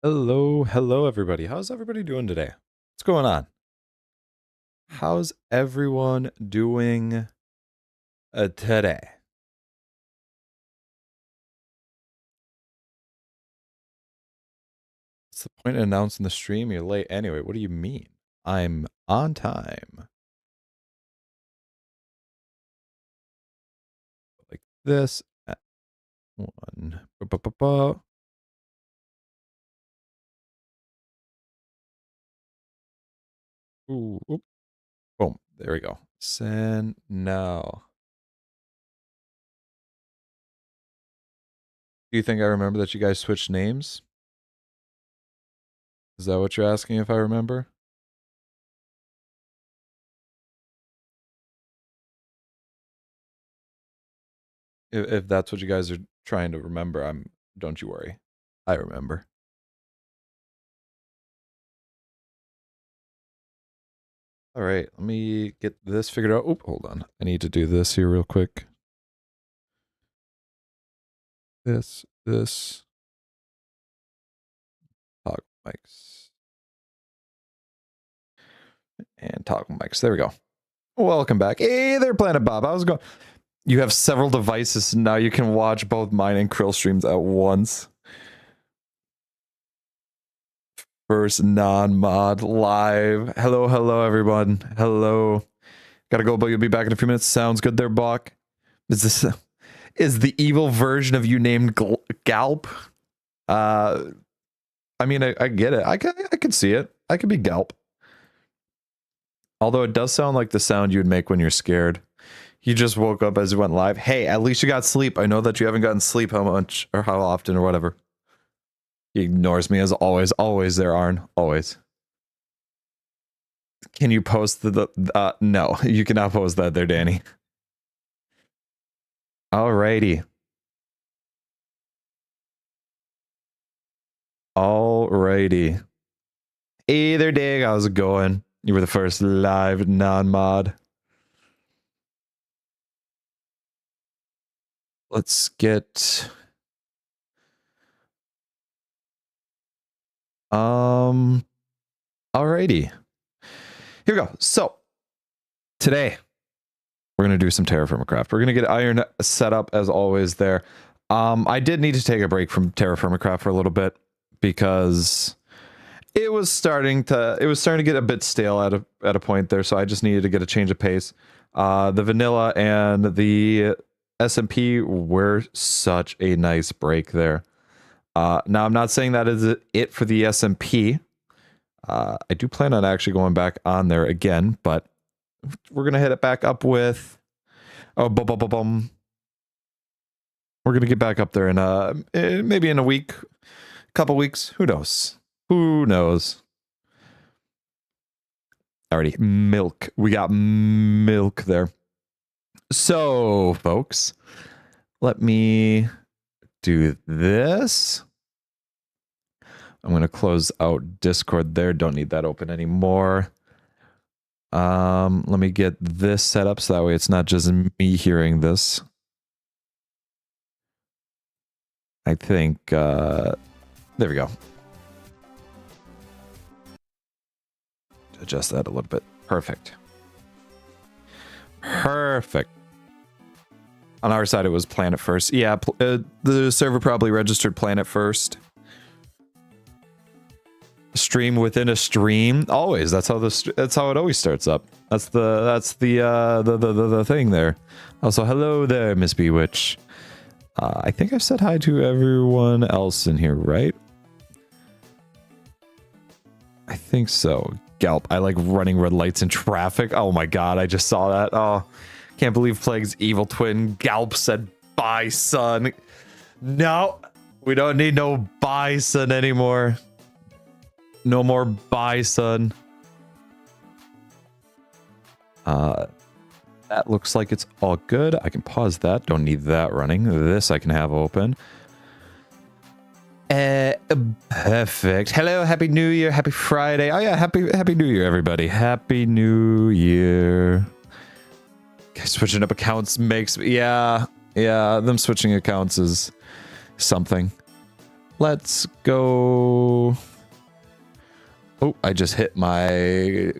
Hello everybody. How's everybody doing today? What's going on? How's everyone doing today? What's the point of announcing the stream? You're late anyway. What do you mean? I'm on time. Like this. One. Ooh, oop. Boom. There we go. Send now. Do you think I remember that you guys switched names? Is that what you're asking if I remember? If that's what you guys are trying to remember, don't you worry. I remember. All right, let me get this figured out. Oop, hold on. I need to do this here real quick. This. Toggle mics. And toggle mics. There we go. Welcome back. Hey there, Planet Bob. How's it going? You have several devices, and now you can watch both mine and Krill streams at once. First non-mod live. Hello, everyone. Hello. Gotta go, but you'll be back in a few minutes. Sounds good there, Bach. Is the evil version of you named Galp? I mean, I get it. I can see it. I could be Galp. Although it does sound like the sound you would make when you're scared. You just woke up as you went live. Hey, at least you got sleep. I know that you haven't gotten sleep how much or how often or whatever. He ignores me as always. Always there, Arn. Always. Can you post no, you cannot post that there, Danny. Alrighty. Alrighty. Hey there, Dig. How's it going? You were the first live non-mod. Let's get... Alrighty. Here we go. So, today, we're going to do some Terrafirmacraft. We're going to get iron set up as always there. I did need to take a break from Terrafirmacraft for a little bit because it was starting to get a bit stale at a point there, so I just needed to get a change of pace. The vanilla and the SMP were such a nice break there. Now, I'm not saying that is it for the SMP. I do plan on actually going back on there again, but we're going to hit it back up with... We're going to get back up there in maybe in a week, couple weeks. Who knows? Who knows? Alrighty, milk. We got milk there. So, folks, let me do this. I'm going to close out Discord there. Don't need that open anymore. Let me get this set up so that way it's not just me hearing this. I think, there we go. Adjust that a little bit. Perfect. Perfect. On our side, it was Planet first. Yeah, the server probably registered Planet first. Stream within a stream, always. That's how it always starts up. That's the thing there. Also, hello there, Miss Bewitch. I think I've said hi to everyone else in here, right? I think so. Galp, I like running red lights in traffic. Oh my god, I just saw that. Oh, can't believe Plague's evil twin Galp said bye, son. No, we don't need no bye, son anymore. No more bye, son. That looks like it's all good. I can pause that. Don't need that running. This I can have open. Perfect. Hello, happy New Year, happy Friday. Oh yeah, happy New Year, everybody. Happy New Year. Switching up accounts makes... Yeah, them switching accounts is something. Let's go. Oh, I just hit my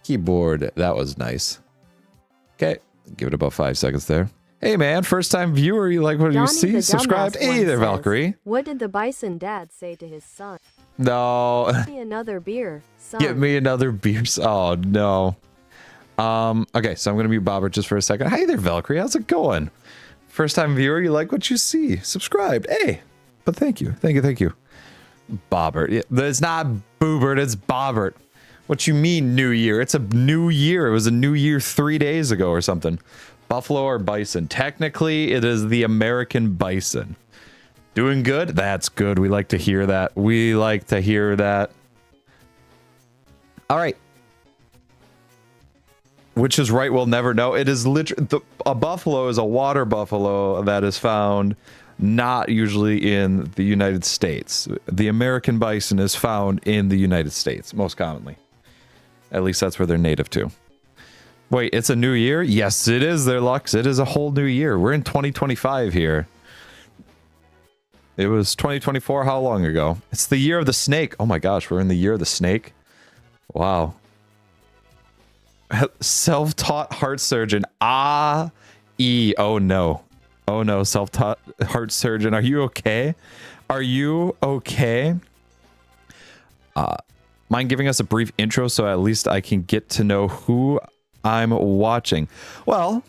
keyboard. That was nice. Okay, give it about 5 seconds there. Hey man, first time viewer, you like what you see? Subscribed. Hey there, Valkyrie. What did the bison dad say to his son? No. Give me another beer, son. Give me another beer. Oh no. Okay, so I'm gonna mute Bobert just for a second. Hey there, Valkyrie. How's it going? First time viewer, you like what you see? Subscribed. Hey, but thank you. Thank you. Bobert. Yeah, it's not Boobert, it's Bobert. What you mean new year? It's a new year. It was a new year 3 days ago or something. Buffalo or bison? Technically, it is the American bison. Doing good? That's good. We like to hear that. We like to hear that. All right. Which is right, we'll never know. It is literally, a buffalo is a water buffalo that is found not usually in the United States. The American bison is found in the United States, most commonly. At least that's where they're native to. Wait, it's a new year? Yes, it is there, Lux. It is a whole new year. We're in 2025 here. It was 2024 how long ago? It's the year of the snake. Oh my gosh, we're in the year of the snake? Wow. Self-taught heart surgeon. Oh no. Oh no, self-taught heart surgeon. Are you okay? Are you okay? Mind giving us a brief intro so at least I can get to know who I'm watching? Well,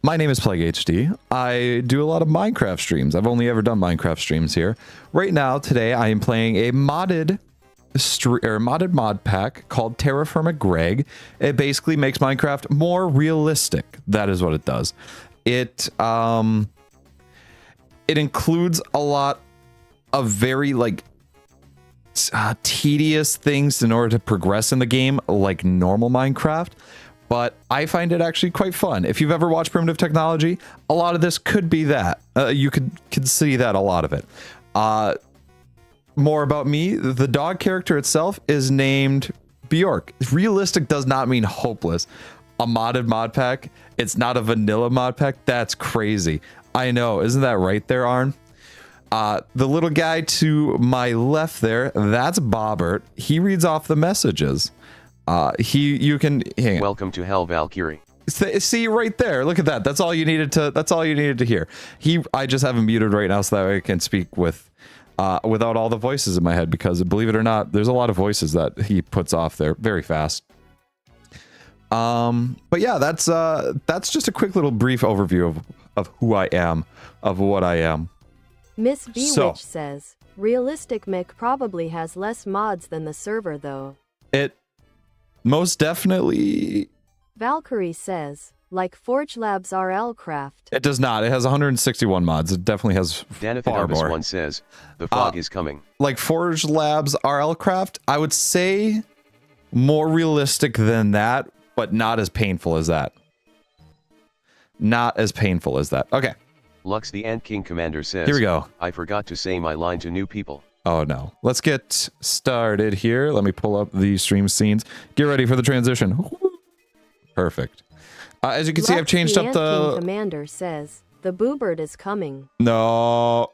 my name is PlagHD. I do a lot of Minecraft streams. I've only ever done Minecraft streams here. Right now, today, I am playing a modded mod pack called TerraFirmaGreg. It basically makes Minecraft more realistic. That is what it does. It includes a lot of very like tedious things in order to progress in the game, like normal Minecraft. But I find it actually quite fun. If you've ever watched Primitive Technology, a lot of this could be that. You could see that a lot of it. More about me, the dog character itself is named Bjork. Realistic does not mean hopeless. A modded mod pack, it's not a vanilla mod pack. That's crazy. I know, isn't that right there, Arn? The little guy to my left there, that's Bobert. He reads off the messages. You can welcome to hell, Valkyrie. See right there. Look at that. That's all you needed to hear. I just have him muted right now so that way I can speak with without all the voices in my head, because believe it or not, there's a lot of voices that he puts off there very fast. But yeah, that's just a quick little brief overview of who I am, of what I am. Miss Bewitch says, realistic Mick probably has less mods than the server though. It most definitely. Valkyrie says, like Forge Labs RL Craft. It does not. It has 161 mods. It definitely has far more. One says, the fog is coming. Like Forge Labs RL Craft, I would say more realistic than that, but not as painful as that. Not as painful as that. Okay. Lux the Ant King Commander says, here we go. I forgot to say my line to new people. Oh no. Let's get started here. Let me pull up the stream scenes. Get ready for the transition. Perfect. As you can see, I've changed up the... King Commander says, the Boobert is coming. No.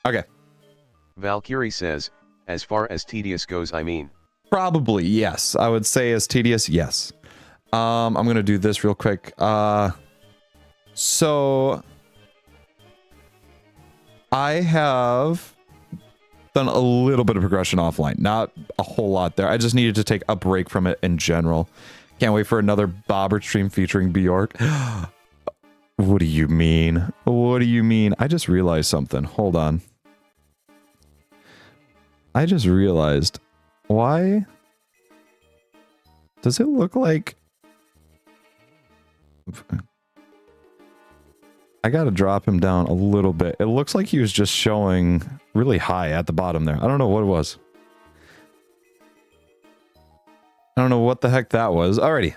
Okay. Valkyrie says, as far as tedious goes, I mean. Probably, yes. I would say as tedious, yes. I'm going to do this real quick. So... I have done a little bit of progression offline. Not a whole lot there. I just needed to take a break from it in general. Can't wait for another Bobber stream featuring Bjork. What do you mean? What do you mean? I just realized something. Hold on. I just realized. Why? Does it look like... I gotta drop him down a little bit. It looks like he was just showing really high at the bottom there. I don't know what it was. I don't know what the heck that was. Alrighty.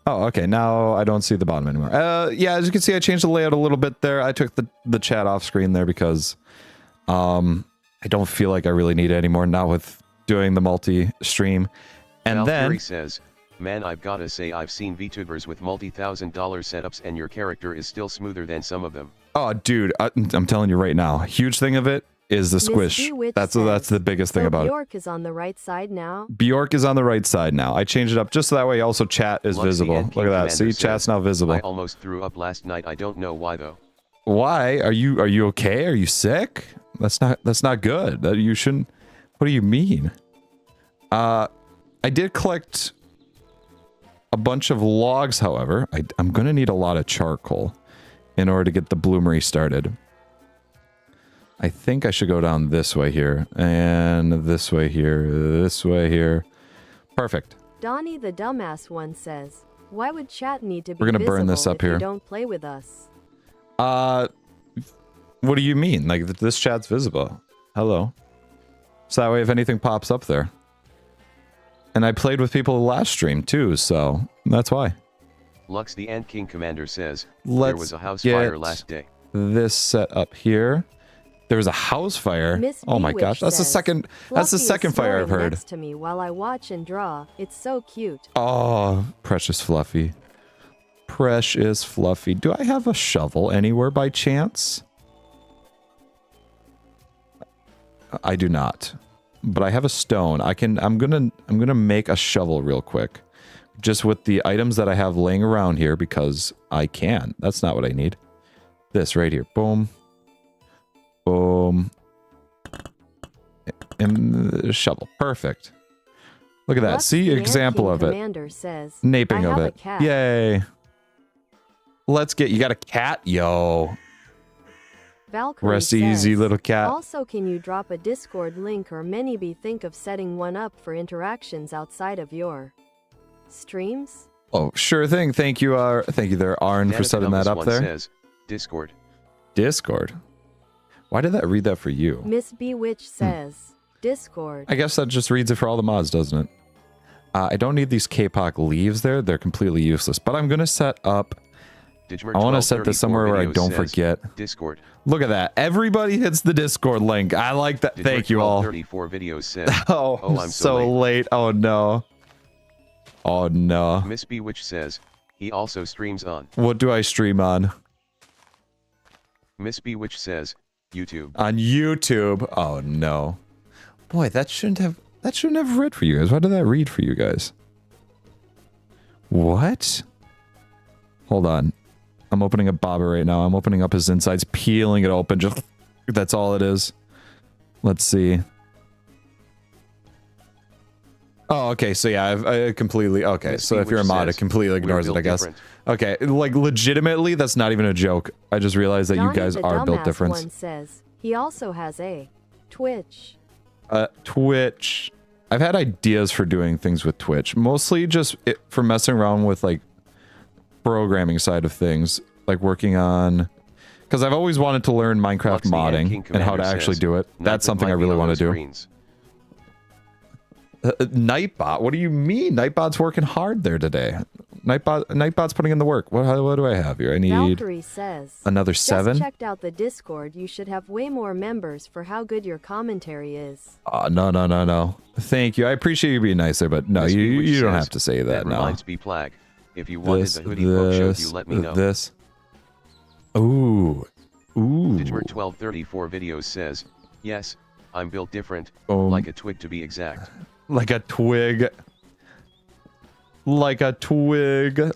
Oh, okay. Now I don't see the bottom anymore. Yeah, as you can see, I changed the layout a little bit there. I took the chat off screen there because I don't feel like I really need it anymore now with doing the multi-stream. And Valkyrie then... says, man, I've gotta say I've seen VTubers with multi-$1,000 setups and your character is still smoother than some of them. Oh, dude, I'm telling you right now. Huge thing of it is the Miss squish. B Witch That's says, the biggest thing so about it. Bjork is on the right side now. Bjork is on the right side now. I changed it up just so that way also chat is Luxy visible. and Look King at that. Commander See, says, chat's now visible. I almost threw up last night. I don't know why though. Why? Are you okay? Are you sick? That's not good. That you shouldn't. What do you mean? I did collect a bunch of logs, however. I'm gonna need a lot of charcoal in order to get the bloomery started. I think I should go down this way here, and this way here, this way here. Perfect. Donnie the dumbass one says, why would chat need to be We're gonna burn this visible up if you here. don't play with us? What do you mean? Like, this chat's visible. Hello. So that way if anything pops up there. And I played with people last stream too, so that's why. Lux the Ant King Commander says, there Let's was a house get fire last day. this set up here. There was a house fire. Miss Oh my B-Witch gosh, that's the says, second Fluffy is fire I've snoring heard. next to me while I watch and draw. It's so cute. Oh, precious Fluffy. Precious Fluffy. Do I have a shovel anywhere by chance? I do not. But I have a stone. I'm gonna make a shovel real quick. Just with the items that I have laying around here because I can. That's not what I need. This right here. Boom. Boom. And shovel. Perfect. Look at that. Lux See? the Ant Example King of it. Commander says, Naping I of have a it. cat. Yay. Let's get... You got a cat? Yo. Valkyrie Rest says, easy, little cat. Also, can you drop a Discord link or maybe think of setting one up for interactions outside of your streams? Oh, sure thing. Thank you there, Arn, for setting that up there. Says, Discord. Discord. Why did that read that for you? Miss B Witch says, Discord. I guess that just reads it for all the mods, doesn't it? I don't need these K-Pop leaves there. They're completely useless. But I'm going to set up... I want to set this somewhere where I don't forget. Discord. Look at that. Everybody hits the Discord link. I like that. Thank you all. 34 videos says, Oh, I'm so late. Oh, no. Oh, no. Miss B Witch says, he also streams on. What do I stream on? Miss B Witch says, YouTube. On YouTube. Oh, no. Boy, that shouldn't have read for you guys. Why did that read for you guys? What? Hold on. I'm opening up Bobber right now. I'm opening up his insides, peeling it open. Just that's all it is. Let's see. Oh, okay. So yeah, I completely... Okay, so if you're a mod, it completely ignores it, I guess. Okay, like legitimately, that's not even a joke. I just realized that you guys are built different. One says, he also has a Twitch. Twitch. I've had ideas for doing things with Twitch. Mostly just for messing around with like programming side of things, like working on, because I've always wanted to learn Minecraft modding and how to actually do it. That's something I really want to do. Nightbot, what do you mean? Nightbot's working hard there today. Nightbot's putting in the work. What do I have here? I need Valkyrie says, another 7. Just checked out the Discord. You should have way more members for how good your commentary is. No. Thank you. I appreciate you being nice there, but no, you don't have to say that now. Reminds me, Plag. If you wanted the hoodie book shows, you let me know. This. Ooh. Digmer 1234 videos says, yes, I'm built different, like a twig to be exact. Like a twig. Like a twig.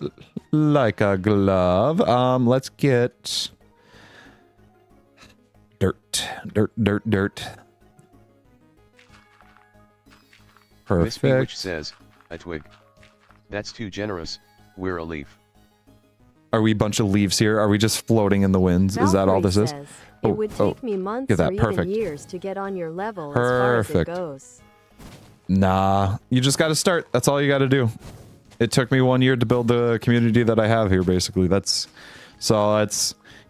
Like a glove. Let's get dirt. Perfect. Miss B Witch says, a twig. That's too generous. We're a leaf. Are we a bunch of leaves here? Are we just floating in the winds? Is that all this is? It would take me months or even years to get on your level as far as it goes. Nah, you just got to start. That's all you got to do. It took me 1 year to build the community that I have here, basically. You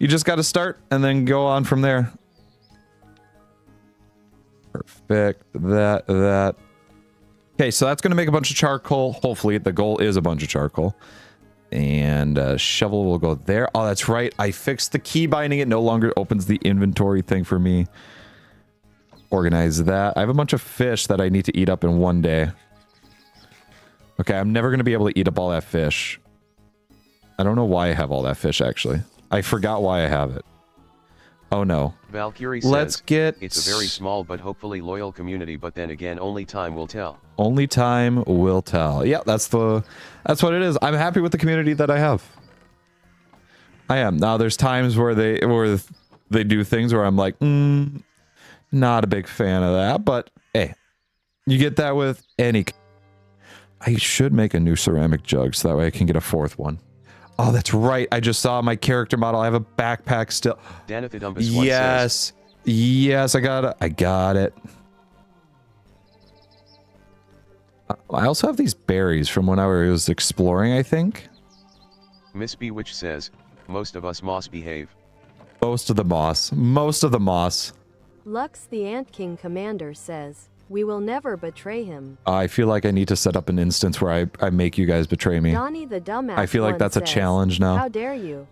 just got to start and then go on from there. Perfect. That. Okay, so that's going to make a bunch of charcoal. Hopefully, the goal is a bunch of charcoal. And shovel will go there. Oh, that's right. I fixed the key binding. It no longer opens the inventory thing for me. Organize that. I have a bunch of fish that I need to eat up in one day. Okay, I'm never going to be able to eat up all that fish. I don't know why I have all that fish, actually. I forgot why I have it. Oh no. Valkyrie Let's says, get... it's a very small but hopefully loyal community, but then again, only time will tell. Only time will tell. Yeah, that's what it is. I'm happy with the community that I have. I am. Now there's times where they do things where I'm like, not a big fan of that, but hey, you get that with any. I should make a new ceramic jug so that way I can get a 4th one. Oh, that's right. I just saw my character model. I have a backpack still. Yes. Yes, I got it. I also have these berries from when I was exploring, I think. Miss Bewitch says, most of us moss behave. Most of the moss. Most of the moss. Lux the Ant King Commander says, we will never betray him. I feel like I need to set up an instance where I make you guys betray me. Donnie the Dumbass I feel like that's a challenge now. How dare you?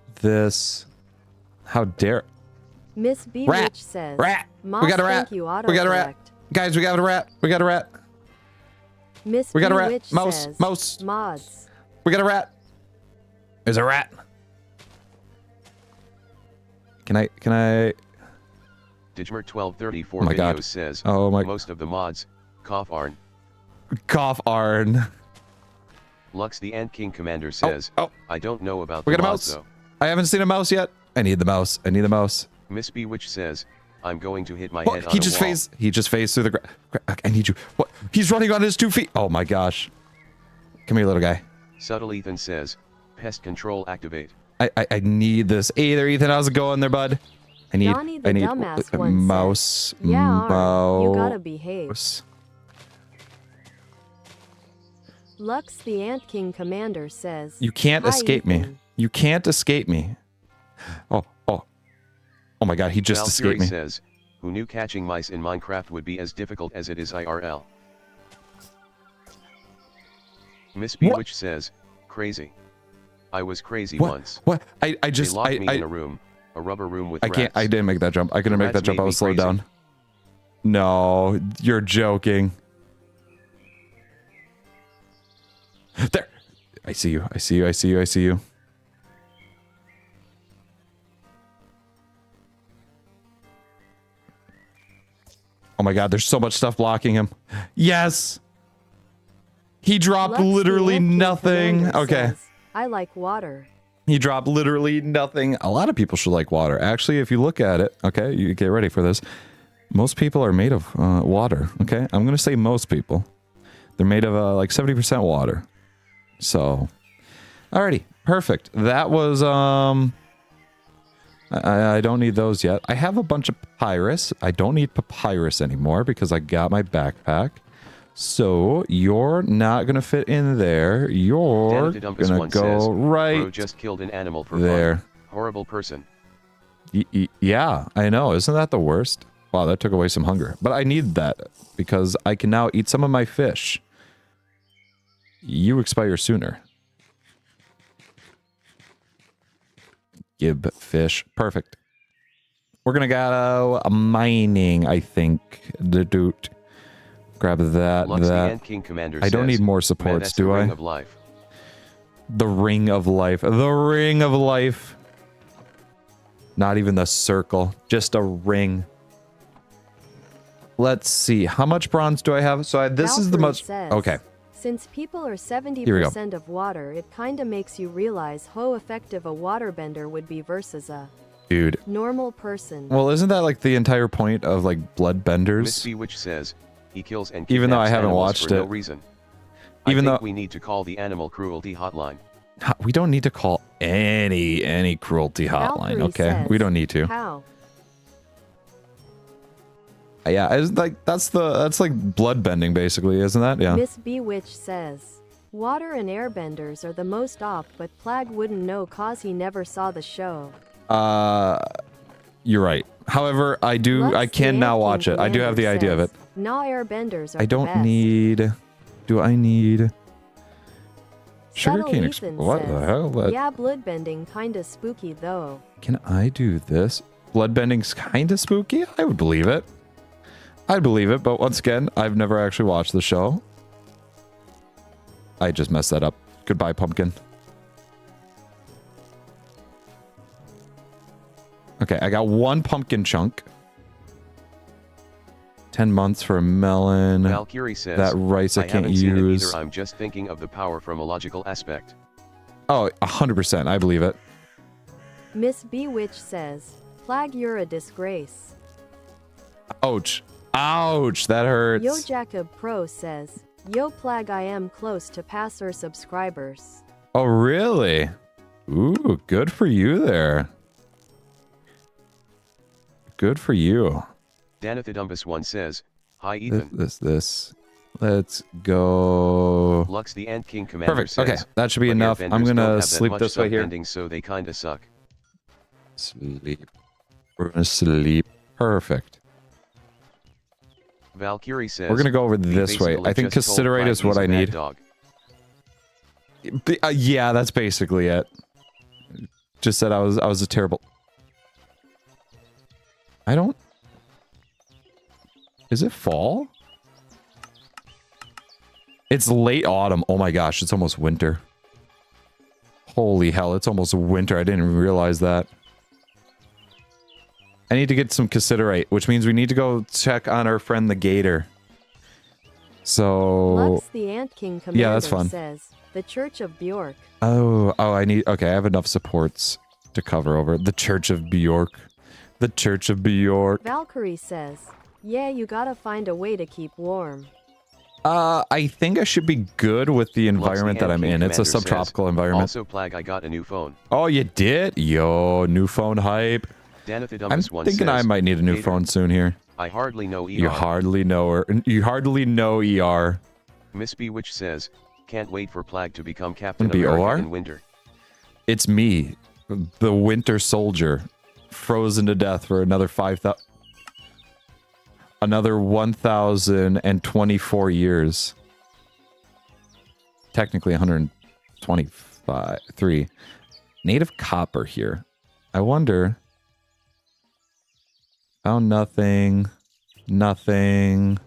How dare... Miss Bewitch says, Rat! Moss, We got a rat! You, We got a rat! Guys, we got a rat! We got a rat! Miss We got a rat! Bewitch Mouse! says, Mouse! Mods. We got a rat! There's a rat! Can I... Digmer1234 Oh my videos God. says, Oh my... most of the mods, cough Arn. Cough Arn. Lux the Ant King Commander says, I don't know about We the got a mods mouse. though. I haven't seen a mouse yet. I need the mouse. I need the mouse. Miss Bewitch says, I'm going to hit my What? head on He a just wall. phased through the I need you. What? He's running on his 2 feet. Oh my gosh. Come here, little guy. Subtle Ethan says, pest control activate. I need this. Hey there, Ethan. How's it going there, bud? I need Dumbass a one mouse. said, yeah, mouse. you gotta behave. Lux the Ant King Commander says, You can't escape me. Ethan. You can't escape me. Oh my God, he just Valkyrie escaped me. says, who knew catching mice in Minecraft would be as difficult as it is IRL. Miss Bewitch says, crazy. I was crazy once. What? I They just locked me in a room, a rubber room with rats. I didn't make that jump. I couldn't make Rats that jump. made I me was slowed crazy. down. No, you're joking. There. I see you. I see you. I see you. I see you. Oh my God, there's so much stuff blocking him. Yes. He dropped Lux the literally Ant King nothing. Commander Okay. says, I like water. He dropped literally nothing. A lot of people should like water. Actually, if you look at it, okay, you get ready for this. Most people are made of water, okay? I'm going to say most people. They're made of like 70% water. So, alrighty, perfect. That was, I don't need those yet. I have a bunch of papyrus. I don't need papyrus anymore because I got my backpack. So, you're not going to fit in there. You're going to go right Bro just killed an animal for there. fun. Horrible person. Yeah, I know. Isn't that the worst? Wow, that took away some hunger. But I need that because I can now eat some of my fish. You expire sooner. Gib fish. Perfect. We're going to go mining, I think. The doot. Grab that. Lux the that. Ant King Commander I don't says, need more "Man, supports, that's do the I? ring of life." The ring of life. The ring of life. Not even the circle. Just a ring. Let's see. How much bronze do I have? So this is the Valkyrie most... says, Okay. Since people are Here we go. 70% of water, it kinda makes you realize how effective a waterbender would be versus a Dude. normal person. Well, isn't that like the entire point of like blood Miss benders? Bewitch says, he kills and Even though I kidnaps haven't animals watched for it. no reason. Even I think though- we need to call the animal cruelty hotline. We don't need to call any cruelty hotline, Valkyrie okay? says, We don't need to. How? Yeah, it's like that's like blood bending basically, isn't that? Yeah. Miss Bewitch says, water and airbenders are the most op, but Plag wouldn't know cause he never saw the show. You're right. However, I Lux can the now Ant watch King it. I do have the Commander idea of it. says, Nah, airbenders are I the don't best. need... Do I need... Sugarcane Subtle Ethan What the says, hell? Yeah, bloodbending kinda spooky though. Can I do this? Bloodbending's kind of spooky? I would believe it. I'd believe it, but once again, I've never actually watched the show. I just messed that up. Goodbye, pumpkin. Okay, I got 1 pumpkin chunk. 10 months for a melon. Valkyrie says, that rice I can't haven't seen it use. either. I'm just thinking of the power from a logical aspect. Oh, 100%. I believe it. Miss Bewitch says, Plag, you're a disgrace. Ouch. Ouch. That hurts. Yo Jacob Pro says, Yo Plag, I am close to passer subscribers. Oh, really? Ooh, good for you there. Good for you. Danathodumbus1 says, Hi Ethan. This. Let's go. Lux the Ant King Commander Perfect. says, Okay, that should be enough. I'm gonna sleep this way here. So they kinda suck. Sleep. We're gonna sleep. Perfect. Valkyrie says, we're gonna go over this way. I think considerate is what I need. Yeah, that's basically it. Just said I was a terrible. I don't. Is it fall? It's late autumn. Oh my gosh, it's almost winter. Holy hell, it's almost winter. I didn't even realize that. I need to get some considerate, which means we need to go check on our friend the gator. So... Lux the Ant King Commander yeah, that's fun. Says, the Church of Bjork. Oh, I need... Okay, I have enough supports to cover over. The Church of Bjork. The Church of Bjork. Valkyrie says, yeah, you gotta find a way to keep warm. I think I should be good with the environment that I'm in. It's a subtropical environment. Also, Plag, I got a new phone. Oh, you did? Yo, new phone hype. I'm thinking I might need a new phone soon here. I hardly know ER. You hardly know her. You hardly know ER. Miss Bewitch says, can't wait for Plag to become Captain America in winter. It's me, the Winter Soldier, frozen to death for another 5,000... Another 1,024 years. Technically 123. Native copper here. I wonder... Found nothing. Nothing.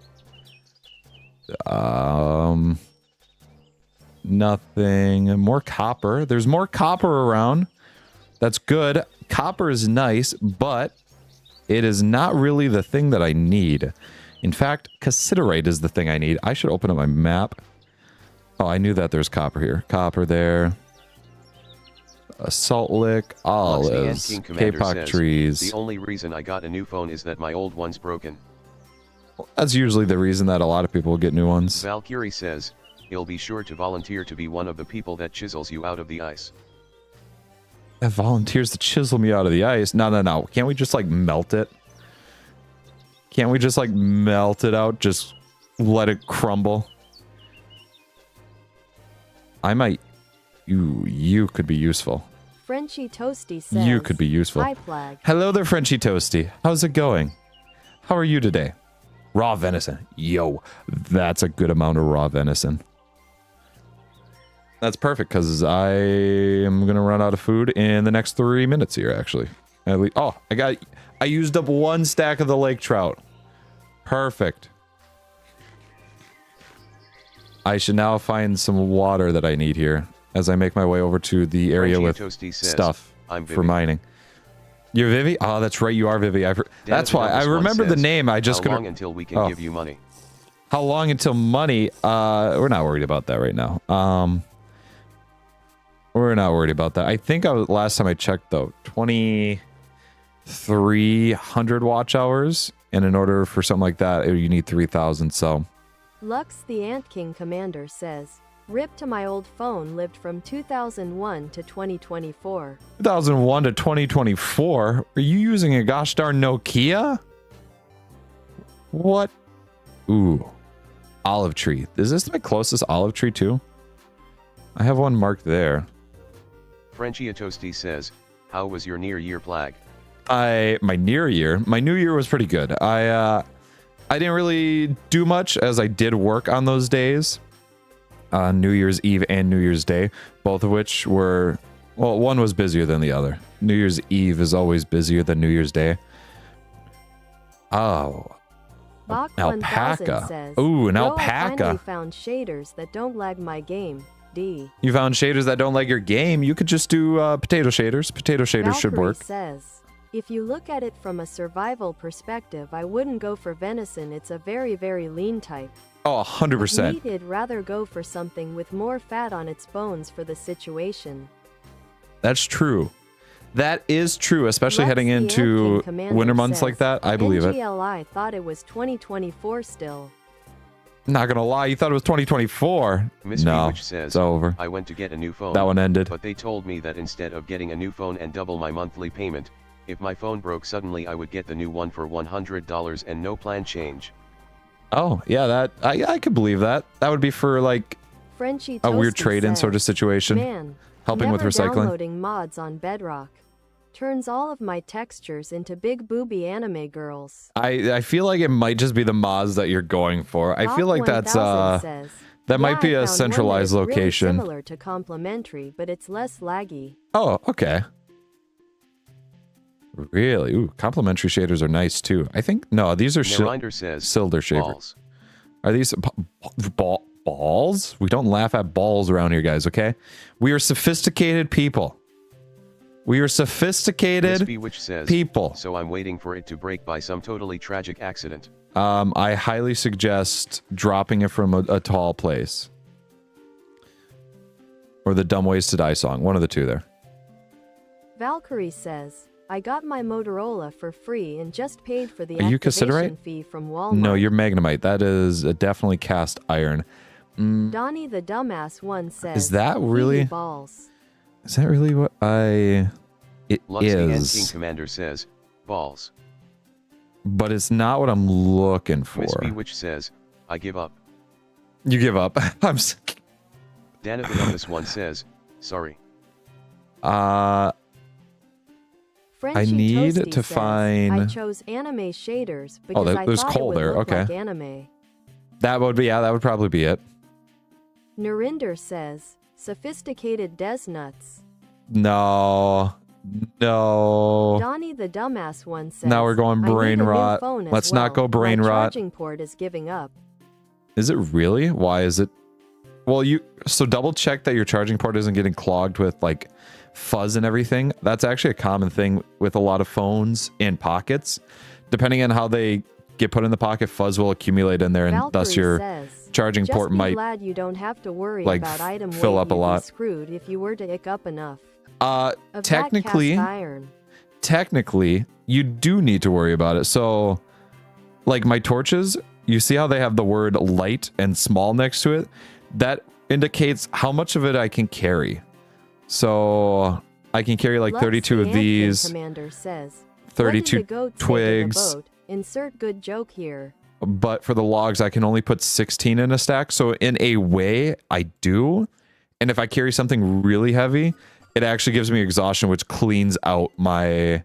Nothing. More copper. There's more copper around. That's good. Copper is nice, but it is not really the thing that I need. In fact, cassiterite is the thing I need. I should open up my map. Oh, I knew that there's copper here. Copper there. Salt lick, olives, kapok trees. The only reason I got a new phone is that my old one's broken. That's usually the reason that a lot of people get new ones. Valkyrie says, he'll be sure to volunteer to be one of the people that chisels you out of the ice. That volunteers to chisel me out of the ice? No. Can't we just, like, melt it? Can't we just, like, melt it out? Just let it crumble? I might... You could be useful. Frenchie Toasty says, you could be useful. Hi, Plag. Hello there, Frenchie Toasty. How's it going? How are you today? Raw venison. Yo, that's a good amount of raw venison. That's perfect, because I am going to run out of food in the next 3 minutes here, actually. Oh, I used up 1 stack of the lake trout. Perfect. I should now find some water that I need here as I make my way over to the area with stuff for mining. You're Vivi? Oh, that's right, you are Vivi. That's why I remember the name. I just couldn't. How long until we can give you money? How long until money? We're not worried about that right now. We're not worried about that. I think last time I checked though, 2,300 watch hours, and in order for something like that, you need 3,000. So. Lux the Ant King Commander says, rip to my old phone, lived from 2001 to 2024. 2001 to 2024? Are you using a gosh darn Nokia? What? Ooh. Olive tree. Is this my closest olive tree too? I have one marked there. Frenchie Toasty says, how was your near year Plag? My new year was pretty good. I didn't really do much as I did work on those days. New Year's Eve and New Year's Day, both of which were, well, one was busier than the other. New Year's Eve is always busier than New Year's Day. Oh. An alpaca. Ooh, an alpaca. I finally found shaders that don't lag my game. D. You found shaders that don't lag your game? You could just do potato shaders. Potato shaders should work. Says, If you look at it from a survival perspective, I wouldn't go for venison. It's a very, very lean type. Oh, 100%. Meat, I'd rather go for something with more fat on its bones for the situation. That's true. That is true, especially heading into winter months like that. I believe it. NGLI thought it was 2024 still. Not gonna lie, you thought it was 2024. No, which says, it's over. I went to get a new phone. That one ended. But they told me that instead of getting a new phone and double my monthly payment, if my phone broke suddenly I would get the new one for $100 and no plan change. Oh, yeah, that I could believe that. That would be for like Frenchie a weird Toasty trade-in says, sort of situation. Man, helping with never recycling. Downloading mods on Bedrock turns all of my textures into big booby anime girls. I feel like it might just be the mods that you're going for. I feel like that's says, that might be a centralized location. Really similar to complementary, but it's less laggy. Oh, okay. Really? Ooh, complementary shaders are nice too. I think no, these are Silder shaders. Are these balls? We don't laugh at balls around here, guys, okay? We are sophisticated people. We are sophisticated people. So I'm waiting for it to break by some totally tragic accident. I highly suggest dropping it from a tall place. Or the Dumb Ways to Die song. One of the two there. Valkyrie says, I got my Motorola for free and just paid for the Are you activation Cassiterite? fee from Walmart. No, you're Magnemite. That is definitely cast iron. Donnie the dumbass one says, is that really balls? Is that really what it Luxy is? King Commander says, balls. But it's not what I'm looking for. Miss B which says, I give up. You give up. I'm Dan of the Dumbest one says, sorry. Frenchie I need Toasty to says, find. I chose anime shaders because there's I thought coal it would there. look Okay. like anime. That would be, yeah, that would probably be it. Narinder says, sophisticated des nuts. No. Donnie the dumbass one says, Now we're going brain rot. Let's not go brain My rot. charging port is giving up. Is it really? Why is it? Well, so double check that your charging port isn't getting clogged with like fuzz and everything. That's actually a common thing with a lot of phones in pockets. Depending on how they get put in the pocket, fuzz will accumulate in there, and Valkyrie thus your says, charging just port be might glad you don't have to worry like about item fill weight. up a You'd be lot. screwed if you were to ick up enough. Of Technically, that cast iron. technically, you do need to worry about it. So, like my torches, you see how they have the word light and small next to it? That indicates how much of it I can carry. So I can carry like 32 of these, Commander says, 32 twigs. Insert good joke here. But for the logs, I can only put 16 in a stack. So in a way, I do. And if I carry something really heavy, it actually gives me exhaustion, which cleans out my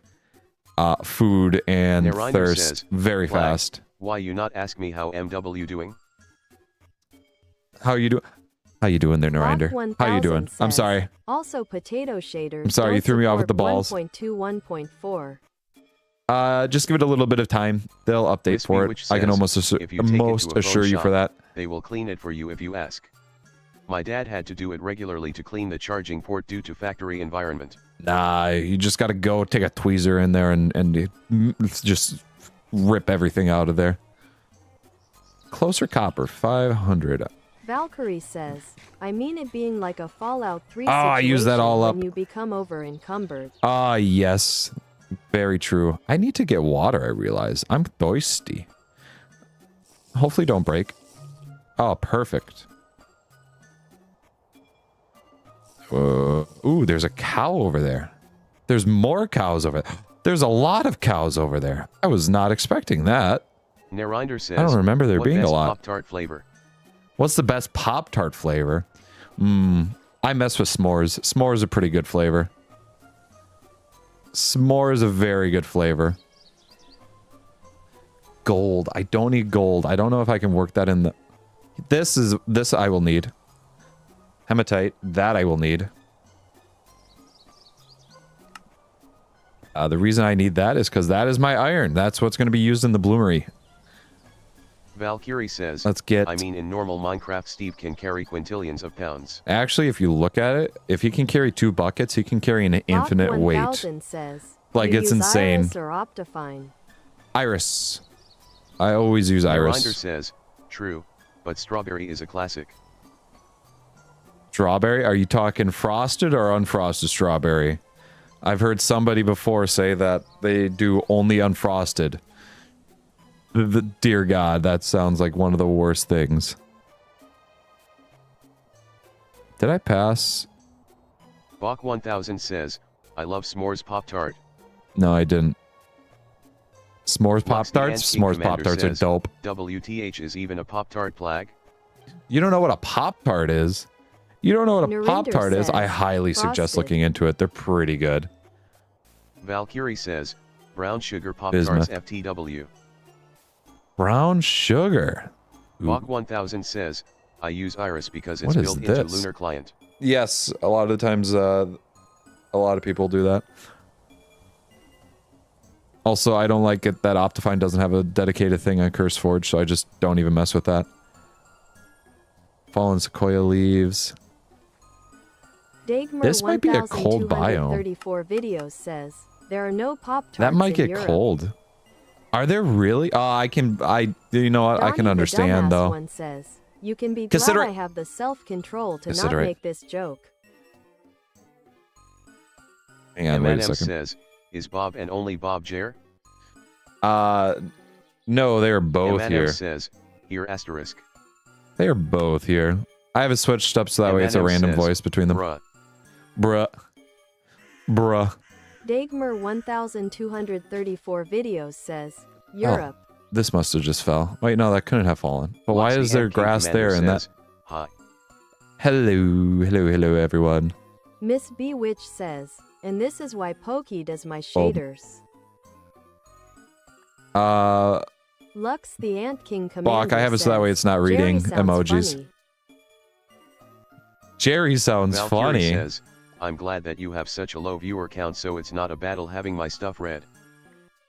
food and thirst says, very fast. Why you not ask me how MW doing? How you doing? How you doing there, Narinder? How you doing? I'm sorry. Also, potato shaders. I'm sorry, you threw me off with the balls. 1.2, 1.4. Just give it a little bit of time. They'll update for it. I can almost assure you for that. They will clean it for you if you ask. My dad had to do it regularly to clean the charging port due to factory environment. Nah, you just gotta go take a tweezer in there and just rip everything out of there. Closer copper, 500. Valkyrie says, I mean it being like a Fallout 3 situation I use that all up. When you become over encumbered. Yes. Very true. I need to get water, I realize. I'm thirsty. Hopefully don't break. Oh, perfect. Ooh, there's a cow over there. There's more cows over there. There's a lot of cows over there. I was not expecting that. Narinder says, I don't remember there being a lot. Pop-Tart flavor? What's the best Pop-Tart flavor? I mess with s'mores. S'mores are a pretty good flavor. S'more is a very good flavor. Gold. I don't need gold. I don't know if I can work that in the... This I will need. Hematite. That I will need. The reason I need that is because that is my iron. That's what's going to be used in the bloomery. Valkyrie says, let's get... I mean, in normal Minecraft, Steve can carry quintillions of pounds. Actually, if you look at it, if he can carry 2 buckets, he can carry an infinite weight. Says, Like, You it's use insane. Iris or Optifine? Iris. I always use Iris. Grinder says, true, but strawberry is a classic. Strawberry? Are you talking frosted or unfrosted strawberry? I've heard somebody before say that they do only unfrosted. Dear God, that sounds like one of the worst things. Did I pass? Bach 1000 says, I love s'mores Pop-Tart. No, I didn't. S'mores Lux the Pop-Tarts? Ant King S'mores Commander Pop-Tarts are says, dope. WTH is even a Pop-Tart Plag? You don't know what a Pop-Tart is? You don't know what a Narinder Pop-Tart is? says, I highly suggest frosted. looking into it. They're pretty good. Valkyrie says, brown sugar Pop-Tarts FTW. Brown sugar. Ooh. Bach 1000 says, I use Iris because it's What is built into this? Lunar Client. Yes, a lot of the times, a lot of people do that. Also, I don't like it that Optifine doesn't have a dedicated thing on CurseForge, so I just don't even mess with that. Fallen Sequoia leaves. Dagmar This might be a cold biome. 34 videos says, there are no Pop-Tarts That might in get Europe. cold. Are there really? You know what? I can Donnie the understand, dumbass though. one says, you can be Consider glad it- I have the self-control to not Consider it. make this joke. Hang on, wait a M&M second. says, is Bob and only Bob Jer? No, they are both M&M here. says, here asterisk. They are both here. I have it switched up so that way it's a M&M random says, voice between them. Bruh. Bruh. Bruh. Dagmar 1234 videos says, Europe. This must have just fell. Wait, no, that couldn't have fallen. But why Luxy is there Ant King grass Commander there and that? says, hi. Hello, everyone. Miss Bewitch says, and this is why Pokey does my Oh. shaders. Lux the Ant King Commander Block, I have it so that way says, it's not Jerry reading sounds emojis. funny. Jerry sounds Valkyrie funny. says, I'm glad that you have such a low viewer count so it's not a battle having my stuff read.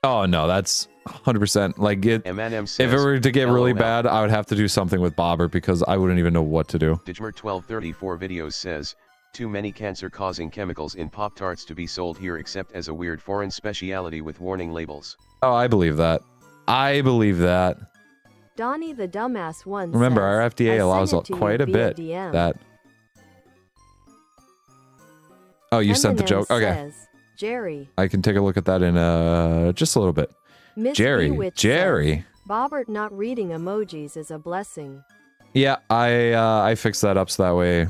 Oh no, that's 100%. Like M&M says, if it were to get really LOL. bad, I would have to do something with Bobber because I wouldn't even know what to do. Digmer 1234 videos says, too many cancer-causing chemicals in Pop-Tarts to be sold here except as a weird foreign speciality with warning labels. Oh, I believe that. I believe that. Donnie the dumbass one Remember, says, our FDA I allows sent it to quite you a via bit. DM. That. Oh, you sent the Eminem joke? Okay. says, Jerry. I can take a look at that in just a little bit. Miss Jerry. Bewitch Jerry. says, Bobert not reading emojis is a blessing. Yeah, I fixed that up so that way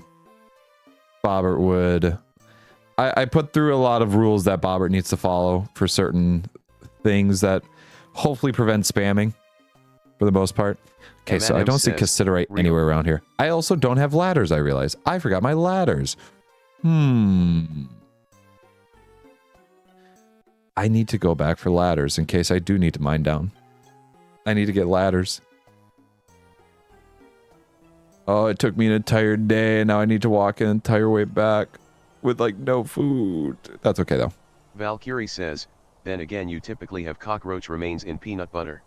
Bobbert would... I put through a lot of rules that Bobbert needs to follow for certain things that hopefully prevent spamming for the most part. Okay, so I M&M don't see says, Considerate real. anywhere around here. I also don't have ladders, I realize. I forgot my ladders. I need to go back for ladders in case I do need to mine down. I need to get ladders. Oh, it took me an entire day, and now I need to walk an entire way back with, like, no food. That's okay, though. Valkyrie says, then again you typically have cockroach remains in peanut butter.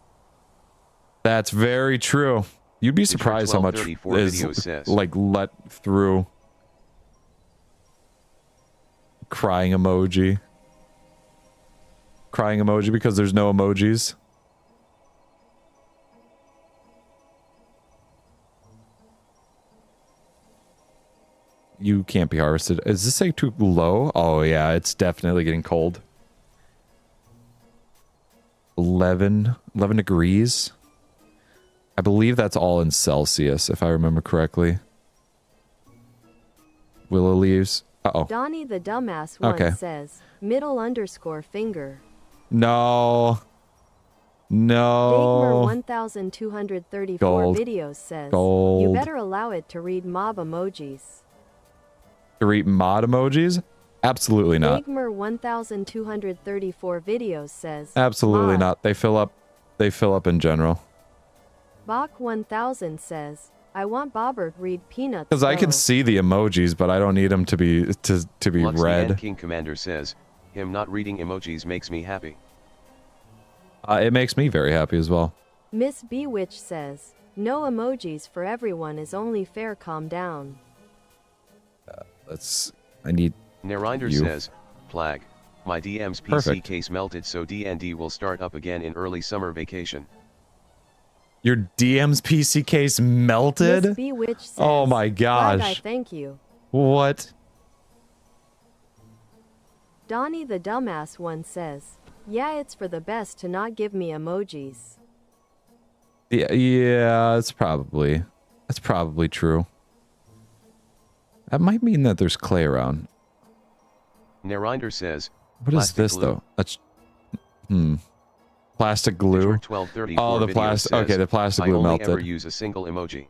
That's very true. You'd be surprised how much 1234 is, video says. like, let through. Crying emoji. Crying emoji because there's no emojis. You can't be harvested. Is this like too low? Oh yeah, it's definitely getting cold. 11 degrees. I believe that's all in Celsius, if I remember correctly. Willow leaves. Uh-oh. Donnie the dumbass one Okay. says, middle underscore finger. No. Dagmar No. 1234 Gold. videos says, Gold. you better allow it to read mob emojis. To read mod emojis? Absolutely not. Dagmar 1234 videos says, Absolutely mod. not. They fill up in general. Bach 1000 says, I want Bobert read peanuts. Because I can though." see the emojis, but I don't need them to be Lux the read. Ant King Commander says, him not reading emojis makes me happy. It makes me very happy as well. Miss Bewitch says, no emojis for everyone is only fair, calm down. I need Narinder You. says, Plag, My DM's PC Perfect. case melted, so D&D will start up again in early summer vacation. Your DM's PC case melted? Miss Bewitch says, Oh my Glad I gosh. thank you. What? Donnie the dumbass one says, yeah, it's for the best to not give me emojis. Yeah, that's probably true. That might mean that there's clay around. Narinder says, What is this glue. though? That's plastic glue. Oh, the plastic. Okay, the plastic glue melted. I only ever use a single emoji.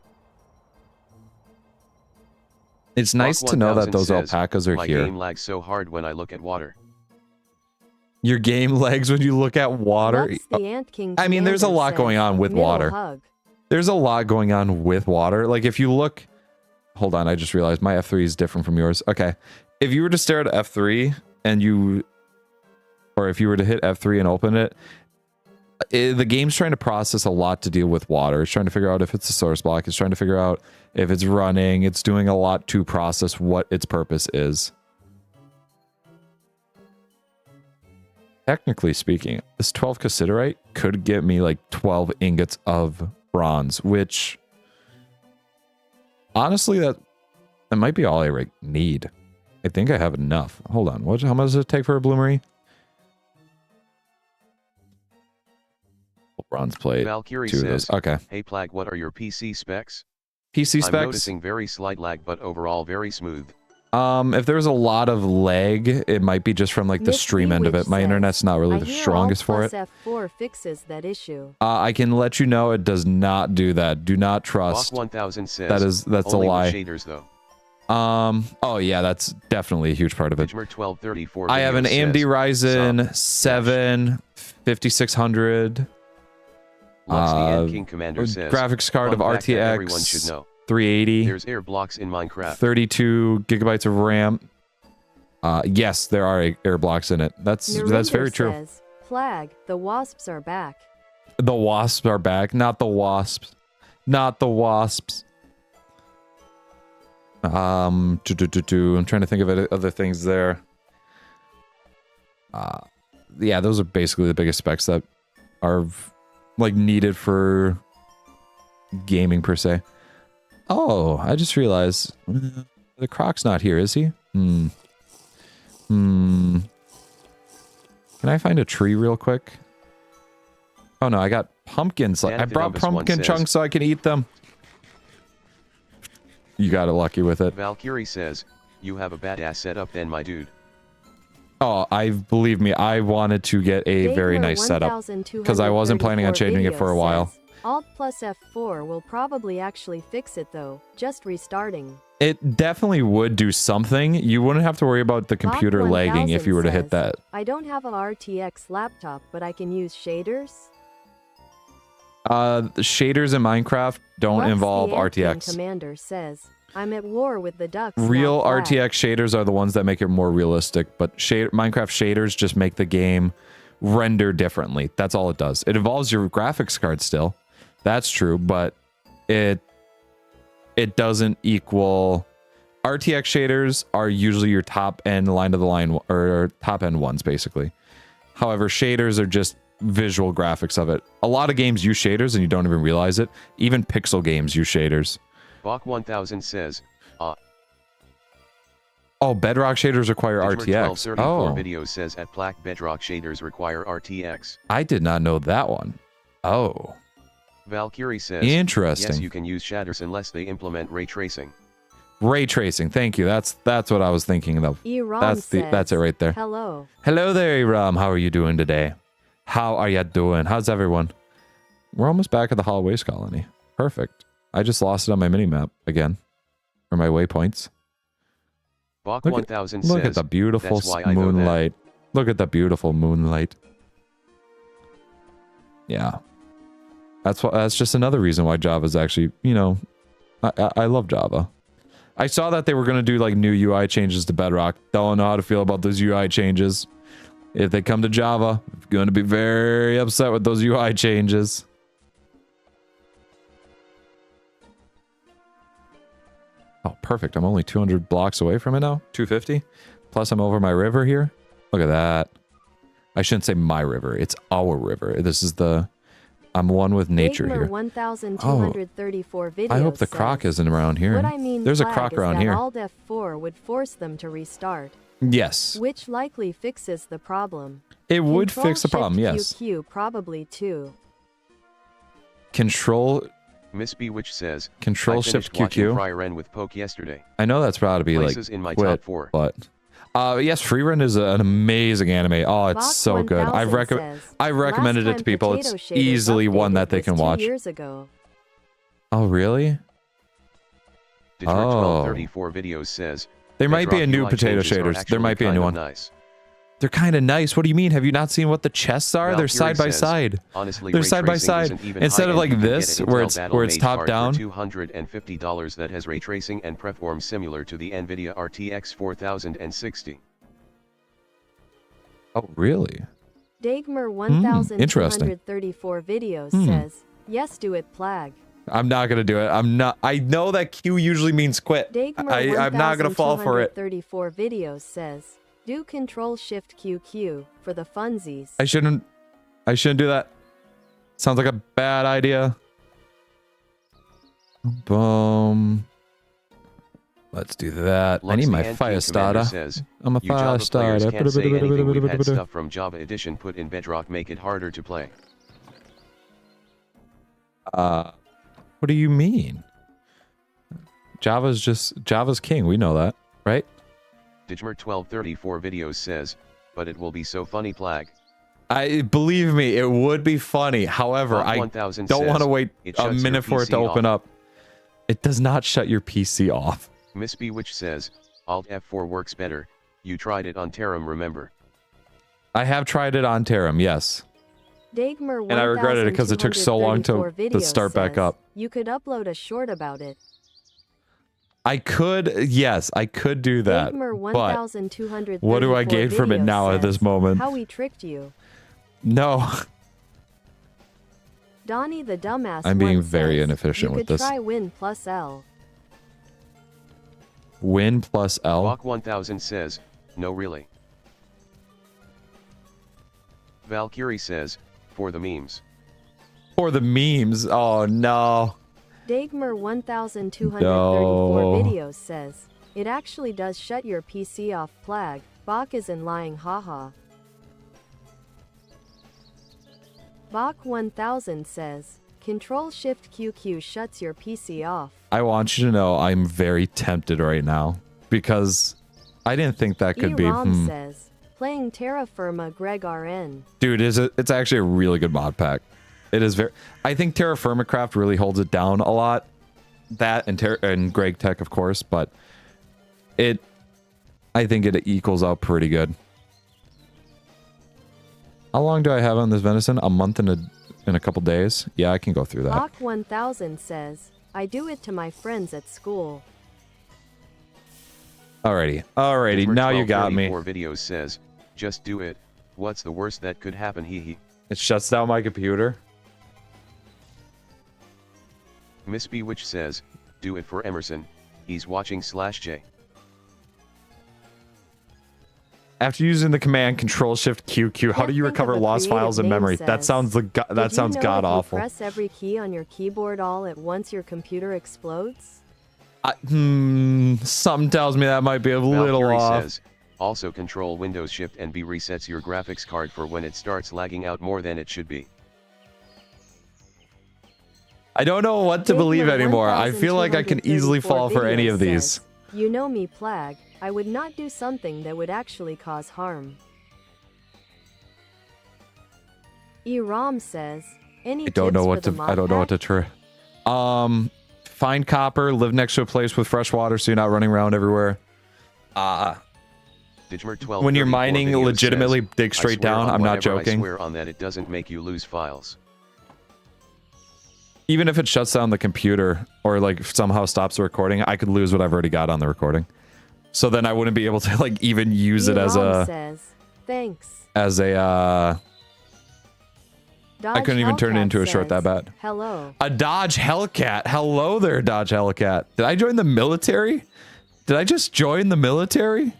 It's nice to know that those alpacas are My here. My game lags so hard when I look at water. Your game lags when you look at water? The Ant King I mean, there's a lot going on with water. Hug. There's a lot going on with water. Like if you look... Hold on, I just realized my F3 is different from yours. Okay. If you were to stare at F3 and you... Or if you were to hit F3 and open it, the game's trying to process a lot to deal with water. It's trying to figure out if it's a source block. It's trying to figure out if it's running. It's doing a lot to process what its purpose is. Technically speaking, this 12 cassiterite could get me like 12 ingots of bronze, which honestly, that might be all I need. I think I have enough. Hold on. How much does it take for a bloomery? Bronze plate. Valkyrie says, okay. Hey Plag, what are your PC specs? PC specs? I'm noticing very slight lag, but overall very smooth. If there's a lot of lag, it might be just from like the stream end of it. My internet's not really the strongest for it. F4 fixes that issue. I can let you know it does not do that. Do not trust. 1000 says, that's a lie. Shaders though. Oh yeah, that's definitely a huge part of it. 1234 I have an AMD Ryzen 7 5600. King Commander says, graphics card of RTX 380. There's air blocks in Minecraft. 32 gigabytes of RAM. Yes, there are air blocks in it. That's very true. Says, Plag, the wasps are back. The wasps are back, not the wasps. Not the wasps. I'm trying to think of other things there. Yeah, those are basically the biggest specs that are like needed for gaming per se. Oh, I just realized the Croc's not here, is he? Can I find a tree real quick? Oh no, I got pumpkins. I brought pumpkin chunks so I can eat them. You got it lucky with it. Valkyrie says, you have a badass setup then, my dude. Oh, believe me, I wanted to get a very nice setup because I wasn't planning on changing it for a while. Alt plus F4 will probably actually fix it though, just restarting. It definitely would do something. You wouldn't have to worry about the computer lagging if you were to hit that. I don't have an RTX laptop, but I can use shaders. Shaders in Minecraft don't involve RTX. Commander says, I'm at war with the ducks. Real RTX shaders are the ones that make it more realistic, but Minecraft shaders just make the game render differently. That's all it does. It involves your graphics card still. That's true, but it doesn't equal... RTX shaders are usually your top end line of the line, or top end ones, basically. However, shaders are just visual graphics of it. A lot of games use shaders and you don't even realize it. Even pixel games use shaders. Bach 1000 says, oh, Bedrock shaders require RTX. Oh. Video says at Plag Bedrock shaders require RTX. I did not know that one. Oh. Valkyrie says, interesting. Yes, you can use shaders unless they implement ray tracing. Ray tracing, thank you. That's what I was thinking of. That's it right there. Hello. Hello there, Iram. How are you doing today? How are you doing? How's everyone? We're almost back at the Hollow Waste Colony. Perfect. I just lost it on my mini-map again. Or my waypoints. Bach 1000 says, look at the beautiful moonlight. Look at the beautiful moonlight. Yeah. That's just another reason why Java's actually, you know, I love Java. I saw that they were going to do like new UI changes to Bedrock. Don't know how to feel about those UI changes. If they come to Java, I'm going to be very upset with those UI changes. Oh, perfect. I'm only 200 blocks away from it now. 250. Plus I'm over my river here. Look at that. I shouldn't say my river. It's our river. This is the... I'm one with nature Gamer here. 1234 videos I hope the says, croc isn't around here. What I mean, There's a Plag, croc is around that here. Alt F4 would force them to restart, Yes. which likely fixes the problem. It would Control fix the problem, Shift yes. QQ probably too. Control Miss Bewitch says, Control I Shift finished watching QQ. Fry Ren with Poke yesterday. I know that's probably to be like Places in my quit, top 4. but yes, Free Run is an amazing anime. Oh, it's Box so good. 1000 says, I've recommended "Last it to time people. Potato It's Shaders easily one updated that they was can 2 watch. years ago. Oh, really? Ditmer Oh. 1234 videos says, There might be Bedrock a new UI potato changes are shaders. There actually might be a new kinda one. Nice. They're kind of nice. What do you mean? Have you not seen what the chests are? They're Valkyrie side by says, side. Honestly, They're ray side by tracing side. isn't even Instead of high-end. like You can this, get an where Intel it's Battle Mage top card down. for $250 that has ray tracing and preform similar to the Nvidia RTX 4060. Oh, really? Dagmer interesting. 1234 videos says, yes, do it, Plag. I'm not gonna do it. I'm not. I know that Q usually means quit. Dagmer I'm not gonna fall for it. 1234 videos says, do Control Shift QQ for the funsies. I shouldn't do that. Sounds like a bad idea. Boom. Let's do that. I need my fire starter. I'm a you fire Java players starter. can't say anything. We've had stuff from Java Edition put in Bedrock make it harder to play. What do you mean? Java's king. We know that, right? Ditmer 1234 videos says, but it will be so funny, Plag. Believe me, it would be funny. However, I don't want to wait a minute for it to open up. It does not shut your PC off. Miss Bewitch says, Alt F4 works better. You tried it on Terram, remember? I have tried it on Terram, yes. Dagmer And I regretted it because it took so long to start back up. You could upload a short about it. I could, yes, I could do that. But what do I gain from it now at this moment? How we tricked you. No. Donnie the dumbass. I'm being once very says, inefficient with this. You could try Win plus L. Win plus L. Walk 1000 says, no really. Valkyrie says, for the memes. For the memes. Oh no. Dagmer 1234 No. videos says, it actually does shut your PC off, Plag. Bach isn't lying, haha. Bach 1000 says, Control Shift QQ shuts your PC off. I want you to know I'm very tempted right now because I didn't think that could be. E-Rom says, playing TerraFirmaGreg RN. Dude, it's actually a really good mod pack. It is very. I think Terrafirmacraft really holds it down a lot. That and Gregtech, of course, but I think it equals out pretty good. How long do I have on this venison? A month and a couple days. Yeah, I can go through that. Bach 1000 says, I do it to my friends at school. Alrighty. Now you got me. Videos says, just do it. What's the worst that could happen? Hee. It shuts down my computer. Miss Bewitch says, do it for Emerson. He's watching /J. After using the command Control Shift QQ, how do you recover lost files in memory? That sounds god awful. If you press every key on your keyboard all at once, your computer explodes? Something tells me that might be a little off. Says, also Control Windows Shift and B resets your graphics card for when it starts lagging out more than it should be. I don't know what to believe anymore. I feel like I can easily fall for any of these. You know me, Plag. I would not do something that would actually cause harm. E-Rom says, any I don't know what tips to. I don't know what to try. Find copper. Live next to a place with fresh water, so you're not running around everywhere. When you're mining, legitimately dig straight down. I'm not joking. I swear on that it doesn't make you lose files. Even if it shuts down the computer or like somehow stops the recording, I could lose what I've already got on the recording. So then I wouldn't be able to like even use it as a. Says, thanks. As a. I couldn't even turn it into a short that bad. Hello. A Dodge Hellcat. Hello there, Dodge Hellcat. Did I join the military? Did I just join the military?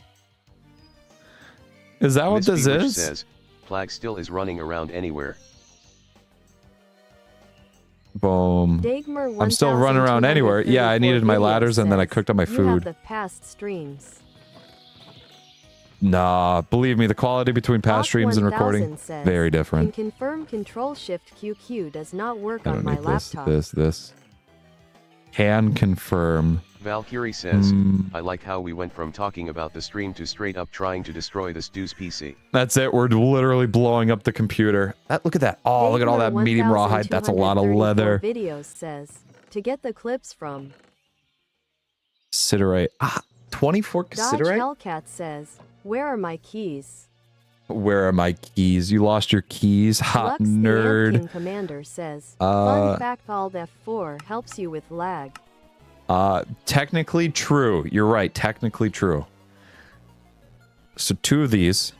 Is that what Miss this Bewitch is? says, Plag still is running around anywhere. Boom. Dagmer I'm still running around anywhere. Yeah, I needed my 1234 ladders and then I says, cooked up my You have food. the past streams. Nah, believe me, the quality between past streams and recording, says, very different. Can confirm Control-Shift-QQ does not work I on don't my need this, laptop. this. Can confirm. Valkyrie says, I like how we went from talking about the stream to straight up trying to destroy this dude's PC. That's it. We're literally blowing up the computer. Look at that. Oh, look at all that medium rawhide. That's a lot of leather. Videos says, to get the clips from. Considerate. 24 Dodge considerate? Hellcat says, where are my keys? Where are my keys? You lost your keys, hot Lux, the nerd. Ant King Commander says, fun fact, Alt F4 helps you with lag. Technically true. You're right. Technically true. So 2 of these.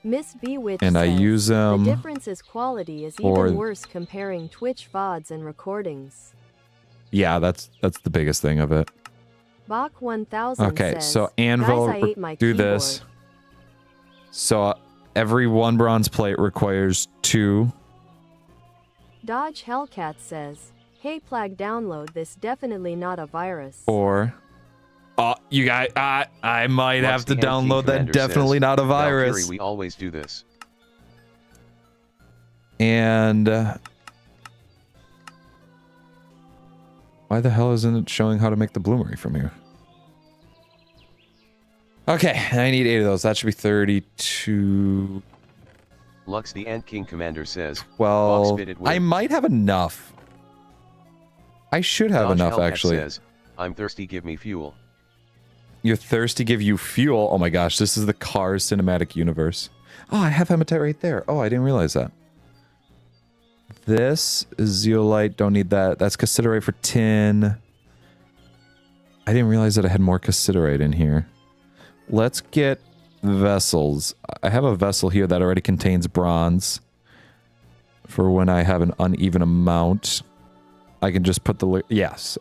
Miss Bewitch And I says, use them. the difference is quality is even worse comparing Twitch VODs and recordings. Yeah, that's the biggest thing of it. Bach 1000 Okay, says, so anvil, guys, I ate my do keyboard. this. So every 1 bronze plate requires 2. Dodge Hellcat says, hey Plag, download this, definitely not a virus. 4. You guys, I might have to Lux, the Ant King download that. Commander Definitely says, not a virus. Valkyrie, we always do this. And why the hell isn't it showing how to make the bloomery from here? Okay, I need 8 of those. That should be 32. Lux, the Ant King Commander says, Well, Box fitted with. I might have enough. I should have Dodge enough, Hellcat actually. says, I'm thirsty, give me fuel. You're thirsty, give you fuel. Oh my gosh, this is the Cars cinematic universe. Oh, I have hematite right there. Oh, I didn't realize that. This is zeolite. Don't need that. That's cassiterite for tin. I didn't realize that I had more cassiterite in here. Let's get vessels. I have a vessel here that already contains bronze. For when I have an uneven amount. I can just put the... Yes.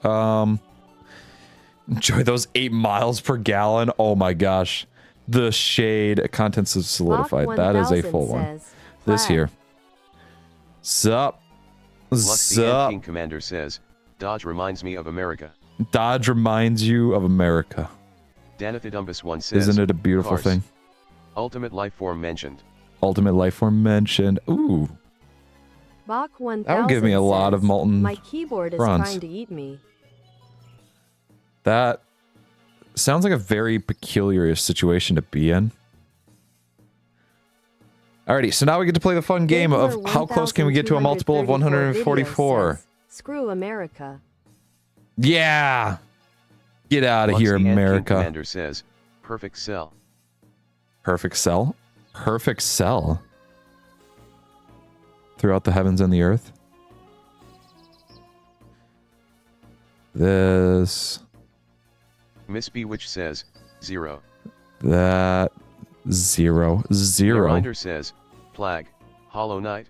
Enjoy those 8 miles per gallon. Oh my gosh. The shade. Contents is solidified. That is a full one. This here. Sup? Lux, the Ant Sup? King Commander says, Dodge reminds me of America. Dodge reminds you of America. Danithidumbus 1 says, Isn't it a beautiful Cars. thing? Ultimate life form mentioned. Ultimate life form mentioned. Ooh. Bach 1000 That would give me a lot of says, molten my keyboard is bronze. trying to eat me. That sounds like a very peculiar situation to be in. Alrighty, so now we get to play the fun game of Dagler how close can we get to a multiple of 144. says, screw America. Yeah! Get out of Lux, here, the Ant King America. Commander says, perfect cell. Perfect cell? Perfect cell? Throughout the heavens and the earth? This... Miss Bewitch says, 0. That... 0. 0. Reminder says, Plag, Hollow Knight.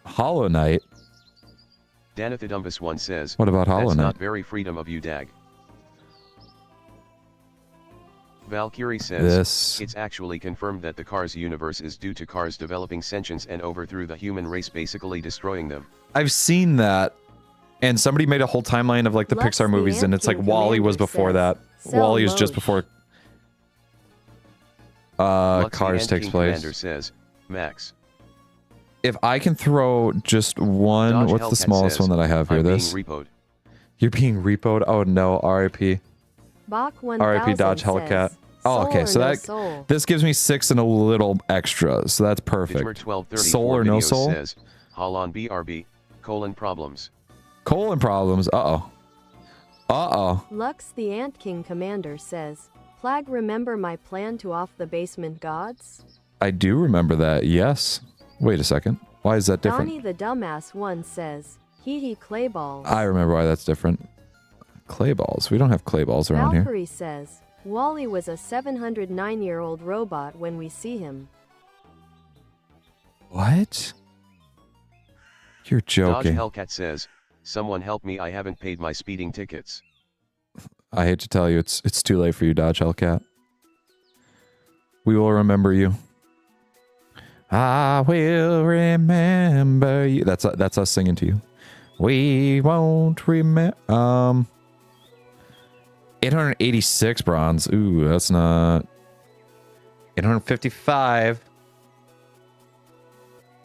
Hollow Knight? Danithidumbus 1 says, What about Hollow that's Knight? not very freedom of you, Dag. Valkyrie says, This... it's actually confirmed that the Cars universe is due to cars developing sentience and overthrew the human race, basically destroying them. I've seen that. And somebody made a whole timeline of like the Lux, Pixar the movies, and Ant it's like King WALL-E was Commander before says, that. "Sell WALL-E is just Mosh." before Lux, the Cars Ant takes King place. Commander says, Max. If I can throw just one, Dodge what's the Hellcat smallest says, one that I have here? I'm This? being repoed. You're being repoed? Oh no, RIP. Bach 1000 RIP Dodge Hellcat. says, Oh, okay, soul so or no that soul? this gives me 6 and a little extra, so that's Dijmer perfect. 1234 Soul or no videos soul? says, Holland BRB, problems. Colon problems. Uh-oh. Uh-oh. Lux the Ant King Commander says, Plag, remember my plan to off the basement gods? I do remember that, yes. Wait a second. Why is that different? Donnie the Dumbass 1 says, hee clay balls. I remember why that's different. Clay balls. We don't have clay balls around here. Valkyrie says, Wally was a 709-year-old robot when we see him. What? You're Dodge joking. Hellcat says, someone help me, I haven't paid my speeding tickets. I hate to tell you, it's too late for you, Dodge Hellcat. We will remember you. I will remember you. That's us singing to you. We won't remember. 886 bronze. Ooh, that's not. 855.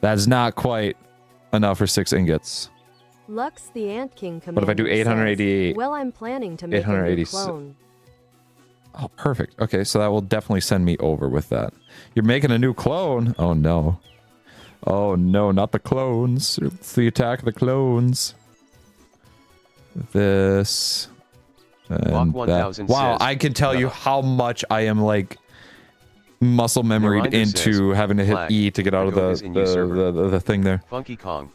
That's not quite enough for 6 ingots. Lux the Ant King commander. But if I do 888, says, well, I'm planning to make a new clone. Oh, perfect. Okay, so that will definitely send me over with that. You're making a new clone? Oh, no. Oh, no, not the clones. It's the attack of the clones. This. And that. Wow, I can tell you how much I am, like, muscle memoried into having to hit E to get out of the thing there. Funky Kong.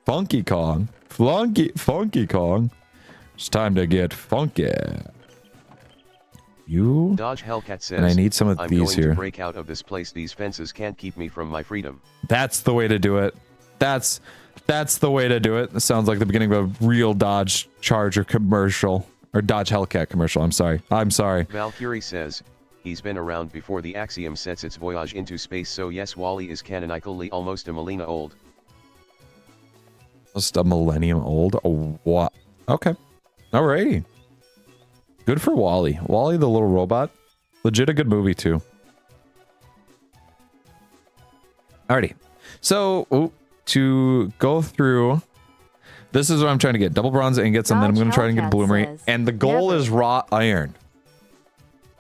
Funky Kong. Funky Kong. It's time to get funky. You Dodge Hellcat says, and I need some of I'm these going here. To break out of this place. These fences can't keep me from my freedom. That's the way to do it. That's the way to do it. It sounds like the beginning of a real Dodge Charger commercial or Dodge Hellcat commercial. I'm sorry. Valkyrie says he's been around before the Axiom sets its voyage into space. So yes, Wally is canonically almost a millennia old. Almost a millennium old. Oh, what? Okay. Alrighty. Good for Wally. Wally the little robot. Legit a good movie too. Alrighty. So, to go through, this is what I'm trying to get. Double bronze ingots, and then I'm going to try and get a bloomery. And the goal is wrought iron.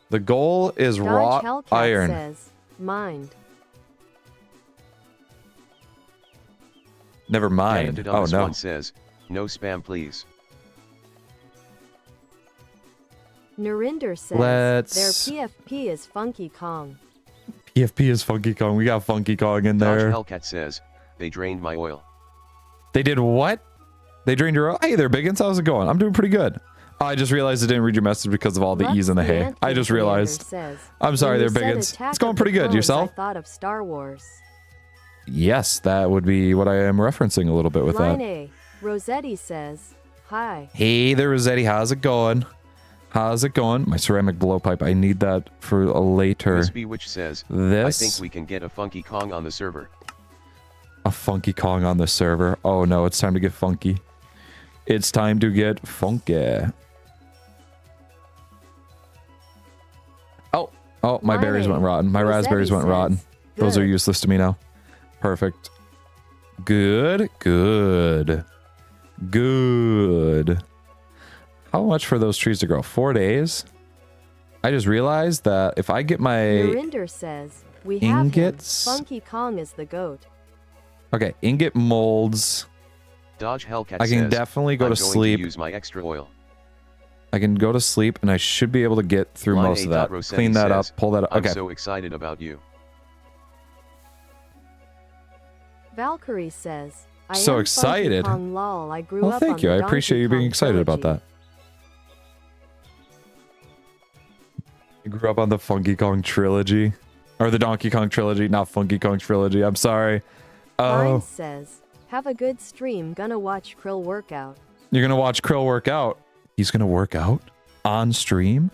The goal is wrought iron. Says, mind. Never mind. Oh, no. One says, no spam, please. Narinder says their PFP is Funky Kong. PFP is Funky Kong. We got Funky Kong in there. Dodge Hellcat says they drained my oil. They did what? They drained your oil? Hey there, Biggins. How's it going? I'm doing pretty good. I just realized I didn't read your message because of all the E's in the hay. I just realized. I'm sorry there, Biggins. It's going pretty good. Yourself? I thought of Star Wars. Yes, that would be what I am referencing a little bit with Line that. A. Rosetti says, hi. Hey there, Rosetti. How's it going? How's it going? My ceramic blowpipe. I need that for a later. Miss B which says, I think we can get a Funky Kong on the server. A Funky Kong on the server. Oh no, it's time to get funky. It's time to get funky. Oh, my berries went rotten. My raspberries went rotten. Those are useless to me now. Perfect. Good. How much for those trees to grow? 4 days? I just realized that if I get my Narinder says, we have ingots. Funky Kong is the goat. Okay, ingot molds. Dodge Hellcat I can says, definitely go to sleep. Use my extra oil. I can go to sleep and I should be able to get through most of that. Clean that up, pull that up. Okay. I'm so excited about you. Valkyrie says, I so am excited. Funky Kong lol. I grew up thank on you. the I appreciate you being Donkey Kong excited about trilogy. that. You grew up on the Funky Kong trilogy. Or the Donkey Kong trilogy, not Funky Kong trilogy. I'm sorry. Vine says, have a good stream. Gonna watch Krill workout. You're gonna watch Krill work out. He's gonna work out on stream?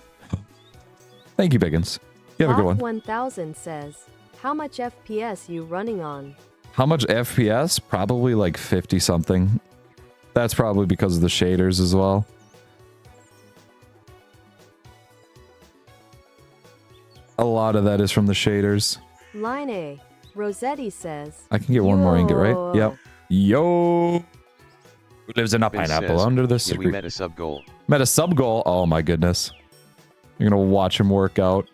Thank you, Biggins. You have a good one. 1000 says, how much FPS you running on? How much FPS? Probably like 50 something. That's probably because of the shaders as well. A lot of that is from the shaders. Line A. Rosetti says, I can get one more ingot, right? Yep. Yo! Who lives in a pineapple under the yeah, we met a sub goal. Met a sub goal? Oh my goodness. You're gonna watch him work out.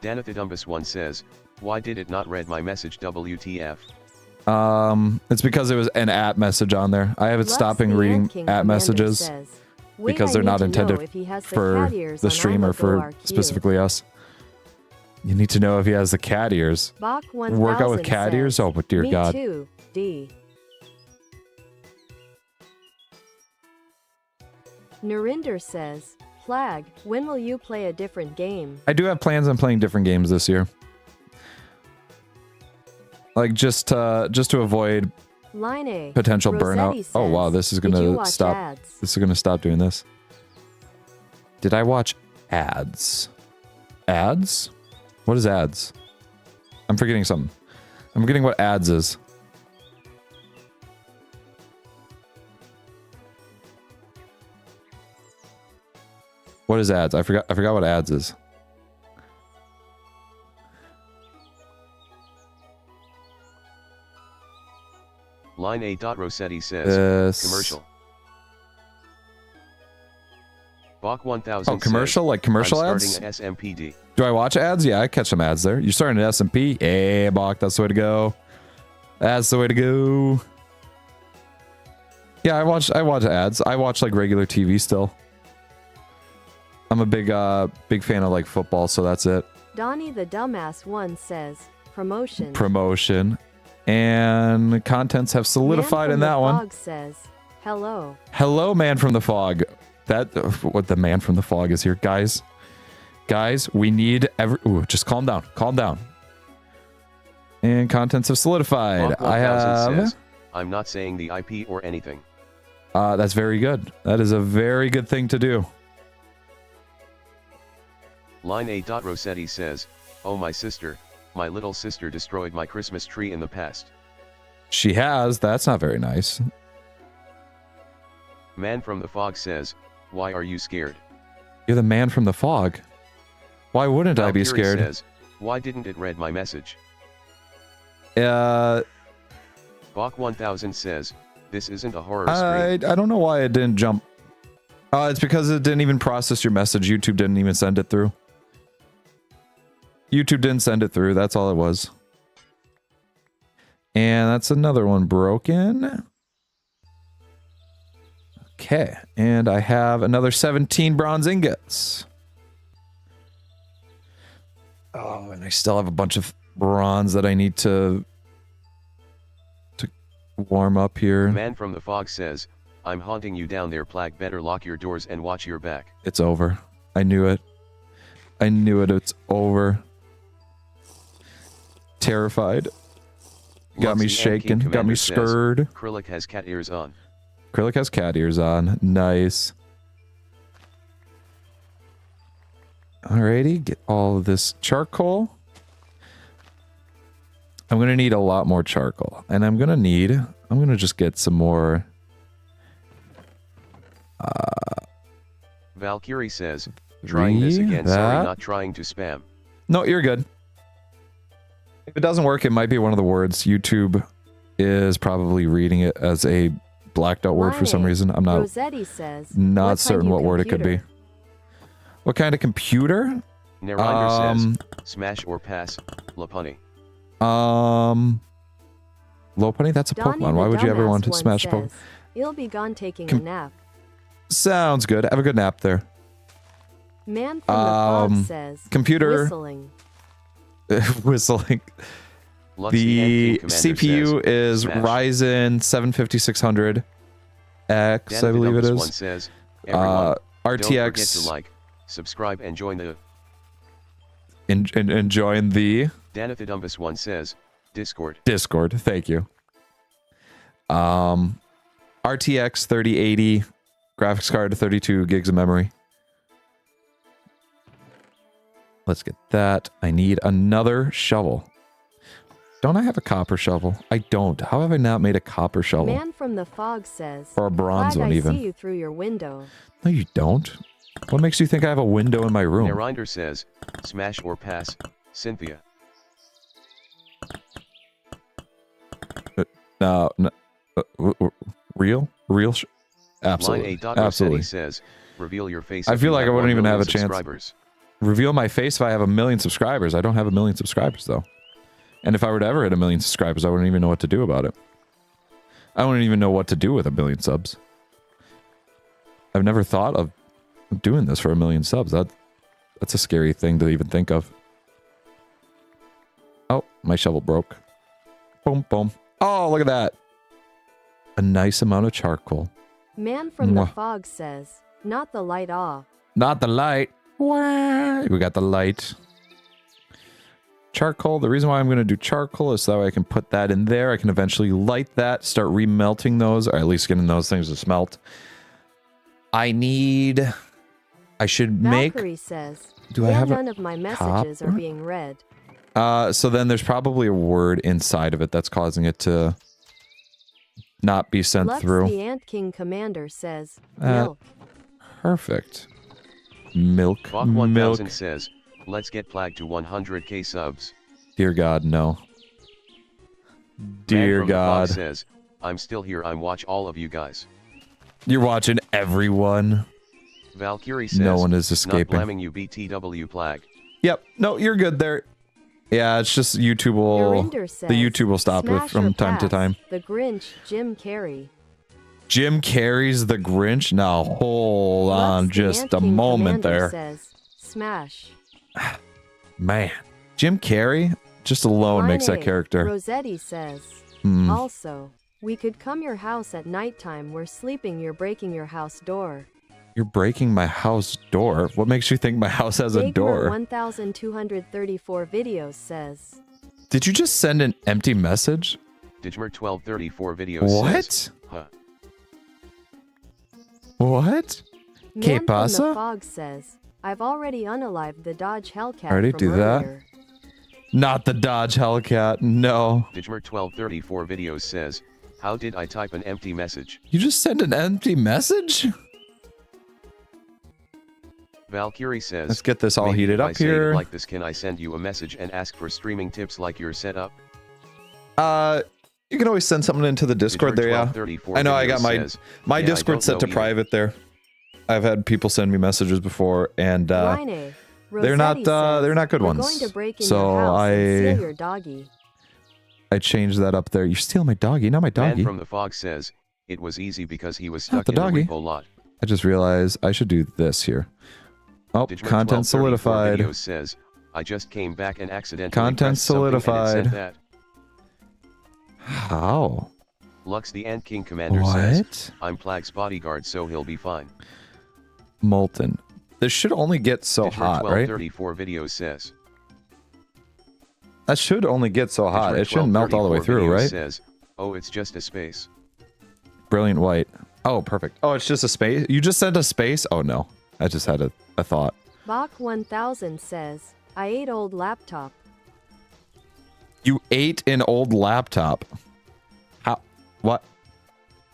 Danathidumbus one says, why did it not read my message WTF? It's because it was an at message on there. I have it stopping reading at messages says, because they're not intended for the stream or for specifically us. You need to know if he has the cat ears. Work out with cat ears? Oh, but dear Me God. Too, D. Narinder says, Plag, when will you play a different game? I do have plans on playing different games this year. Like just to avoid Line A. potential Rosetti burnout. says, Oh wow, this is gonna stop. Ads? This is gonna stop doing this. Did I watch ads? Ads? What is ads? I'm forgetting something. I'm forgetting what ads is. What is ads? I forgot what ads is. Line A. Rossetti says, commercial. Bach 1000 Oh, commercial? says, Like commercial I'm ads? starting a SMPD. Do I watch ads? Yeah, I catch some ads there. You're starting an SMP? Yeah, Bach, that's the way to go. That's the way to go. Yeah, I watch ads. I watch like regular TV still. I'm a big fan of like football, so that's it. Donnie the Dumbass One says, promotion. Promotion. And contents have solidified in that one. Man from the Fog says, hello. Hello, man from the fog. That what the man from the fog is here, guys. Guys, we need just calm down. Calm down. And contents have solidified. Bach 1000 says, I'm not saying the IP or anything. That's very good. That is a very good thing to do. Line A. Rossetti says, oh my sister, my little sister destroyed my Christmas tree in the past. She has. That's not very nice. Man from the Fog says, why are you scared? You're the man from the fog. Why wouldn't I be scared? Says, why didn't it read my message? Bach 1000 says, this isn't a horror I stream. don't know why it didn't jump. It's because it didn't even process your message. YouTube didn't even send it through. YouTube didn't send it through. That's all it was. And that's another one broken. Okay. And I have another 17 bronze ingots. Oh, and I still have a bunch of bronze that I need to warm up here. Man from the Fog says, I'm haunting you down there, Plag. Better lock your doors and watch your back. It's over. I knew it. I knew it. It's over. Terrified. Got me shaken. Got me scared. Acrylic has cat ears on. Acrylic has cat ears on. Nice. Alrighty. Get all of this charcoal. I'm going to need a lot more charcoal. And I'm going to just get some more. Valkyrie says, trying this again. Sorry, not trying to spam. No, you're good. If it doesn't work, it might be one of the words. YouTube is probably reading it as a blacked out word for some reason. I'm not certain what word it could be. What kind of computer? Nerinder says, smash or pass, Lopunny. Lopunny? That's a Pokemon. Why would you ever want to smash a Pokemon? You'll be gone taking a nap. Sounds good. Have a good nap there. Man from the Fog says, computer. Whistling. Whistling. The CPU is Ryzen 75600X, I believe it is. Says, RTX. Don't forget to like, subscribe, and join the. And join the. Danithidumbus one says, Discord. Discord. Thank you. RTX 3080, graphics card, 32 gigs of memory. Let's get that. I need another shovel. Don't I have a copper shovel? I don't. How have I not made a copper shovel? Man from the Fog says, or a bronze one, I even. see you through your window. No, you don't. What makes you think I have a window in my room? Nerinder says, smash or pass, Cynthia. No. Real? Absolutely. Line A. Absolutely. Says, reveal your face. I feel like I wouldn't even have a chance. Reveal my face if I have 1 million subscribers. I don't have 1 million subscribers, though. And if I were to ever hit 1 million subscribers, I wouldn't even know what to do about it. I wouldn't even know what to do with 1 million subs. I've never thought of doing this for 1 million subs. That's a scary thing to even think of. Oh, my shovel broke. Boom, boom. Oh, look at that. A nice amount of charcoal. Man from the Fog says, not the light off. Not the light. We got the light. Charcoal. The reason why I'm going to do charcoal is so that way I can put that in there. I can eventually light that, start remelting those, or at least getting those things to smelt. I need I should make... Valkyrie says, Do I have none of my messages are copper? being read. So then there's probably a word inside of it that's causing it to not be sent Lux through. the Ant King Commander says, milk. Perfect. Milk. Bach Milk. 1000 says, let's get Plag to 100k subs. Dear God, no. Man Dear from the Fog God. says, I'm still here. I'm watch all of you guys. You're watching everyone. Valkyrie says, No one is not escaping. blaming you BTW Plag. Yep. No, you're good there. Yeah, it's just YouTube will... Narinder says, The YouTube will stop it smash from or time to pass, time. The Grinch, Jim Carrey. Jim Carrey's The Grinch? Now, hold on Lux the just Ant a King moment Commander there. Says, smash. Man. Jim Carrey? Just alone makes that Line A, character. Rossetti says, Hmm. also, we could come your house at nighttime. We're sleeping. You're breaking your house door. You're breaking my house door? What makes you think my house has a Digmer door? 1234 videos says, Did you just send an empty message? Digmer 1234 videos What? says, huh. What? Que Man from pasa? the Fog says, I've already unalived the Dodge Hellcat Already from do that? earlier. Not the Dodge Hellcat. No. Digmer 1234 videos says, how did I type an empty message? You just sent an empty message? Valkyrie says, Let's get this all maybe heated if I up say it here. like this, can I send you a message and ask for streaming tips like your setup? You can always send something into the Discord there, yeah. I know I got my yeah, Discord set to private there. I've had people send me messages before, and Line A, they're not Rossetti says, they're not good "We're ones. going to break in So your house and steal your doggy." I changed that up there. You're stealing my doggy, not my Man doggy. from the Fog says, it was easy because he was Not stuck the in the doggy. repo lot. I just realized I should do this here. Oh, Digmer content 1234 solidified. videos says, I just came back and accidentally Content pressed something and it said solidified. that. How? Lux the Ant King Commander says, What? I'm Plag's bodyguard so he'll be fine. Molten. This should only get so Digmer hot, right? 1234 videos says, That should only get so hot. Digmer It shouldn't melt all the way 1234 through, videos right? says, oh, it's just a space. Brilliant white. Oh, perfect. Oh, it's just a space? You just sent a space? Oh, no. I just had a thought. Bach 1000 says, I ate old laptop. You ate an old laptop. How? What?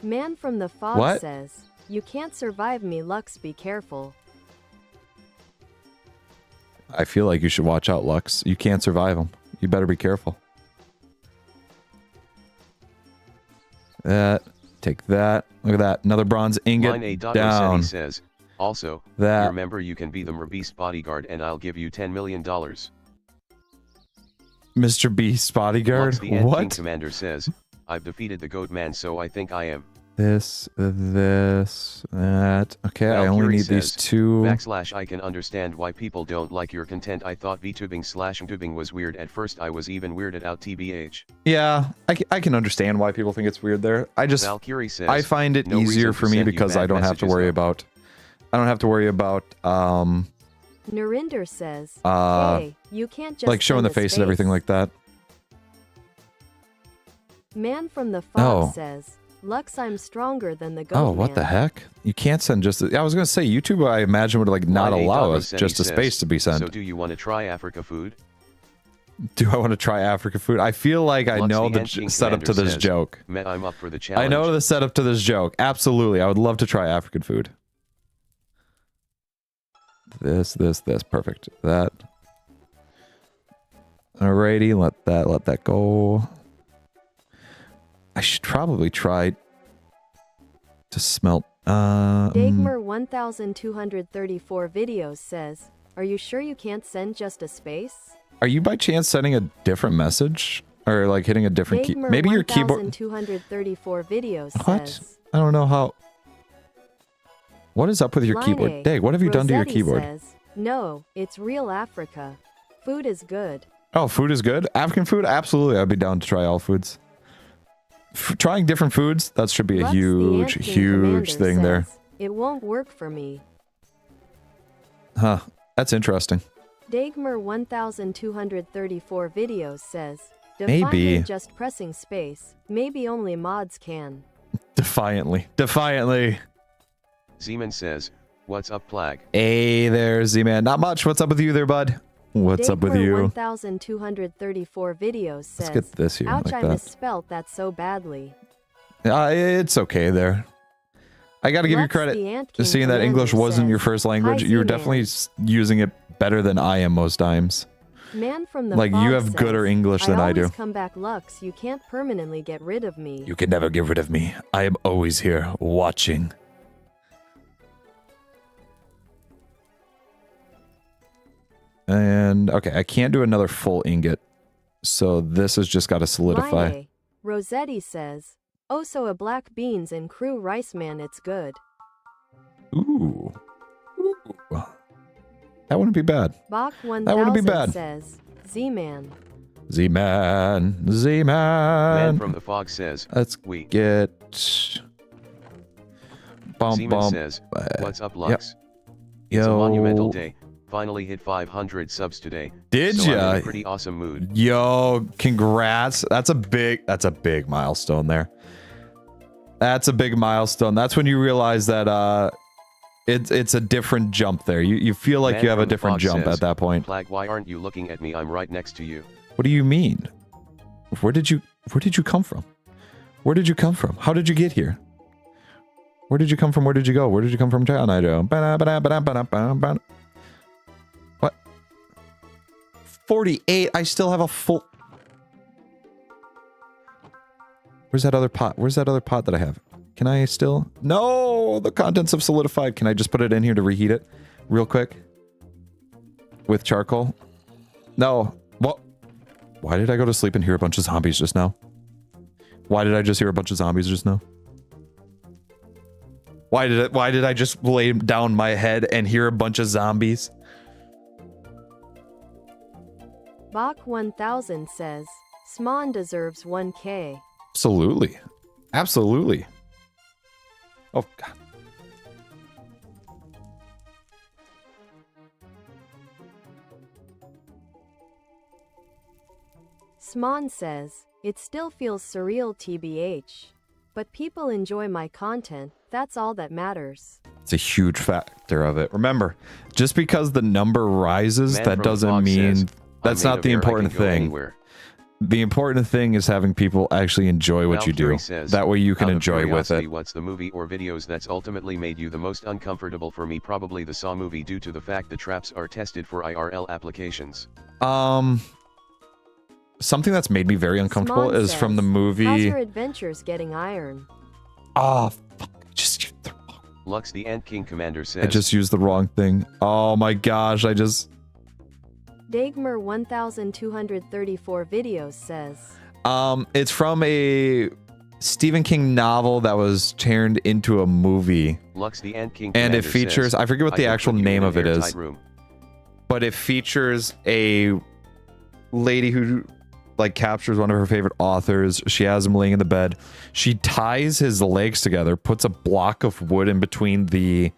Man from the Fog What? says, you can't survive me, Lux, be careful. I feel like you should watch out, Lux. You can't survive them. You better be careful. That. Take that. Look at that. Another bronze ingot Line A. down. Rossetti says, also, That. you remember you can be the Merbeast bodyguard and I'll give you $10 million. Mr. Beast bodyguard? Lux the Ant King What? Commander says, I've defeated the Goat Man so I think I am. This, that. Okay, I only Valkyrie need these says, two. / I can understand why people don't like your content. I thought VTubing/tubing was weird at first. I was even weirded out tbh. Yeah, I can understand why people think it's weird there. I just, Valkyrie says, I find it no easier reason for to me send you because bad I don't have to messages, worry though. about, Narinder says, Uh, hey, you can't just like showing the send a face and everything space. like that. Man from the Fog Oh. says, Lux, I'm stronger than the Goat Oh, what the Man." heck? You can't send just, I was going to say, YouTube, I imagine, would like not Line A. allow us Rossetti just a says, space to be sent. So do you want to try Africa food? Do I want to try African food? I feel like I Lux know the the Ant King setup to Commander this says, joke. I'm up for the challenge. I know the setup to this joke. Absolutely. I would love to try African food. This. Perfect. That. Alrighty, let that go. I should probably try to smelt. Dagmer 1234 videos says, are you sure you can't send just a space? Are you by chance sending a different message? Or like hitting a different key? Dagmer Maybe your keyboard. 1234 videos What? says, I don't know how. What is up with your Line keyboard? A, Dag, what have you done to your Rossetti keyboard? Says, no, it's real Africa. Food is good. Oh, food is good? African food? Absolutely. I'd be down to try all foods. Trying different foods, that should be a Lux, the huge, Ant King huge Commander thing there. says, it won't work for me. Huh. That's interesting. Dagmer 1234 videos says, Maybe. defiantly just pressing space. Maybe only mods can. Defiantly. Defiantly. Zeman says, What's up, Plag? Hey there, Z-Man. Not much. What's up with you there, bud? What's up with you? 1234 videos says, Let's get this here. ouch, like I that. misspelt that so badly. It's okay there. I got to give you Lux credit. the Ant Just King seeing that Commander English wasn't says, your first language. "Hi, You're Z-Man. definitely using it better than I am most times. Man from the Like, Fog you have says, gooder English than I do. always come back, Lux. You can't permanently get rid of me. You can never get rid of me. I am always here, watching. And, okay, I can't do another full ingot. So this has just got to solidify. Line A. Rossetti says, oh, so a black beans and crew rice, man, it's good. Ooh. Ooh. That wouldn't be bad. Bach That wouldn't be 1000 bad. says, Z-Man. Z-Man. Man Z-Man. from the Fog says, Let's we. get... Bump, Seaman bump. says, what's up, Lux? Yo. It's a monumental day. Finally hit 500 subs today. Did so I'm in ya? a pretty awesome mood. Yo, congrats. That's a big milestone there. That's a big milestone. That's when you realize that it's a different jump there. You feel like Man you have a from the different Fog jump says, at that point. Plag, why aren't you looking at me? I'm right next to you. What do you mean? Where did you come from? Where did you come from? How did you get here? Where did you come from? Where did you go? Where did you come from? What? 48. I still have a full... Where's that other pot? Where's that other pot that I have? Can I still... No! The contents have solidified. Can I just put it in here to reheat it real quick? With charcoal? No. What? Why did I go to sleep and hear a bunch of zombies just now? Why did I just hear a bunch of zombies just now? Why did I just lay down my head and hear a bunch of zombies? Bach 1000 says, Sman deserves 1K. Absolutely. Absolutely. Oh, God. Sman says, it still feels surreal TBH. But people enjoy my content, that's all that matters. It's a huge factor of it. Remember, just because the number rises, Man that from doesn't Fog mean... says, That's I'm not the made of air, I important can go thing. anywhere. The important thing is having people actually enjoy what you do. Valkyrie says, That way you can out of enjoy with curiosity, it. What's the movie or videos that's ultimately made you the most uncomfortable? For me, probably the Saw movie, due to the fact the traps are tested for IRL applications. Something that's made me very uncomfortable Sman is from the says, how's movie... your adventures getting iron? Ah, fuck. I just used the wrong... Lux the Ant King Commander says, I just used the wrong thing. Oh my gosh, I just... Dagmar 1234 videos says, It's from a Stephen King novel that was turned into a movie. Lux the Ant King And it Commander features... says, I forget what the I can actual put you name in of an it airtight is. room. But it features a lady who... like captures one of her favorite authors. She has him laying in the bed. She ties his legs together, puts a block of wood in between the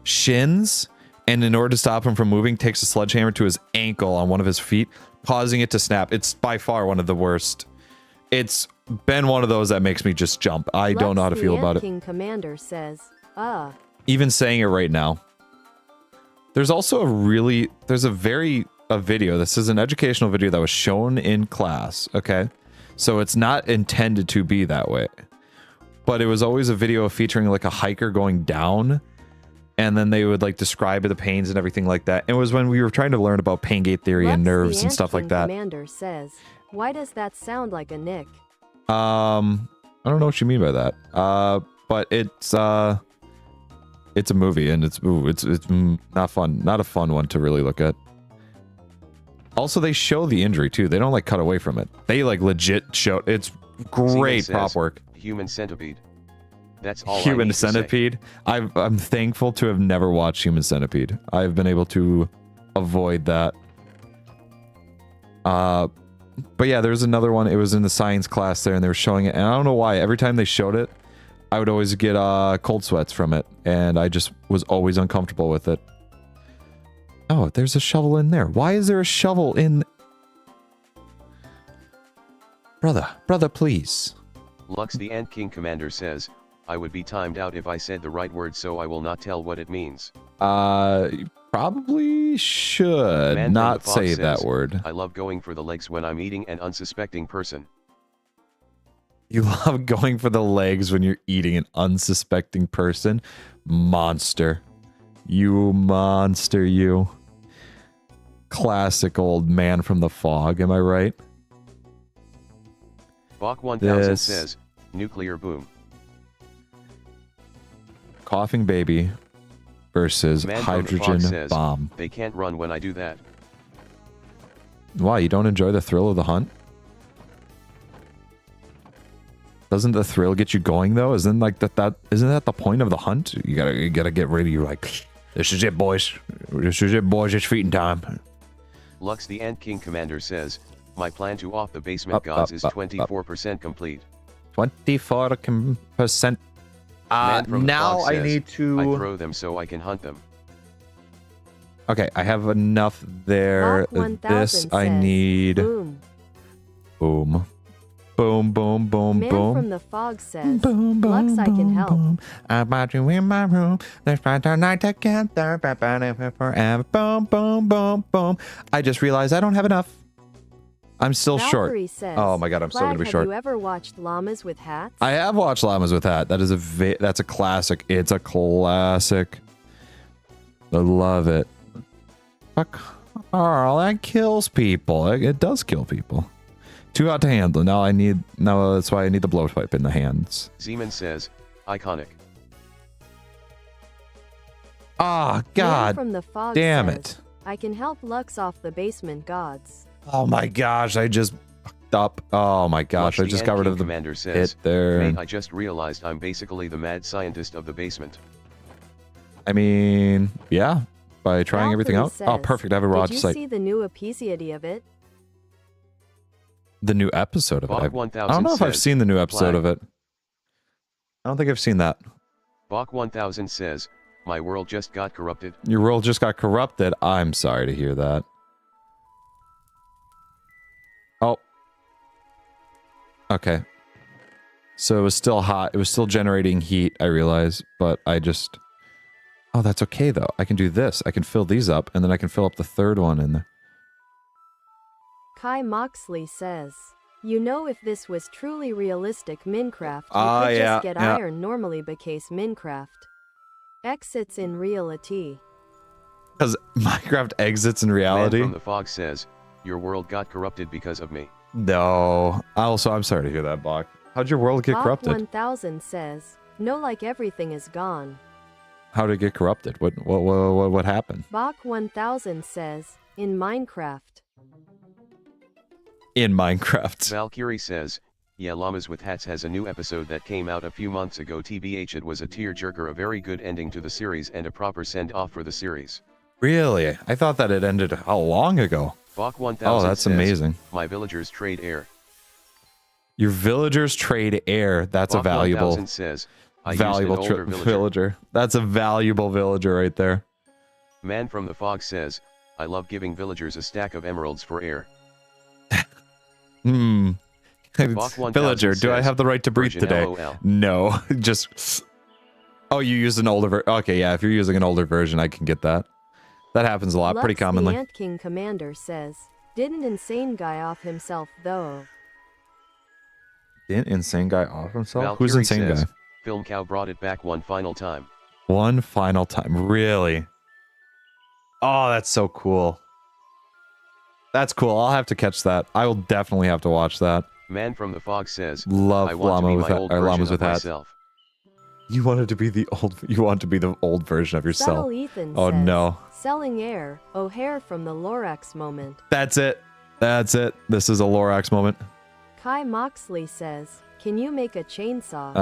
shins, and in order to stop him from moving, takes a sledgehammer to his ankle on one of his feet, causing it to snap. It's by far one of the worst. It's been one of those that makes me just jump. I don't know how to Lux feel the about Ant it. King Commander says, Even saying it right now. There's also a video. This is an educational video that was shown in class, okay? So it's not intended to be that way. But it was always a video featuring like a hiker going down, and then they would like describe the pains and everything like that. It was when we were trying to learn about pain gate theory and Lux the nerves and Ant stuff like King that. Commander says, why does that sound like a nick? I don't know what you mean by that. But it's a movie, and it's not fun. Not a fun one to really look at. Also, they show the injury too. They don't like cut away from it. They like legit show. It's great Seaman prop says, work. Human Centipede. That's all I Human need to say. Centipede. I'm thankful to have never watched Human Centipede. I've been able to avoid that. But yeah, there's another one. It was in the science class there, and they were showing it. And I don't know why. Every time they showed it, I would always get cold sweats from it, and I just was always uncomfortable with it. Oh, there's a shovel in there. Why is there a shovel in... Brother, please. Lux the Ant King Commander says, I would be timed out if I said the right word, so I will not tell what it means. You probably should Man from not the Fox say says, that word. I love going for the legs when I'm eating an unsuspecting person. You love going for the legs when you're eating an unsuspecting person? Monster. You monster, you. Classic old man from the fog, am I right? Bach 1000 This- says, nuclear boom. Coughing baby versus Man from the Fox hydrogen says, bomb. They can't run when I do that. Why, you don't enjoy the thrill of the hunt? Doesn't the thrill get you going though? Isn't like isn't that the point of the hunt? You gotta get ready. You're like, this is it, boys. This is it, boys. It's feeding time. Lux the Ant King Commander says, my plan to off the basement gods is 24% complete. 24%. Man from the Now Fog I says, need I to. throw them so I can hunt them. Okay, I have enough there. Bach 1000 This I says, need. Boom. Boom. Boom, boom, boom, Man boom. from the Fog says, Boom, boom, Lux, I can boom, help. boom. I brought you in my room. Let's spend our night together. Forever. Boom, boom, boom, boom. I just realized I don't have enough. I'm still short. Valkyrie says, Oh my god, I'm still gonna be Plag, short. Have you ever watched llamas with hats? I have watched Llamas with Hat. That is that's a classic. It's a classic. I love it. Fuck. Carl, that kills people. It does kill people. Too hot to handle. Now that's why I need the blowpipe in the hands. Zeman says, iconic. Ah, Man god from the Fog damn says, it. I can help Lux off the basement gods. Oh my gosh, I just fucked up. Oh my gosh, I Lux the just got Ant rid King of the Commander says, hit there. Mate, I just realized I'm basically the mad scientist of the basement. I mean, yeah, by trying everything out. Valkyrie Oh, says, perfect. I have a raw Did you sight. see the new episode of it? The new episode of it. Bach I 1000 don't know if I've says, seen the new episode Plag. of it. I don't think I've seen that. Bach 1000 says, my world just got corrupted. Your world just got corrupted. I'm sorry to hear that. Oh. Okay. So it was still hot. It was still generating heat, I realize, but I just... Oh, that's okay, though. I can do this. I can fill these up, and then I can fill up the third one in there. Kai Moxley says, you know, if this was truly realistic Minecraft, you Ah, could yeah, just get yeah. iron normally becase Minecraft. Exits in reality. Because Minecraft exits in Man reality? from the Fog says, your world got corrupted because of me. No. Also, I'm sorry to hear that, Bach. How'd your world get Bach corrupted? 1000 says, no, like everything is gone. How did it get corrupted? What happened? Bach 1000 says, in Minecraft. In Minecraft. Valkyrie says, yeah, Llamas with Hats has a new episode that came out a few months ago. TBH, it was a tearjerker, a very good ending to the series and a proper send-off for the series. Really? I thought that it ended how long ago? Bach 1000 Oh, that's says, amazing. my villagers trade air. Your villagers trade air. That's a Bach valuable, 1000 says, I valuable used an older villager. villager. That's a valuable villager right there. Man from the Fog says, I love giving villagers a stack of emeralds for air. Hmm. Bach 1000 Villager, do I says, have the right to breathe Virgin today? LOL. No. Just... Oh, you used an older version. Okay, yeah, if you're using an older version, I can get that. That happens a lot, pretty Lux commonly. the Ant King Commander says, didn't insane guy off himself though. Didn't insane guy off himself? Valkyrie Who's insane says, guy? Film Cow brought it back one final time. One final time. Really? Oh, that's so cool. That's cool. I'll have to catch that. I will definitely have to watch that. Man from the Fog says, Love I want to be my old version llamas of with hats. myself. You wanted to be the old. You want to be the old version of yourself. Subtle Ethan Oh says, no. selling air, O'Hare from the Lorax moment. That's it. That's it. This is a Lorax moment. Kai Moxley says, can you make a chainsaw?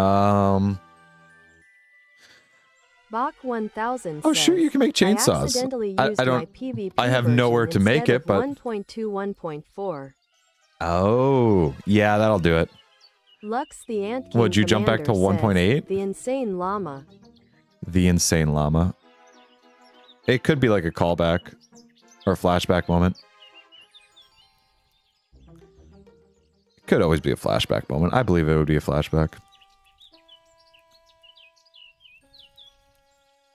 Bach 1000 Oh says, sure, you can make I chainsaws. accidentally I used my don't. PvP I have nowhere version to make instead it, but. of 1.2 Oh, yeah, that'll do it. Lux the Ant King Would you jump back to Commander 1.8? says, the insane llama. The insane llama. It could be like a callback or a flashback moment. It could always be a flashback moment. I believe it would be a flashback.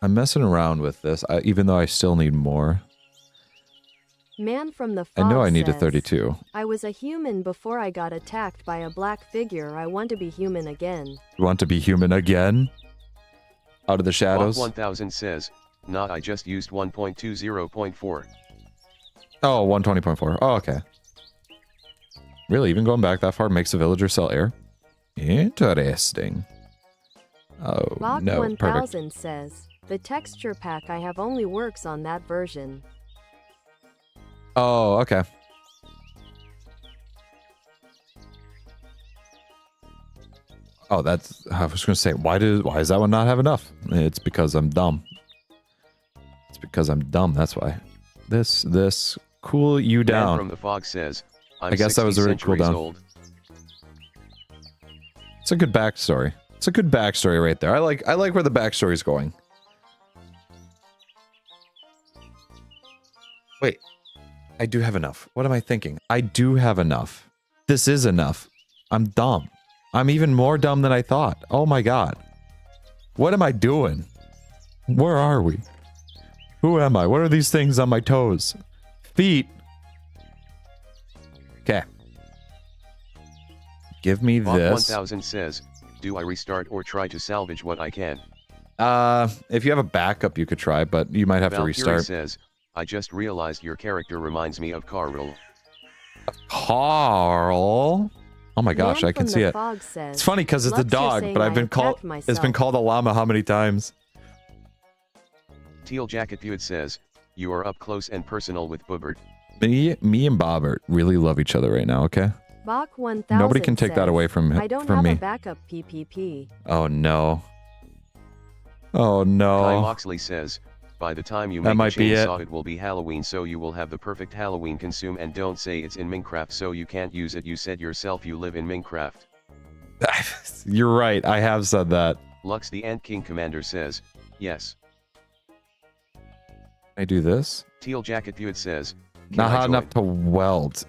I'm messing around with this, even though I still need more. Man from the fog I know I need a says, 32. I was a human before I got attacked by a black figure. I want to be human again. You want to be human again? Out of the shadows? 1000 says, not I just used 1.20.4. Oh, 120.4. Oh, okay. Really, even going back that far makes a villager sell air? Interesting. Oh, Bach no. 1000 Perfect. says, the texture pack I have only works on that version. Oh, okay. Oh, that's... I was going to say, why does that one not have enough? It's because I'm dumb. It's because I'm dumb, that's why. This... Cool you down. Man from the fog says, I guess that was a really cool down. Old. It's a good backstory. It's a good backstory right there. I like where the backstory's going. Wait. I do have enough. What am I thinking? I do have enough. This is enough. I'm dumb. I'm even more dumb than I thought. Oh my god. What am I doing? Where are we? Who am I? What are these things on my toes? Feet. Okay. Give me Bob this. 1000 says, do I restart or try to salvage what I can? If you have a backup, you could try, but you might have to Valkyrie restart. says, I just realized your character reminds me of Carl. Carl. Oh my gosh, Man I can from see the it. fog says, It's funny because it's a "Lux, you're dog, saying but I I've been called. attacked It's been myself." called a llama how many times? Teal Jacket Feud says, you are up close and personal with Bobert. Me and Bobert really love each other right now. Okay. Bach 1000 Nobody can take that says, away from I don't from have me. a backup PPP. Oh no. Oh Kai no. Moxley says, by the time you That make might a be it. chainsaw it will be Halloween, so you will have the perfect Halloween consume, and don't say it's in Minecraft so you can't use it. You said yourself you live in Minecraft. You're right. I have said that. Lux the Ant King Commander says, yes. I do this. Teal Jacket Feud says, Not hot enough to weld.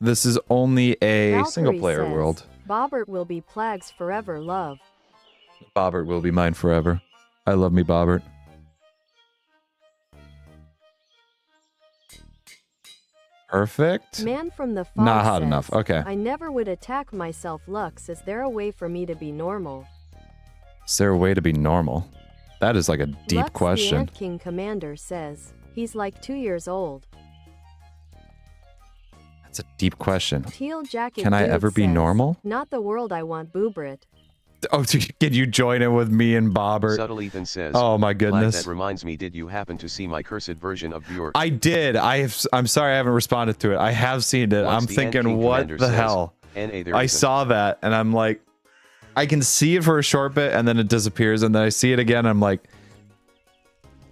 This is only a Valkyrie single player says, world. Bobert will be Plag's forever love. Bobert will be mine forever. I love me, Bobert. Perfect. Man from the fog Not hot says, enough. Okay. I never would attack myself. Lux, is there a way for me to be normal? Is there a way to be normal? That is like a deep Lux, the question. Ant King Commander says, he's like 2 years old. That's a deep question. Teal Jacket Can I Dude ever be says, normal? Not the world I want, Bobert. Oh, can you join in with me and Bobert? Subtle Ethan says, Oh my Flag, goodness. that reminds me, did you happen to see my cursed version of Bjork? I did. I'm sorry I haven't responded to it. I have seen it. Lux, I'm the Ant thinking, King what Commander the says, hell? NA there I isn't. saw that and I'm like, I can see it for a short bit and then it disappears and then I see it again. And I'm like,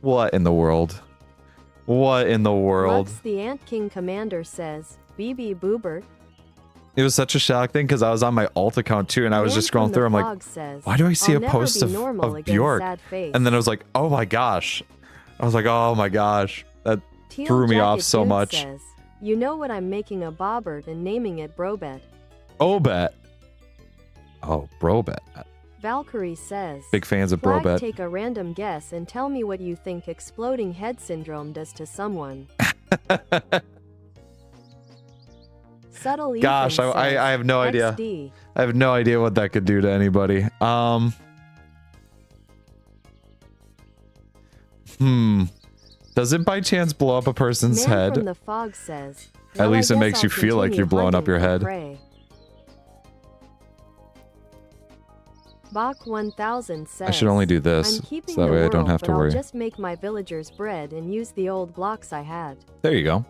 what in the world? What in the world? Lux, the Ant King Commander says, BB Bobert. It was such a shock thing because I was on my alt account too and I was Man just from scrolling the through. I'm like, fog says, why do I see I'll a never post be of normal again, Bjork? sad face. And then I was like, oh my gosh. I was like, oh my gosh. That Teal threw me off Jacket so Dude much. Says, you know what, I'm making a Bobert and naming it Brobet. Brobet. Oh, Brobet. Valkyrie says, Big fans of Flag, Brobet. take a random guess and tell me what you think exploding head syndrome does to someone. Subtle Gosh, Ethan I says, have no idea. XD. I have no idea what that could do to anybody. Does it by chance blow up a person's Man head? from the fog says, At "Well, I least it guess makes you I'll feel like continue you're blowing up hunting your for head." prey." Bach 1000 says, I should only do this, I'm keeping so that the way I world, don't have but to I'll worry. just make my villagers bread and use the old blocks I had. There you go.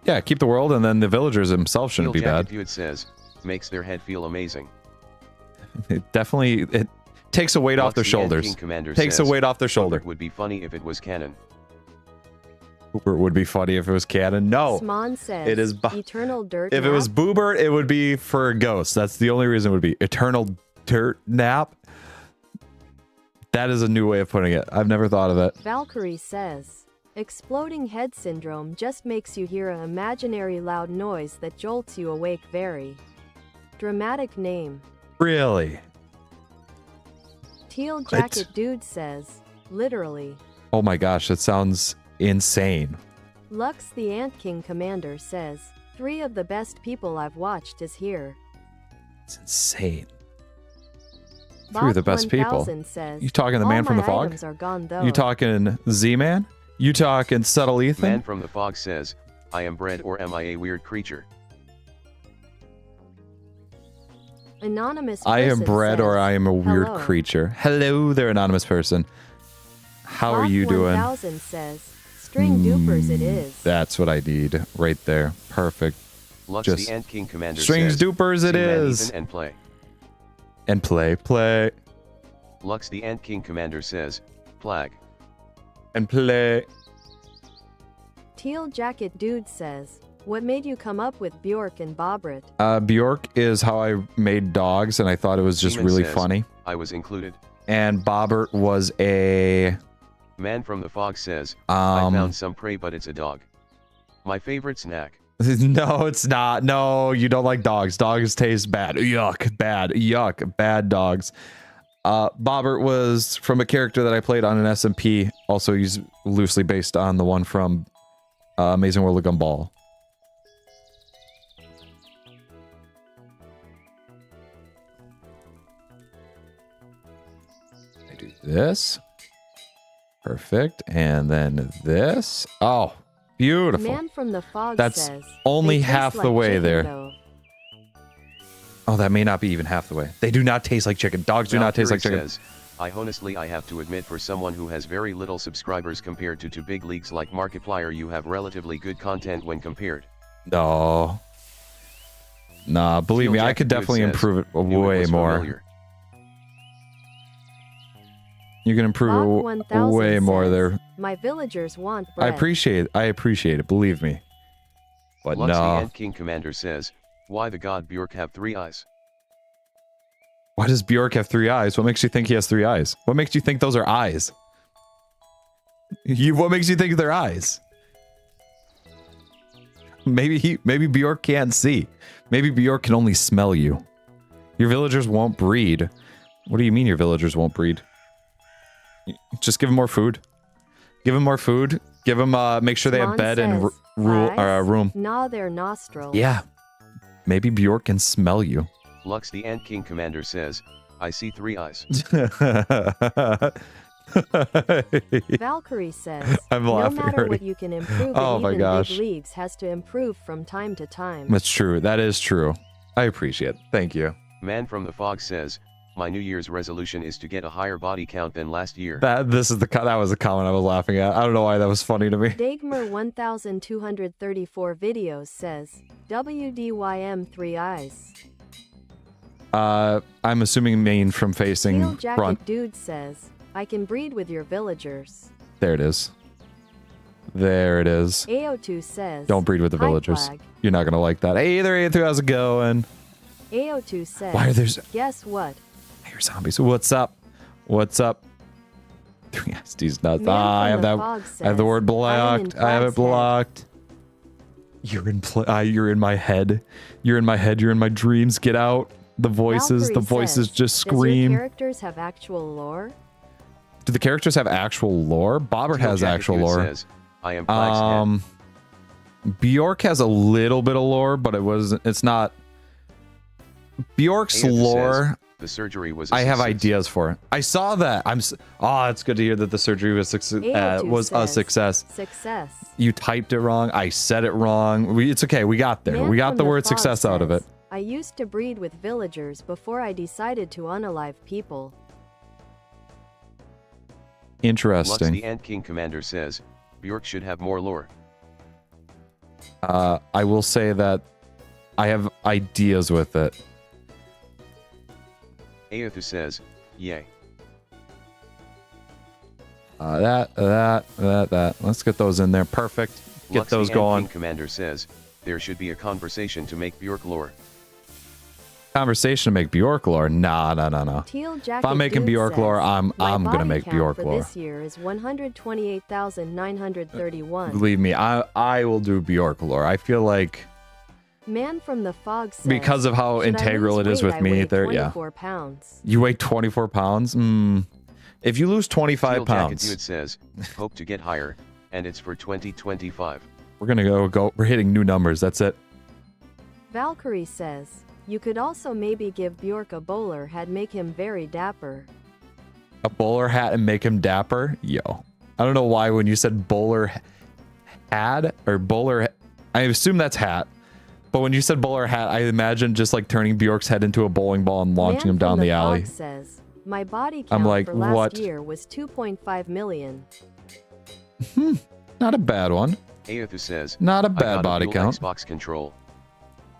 Yeah, keep the world, and then the villagers themselves shouldn't Teal be bad. Jacket Feud says, makes their head feel amazing. It takes a weight off Lux, their the Ant shoulders. King Commander Takes a says, weight off their shoulder. It would be funny if it was canon. Boobert would be funny if it was canon. No. Sman says, It is Eternal Dirt If it was Nap? Boobert, it would be for a ghost. That's the only reason it would be. Eternal dirt nap. That is a new way of putting it. I've never thought of it. Valkyrie says, exploding head syndrome just makes you hear an imaginary loud noise that jolts you awake. Very dramatic name. Really? Teal Jacket Dude says, Literally. Oh my gosh, that sounds insane. Lux the Ant King Commander says, 3 of the best people I've watched is here. It's insane. 3 of the best people. Says, You talking the man from the fog? Are gone, though. You talking Z-Man? You talking Subtle Ethan? Man from the fog says, I am bred or am I a weird creature? Anonymous I am person bred says, or I am a weird hello. creature. Hello there, anonymous person. How are you doing? 1000 says, string dupers it is. That's what I need right there. Perfect. Lux Just the Ant King Commander strings says, dupers it "See man, is. Ethan, and play. And play. Lux the Ant King Commander says, Plag. And play. Teal Jacket Dude says, what made you come up with Bjork and Bobert? Bjork is how I made dogs, and I thought it was just Demon really says, funny. I was included. And Bobert was a... Man from the fog says, I found some prey but it's a dog. My favorite snack. No, it's not. No, you don't like dogs. Dogs taste bad. Yuck, bad. Yuck, bad dogs. Bobert was from a character that I played on an SMP. Also, he's loosely based on the one from Amazing World of Gumball. I do this. Perfect. And then this. Oh, beautiful. Man from the fog That's says, only they taste half the like way chicken, there. though. Oh, that may not be even half the way. They do not taste like chicken. Dogs do not taste like chicken. Says, I have to admit, for someone who has very little subscribers compared to big leagues like Markiplier, you have relatively good content when compared. No. Nah, believe me, I could definitely improve it way more. Familiar. You can improve Bob it 1000 way more says, there. My villagers want I bread. appreciate it, believe me. But Lux the no. Ant King Commander says, why the god Bjork have 3 eyes? Why does Bjork have 3 eyes? What makes you think he has 3 eyes? What makes you think those are eyes? What makes you think they're eyes? Maybe Bjork can't see. Maybe Bjork can only smell you. Your villagers won't breed. What do you mean your villagers won't breed? Just give them more food. Give them more food. Give them, make sure they have Swan bed and says, room. Gnaw their nostrils. Yeah. Maybe Bjork can smell you. Lux the Ant King Commander says, I see 3 eyes. Valkyrie says, I'm no laughing matter already. what you can improve Oh in my even gosh. big leagues has to improve from time to time. That's true. That is true. I appreciate it. Thank you. Man from the fog says, my New Year's resolution is to get a higher body count than last year. That was the comment I was laughing at. I don't know why that was funny to me. Dagmer 1234 videos says, WDYM 3 eyes. I'm assuming main from Steel facing Jacket front. Dude says, I can breed with your villagers. There it is. There it is. AO2 says, Don't breed with the "Hi, villagers. Plag." You're not gonna like that. Hey there, A3, how's it going? AO2 says, Why are there? guess what? I hear zombies. What's up? What's up? 3 SD's nuts. Man I from have the that. fog I have the says, word "I'm blocked. in I have it Plag's head." blocked. You're in my head. You're in my head. You're in my dreams. Get out. The voices. Valkyrie The voices says, just scream. Does your characters have actual lore? Do the characters have actual lore? Bobbert Teal has Jacket actual Dude lore. Says, I am Plag's head. Bjork has a little bit of lore, but it's not. Bjork's Aether lore. says, the surgery was a I have success. ideas for it. I saw that. It's good to hear that the surgery was a says, success. Success. You typed it wrong. I said it wrong. It's okay. We got there. Man We got from the word fog success out of it. says, I used to breed with villagers before I decided to unalive people. Lux Interesting. the Ant King Commander says, Bjork should have more lore. I will say that I have ideas with it. Aether says, yay. That. Let's get those in there. Perfect. Get Lux those the Ant going. King Commander says, there should be a conversation to make Bjork lore. Conversation to make Bjork lore. Nah. Teal If Jacket I'm making Dude Bjork says, lore, I'm "My gonna body make count Bjork for lore. This year is 128,931. Believe me, I will do Bjork lore. I feel like Man from the fog says, because of how "Should I integral lose it is weight? with I me, weigh there, yeah. 24 pounds. You weigh 24 pounds? If you lose 25 Teal pounds, Jacket Dude says, hope to get higher, and it's for 2025. we're gonna go. We're hitting new numbers. That's it. Valkyrie says, you could also maybe give Bjork a bowler hat, make him very dapper. A bowler hat and make him dapper? Yo. I don't know why when you said bowler hat or bowler, I assume that's hat. But when you said bowler hat, I imagine just like turning Bjork's head into a bowling ball and launching him down the alley. Says, my body count I'm like, for last what? year was 2.5 million. Not a bad one. Aethu says, Not a I bad got body dual count. Xbox control.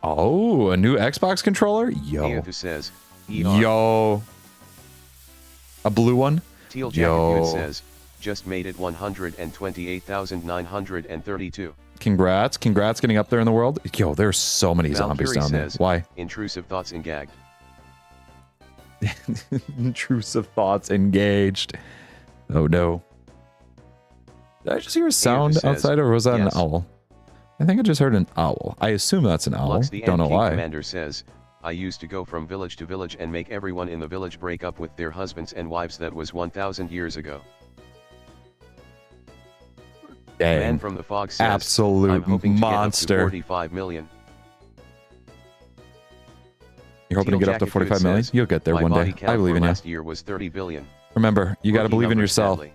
Oh, a new Xbox controller? Yo. Aethu says, ER. Yo. A blue one? Teal Jacket Yo. Dude says, just made it 128,932. Congrats. Congrats getting up there in the world. Yo, there's so many zombies Valkyrie down there. says, Why? Intrusive thoughts and gagged. Intrusive thoughts engaged. Oh no. Did I just hear a sound says, outside or was that yes. an owl? I think I just heard an owl. I assume that's an owl. Lux the Don't know Ant King why. Commander says, I used to go from village to village and make everyone in the village break up with their husbands and wives. That was 1,000 years ago. Dang. Man from the Fog says, Absolute I'm hoping to monster. get up to 45 million. You're hoping to Teal get up to Jacket 45 Dude million? says, You'll get there my one body day. count I believe for in you. last year was 30 billion. Remember, you got to Rookie believe in numbers, yourself. sadly.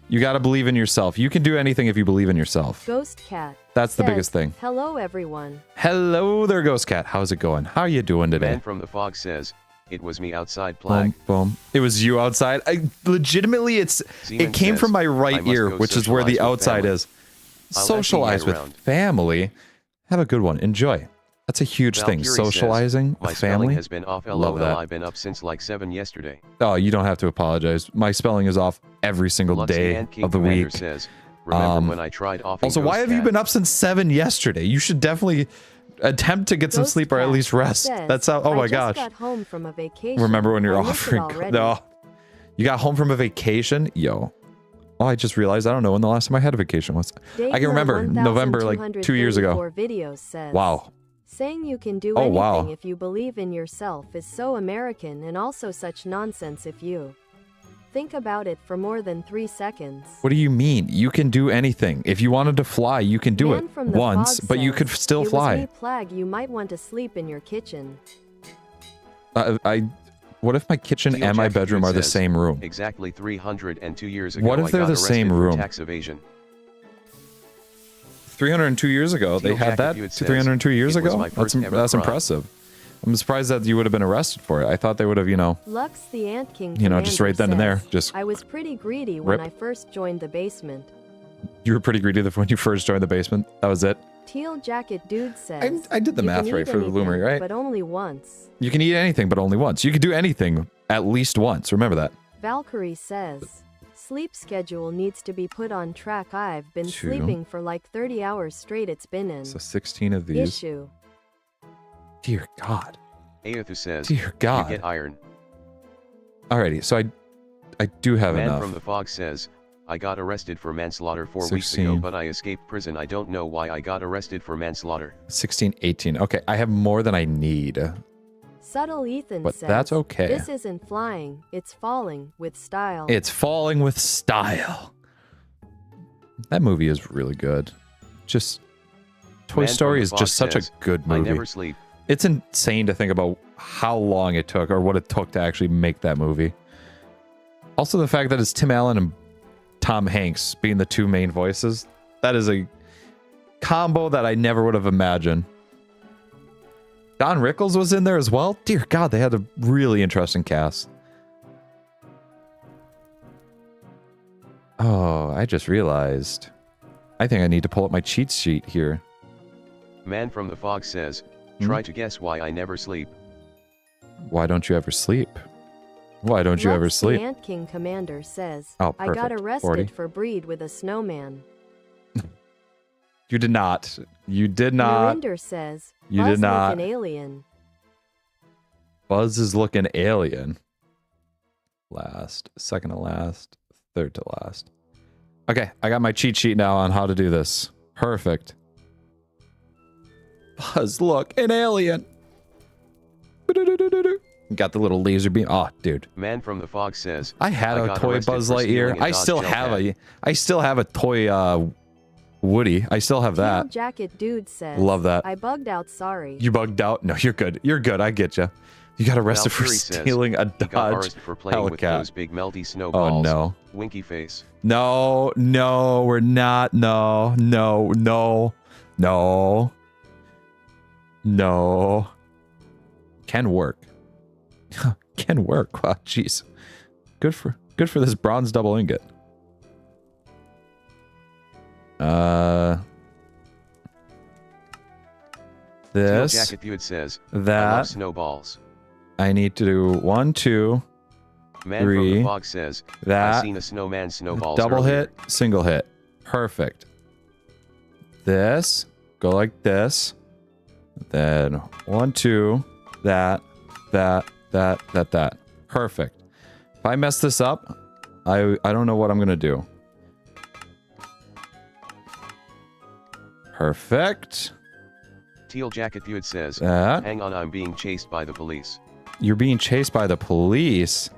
You got to believe in yourself. You can do anything if you believe in yourself. Ghost Cat. That's the says, biggest thing. Hello everyone. Hello there, Ghost Cat. How's it going? How are you doing today? Man from the Fog says, it was me outside Boom, Plag. boom. It was you outside. Legitimately, it Seaman came says, from my I right must ear, go which is where the socialize with outside family. is. I'll Socialize let you with get around. family. Have a good one. Enjoy. That's a huge thing. Valkyrie Socializing says, my with spelling family. has been off. Love LOL. that. I've been up since like 7 yesterday. Oh, you don't have to apologize. My spelling is off every single Lux the day Ant King of the Commander week. says, remember when I tried off Also, why have you been up since 7 yesterday? You should definitely attempt to get some Ghost sleep or at Cat least rest. says, That's how. Oh I my just gosh. got home from a vacation. Remember when you're I miss it offering? already. No. You got home from a vacation? Yo. Oh, I just realized I don't know when the last time I had a vacation was. I can remember November, like 2 years ago. Videos says, Wow. saying you can do Oh, anything wow. if you believe in yourself is so American and also such nonsense if you think about it for more than 3 seconds. What do you mean? You can do anything. If you wanted to fly, you can do Man it from the once, Fog but you says, could still it was fly. me, Plag, you might want to sleep in your kitchen. What if my kitchen Teal and my Jacket bedroom Dude are the says, same room? Exactly 302 years ago. What if I they're got the same arrested for room? Tax evasion. 302 years ago, they Teal had that Jacket Dude says, 302 years "It was ago? my first ever That's crime." impressive. I'm surprised that you would have been arrested for it. I thought they would have, Lux the Ant King just Commander right then and there, says, just I was pretty greedy when rip. I first joined the basement. you were pretty greedy when you first joined the basement. That was it. Teal Jacket Dude says, I did the "You math can right eat for the anything, Loomery, right? But only once. You can eat anything, but only once. You can do anything at least once. Remember that. Valkyrie says, sleep schedule needs to be put on track. I've been 2. sleeping for like 30 hours straight. It's been an So 16 of these. issue. Dear God. Aethu says, Dear you God. get iron. Alrighty, so I do have Man enough. from the Fog says, I got arrested for manslaughter 4 weeks 16. ago, but I escaped prison. I don't know why I got arrested for manslaughter. 16, 18. Okay, I have more than I need. Subtle Ethan But says, that's okay. This isn't flying, it's falling with style. It's falling with style. That movie is really good. Just Toy Man from Story the is Fog just such a says, good I movie. never sleep. It's insane to think about how long it took or what it took to actually make that movie. Also, the fact that it's Tim Allen and Tom Hanks being the two main voices. That is a combo that I never would have imagined. Don Rickles was in there as well. Dear God, they had a really interesting cast. Oh, I just realized. I think I need to pull up my cheat sheet here. Man from the Fog says, try to guess why I never sleep. Why don't you ever sleep? Why don't you Lux ever the sleep? Ant King Commander says, Oh, I got perfect. arrested 40. for breed with a snowman. You did not. You did not. Narinder says, You Buzz did not. Like an alien. Buzz is looking alien. Last, second to last, third to last. Okay, I got my cheat sheet now on how to do this. Perfect. Buzz, look, an alien. Got the little laser beam. Oh, dude. Man from the Fog says, I had a got toy arrested Buzz for stealing Lightyear. a I Dodge still gel have pen. I still have a toy Woody. I still have Teal that. Jacket Dude says, Love that. I bugged out, sorry. You bugged out? No, you're good. You're good. I get you. You got arrested for Valkyrie says, stealing a he got Dodge arrested for playing with those Hellcat. big melty snowballs. Oh no. Winky face. No, no, we're not. No, no, no, no, no. Can work. Can work. Wow, jeez. Good for this bronze double ingot. This. Teal Jacket Dude says, I That. love snowballs. I need to do 1, 2, Man from 3. the Fog says, I That. seen a snowman snowballs Double earlier. hit, single hit. Perfect. This. Go like this. Then 1, 2. That. Perfect. If I mess this up, I don't know what I'm gonna do. Perfect. Teal Jacket Dude says, That. hang on, I'm being chased by the police. You're being chased by the police.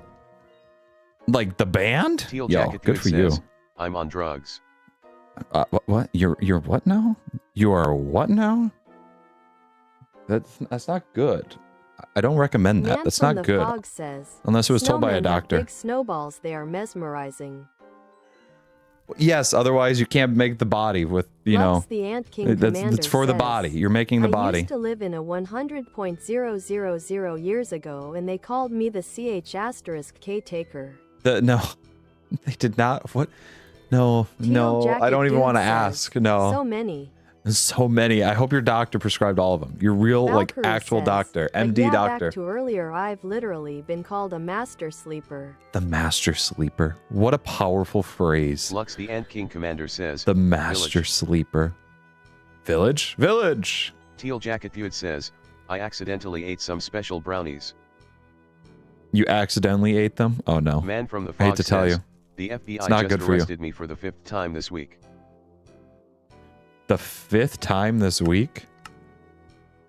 Like the band? Teal Yo, Jacket good Dude for you. says, I'm on drugs. What? You're what now? You are what now? That's not good. I don't recommend that. Man That's from not the good. Fog says, Unless it was told by a "Snowmen have doctor. Big snowballs, they are mesmerizing. Yes, otherwise you can't make the body with, you Lux know. the Ant King Commander That's for the says, body. You're making the I body. used to live in a 100.000 years ago, and they called me the CH*K taker. No, they did not. What? No, Teal no. Jacket I don't even Dude want to says, ask. No. So many. So many. I hope your doctor prescribed all of them. Your real, like, Valkyrie actual says, doctor. but MD yeah, doctor. Back to earlier, I've literally been called a master sleeper. The master sleeper. What a powerful phrase. Lux the Ant King Commander says, The master Village. sleeper. Village? Village! Teal Jacket Dude says, I accidentally ate some special brownies. You accidentally ate them? Oh no. Man from the I hate Fog to tell says, you. the FBI not just good for you. arrested me for the 5th time this week. The 5th time this week?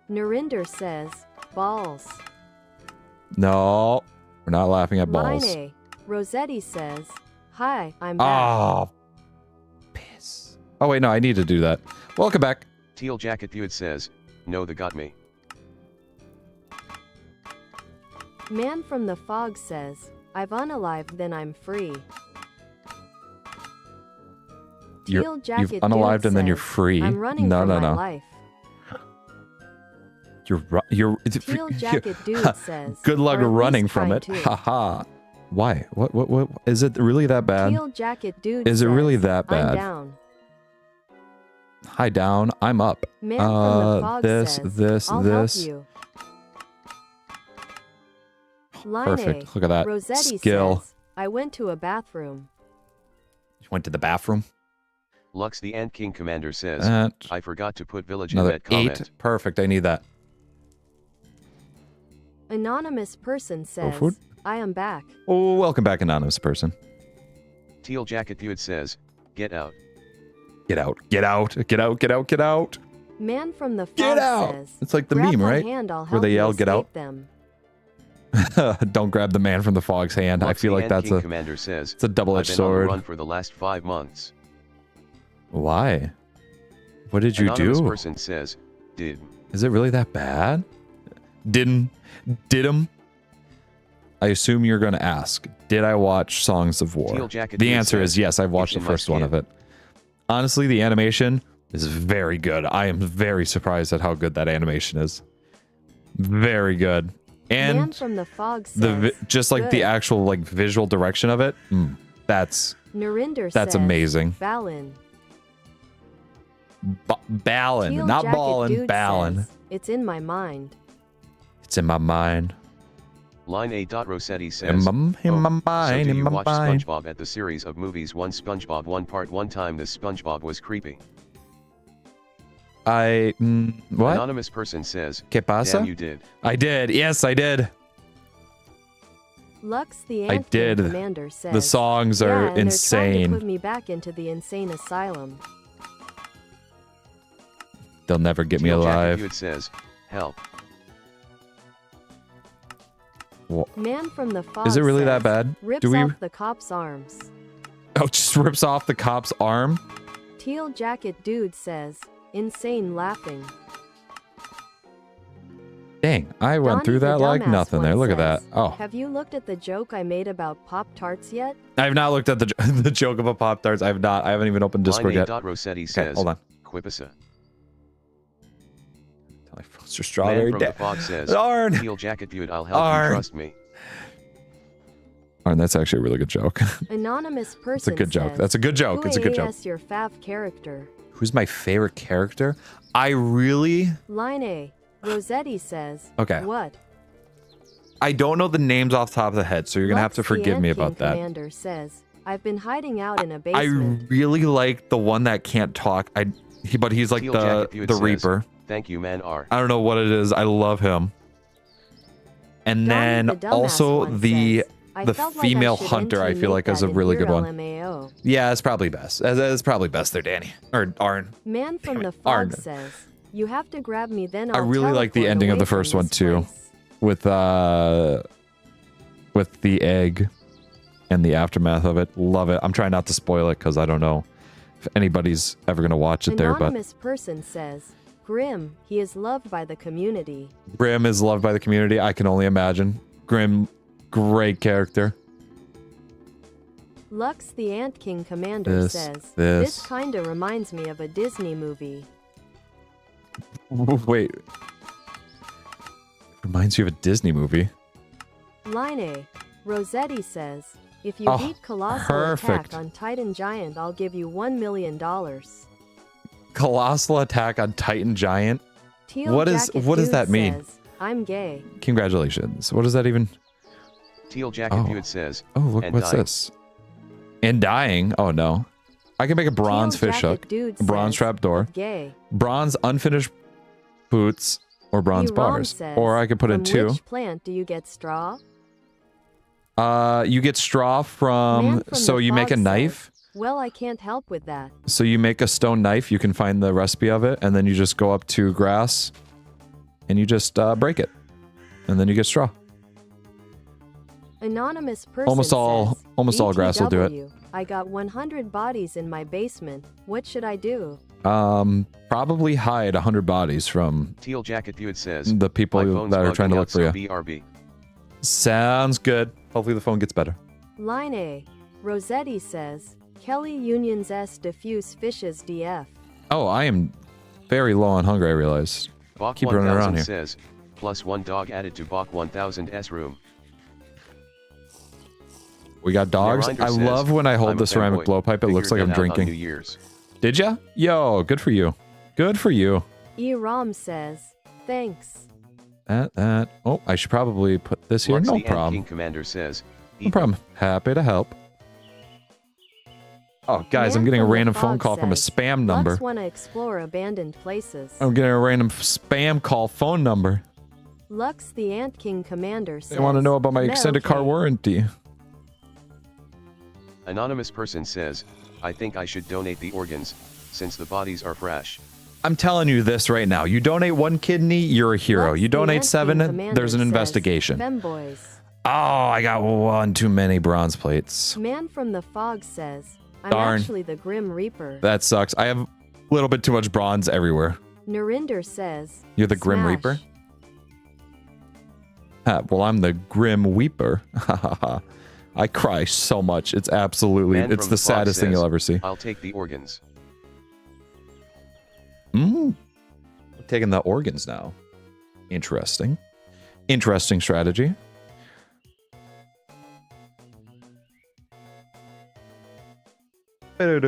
Narinder says, balls. No. We're not laughing at Line balls. A. Rossetti says, hi, I'm back. Oh. Piss. Oh wait, no, I need to do that. Welcome back. Teal Jacket Dude says, no, they got me. Man from the Fog says, I've unalived, then I'm free. Teal You've Jacket Dude unalived and then you're says, free. I'm running No, for no, my no. life. You're Teal Jacket Dude says, good luck or at running least from trying it. to. Haha. Why? What is it really that bad? Teal Jacket Dude Is it says, really that I'm bad? down. Hi down, I'm up. Man from the Fog this, says, this, I'll this. help you. Line Perfect. A. Look at that. Rossetti Skill. says, I went to a bathroom. You went to the bathroom. Lux the Ant King Commander says, That. I forgot to put village in Another that comment. 8. Perfect. I need that. Anonymous person says, food? I am back. Oh, welcome back, anonymous person. Teal Jacket Dude says, get out. Get out. Get out. Get out. Get out. Get out. Man from the Fog Get out. says, It's like the grab meme, my right? hand, I'll Where help they you yell, "Get out." escape them. Don't grab the man from the fog's hand. I Lux feel the like Ant that's King a Commander says, it's a double-edged I've been on sword. the run for the last 5 months. Why? What did you Anonymous do? person says, did. Is it really that bad? Did him? I assume you're going to ask, did I watch Songs of War? Teal Jacket The Dude answer says, is yes, I've watched the "It's in my first one of skin." it. Honestly, the animation is very good. I am very surprised at how good that animation is. Very good. Man And from the Fog says, just like the good. actual like visual direction of it, that's Narinder that's says, amazing. Balin. Ballin, Teal not Jacket ballin', Dude ballin. says, it's in my mind. It's in my mind. Line A. Rossetti says, In my so mind, do in you my watch mind. SpongeBob at the series of movies One SpongeBob One Part One time this SpongeBob was creepy? What? Anonymous person says, ¿Qué pasa? damn you did. I did. Yes, I did. Lux the I Ant did. King Commander says, The songs yeah, are and they're trying to insane. put me back into the insane asylum. They'll never get me Teal Jacket alive. Dude says, help. Man from the fog Is it really that says, bad? Rips Do we? off the cop's arms. Oh, just rips off the cop's arm. Teal jacket dude says, insane laughing. Dang, I went Donnie through the that like dumbass nothing there. one Look at that. says, Oh, Have you looked at the joke I made about Pop-Tarts yet? I have not looked at the the joke of a Pop Tarts. I have not. I haven't even opened Discord yet. Rossetti Okay, says, hold on. Quipasa. Foster Strawberry Man from the fog says, Darn. Teal jacket dude, I'll help Darn. you, trust me. Darn, that's actually a really good joke. Anonymous person It's a good joke. says, That's a good joke. Who It's a good joke. AS your fav character? Who's my favorite character? I really... Line A. Rossetti says, Okay. What? I don't know the names off the top of the head, so you're going to have to Lux the forgive me Ant King about that. Commander says, I've been hiding out in a I basement. really like the one that can't talk. But he's like Teal the jacket dude says, Reaper. Thank you, man. R. I don't know what it is. I love him. And Donnie then the dumbass also one the says, I the felt like I female should hunter, I NT feel make like, is that a in really good your one. LMAO. Yeah, it's probably best. It's probably best there, Danny. Or Arn. Man from Damn the it, fog Arn. says, You have to grab me, then I I'll really like the teleport ending of away the from first one this too. place." With the egg and the aftermath of it. Love it. I'm trying not to spoil it because I don't know if anybody's ever going to watch it there, but Anonymous person says, Grim, he is loved by the community. Grim is loved by the community. I can only imagine. Grim, great character. Lux the Ant King Commander says, This kinda reminds me of a Disney movie. Wait. Reminds you of a Disney movie. Line A. Rossetti says, If you Oh, beat Colossal perfect. Attack on Titan Giant, I'll give you $1 million. Colossal Attack on Titan Giant. Teal What does Jacket Dude that mean? says, I'm gay. Congratulations. What does that even... Teal jacket dude says, Oh, look, and what's dying. this? And dying? Oh, no. I can make a bronze Teal fish Jacket hook, Dude a bronze says, trap door, Gay. bronze unfinished boots, or bronze Erom bars. says, Or I could put in From two. which plant do you get straw? You get straw Man from... from So the you make a fog knife. says, Well, I can't help with that. So you make a stone knife. You can find the recipe of it, and then you just go up to grass, and you just break it, and then you get straw. Anonymous person Almost all says, grass will do it. BTW, I got 100 bodies in my basement. What should I do? Probably hide 100 bodies from Teal jacket dude says, the people "My phone's that are trying to bugging look out, for you. so BRB. Sounds good. Hopefully the phone gets better. Line A. Rossetti says, Kelly Unions S diffuse fishes DF. Oh, I am very low on hunger, I realize. Bach Keep running around 1000 here. says, +1 dog added to Bach 1000's room. We got dogs. Narinder I says, love when I hold "I'm a the ceramic fanboy. blowpipe. It looks like Figured I'm that out on New drinking. Year's." Did ya? Yo, good for you. Good for you. Erom says, Thanks. Oh, I should probably put this here. Lux No the Ant problem. King Commander says, No problem. Happy to help. Oh, guys, I'm Man getting a from the random fog phone call from a says, spam number. Lux wanna explore abandoned places. I'm getting a random spam call phone number. Lux the Ant King Commander says, They want to know about my extended car "Okay." warranty. Anonymous person says, I think I should donate the organs, since the bodies are fresh. I'm telling you this right now. You donate one kidney, you're a hero. Lux You the donate Ant King 7, Commander there's an says, investigation. Femboys. Oh, I got one too many bronze plates. Man from the fog says, I'm Darn. actually the Grim Reaper. That sucks. I have a little bit too much bronze everywhere. Narinder says, You're the Grim Smash. Reaper? Well, I'm the Grim Weeper. I cry so much. It's absolutely, Man it's from the the fog saddest thing says, you'll ever see. I'll take the organs. Taking the organs now. Interesting. Interesting strategy. Lux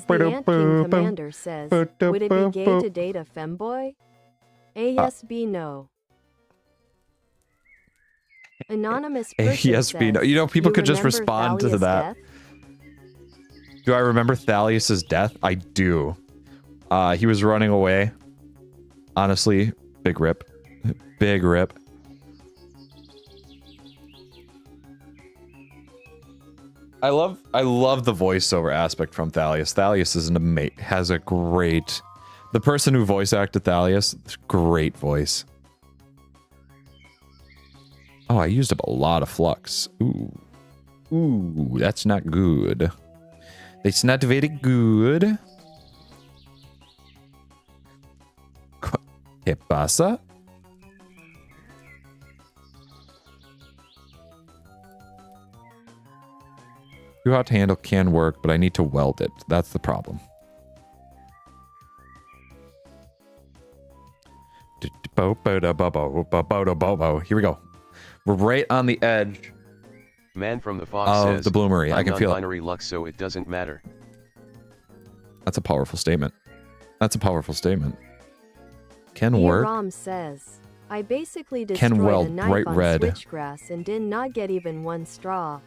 the Ant King Commander says, would it be gay to date a femboy? A yes, B no. Anonymous person Yes, says, B no. You know, people could just remember respond to Thalia's that. death? Do I remember Thalias's death? I do. He was running away. Honestly, big rip. Big rip. I love the voiceover aspect from Thalias. Thalias is has a great... The person who voice acted Thalias, great voice. Oh, I used up a lot of flux. Ooh. Ooh, that's not good. That's not very good. ¿Qué pasa? Too hot to handle can work, but I need to weld it. That's the problem. Here we go. We're right on the edge. Man from the Fox says, the bloomery. I can feel non-binary Lux, so it doesn't matter. That's a powerful statement. That's a powerful statement. Can work. Rom says, I basically Can destroyed weld a knife bright on red. switchgrass and did not get even one straw.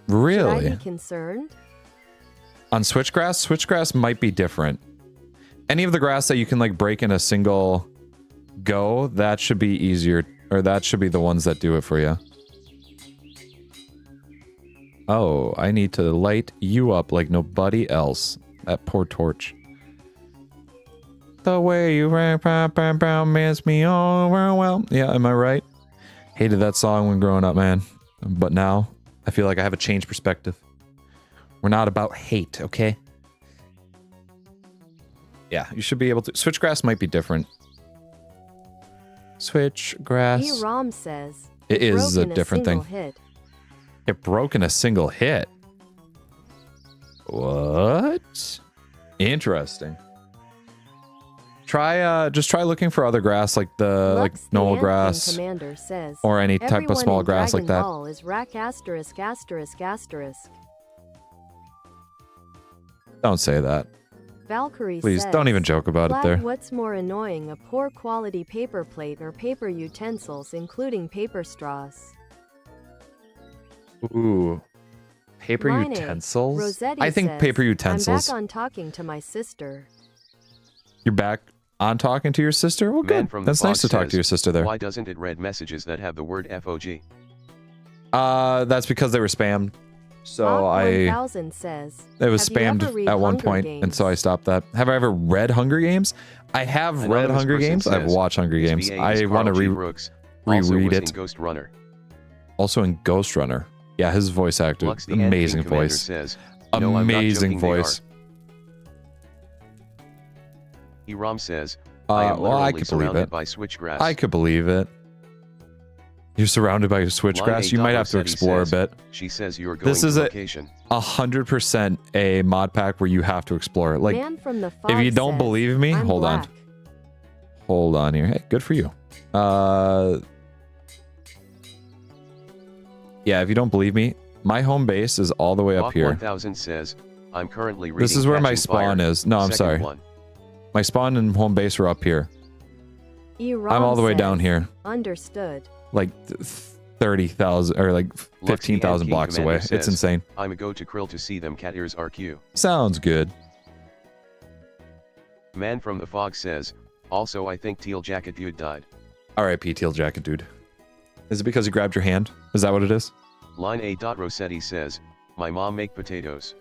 Really? Should I be concerned? On switchgrass? Switchgrass might be different. Any of the grass that you can like break in a single go, that should be easier, or that should be the ones that do it for you. Oh, I need to light you up like nobody else. That poor torch. The way you miss me over well. Yeah, am I right? Hated that song when growing up, man. But now, I feel like I have a changed perspective. We're not about hate, okay? Yeah, you should be able to... Switchgrass might be different. Switchgrass. Rom says, It is a broke in different thing. single hit. It broke in a single hit. What? Interesting. Try just try looking for other grass like the Lux, the normal Ant grass Commander says, or any type of small in grass like Dragon that. Ball is rack asterisk asterisk asterisk. Don't say that. Valkyrie Please says, don't even joke about it Plag, there. what's more annoying, a poor quality paper plate or paper utensils including paper straws? Ooh. Paper Line A, utensils? Rossetti I think says, paper I'm utensils. back on talking to my sister. You're back on talking to your sister? Well, Man good. from the That's nice Fox to talk says, to your sister there. Why doesn't it read messages that have the word FOG? That's because they were spammed. So Bach 1000 says, it was have you ever spammed read at one Hunger point, Games? and so I stopped that. Have I ever read Hunger Games? I have read Anonymous Hunger person Games. I've says, watched Hunger his Games. VA is I want to Carl G. Brooks, also reread was it. in Ghost Runner. Also in Ghost Runner. Yeah, his voice actor. Lux, the Amazing Ant King Commander voice. says, no, I'm not Amazing joking, they voice. are. Rom says, I am well, I literally could believe surrounded it. by switchgrass. I could believe it. You're surrounded by switchgrass. You might have to explore a bit. She says you're going This is to a location. 100% a mod pack where you have to explore it. Like, Man from the if you Fog don't says, believe me, I'm hold on. black. Hold on here. Hey, good for you. Yeah, if you don't believe me, my home base is all the way up Bach here. 1000 says, I'm currently reading This is where my Catching spawn Fire, is. No, I'm second sorry. one. My spawn and home base are up here. I'm all the way down here. Understood. Like 30,000 or like Lux, the 15,000 Ant King blocks Commander away. says, It's insane. I'm a go to Krill to see them cat ears RQ. Sounds good. Man from the Fog says, also I think Teal Jacket Dude died. R.I.P. Teal Jacket Dude. Is it because you grabbed your hand? Is that what it is? Line A. Rossetti says, my mom make potatoes.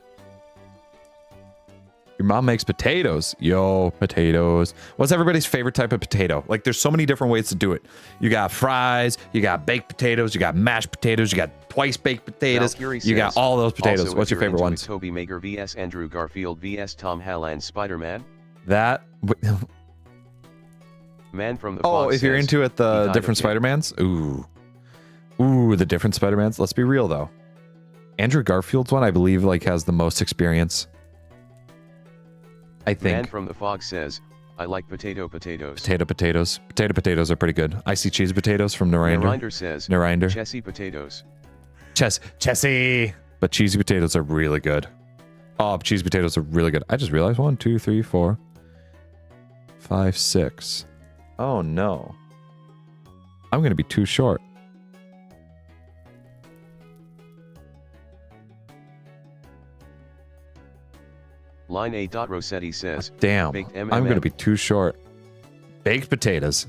Your mom makes potatoes. Yo, potatoes. What's everybody's favorite type of potato? Like, there's so many different ways to do it. You got fries, you got baked potatoes, you got mashed potatoes, you got twice baked potatoes. Valkyrie You got says, all those potatoes. also, What's if your you're favorite into ones? it, Toby Maker vs Andrew Garfield vs Tom Holland Spider-Man. That. Man from the Oh, Fog if you're says, into it, he the died different of him. Spider-Mans? Ooh. Ooh, the different Spider-Mans. Let's be real, though. Andrew Garfield's one, I believe, like, has the most experience. I Man think. from the Fog says, I like potatoes. Potato potatoes. Potato potatoes are pretty good. I see cheese potatoes from Narinder. Narinder says, Narinder. Chessy potatoes. Chessy. But cheesy potatoes are really good. Oh, cheese potatoes are really good. I just realized 1, 2, 3, 4, 5, 6. Oh no. I'm gonna be too short. Line A. Rossetti says, Damn. baked I'm M&M. gonna be too short. Baked potatoes.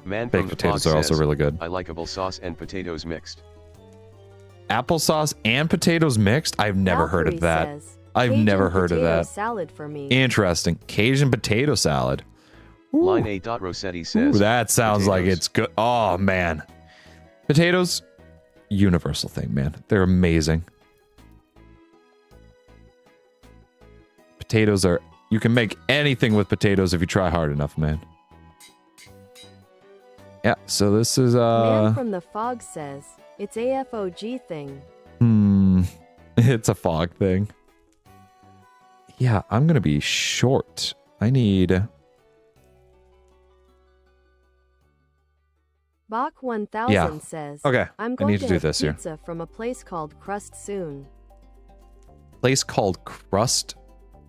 Man from Baked the potatoes Fog are also says, really good. I like applesauce and potatoes mixed. Applesauce and potatoes mixed? I've never heard of that. Valkyrie says, I've Cajun never heard of potato that. Salad for me. Interesting. Cajun potato salad. Ooh. Line A. Rossetti Ooh, says, that sounds like potatoes. it's good. Oh man. Potatoes, universal thing, man. They're amazing. Potatoes are... You can make anything with potatoes if you try hard enough, man. Yeah, so this is... Man from the fog says, it's a FOG thing. It's a fog thing. Yeah, I'm gonna be short. I need... Bach 1000 says, Okay, I'm I going need to do have this here. pizza from a place called Crust soon. Place called Crust?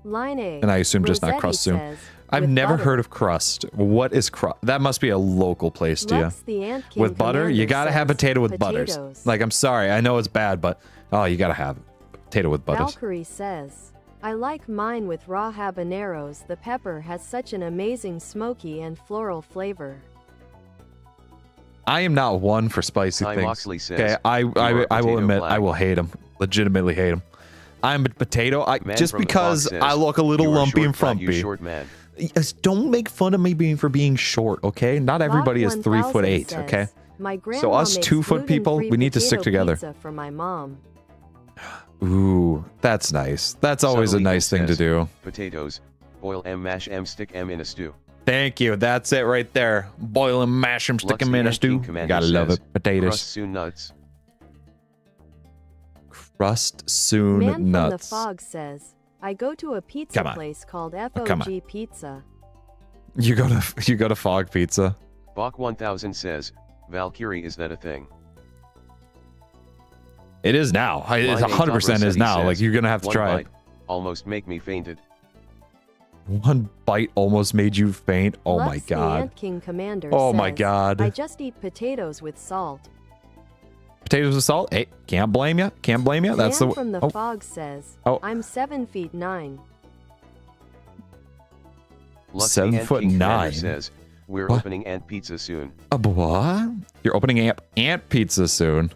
Line A. And I assume just not Rossetti Crust soon. says, I've with never butter. heard of Crust. What is Crust? That must be a local place, do you? Lux the Ant King With butter? You Commander gotta have says, potato with butters. potatoes. Like, I'm sorry, I know it's bad, but... Oh, you gotta have potato with butters. Valkyrie says, I like mine with raw habaneros. The pepper has such an amazing smoky and floral flavor. I am not one for spicy Ty things. Moxley says, Okay, I will potato admit, black. I will hate them. Legitimately hate them. I'm a potato. Man Just from the because fog says, I look a little "You are lumpy short, and flat, you frumpy. short man. Yes, don't make fun of me for being short, okay? Not everybody is 3'8", says, okay? My grandma So us makes 2-foot people, gluten-free we need to potato stick together. pizza for my mom. Ooh, that's nice. That's always a Subtle nice Eagle thing to says, do. Potatoes, boil M, mash M, stick M in a stew. Thank you. That's it right there. Boil them, mash them, stick Lux them the in a Ant stew. King You Commander gotta love says, it. Potatoes. Crust soon nuts. Crust soon Man from the nuts. fog says, I go to a pizza Come on. place called come FOG Pizza. You go to Fog Pizza. Bach 1000 says, Valkyrie, is that a thing? It is now. It Line 100% is Rossetti now. says, Like, you're gonna have to "One try bite, almost make me fainted. it. One bite almost made you faint. Oh Lux my the god. Ant King Commander Oh says, my god. I just eat potatoes with salt. Potatoes with salt? Hey, can't blame you. Can't blame you. That's Man the from the oh, fog says, Oh. I'm 7'9". Lux 7'9". the Ant King Commander says, we're What? opening Ant Pizza soon. what? You're opening ant pizza soon.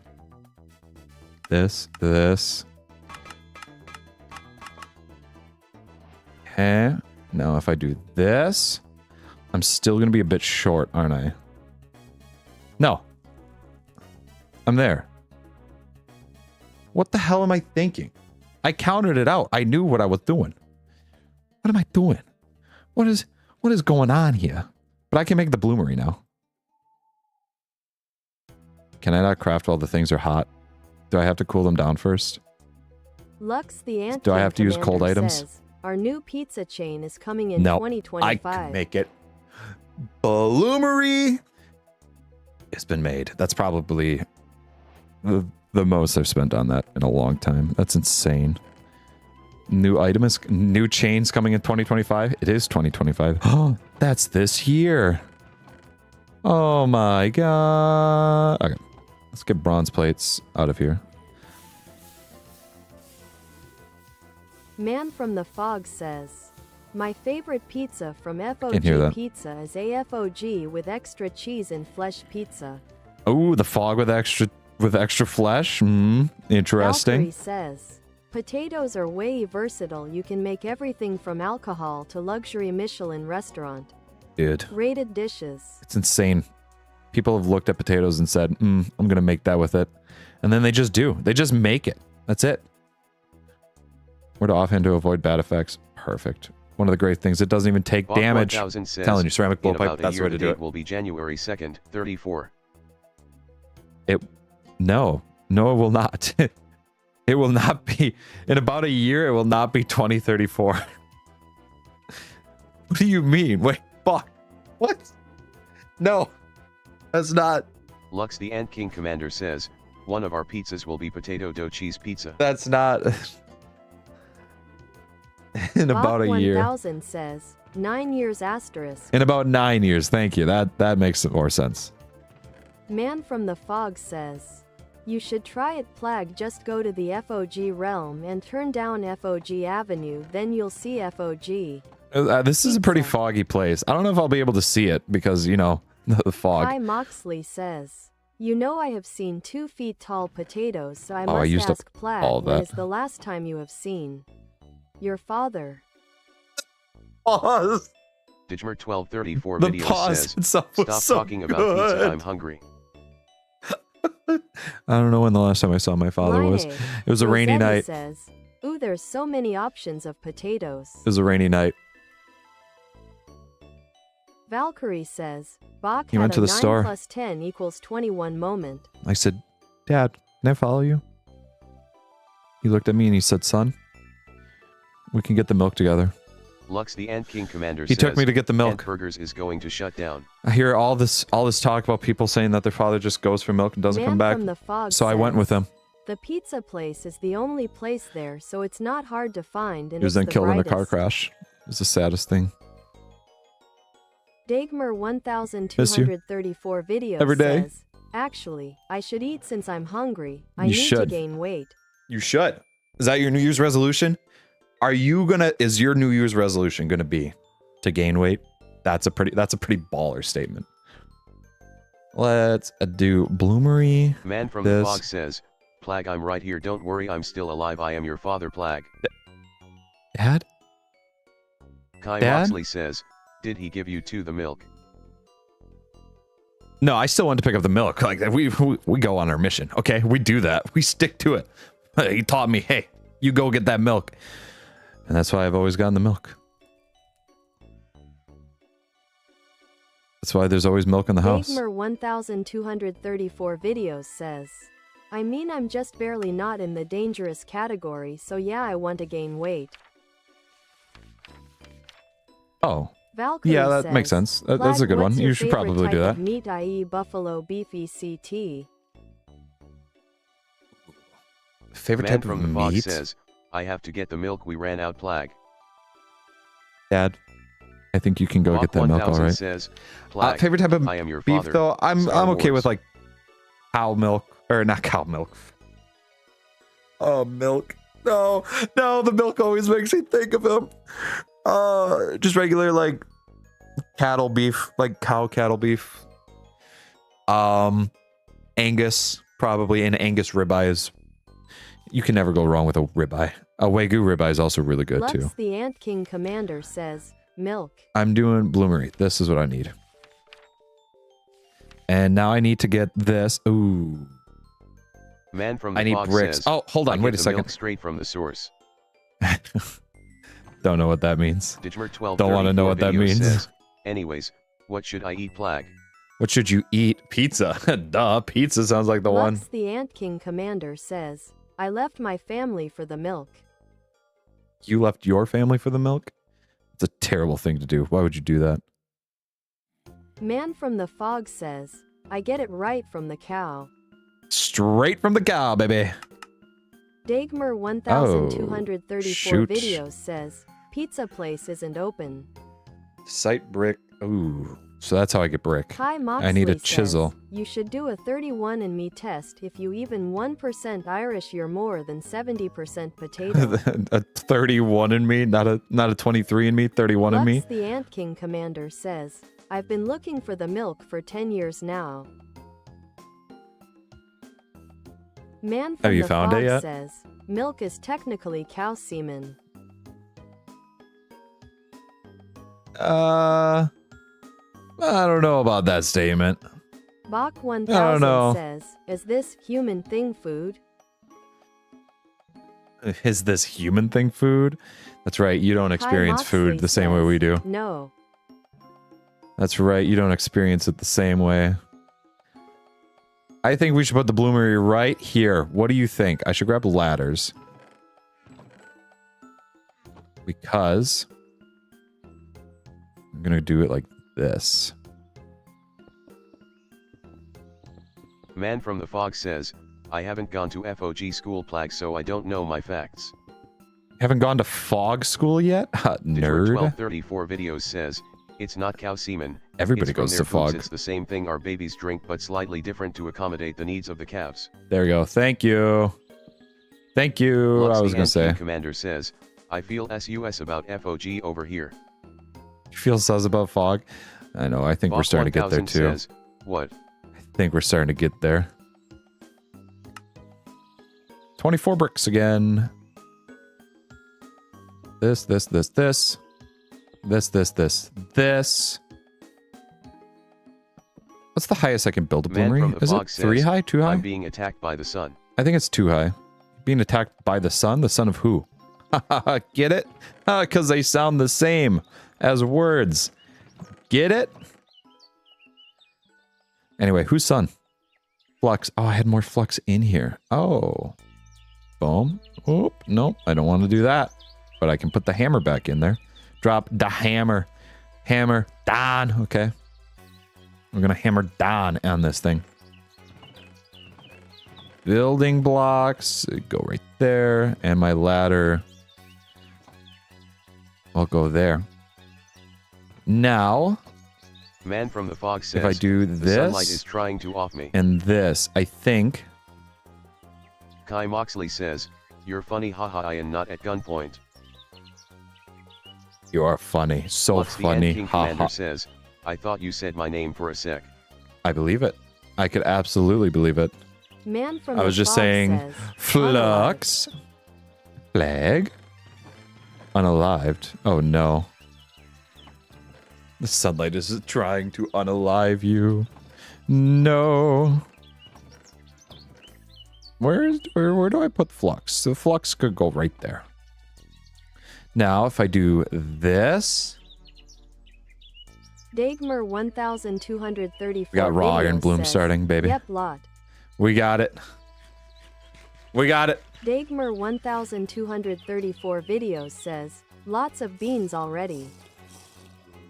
This. Okay. Now if I do this, I'm still gonna be a bit short, aren't I? No. I'm there. What the hell am I thinking? I counted it out. I knew what I was doing. What am I doing? What is going on here? But I can make the bloomery now. Can I not craft while the things are hot? Do I have to cool them down first? Lux the Ant Do I King have to use cold Commander items? says, our new pizza chain is coming in No, 2025. I can make it. Bloomery has been made. That's probably the most I've spent on that in a long time. That's insane. New chains coming in 2025. It is 2025. Oh, that's this year. Oh my god. Okay, let's get bronze plates out of here. Man from the fog says, my favorite pizza from Can't hear FOG that. Pizza is AFOG with extra cheese and flesh pizza. Oh, the fog with extra flesh. Interesting. Valkyrie says, potatoes are way versatile. You can make everything from alcohol to luxury Michelin restaurant. Dude, Rated dishes. it's insane. People have looked at potatoes and said, I'm gonna make that with it. And then they just do. They just make it. That's it. Where to offhand to avoid bad effects. Perfect. One of the great things, it doesn't even take Bach damage. 1000 says, Telling you, ceramic in blowpipe, about a that's the year way to do date it. will be January 2nd, 34. No, it will not. It will not be. In about a year, it will not be 2034. What do you mean? Wait, fuck. What? No, that's not. Lux the Ant King Commander says, one of our pizzas will be potato dough cheese pizza. That's not. In about a year. 1000 says, 9 years asterisk. In about 9 years. Thank you. That makes more sense. Man from the fog says, you should try it Plag. Just go to the FOG realm and turn down FOG Avenue, then you'll see FOG. This is a pretty Pizza. foggy place. I don't know if I'll be able to see it because, you know, the fog. Hi Moxley says, you know I have seen 2 feet tall potatoes, so I Oh, I must used up ask Plag, all when that. is the last time you have seen your father? Pause. Digmer 1234 The video pause says, itself was stop so talking about good. pizza, I'm hungry. don't know when the last time I saw my father was. Line It was a rainy Rosetta night. says, ooh, there's so many options of potatoes. It was a rainy night. Valkyrie says, Bach He had went to a the 9 store. plus 10 equals 21 moment. I said, Dad, can I follow you? He looked at me and he said, son, we can get the milk together. Lux the Ant King Commander He says, took me to get the milk. Ant Burgers is going to shut down. I hear all this talk about people saying that their father just goes for milk and doesn't Man come back. from the Fog So I went says, with him. The pizza place is the only place there, so it's not hard to find, and He was it's then the killed in a car brightest. crash. It was the saddest thing. Dagmar 1234 videos Every day. says, actually, I should eat since I'm hungry. I You need to should. gain weight. You should. Is that your New Year's resolution? Is your New Year's resolution gonna be to gain weight? That's a pretty baller statement. Let's do Bloomery. Man from the Fog says, Plag, I'm right here, don't worry, I'm still alive, I am your father, Plag. Dad? Kai Dad? Moxley says, did he give you the milk? No, I still want to pick up the milk. Like we go on our mission. Okay, we do that. We stick to it. He taught me, hey, you go get that milk. And that's why I've always gotten the milk. That's why there's always milk in the house. Dagmar 1234 videos says, I mean, I'm just barely not in the dangerous category, so yeah, I want to gain weight. Oh. Valkyrie Yeah, that says, makes sense. That's a Vlad, good one. what's your You should favorite probably do type that. of meat, i.e. buffalo, beef, ECT? Favorite Man type from of the Fog meat? says, I have to get the milk, we ran out, Plag. Dad, I think you can go get that milk, all right. Says, Plag, Favorite type of I am your beef, father, though? I'm Star okay Wars. with like cow milk, or not cow milk. Oh, milk. No, the milk always makes me think of him. Just regular like cattle beef, like cow cattle beef. Angus, probably, and Angus ribeyes. You can never go wrong with a ribeye. A Wagyu ribeye is also really good too. Lux the Ant King Commander says, milk. I'm doing Bloomery. This is what I need. And now I need to get this. Ooh. Man from the I need Fog bricks. says, Oh, hold on. I Wait get a the second. milk straight from the source. Don't know what that means. Digmer 12 Don't want to know what that means. Says, anyways, what should I eat, Plag? What should you eat? Pizza. Duh. Pizza sounds like the one. Lux the Ant King Commander says, I left my family for the milk. You left your family for the milk? It's a terrible thing to do. Why would you do that? Man from the Fog says, I get it right from the cow. Straight from the cow, baby. Dagmar 1234 shoot. videos says, pizza place isn't open. Site brick. Ooh. So that's how I get brick. Kai Moxley I need a says, chisel. you should do a 31andMe test. If you even 1% Irish, you're more than 70% potato. A 31 in me, not a 23 in me, 31 in me. Lux the Ant King Commander says, I've been looking for the milk for 10 years now. Man from Have you the found Fog it yet? says, milk is technically cow semen. I don't know about that statement. Bach I don't know. 1000 says, is this human thing food? Is this human thing food? That's right. You don't experience food Moxley the same way says, we do. No. That's right. You don't experience it the same way. I think we should put the bloomery right here. What do you think? I should grab ladders. Because I'm going to do it like this. Man from the Fog says, I haven't gone to FOG school, Plag, so I don't know my facts. Haven't gone to fog school yet? Digmer Nerd. 1234 videos says, it's not cow semen. Everybody it's from goes their to poops, fog. It's the same thing our babies drink, but slightly different to accommodate the needs of the calves. There we go. Thank you. Thank you. Lux I was the going to say. Ant King Commander says, I feel sus about FOG over here. You feel sus about fog? I know. I think we're Bach starting to get there 1000 too. Says, what? I think we're starting to get there. 24 bricks again. This. This. This. What's the highest I can build a Man bloomery? from the Is it fog 3 says, high? 2 high? I'm being attacked by the sun. I think it's 2 high. Being attacked by the sun? The son of who? Get it? Because they sound the same as words. Get it? Anyway, whose son? Flux. Oh, I had more flux in here. Oh. Boom. Oop. Nope. I don't want to do that. But I can put the hammer back in there. Drop the hammer. Hammer down. Okay. We're going to hammer down on this thing. Building blocks. Go right there. And my ladder. I'll go there. Now. Man from the fog says, if I do the sunlight this. is trying to off me. And this. I think. Kai Moxley says, you're funny, haha, I am not at gunpoint. You are funny. So Flux the funny. Ant King Ha Commander ha. says, I thought you said my name for a sec. I believe it. I could absolutely believe it. Man from I the was just fog saying, says, Flux. Flag. Unalived. Oh no. The sunlight is trying to unalive you. No. Where do I put Flux? The Flux could go right there. Now, if I do this. Dagmar 1234 We got raw iron videos bloom says, starting, baby. Yep, lot. We got it. We got it. Dagmar 1234 videos says, lots of beans already.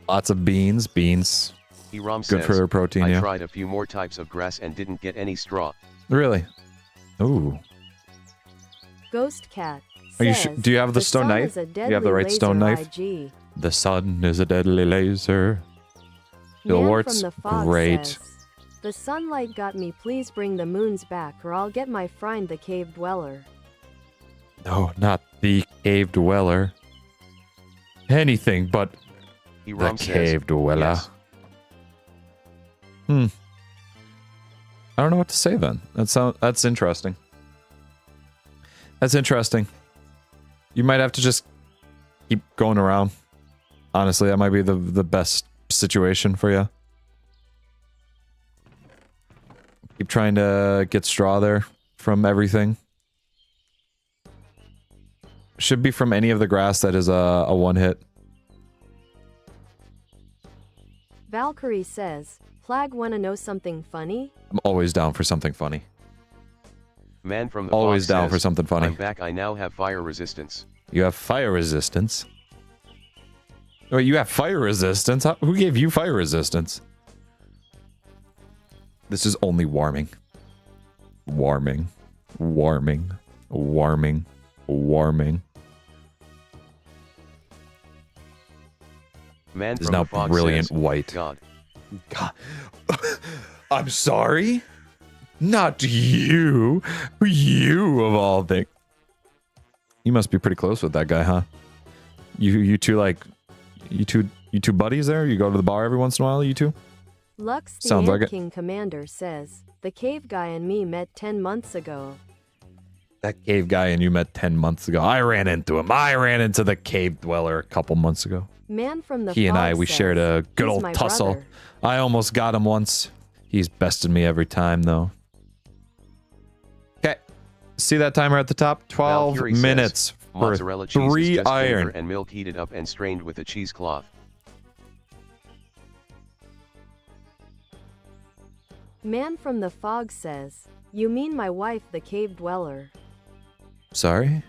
Lots of beans. Beans. Hiram Good says, for their protein, I yeah. tried a few more types of grass and didn't get any straw. Really? Ooh. Ghost Cat Are you says, do you have the stone sun knife? is a Do you have the right deadly stone laser knife? IG. The sun is a deadly laser. Bill Man Warts, from the fog great. says, the sunlight got me, please bring the moons back or I'll get my friend the cave dweller. No, not the cave dweller. Anything but Hiram the says, cave dweller. yes. I don't know what to say then. That's interesting. That's interesting. You might have to just keep going around. Honestly, that might be the best situation for you. Keep trying to get straw there from everything. Should be from any of the grass that is a one hit. Valkyrie says, Plag wanna know something funny? I'm always down for something funny. Man from the Always fog down says, for something funny. I'm back, I now have fire resistance. You have fire resistance. Wait, you have fire resistance? Who gave you fire resistance? This is only warming. Warming. Warming. Warming. Warming. Man Is from now the fog brilliant says, white. God. God. I'm sorry? Not you. You of all things. You must be pretty close with that guy, huh? You two like you two buddies there? You go to the bar every once in a while, you two? Lux the Sounds Ant like it. King Commander says, the cave guy and me met 10 months ago. That cave guy and you met 10 months ago. I ran into him. I ran into the cave dweller a couple months ago. Man from the He and fog I, we says, shared a good "He's old my tussle. brother." I almost got him once. He's bested me every time, though. Okay. See that timer at the top? 12 Valkyrie says, minutes for mozzarella cheese is 3 just iron. vinegar and milk heated up and strained with a cheesecloth. Man from the fog says, you mean my wife the cave dweller. Sorry?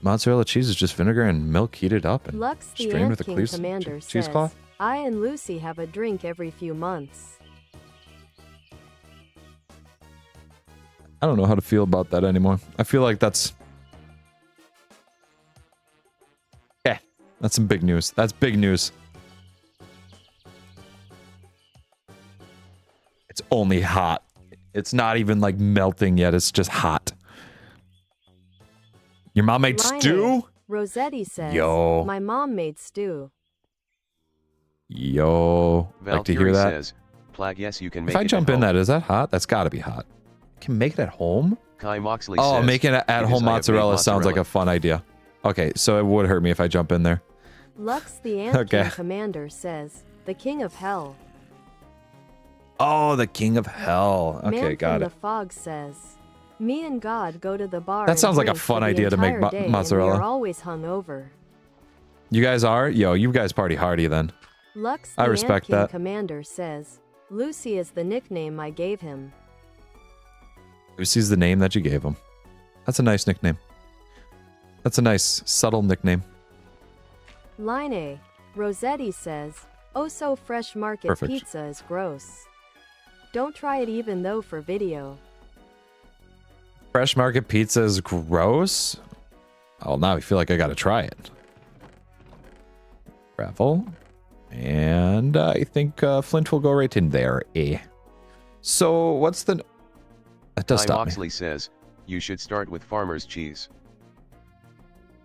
Mozzarella cheese is just vinegar and milk heated up and Lux the strained Ant with a King cheese Commander says, cheesecloth? I and Lucy have a drink every few months. I don't know how to feel about that anymore. I feel like that's... Yeah, that's some big news. That's big news. It's only hot. It's not even like melting yet. It's just hot. Your mom made Lion. stew? Rossetti says, Yo. my mom made stew. Yo. Like to hear Valkyrie that? says, Plag, yes, you can make If I it jump at in home. that, is that hot? That's gotta be hot. Can make it at home? Kai Moxley Oh, says, making it at "It is home I have made mozzarella sounds like mozzarella." a fun idea. Okay, so it would hurt me if I jump in there. Lux the Ant Okay. King Commander says, the king of hell. Oh, the king of hell. Okay, Man got from it. the fog says, me and God go to the bar. That and sounds like a drink fun for the idea to make entire day, mozzarella. And we are always hungover. You guys are? Yo, you guys party hardy then. Lux I the respect Ant King that. Commander says, Lucy is the nickname I gave him. Lucy's the name that you gave him. That's a nice nickname. That's a nice, subtle nickname. Line A. Rossetti says, oh so fresh market Perfect. pizza is gross. Don't try it even though for video. Fresh market pizza is gross? Oh, now I feel like I gotta try it. Gravel. And I think Flint will go right in there. So, what's the... That does Ty stop Moxley me. says, you should start with farmer's cheese.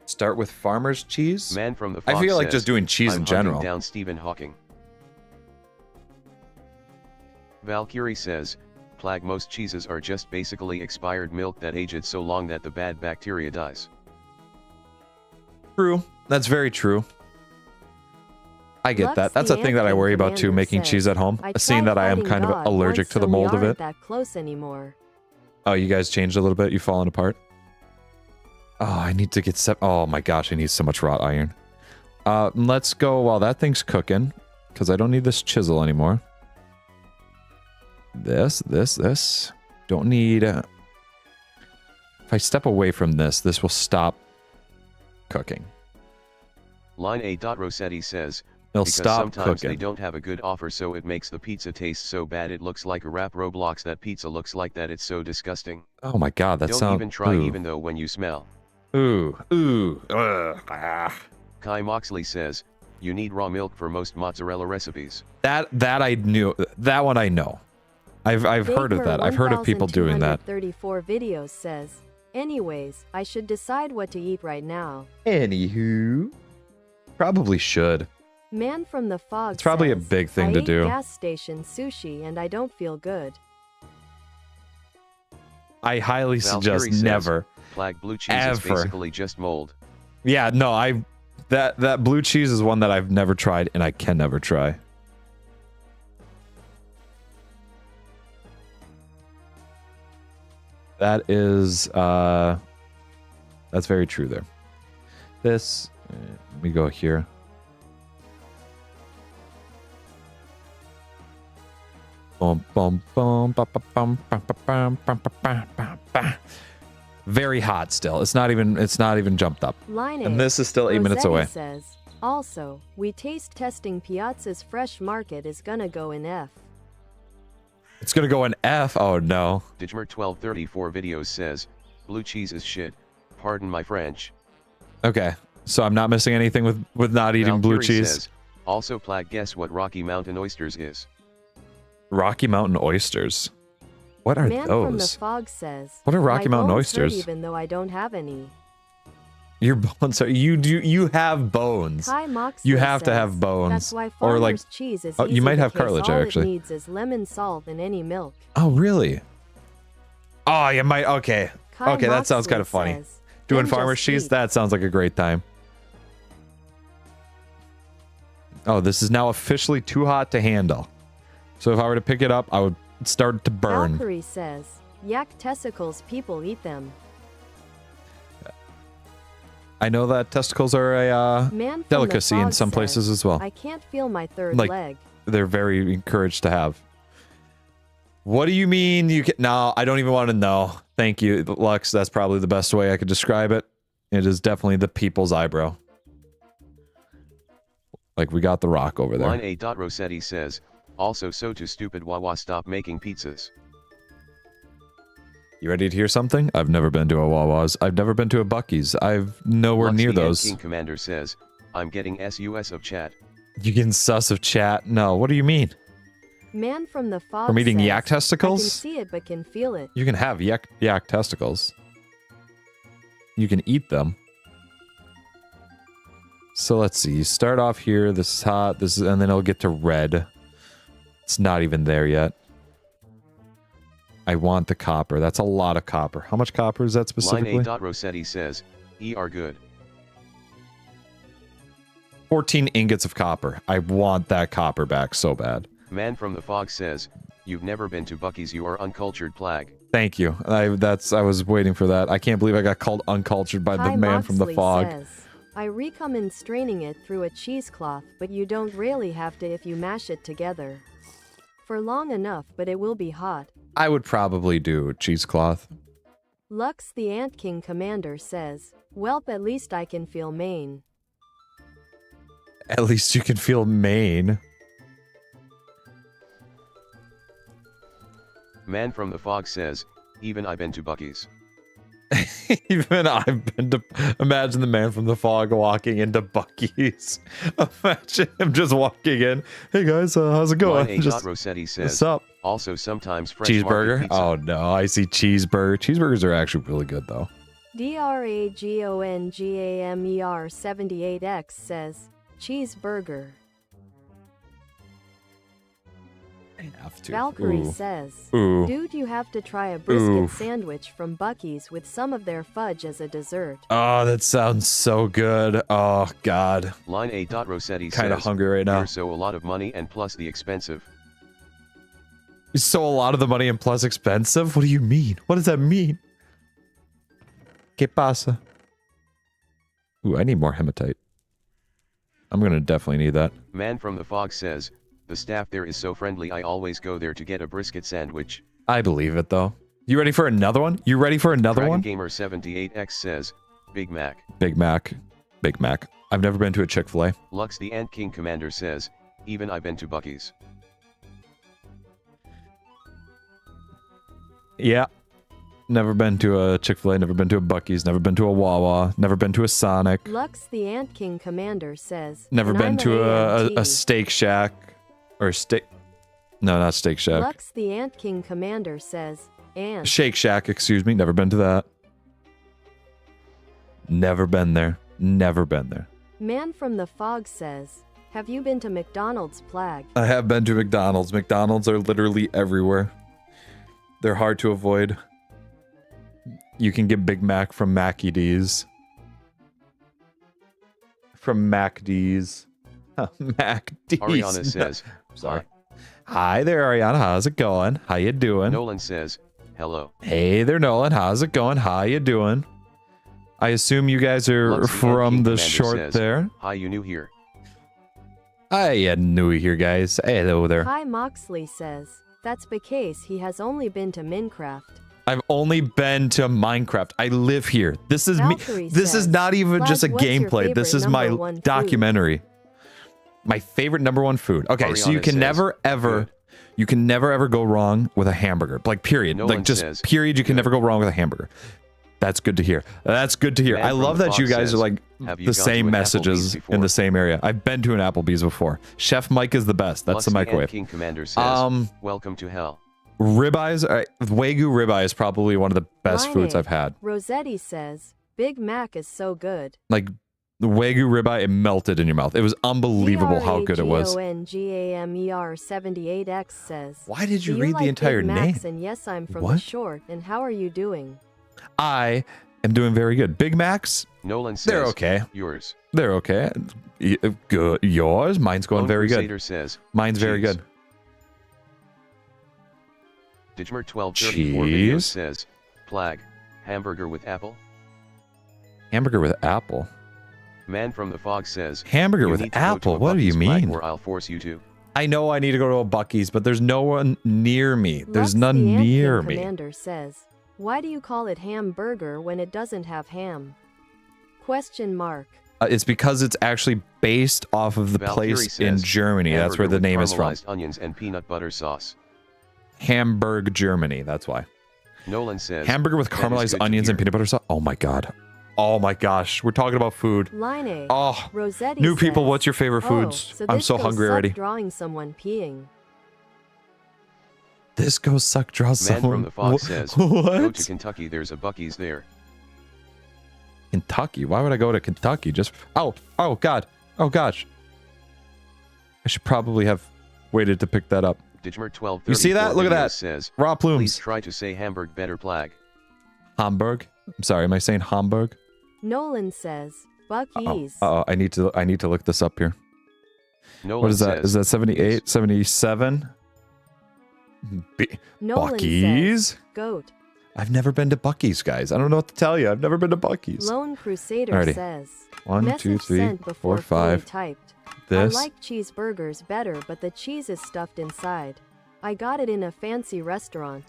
Start with farmer's cheese? Man from the I Fox feel like says, just doing cheese I'm in hunting general. down Stephen Hawking. Valkyrie says, Plag, most cheeses are just basically expired milk that aged so long that the bad bacteria dies. True. That's very true. I get Lux that. That's the a thing that I Ant worry King about too, Commander making says, cheese at home. Seeing tried that I am fighting kind of God allergic once, to the so we mold of aren't it. that close anymore. Oh, you guys changed a little bit? You've fallen apart? Oh, I need to get set. Oh my gosh, I need so much wrought iron. Let's go while that thing's cooking, because I don't need this chisel anymore. This. Don't need... if I step away from this, this will stop cooking. Line A. Rossetti says, It'll because stop sometimes cooking. they don't have a good offer, so it makes the pizza taste so bad it looks like a rap. Roblox, that pizza looks like that, it's so disgusting. Oh my god, that Don't sounds... even try, ooh. even though when you smell. Ooh. Ugh, ah. Kai Moxley says, you need raw milk for most mozzarella recipes. That I knew. That one I know. I've heard of that. I've heard of people doing that. 34 videos says, anyways, I should decide what to eat right now. Anywho. Probably should. Man from the fog It's probably a says, big thing I to ate do. gas station sushi and I don't feel good. I highly Valkyrie suggest says, never. Plag, blue cheese is Ever. basically just mold. Yeah, no, that blue cheese is one that I've never tried and I can never try. That is that's very true there. This let me go here. Bum, bum, bum, ba, ba, bum, ba, ba, bum, ba, ba, ba, ba, ba. Very hot still. It's not even jumped up. Line And A, this is still 8 minutes Rossetti away. says, also, we taste testing Piazza's fresh market is gonna go in F. It's gonna go in F. Oh no. Digmer 1234 videos says, blue cheese is shit. Pardon my French. Okay. So I'm not missing anything with not eating blue Valkyrie cheese. Says, also, Plag, guess what Rocky Mountain oysters is? Rocky Mountain oysters. What are Man from the those? fog says, What are Rocky my Mountain bones hurt oysters? even though I don't have any. Your bones are you have bones. Kai Moxley You have to says, have bones. That's why Or like farmer's cheese is oh, you easy might have because cartilage all actually. it needs is lemon, salt, and any milk. Oh really? Oh, you might okay. Kai Okay, that sounds Moxley kind of funny. says, Doing "Then farmer's just cheese, eat." that sounds like a great time. Oh, this is now officially too hot to handle. So if I were to pick it up, I would start to burn. Valkyrie says, yak testicles, people eat them. I know that testicles are a Man from delicacy the in fog some places says, as well. I can't feel my third Like- leg. They're very encouraged to have. What do you mean you can... No, I don't even want to know. Thank you, Lux. That's probably the best way I could describe it. It is definitely the people's eyebrow. Like, we got the rock over there. Line A. Rossetti says, also so too stupid Wawa, stop making pizzas. You ready to hear something? I've never been to a Wawa's. I've never been to a Bucky's. I've nowhere Lux near the Ant those. King Commander says, I'm getting SUS of chat. You getting sus of chat? No, what do you mean? Man from the fog From eating says, yak I can testicles? see it but can feel it. You can have yak testicles. You can eat them. So let's see. You start off here. This is hot. This is, and then it'll get to red. It's not even there yet. I want the copper. That's a lot of copper. How much copper is that specifically? Line A. Rossetti says, are good. 14 ingots of copper. I want that copper back so bad. Man from the fog says, You've never been to Bucky's, you are uncultured, Plag. Thank you. I was waiting for that. I can't believe I got called uncultured by the man from the fog. Says, I recommend straining it through a cheesecloth, but you don't really have to if you mash it together. For long enough, but it will be hot. I would probably do cheesecloth. Lux the Ant King Commander says, Welp, at least I can feel Maine. At least you can feel Maine. Man from the fog says, even I've been to Bucky's. Even I've been to... Imagine the man from the fog walking into Bucky's. Imagine him just walking in. Hey guys, how's it going? Line A. Rossetti says, what's up? Also sometimes fresh Cheeseburger? market pizza. Oh no, I see cheeseburger. Cheeseburgers are actually really good though. DRAGONGAMER78X says, cheeseburger. I have to. Valkyrie Ooh. says, Ooh. dude, you have to try a brisket Ooh. sandwich from Bucky's with some of their fudge as a dessert. Oh, that sounds so good. Oh god. Line A. Rossetti says, Kind of hungry right now. You're so a lot of money and plus the expensive. So a lot of the money and plus expensive? What do you mean? What does that mean? ¿Qué pasa? Ooh, I need more hematite. I'm gonna definitely need that. Man from the fog says, the staff there is so friendly, I always go there to get a brisket sandwich. I believe it though. You ready for another one? You ready for another Dragon one? Gamer 78X says, Big Mac. Big Mac. Big Mac. I've never been to a Chick-fil-A. Lux the Ant King Commander says, even I've been to Bucky's. Yeah. Never been to a Chick-fil-A, never been to a Bucky's, never been to a Wawa, never been to a Sonic. Lux the Ant King Commander says, Never and been I'm to an a AMT. Steak Shack. Or steak... No, not Steak Shack. Lux the Ant King Commander says, and Shake Shack, excuse me. Never been to that. Never been there. Never been there. Man from the Fog says, have you been to McDonald's, Plag? I have been to McDonald's. McDonald's are literally everywhere. They're hard to avoid. You can get Big Mac from Mackie D's. From MacD's. MacD's. Ariana says, Sorry. Hi there, Ariana. How's it going? How you doing? Nolan says, hello. Hey there, Nolan. How's it going? How you doing? I assume you guys are Lux the from Ant the King short Commander says, there. Hi, you new here. Hi, new here, guys. Hello there. Hi Moxley says, that's because he has only been to Minecraft. I've only been to Minecraft. I live here. This is me. Valkyrie This is says, not even Plag, just a what's your gameplay. This favorite is my number one food? documentary. My favorite #1 food. Okay, so you Ariana can says, never ever, good. you can never ever go wrong with a hamburger. Like period. Nolan Like just says, period. You can good. never go wrong with a hamburger. That's good to hear. That's good to hear. Man I from love the that you Fox guys says, are like have you the gone same to an messages Applebee's in before? the same area. I've been to an Applebee's before. Chef Mike is the best. That's Lux the the Ant microwave. King Commander says, welcome to hell. Ribeyes, Wagyu ribeye is probably one of the best Line foods A. I've had. Rossetti says, Big Mac is so good. Like the Wagyu ribeye, it melted in your mouth. It was unbelievable how good it was. DRAGONGAMER78X says, Why did you do read like the entire Big name? Macs? And yes, I'm from the What? short. And how are you doing? I am doing very good. Big Macs, Nolan says, they're okay. yours. They're okay. Good. Yours? Mine's going Lone very good. Crusader says, Mine's very cheese. good. Digmer 1234 video Cheese. says, Plag, hamburger with apple. Hamburger with apple. Man from the fog says, Hamburger you with need to go to apple? a What do you Bucky's, Plag, mean? Or I'll force you to. I know I need to go to a Bucky's, but there's no one near me. There's Lux none the Ant near King me. Commander says, why do you call it hamburger when it doesn't have ham? Question mark. It's because it's actually based off of the Valkyrie place in says, Germany. That's where hamburger the with name is from. caramelized onions and peanut butter sauce. Hamburg, Germany. That's why. Nolan says, Hamburger with "That is caramelized good to onions and hear." peanut butter sauce. Oh my god. Oh my gosh. We're talking about food. Line A. Oh, Rossetti new people, says, what's your favorite foods? so I'm this so goes hungry suck already. Drawing someone peeing. This goes suck draw Man someone. from the fog says, What? go to Kentucky, there's a Bucky's there. Kentucky? Why would I go to Kentucky? Just oh god. Oh gosh. I should probably have waited to pick that up. Digmer 1234 You see that? Look at video that. says, Raw please plumes. try to say Hamburg better, Plag. Hamburg. I'm sorry, am I saying Hamburg? Nolan says, Bucky's. I need to look this up here. Nolan What is that? says, Is that 78, 77? Nolan Bucky's? says, Goat. I've never been to Bucky's, guys. I don't know what to tell you. I've never been to Bucky's. Lone Crusader Alrighty. says, 1, 2, Message 3, sent 4, before 5. fully typed. This. I like cheeseburgers better, but the cheese is stuffed inside. I got it in a fancy restaurant.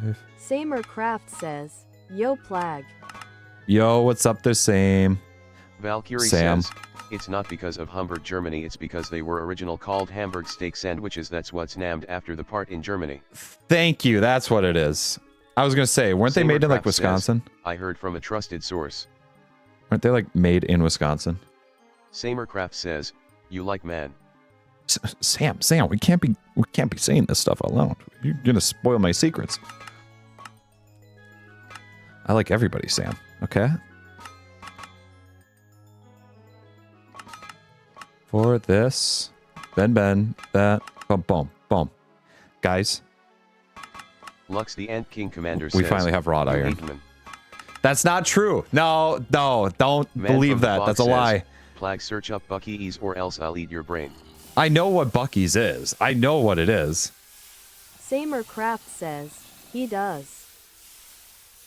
5. Terrafirmacraft says, Yo Plag. Yo, what's up there, Sam? Valkyrie Sam. says, it's not because of Hamburg, Germany, it's because they were original called Hamburg steak sandwiches. That's what's named after the part in Germany. Thank you. That's what it is. I was going to say, weren't they made in like Terrafirmacraft Wisconsin? Says, I heard from a trusted source. Aren't they like made in Wisconsin? Terrafirmacraft says, you like man. Sam, we can't be saying this stuff alone. You're going to spoil my secrets. I like everybody, Sam. Okay? For this, Ben, that, boom. Guys, Lux the Ant King Commander we says, finally have wrought "You iron. hate men." That's not true. No, don't Man believe from the that. Fog That's a says, lie. Plag, search up Bucky's or else I'll eat your brain. I know what Bucky's is. I know what it is. Terrafirmacraft says, he does.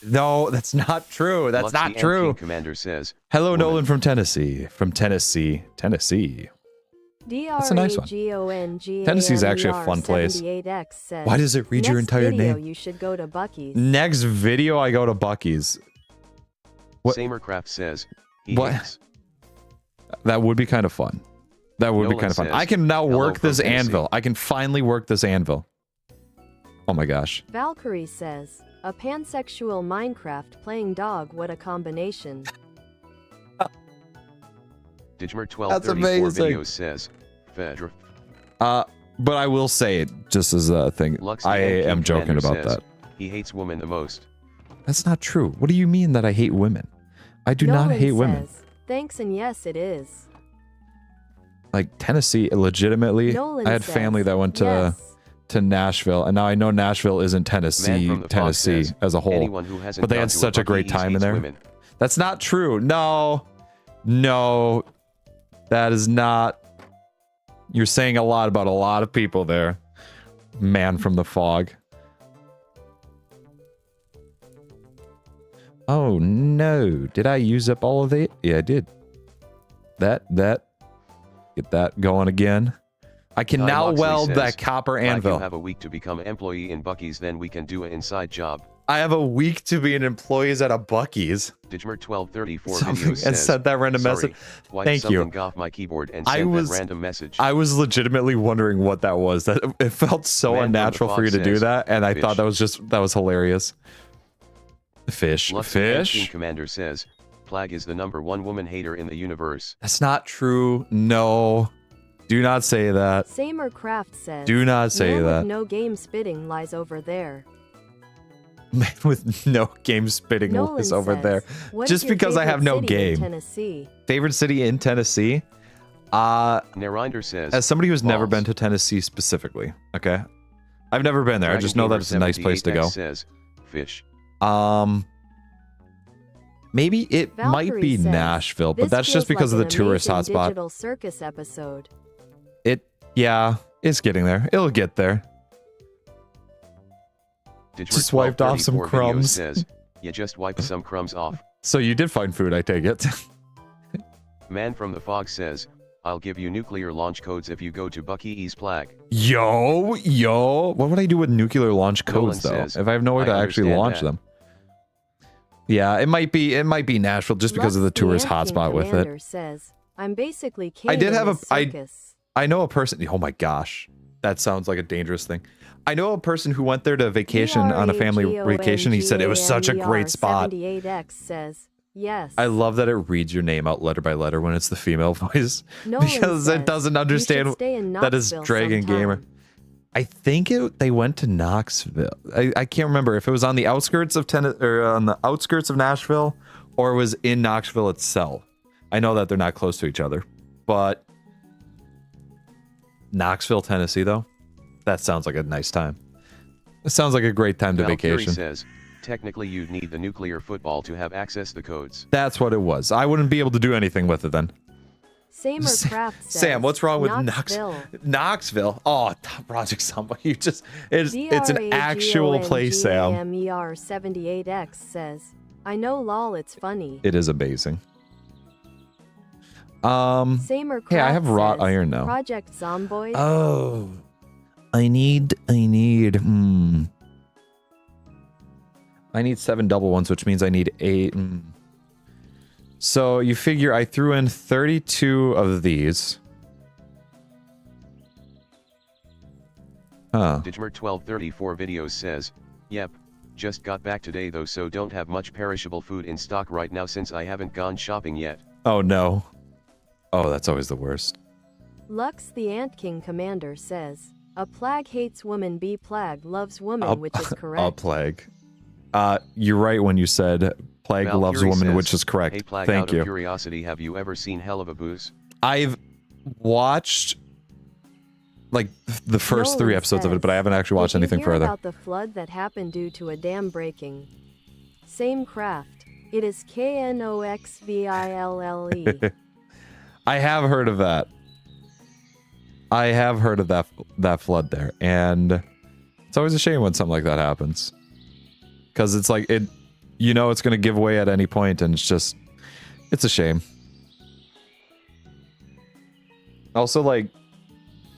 No, that's not true. That's Lux not the Ant true. King Commander says, Hello, woman. Nolan from Tennessee. Tennessee. That's a nice one. Tennessee's actually a fun place. Why does it read your entire name? You should go to Bucky's. Next video, I go to Bucky's. What? Terrafirmacraft says, he What? hates. That would be kind of fun. That would be Nolan kind of fun. says, I can now "Hello work from this Tennessee." anvil. I can finally work this anvil. Oh my gosh. Valkyrie says, a pansexual Minecraft playing dog, what a combination. Digmer That's 1234 amazing. videos says, Fedra. But I will say it just as a thing. Lux the I Ant King am joking Commander about says, that. He hates women the most. That's not true. What do you mean that I hate women? I do not Nolan hate women. says, thanks and yes it is. Like Tennessee, legitimately, Nolan I had says, family that went to Nashville, and now I know Nashville isn't Man Tennessee, from the Fog Tennessee says, as a whole. anyone who hasn't But they gone had to such a great Bucky's time in hates there. women. That's not true. No, that is not. You're saying a lot about a lot of people there. Man from the Fog. Oh no, did I use up all of it? Yeah, I did. That. Get that going again. I can Guy now Moxley weld says, that copper Like anvil. you have a week to become an employee in Bucky's, then we can do an inside job. I have a week to be an employee at a Bucky's. Digmer 1234 Something, videos and says, sent that random sorry, message. wiped Thank you. something off my keyboard and I sent was- that random message. I was legitimately wondering what that was. That it felt so Man from the unnatural for Fog you to do says, that, and I fish. thought that was hilarious. Fish. Lux the Ant King Fish. Commander says, Plag is the #1 woman hater in the universe. That's not true. No. Do not say that. Terrafirmacraft says, Do not say man that. with no game spitting lies over there. Man with no game spitting Nolan is over says, there. "What is Just your because I have favorite no city in game. Tennessee? Favorite city in Tennessee? Narinder says, As somebody who's never balls. been to Tennessee specifically, okay? I've never been there. I just know that it's a nice place to go. Says, fish. Maybe it might Valkyrie be says, Nashville, but "This that's just feels because like of the an tourist amazing hotspot. Digital Circus episode. Yeah, it's getting there. It'll get there. Digmer Just wiped off some 1234 videos crumbs. Says, you just wiped some crumbs off. So you did find food, I take it. Man from the Fog says, I'll give you nuclear launch codes if you go to Bucky's Plag. Yo, what would I do with nuclear launch codes Nolan though? says, If I have nowhere to "I actually understand launch that." them. Yeah, it might be Nashville just because of the Lux tourist Ant King hotspot with it. Commander says, I'm basically king I did in have this a- I- circus. I know a person. Oh my gosh, that sounds like a dangerous thing. I know a person who went there to vacation on a family vacation. He said it was such a great spot. 78X says, yes. I love that it reads your name out letter by letter when it's the female voice Nolan because says, it doesn't "You should understand stay in that is Knoxville Dragon Gamer. sometime." I think they went to Knoxville. I can't remember if it was on the outskirts of on the outskirts of Nashville or it was in Knoxville itself. I know that they're not close to each other, but Knoxville, Tennessee, though, that sounds like a nice time. It sounds like a great time to Valkyrie vacation. says, technically you'd need the nuclear football to have access the codes. That's what it was. I wouldn't be able to do anything with it then. Samercraft says, Sam, what's wrong with Knoxville? Knoxville? Oh, Project Zombo. You just it's an actual place, Sam. MER78X says, I know lol, it's funny. It is amazing. Samercraft hey, I have wrought says, iron now. Project Zomboid. Oh. I need 7 double ones, which means I need 8. So you figure I threw in 32 of these. Huh. Digmer1234 videos says, yep, just got back today though, so don't have much perishable food in stock right now since I haven't gone shopping yet. Oh no. Oh, that's always the worst. Lux the Ant King Commander says, a Plag hates woman, B Plag loves woman, which is correct. A Plag. You're right when you said Plag Valkyrie loves woman, says, which is correct. Hey Plag, Thank out you. Of curiosity, have you ever seen Hell of a Booze? I've watched like the first 3 episodes of it, but I haven't actually watched anything further. About the flood that happened due to a dam breaking. Same craft. It is KNOXVILLE. I have heard of that. I have heard of that flood there, and it's always a shame when something like that happens, because it's like you know, it's going to give way at any point, and it's a shame. Also, like,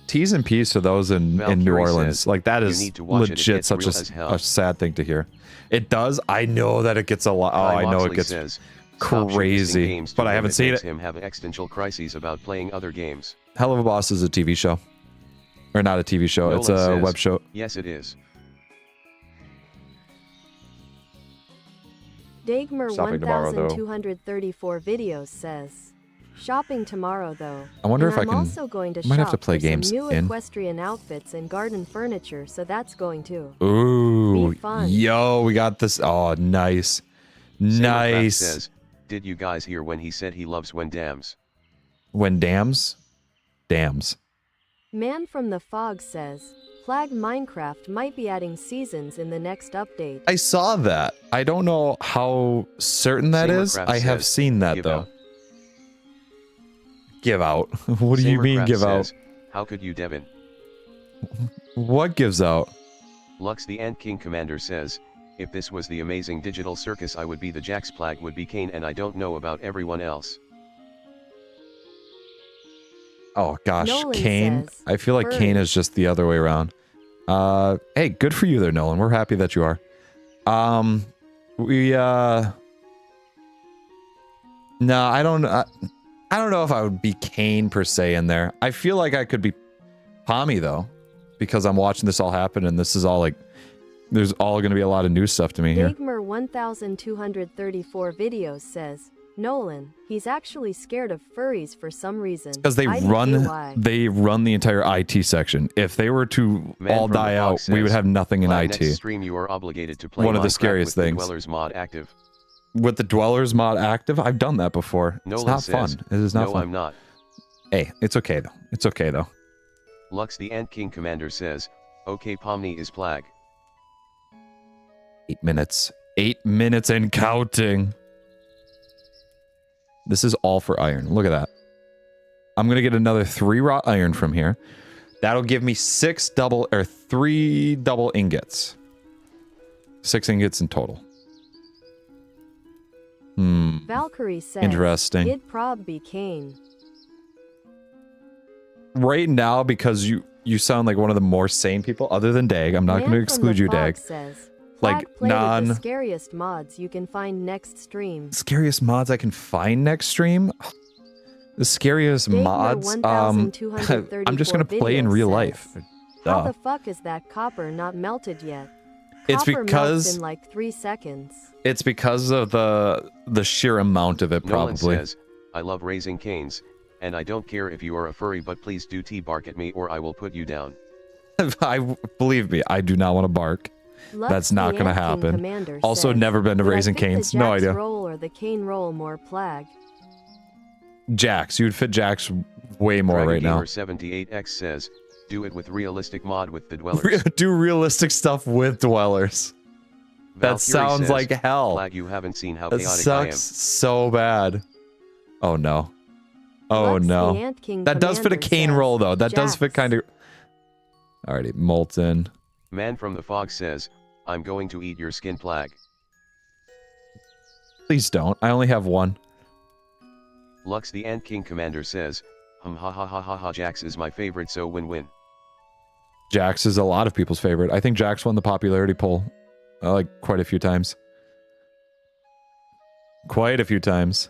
T's and P's to those in New Orleans, says, like that is legit such a sad thing to hear. It does. I know that it gets a lot. Oh, I know it gets says, crazy, but I haven't seen it. Him have existential crises about playing other games. Hell of a Boss is a TV show, or not a TV show. Nolan it's a says, web show. Yes, it is. Dagmer 1234 videos says, shopping tomorrow though. I wonder and if I I'm can. also going to I might have shop to play for games some new in. equestrian outfits and garden furniture, so that's going to Ooh, be fun. yo, we got this. Oh, nice, nice. Says, did you guys hear when he said he loves when dams? When dams? Dams. Man from the Fog says, Plag Minecraft might be adding seasons in the next update. I saw that. I don't know how certain that is. I have seen that though. Give out. What do you mean give out? How could you, Devin? What gives out? Lux the Ant King Commander says, if this was the amazing digital circus, I would be the Jax, Plag would be Kane, and I don't know about everyone else. Oh gosh, Nolan Kane. says, I feel like Kane is just the other way around. Hey, good for you there, Nolan. We're happy that you are. No, I don't know if I would be Kane per se in there. I feel like I could be Pommy though, because I'm watching this all happen, and this is all like, there's all going to be a lot of new stuff to me here. Dagmer 1234 videos says, Nolan, he's actually scared of furries for some reason. Because they run the entire IT section. If they were to all die out, we would have nothing in IT. Next stream you are obligated to play one of the Minecraft scariest with things. The Dwellers mod active. With the Dwellers mod active, I've done that before. Nolan it's not says, fun. It is not no, fun. I'm not. Hey, it's okay though. It's okay though. Lux the Ant King Commander says, okay, Pomni is Plag. 8 minutes. 8 minutes and counting. This is all for iron. Look at that. I'm going to get another 3 wrought iron from here. That'll give me 3 double ingots. 6 ingots in total. Valkyrie says, interesting. Id prob be Kane. Right now, because you sound like one of the more sane people, other than Dag. I'm not going to exclude you, Dag. Says, like the scariest mods you can find next stream. Scariest mods I can find next stream? The scariest mods? I'm just going to play in real life. How the fuck is that copper not melted yet? It's Copper because melts in like 3 seconds. It's because of the sheer amount of it, probably. Nolan says, I love raising canes, and I don't care if you are a furry, but please do T-bark at me or I will put you down. Believe me, I do not want to bark. That's not going to happen. Also, says, never been to Raising Canes. No idea. Roll or the cane roll more Plag. Jax, you'd fit Jax way more right now. 78X says, do it with realistic mod with the Dwellers. Do realistic stuff with Dwellers. That sounds like hell. Plag, you haven't seen how chaotic I am. That sucks so bad. Oh no. Oh Lux, the no. Ant King That does fit a Commander cane says, roll though. That does fit Jax. kind of. Alrighty, Molten. Man from the fog says, I'm going to eat your skin Plag. Please don't. I only have one. Lux the Ant King Commander says, ha ha ha ha ha Jax is my favorite so win-win. Jax is a lot of people's favorite. I think Jax won the popularity poll like quite a few times. Quite a few times.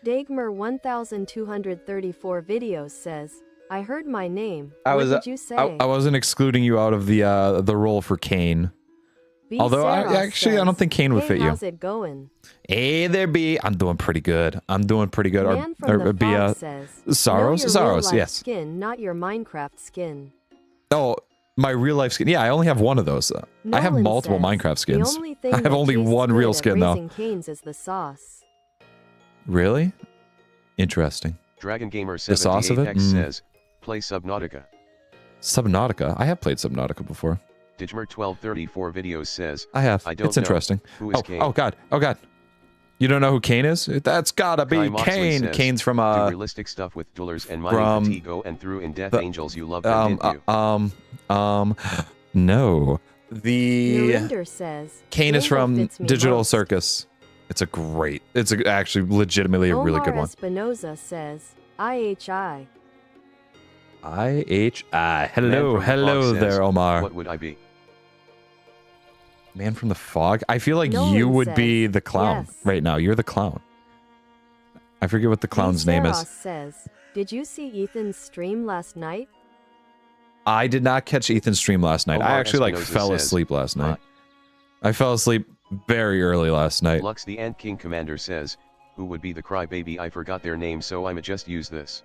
Dagmer 1234 videos says, I heard my name. I What was, did you say? I wasn't excluding you out of the role for Kane. B. Although Sarah actually I says, don't think Kane would hey, fit you. how's it going? Hey there, B. I'm doing pretty good. I'm doing pretty good. Man from the B. fog says, Saros? know your Saros, real-life yes. skin, not your Minecraft skin. Oh, my real life skin. Yeah, I only have one of those. I have Nolan multiple says, Minecraft skins. The only thing I have that only tastes one good real at skin though. Raising Cane's is the sauce. Really? Interesting. Dragon Gamer The sauce of it? 78X says, play Subnautica. Subnautica. I have played Subnautica before. Digmer 1234 videos says, I have. I don't It's interesting. know. Who is Kane? Oh god. Oh god. You don't know who Kane is? That's gotta be Kai Moxley Kane. says, Kane's from do realistic stuff with duelers and mining Fatigo and threw in Death Angels. You love them, didn't you? No. The Narinder says, Kane is Rainbow from fits me Digital most. Circus. It's actually legitimately a really good Omar one. Espinoza says, IHI. IHI. Man Hello, from the hello Fog says, there, Omar. What would I be? Man from the Fog? I feel like Nolan you would says, be the clown yes. right now. You're the clown. I forget what the clown's name is. Saros says, did you see Ethan's stream last night? I did not catch Ethan's stream last night. Omar I actually Espinoza fell says, asleep last night. "Hot." I fell asleep very early last night. Lux the Ant King Commander says, who would be the crybaby? I forgot their name so I'ma just use this.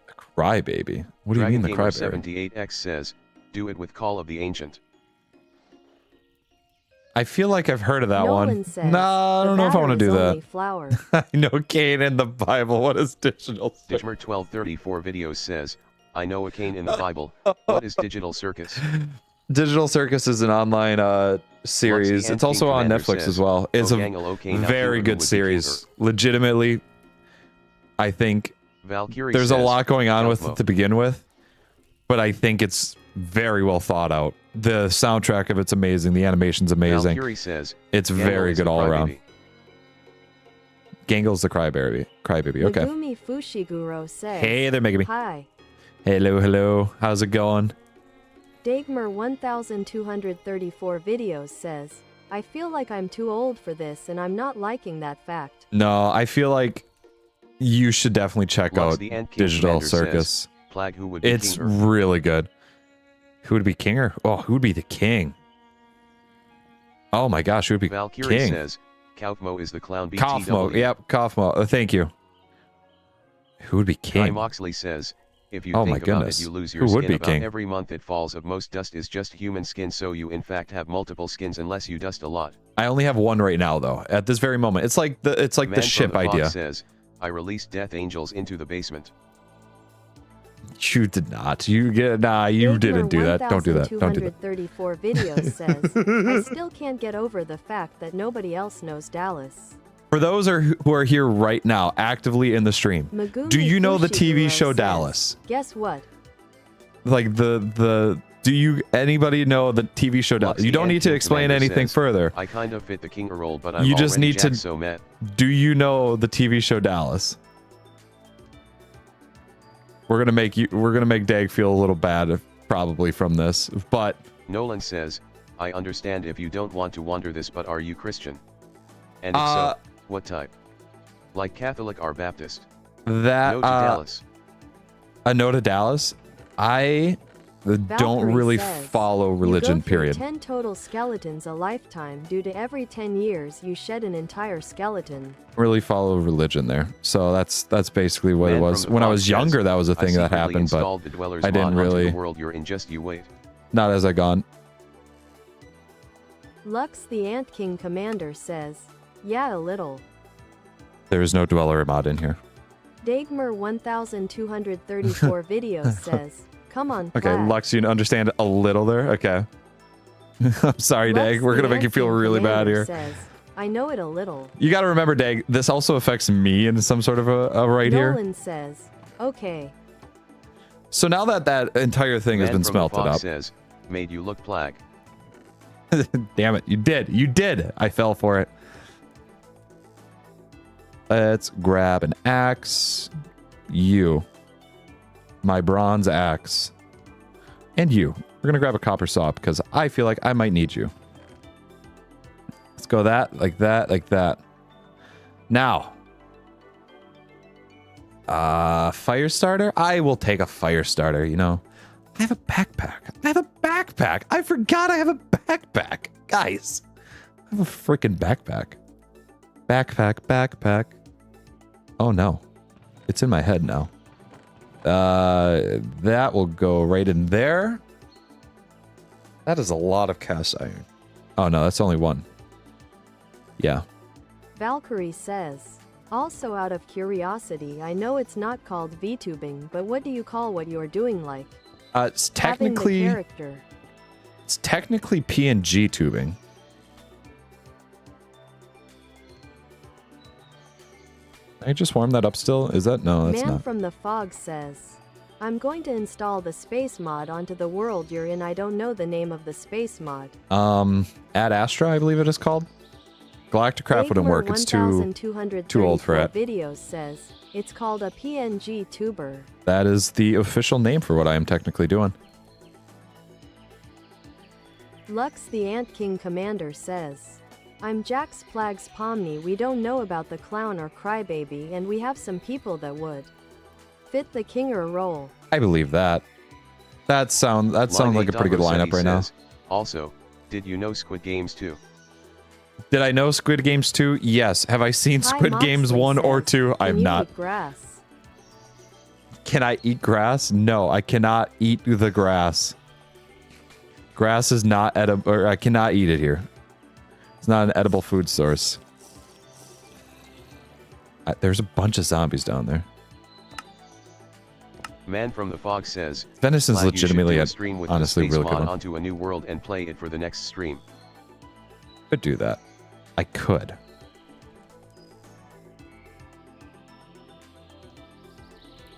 The crybaby? What do you mean the crybaby? 78X says, do it with Call of the Ancient. I feel like I've heard of that Nolan one. says, No, I "The don't know if I want to batter do is only that. flour." I know Cain in the Bible. What is digital? Digmer 1234 videos says, I know a Cain in the Bible. What is Digital Circus? Digital Circus is an online series. Ant It's also King on Commander Netflix says, as well. It's a "Ogangle Okane up very here, good who would be series. Kinger?" Legitimately, I think Valkyrie there's a says, lot going on with Elmo. it to begin with, but I think it's very well thought out. The soundtrack of it's amazing. The animation's amazing. Valkyrie says, It's "Gangle very is good the all around. crybaby." Gangle's the crybaby. Okay. Megumi Fushiguro says, Hey there, Megami. hi. Hello, hello. How's it going? Dagmer 1234 videos says, I feel like I'm too old for this and I'm not liking that fact. No, I feel like you should definitely check Lux out the Ant King Digital Commander Circus. says, Plag who would be It's Kinger? really good. Who would be Kinger? Oh, who would be the king? Oh my gosh, who would be Valkyrie king? says, Kaufmo is the clown BTW. Kaufmo. Yep, Kaufmo. Thank you. Who would be Kai king? Moxley says, if you Oh my think about goodness. it, you lose Who your would skin be about king? every month it falls of most dust is just human skin, so you in fact have multiple skins unless you dust a lot. I only have one right now though. At this very moment, it's like the Man the from ship the Fog idea. says, I released Death Angels into the basement. You did not. You didn't do that. Don't do that. Don't do that. 1234 videos says, I still can't get over the fact that nobody else knows Dallas. For those who are here right now, actively in the stream, Megumi do you know the TV Fushiguro show says, Dallas? Guess what? Like anybody know the TV show Dallas? Lux You the don't Ant need to King explain Commander anything says, further. I kind of fit the Kinger role, but I'm You just already need to- Jack so mad. Do you know the TV show Dallas? We're gonna make Dag feel a little bad probably from this, but Nolan says, I understand if you don't want to wander this, but are you Christian? And if so, what type? Like Catholic or Baptist? that No to Dallas. a no to Dallas. I don't Valkyrie really says, follow religion. You go through Period. 10 total skeletons a lifetime due to every 10 years you shed an entire skeleton. Really follow religion there. So that's basically what Man it from was. the When I Fog was says, younger, that was a I thing that secretly happened, but installed the Dwellers I didn't mod onto really- the world you're in, just you wait. not as I gone. Lux the Ant King Commander says, yeah, a little. There is no dweller mod in here. Dagmer 1234 videos says, come on, Okay, Plag. Lux, you understand a little there? Okay. I'm sorry, Lux Dag. We're the gonna make you Ant feel King really bad Commander here. Says, I know it a little. You got to remember, Dag, this also affects me in some sort of a right here. Nolan says, okay. So now that that entire thing has been smelted up. Says, made you look Plag. Damn it, you did. You did. I fell for it. Let's grab an axe. You. My bronze axe. And you. We're going to grab a copper saw because I feel like I might need you. Let's go that, like that, like that. Now. Fire starter? I will take a fire starter, you know. I have a backpack. I have a backpack. I forgot I have a backpack. Guys, I have a freaking backpack. Backpack. Oh no. It's in my head now. That will go right in there. That is a lot of cast iron. Oh no, that's only one. Yeah. Valkyrie says, also out of curiosity, I know it's not called VTubing, but what do you call what you're doing like? It's technically character. It's technically PNG tubing. I just warm that up still? Is that no, that's Man not. from the Fog says, I'm going to install the space mod onto the world you're in. I don't know the name of the space mod. Ad Astra, I believe it is called. Galacticraft wouldn't work. It's too old for it. Videos says it's called a PNG tuber. That is the official name for what I am technically doing. Lux the Ant King Commander says, I'm Jax Plag's Pomni. We don't know about the clown or crybaby, and we have some people that would fit the Kinger role. I believe that. That sounds like a pretty good lineup right now. Also, did you know Squid Games 2? Did I know Squid Games 2? Yes. Have I seen Squid Games 1 or 2? I have not. Grass? Can I eat grass? No, I cannot eat the grass. Grass is not edible, or I cannot eat it here. It's not an edible food source. There's a bunch of zombies down there. Man from the Fog says, Venison's legitimately, honestly, really good one. Onto a new world and play it for the next stream. Could do that. I could.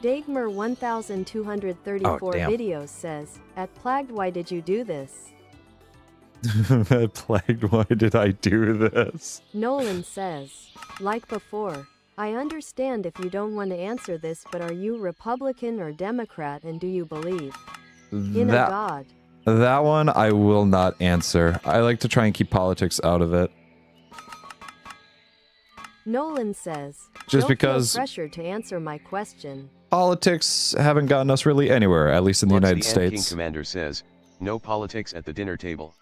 Dagmar 1234 videos says, at Plagued, why did you do this? Plagued, why did I do this? Nolan says, like before, I understand if you don't want to answer this, but are you Republican or Democrat, and do you believe in a God? That one I will not answer. I like to try and keep politics out of it. Nolan says, just don't because feel pressure to answer my question. Politics haven't gotten us really anywhere, at least in the United States. King Commander says, no politics at the dinner table.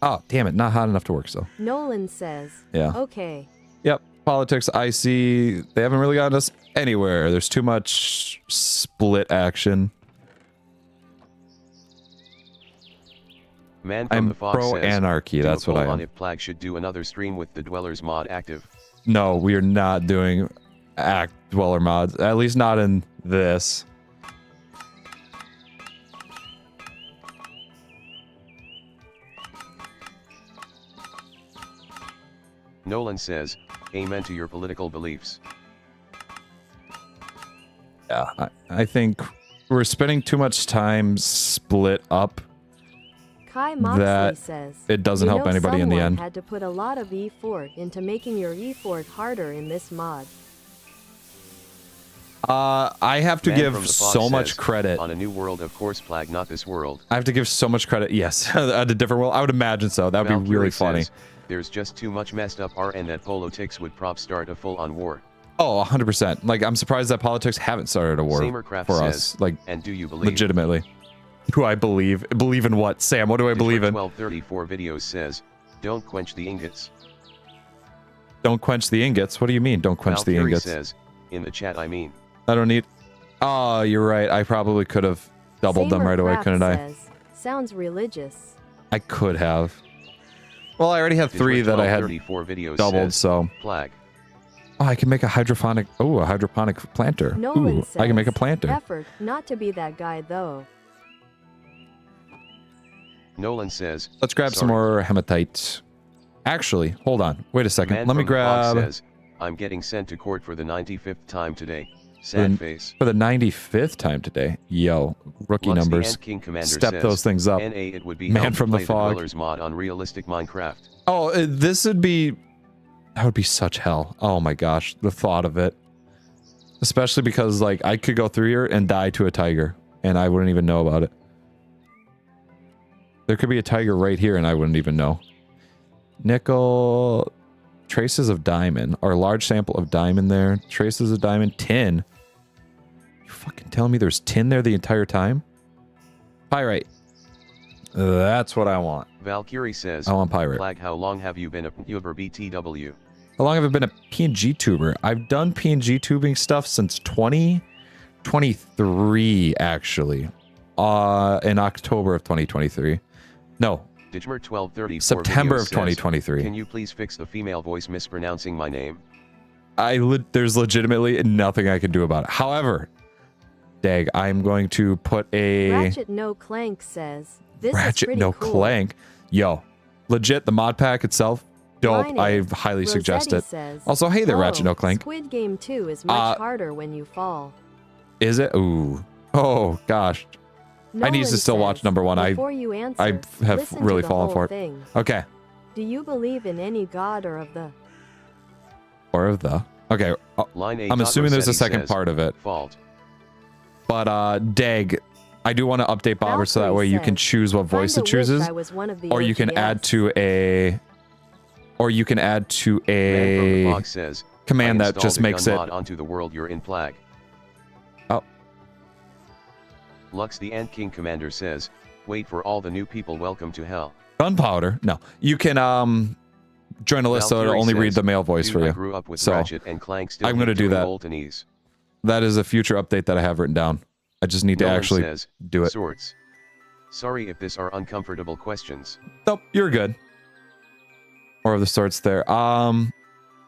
Oh, damn it. Not hot enough to work, so. Nolan says, yeah. Okay. Yep. Politics, I see. They haven't really gotten us anywhere. There's too much split action. Man from I'm the Fox pro-anarchy. That's what I am. If Plag should do another stream with the Dwellers mod active. No, we are not doing Dweller mods. At least not in this. Nolan says, amen to your political beliefs. Yeah, I think we're spending too much time split up. Kai Moxley says, it doesn't help anybody in the end. Had to put a lot of effort into making your effort harder in this mod. I have to give so much credit. On a new world, of course, Plag, not this world. I have to give so much credit. Yes, a different world. I would imagine so. That would be really funny. There's just too much messed up RN that politics would prop start a full-on war. Oh, 100%. Like, I'm surprised that politics haven't started a war for us. Like, and do you believe? Legitimately. Do I believe? Believe in what? Sam, what do I believe in? 1234 videos says, don't quench the ingots. Don't quench the ingots? What do you mean, don't quench the ingots? Says, in the chat, I mean. I don't need... Oh, you're right. I probably could have doubled them right away, couldn't I? Sounds religious. I could have. Well, I already have 3 that I had doubled, so... Plag. Oh, I can make a hydroponic... Oh, a hydroponic planter. Nolan says, I can make a planter. Effort not to be that guy, though. Nolan says... Let's grab some more hematite. Actually, hold on. Wait a second. Man Let me from the Fox grab... says, I'm getting sent to court for the 95th time today. Sad face. For the 95th time today. Yo, rookie Lux the numbers. Ant King Commander Step says, those things up. NA, it would be Man hell to from the play fog. Dwellers mod on realistic Minecraft. Oh, this would be... That would be such hell. Oh my gosh, the thought of it. Especially because, like, I could go through here and die to a tiger, and I wouldn't even know about it. There could be a tiger right here, and I wouldn't even know. Nickel... Traces of diamond. Or a large sample of diamond there. Traces of diamond. Tin. You fucking telling me there's tin there the entire time? Pyrite. That's what I want. Valkyrie says, I want pyrite. Plag, how long have you been a YouTuber BTW? How long have I been a PNG tuber? I've done PNG tubing stuff since 2023, actually. In October of 2023. No. Digmer 1230 September of 2023. Can you please fix the female voice mispronouncing my name? There's legitimately nothing I can do about it. However, Dag, I'm going to put a... Ratchet No Clank says, this Ratchet is pretty No cool. Clank. Yo, legit, the mod pack itself, dope. Mine I is. highly suggest Rossetti it. says, Also, hey there, "Whoa, Ratchet No Clank. Squid Game 2 is much harder when you fall. Is it? Ooh. Oh, gosh. I need to Nolan still watch says, number one. Before you answer, I have listen to really the fallen whole for it. thing. Okay. Do you believe in any god or of the... Or of the... Okay. Line I'm assuming there's a Rossetti second says, part of it. Fault. But, Dag, I do want to update Bobber so that Valkyrie way you can says, choose what voice "Kinda it chooses. wish I was one of the Or you can OGs." add to a... Or you can add to Man from the a Fox says, command I that just installed a makes gun it... mod onto the world you're in Plag. Oh. Lux the Ant King Commander says, wait for all the new people, welcome to hell. Gunpowder? No. You can, join a list so it'll Valkyrie only read says, the male voice dude, for I you. grew up with So, Ratchet and Clank, still I'm gonna do doing that. Boltonese. That is a future update that I have written down. I just need to Nolan actually says, do it. Sorts. Sorry if this are uncomfortable questions. Nope, you're good. Or of the sorts there. Digmer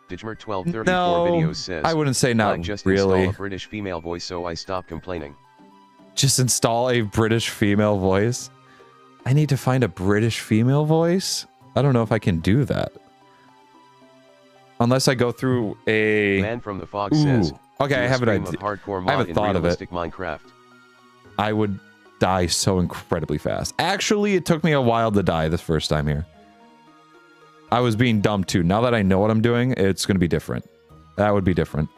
1234 No, videos says, I wouldn't say not Plag, just really. install a British female voice so I stop complaining. Just install a British female voice. I need to find a British female voice? I don't know if I can do that. Unless I go through a... Man from the Fog Ooh. says, Okay, do I a have an stream of idea. hardcore I mod haven't in thought of it. realistic Minecraft. I would die so incredibly fast. Actually, it took me a while to die this first time here. I was being dumb too. Now that I know what I'm doing, it's going to be different. That would be different.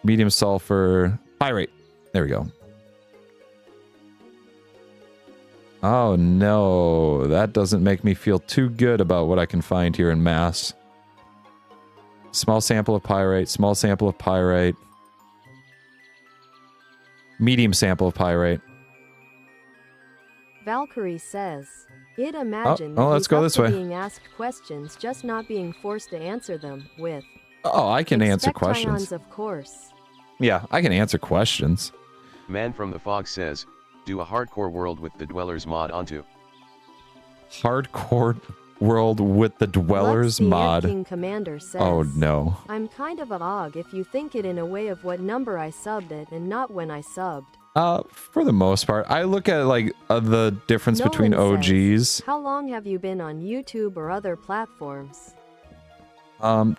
Medium sulfur. Pyrite. There we go. Oh no, that doesn't make me feel too good about what I can find here in mass. Small sample of pyrite, small sample of pyrite. Medium sample of pyrite. Valkyrie says, "It imagine Oh, that let's he's go up this to way. being asked questions, just not being forced to answer them with. Oh, I can answer Expect questions. ions, of course. Yeah, I can answer questions. Man from the Fog says, do a hardcore world with the Dwellers mod onto. Hardcore world with the Dwellers Lux the mod. Ant King Commander says, Oh no. I'm kind of a hog if you think it in a way of what number I subbed it and not when I subbed. For the most part, I look at like the difference Nolan between says, OGs. How long have you been on YouTube or other platforms?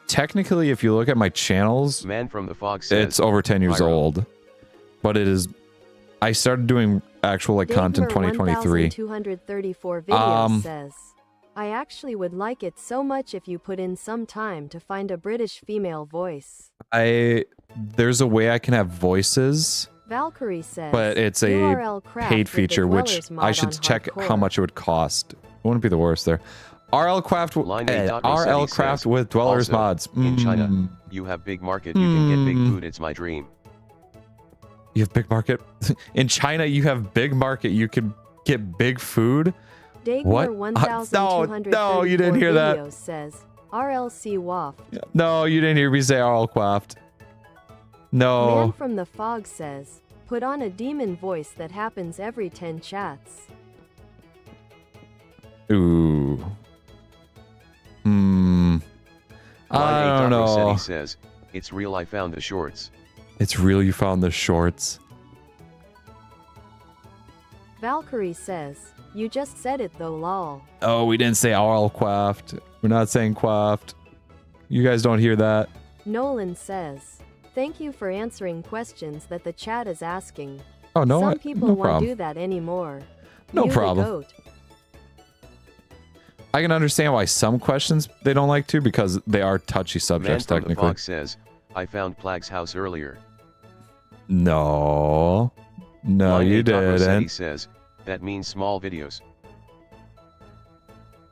Technically, if you look at my channels, Man from the Fog says, it's over 10 years Pyro. old. But it is... I started doing actual like content 2023. 234 videos says, I actually would like it so much if you put in some time to find a British female voice. There's a way I can have voices, Valkyrie says, but it's a URL craft paid with the feature, which Dwellers mod I on should check hardcore. how much it would cost. It wouldn't be the worst there. RL Craft, Line 8. RL Rossetti Craft says, with Dwellers also, mods. In China, you have big market, you can get big food, it's my dream. You have big market? In China, you have big market. You can get big food? What? No, you didn't hear that. Says, RLC Waft. No, you didn't hear me say RL Craft. No. Man from the Fog says, put on a demon voice that happens every 10 chats. Ooh. Line 8. I don't know. Rossetti says, it's real, I found the shorts. It's real you found the shorts. Valkyrie says, you just said it though, lol. Oh, we didn't say all quaffed. We're not saying quaffed. You guys don't hear that. Nolan says, thank you for answering questions that the chat is asking. Oh, no. Some people no won't problem. do that anymore. No You the problem. goat. I can understand why some questions they don't like to, because they are touchy subjects, Man from the technically. Fog says, I found Plag's house earlier. No. No, Line you 8 Rossetti didn't. says, that means small videos.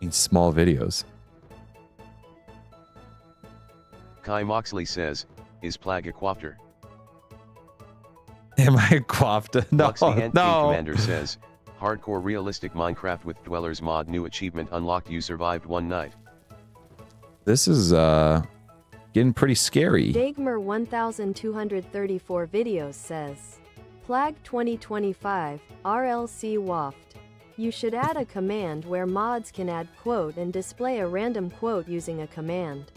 In small videos. Kai Moxley says, is Plag a quafter? Am I quaffed? No, Lux the Ant King no. Commander says, hardcore realistic Minecraft with Dwellers mod new achievement unlocked, you survived one night. This is getting pretty scary. Dagmer 1234 videos says, Plag 2025, RLC Waft. You should add a command where mods can add quote and display a random quote using a command.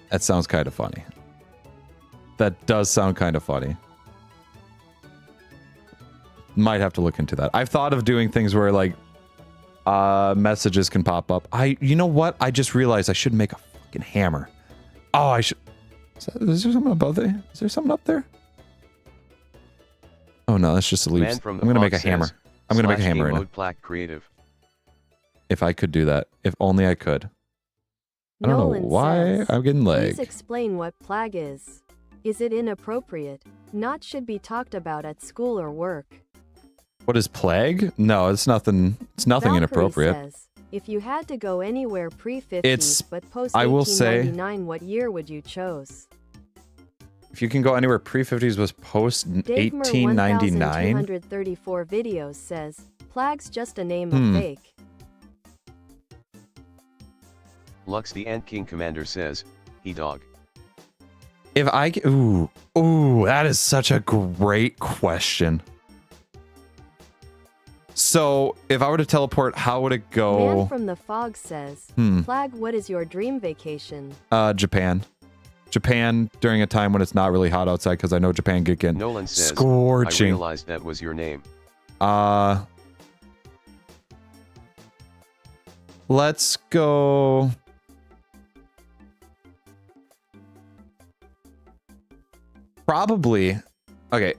That sounds kind of funny. That does sound kind of funny. Might have to look into that. I've thought of doing things where like messages can pop up. You know what? I just realized I should make a fucking hammer. Oh, I should. Is there something above there? Is there something up there? Oh no, that's just the leaves. Man from the I'm gonna Fog make a hammer. says, I'm gonna make a /G hammer. Mode Plag creative. If I could do that. If only I could. I don't Nolan know why says, I'm getting please leg. explain what Plag is. Is it inappropriate? Not should be talked about at school or work. What is plague? No, it's nothing. It's nothing Valkyrie inappropriate. Says, if you had to go anywhere pre-50s It's- but post I will say- 1899, what year would you chose? If you can go anywhere pre-50s was post Dagmer 1899. 1234 videos says, Plag's just a name Hmm. of fake. Lux the Ant King Commander says, he dog. If I ooh, that is such a great question. So, if I were to teleport, how would it go? Man from the Fog says, Hmm. Plag, what is your dream vacation? Japan. Japan during a time when it's not really hot outside, because I know Japan get getting Nolan says, I scorching. realized that was your name. Let's go. Probably. Okay.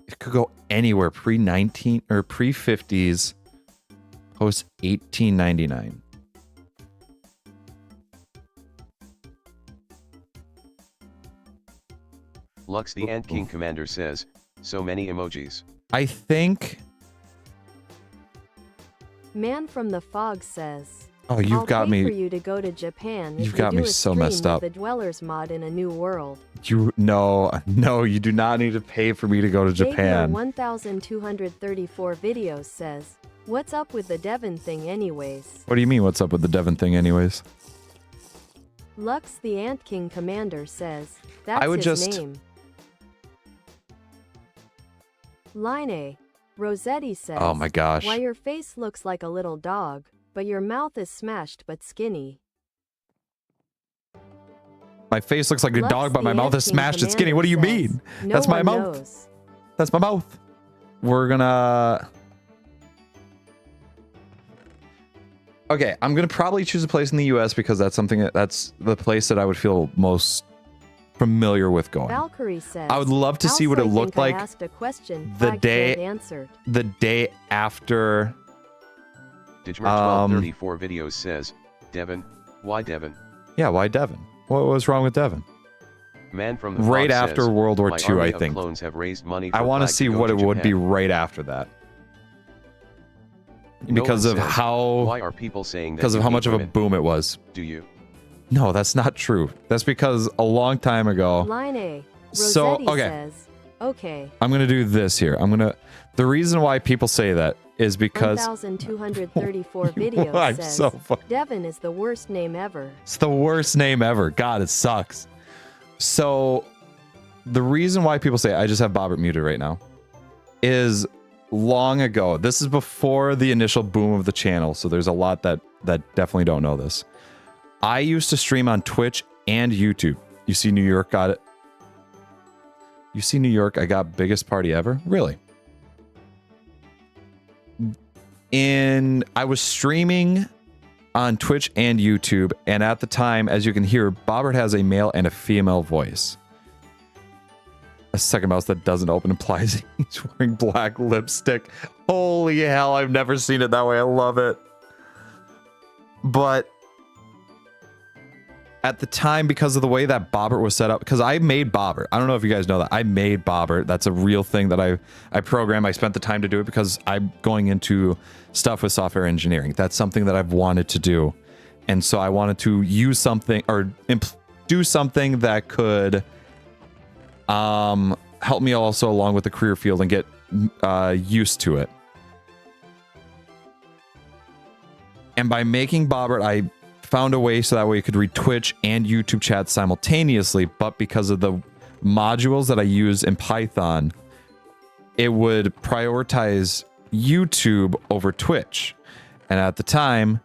It could go anywhere pre-19 or pre-50s, post 1899. Lux the Ant King Commander says, so many emojis. I think. Man from the Fog says, Oh, you've I'll got pay for me. you to go to Japan if You've you got do me a so stream messed up. with the Dwellers mod in a new world. You no, you do not need to pay for me to go to Japan. 1234 videos says, what's up with the Devon thing anyways? What do you mean? What's up with the Devon thing, anyways? Lux the Ant King Commander says, that's I would his just- name. Line A. Rossetti says, Oh my gosh. why your face looks like a little dog, but your mouth is smashed but skinny. My face looks like a Lux dog, but the my mouth Ant is King smashed and skinny. What do you Commander mean? says, no That's my one mouth. knows. That's my mouth. We're gonna. Okay, I'm gonna probably choose a place in the U.S. because that's that's the place that I would feel most familiar with going. Valkyrie says, I would love to see what it "Also, I looked think I like asked a question the Flag day- can't answered. the day after. Digmer1234 videos says, Devon, why Devon? Yeah, why Devon? What was wrong with Devon? Man from the Right Fog after says, World War my II, army I of think. clones have raised money I for want to Plag see go what to it would be Japan. right after that. Nolan Because of says, how why are people saying that because of you how hate much of a women? boom it was. Do you? No, that's not true. That's because a long time ago. Line A. So, Rossetti okay. says, okay. I'm gonna do this here. The reason why people say that is because 1234 videos I'm says, so fucking. Devon is the worst name ever. It's the worst name ever. God, it sucks. So, the reason why people say, I just have Bobert muted right now, is long ago. This is before the initial boom of the channel, so there's a lot that definitely don't know this. I used to stream on Twitch and YouTube. You see New York got it? You see New York, I got biggest party ever? Really? I was streaming on Twitch and YouTube, and at the time, as you can hear, Bobert has a male and a female voice. A second mouse that doesn't open implies he's wearing black lipstick. Holy hell, I've never seen it that way. I love it. But at the time, because of the way that Bobert was set up, because I made Bobert. I don't know if you guys know that. I made Bobert. That's a real thing that I programmed. I spent the time to do it because I'm going into stuff with software engineering. That's something that I've wanted to do. And so I wanted to use something or do something that could help me also along with the career field and get used to it. And by making Bobert, I found a way so that way you could read Twitch and YouTube chat simultaneously, but because of the modules that I use in Python, it would prioritize YouTube over Twitch. And at the time,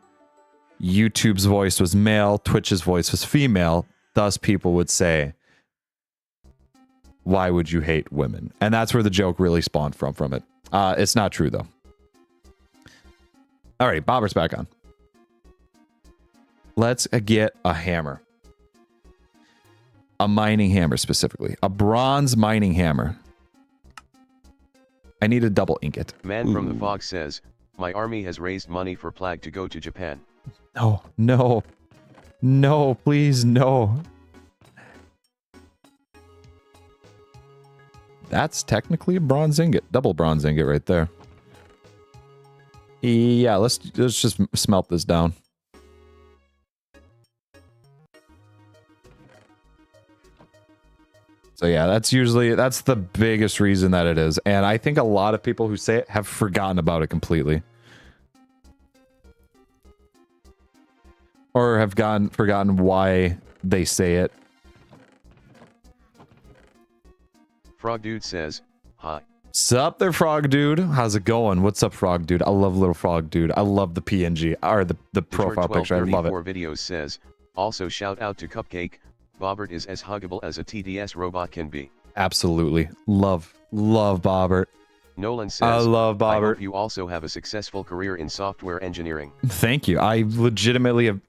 YouTube's voice was male, Twitch's voice was female, thus people would say, why would you hate women? And that's where the joke really spawned from it. It's not true, though. All right, Bobert's back on. Let's get a hammer. A mining hammer, specifically. A bronze mining hammer. I need a double ingot. Man from the Fog says, my army has raised money for Plag to go to Japan. No, no. No, please, no. That's technically a bronze ingot. Double bronze ingot right there. Yeah, let's just smelt this down. So yeah, that's the biggest reason that it is. And I think a lot of people who say it have forgotten about it completely. Or have forgotten why they say it. Frog Dude says, hi. Sup there, Frog Dude? How's it going? What's up, Frog Dude? I love little Frog Dude. I love the PNG, or the profile picture. I love it. Videos says, also shout out to Cupcake. Bobert is as huggable as a TDS robot can be. Absolutely. Love Bobert. Nolan says, I love Bobert. I hope you also have a successful career in software engineering. Thank you. I legitimately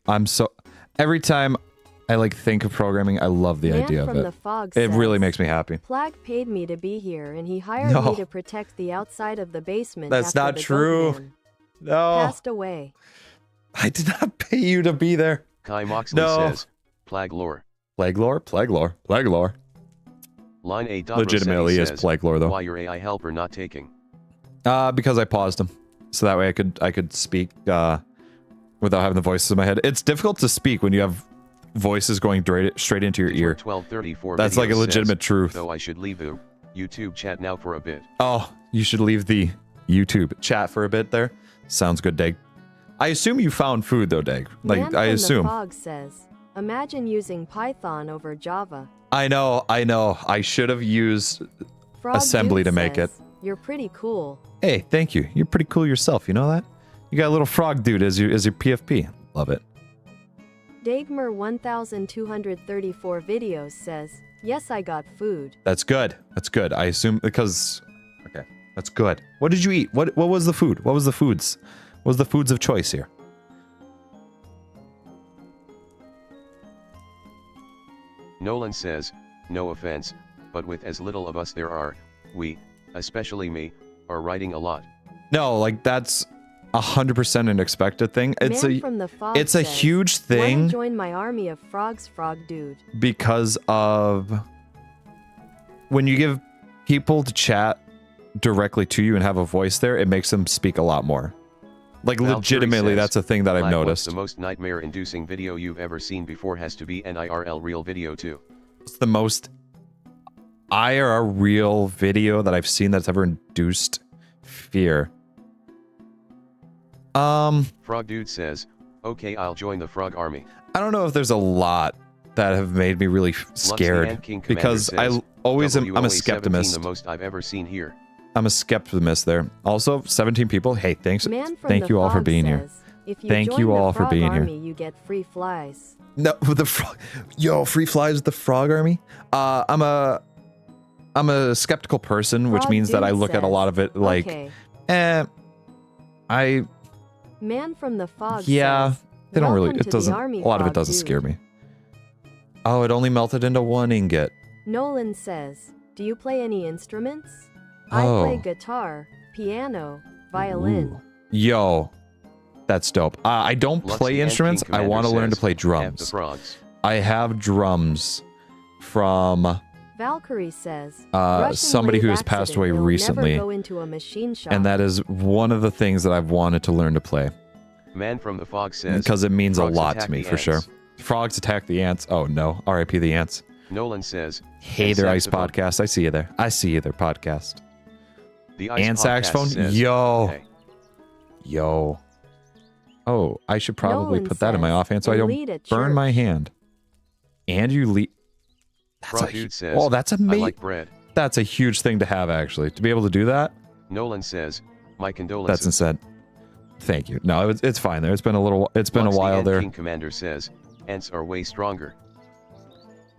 every time I like think of programming, I love the idea of it. It really makes me happy. Plag paid me to be here and he hired me to protect the outside of the basement. That's not true. No. Passed away. I did not pay you to be there. Kai Moxley says, Plag lore. Plague lore? Plague lore. Plague lore. Line A. Legitimately is plague lore, though. Why your AI helper not taking? Because I paused him. So that way I could speak without having the voices in my head. It's difficult to speak when you have voices going straight into your ear. 1234 That's like a legitimate truth. Though I should leave the YouTube chat now for a bit. Oh, you should leave the YouTube chat for a bit there. Sounds good, Dag. I assume you found food, though, Dag. Like, I assume. The Fog says, imagine using Python over Java. I know. I should have used Frog assembly Dude to make says, it. You're pretty cool. Hey, thank you. You're pretty cool yourself. You know that? You got a little frog dude as your PFP. Love it. Dagmer 1234 videos says, yes, I got food. That's good. That's good. I assume because okay, that's good. What did you eat? What was the food? What was the foods? What was the foods of choice here? Nolan says, no offense, but with as little of us there are, we, especially me, are writing a lot. No, like that's 100% an expected thing. It's a huge thing. Wanna join my army of frogs, Frog Dude. Because of when you give people to chat directly to you and have a voice there, it makes them speak a lot more. Like legitimately, says, that's a thing that I've noticed. The most nightmare-inducing video you've ever seen before has to be an IRL real video too. It's the most IRL real video that I've seen that's ever induced fear. Frog Dude says, okay, I'll join the frog army. I don't know if there's a lot that have made me really scared because says, I'm a skeptimist. The most I've ever seen here. I'm a skeptimist there. Also, 17 people. Hey, thanks. Thank you all for being here. Thank you all for being here. You get free flies. No, with the frog. Yo, free flies with the frog army. I'm a I'm a skeptical person, which Frog means that I Dude look at a lot of it like, okay. I Man from the Fog yeah, says, they don't really. "Welcome It to the doesn't. army, A lot of it Frog doesn't Dude." scare me. Oh, it only melted into 1 ingot. Nolan says, do you play any instruments? Oh. I play guitar, piano, violin. Ooh. Yo, that's dope. I don't Lux play the instruments. Ant King I want to Commander learn to says, play "F the drums. frogs." I have drums from Valkyrie says, Russian somebody who lathe has passed accident, away you'll recently, never go into a machine shop. and that is one of the things that I've wanted to learn to play Man from the Fog says, because it means a "Frogs lot attack to me the for sure. ants." Frogs attack the ants. Oh no, R.I.P. the ants. Nolan says, Hey "And there, Ice saxophone." Podcast. I see you there. I see you there, podcast. The Ice And Podcast saxophone? says, Yo. "Hey." Yo. Oh, I should probably Nolan put that in my says, offhand so I "And don't lead at burn my church." hand. And you lead. Frog Dude says, Oh, that's "I amazing. like bread." That's a huge thing to have, actually. To be able to do that, Nolan says, "My condolences." that's insane. Thank you. No, it's fine there. It's been a little. It's been Lux a the while Ant there. King Commander says, "Ants are way stronger."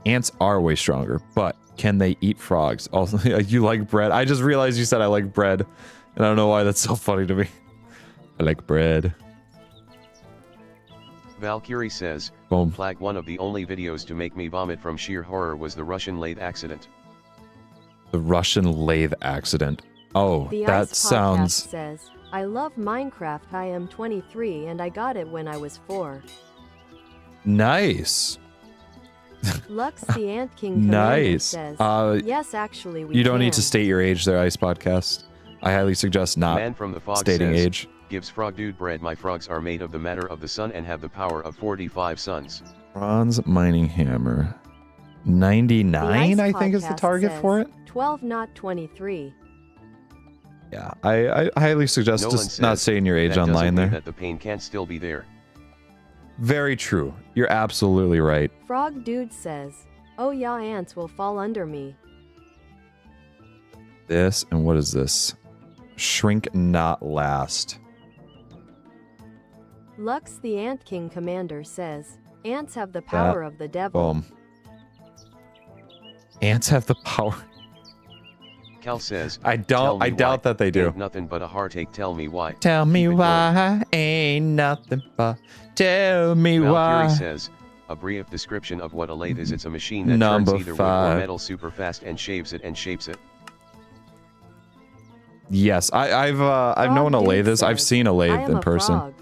Ants are way stronger, but can they eat frogs? Also, you like bread? I just realized you said I like bread, and I don't know why that's so funny to me. I like bread. Valkyrie says, Boom. "Plag, one of the only videos to make me vomit from sheer horror was the Russian lathe accident." The Russian lathe accident. Oh, The that Ice Podcast sounds. says, I love Minecraft. I am 23 and I got it when I was 4. Nice. Lux the Ant King Commander Nice. says, yes, actually, we You don't need to can." state your age there, Ice Podcast. I highly suggest not Man from the Fog stating says, age. "Gives Frog Dude bread. My frogs are made of the matter of the sun and have the power of 45 suns." Bronze mining hammer. The 99, Ice I think, is the Podcast target says, for it. 12, not 23. Yeah, I highly suggest Nolan just not says, saying your age "That doesn't online mean there. that the pain can't still be there." Very true. You're absolutely right. Frog Dude says, oh yeah, ants will fall under me. This, and what is this? Shrink not last. Lux the Ant King Commander says, ants have the power of the devil. Boom. Ants have the power. Cal says, I "Tell me doubt why. that they do. Ain't nothing but a heartache. Tell me why." Tell me Keep it why, ain't nothing but tell me Valkyrie why. says, "A brief description of what a lathe is. It's a machine that Number turns either wood 5. or metal super fast and shaves it and shapes it." Yes, I've Frog known a Dude lathe is. I've says, seen a I lathe am in a person. frog.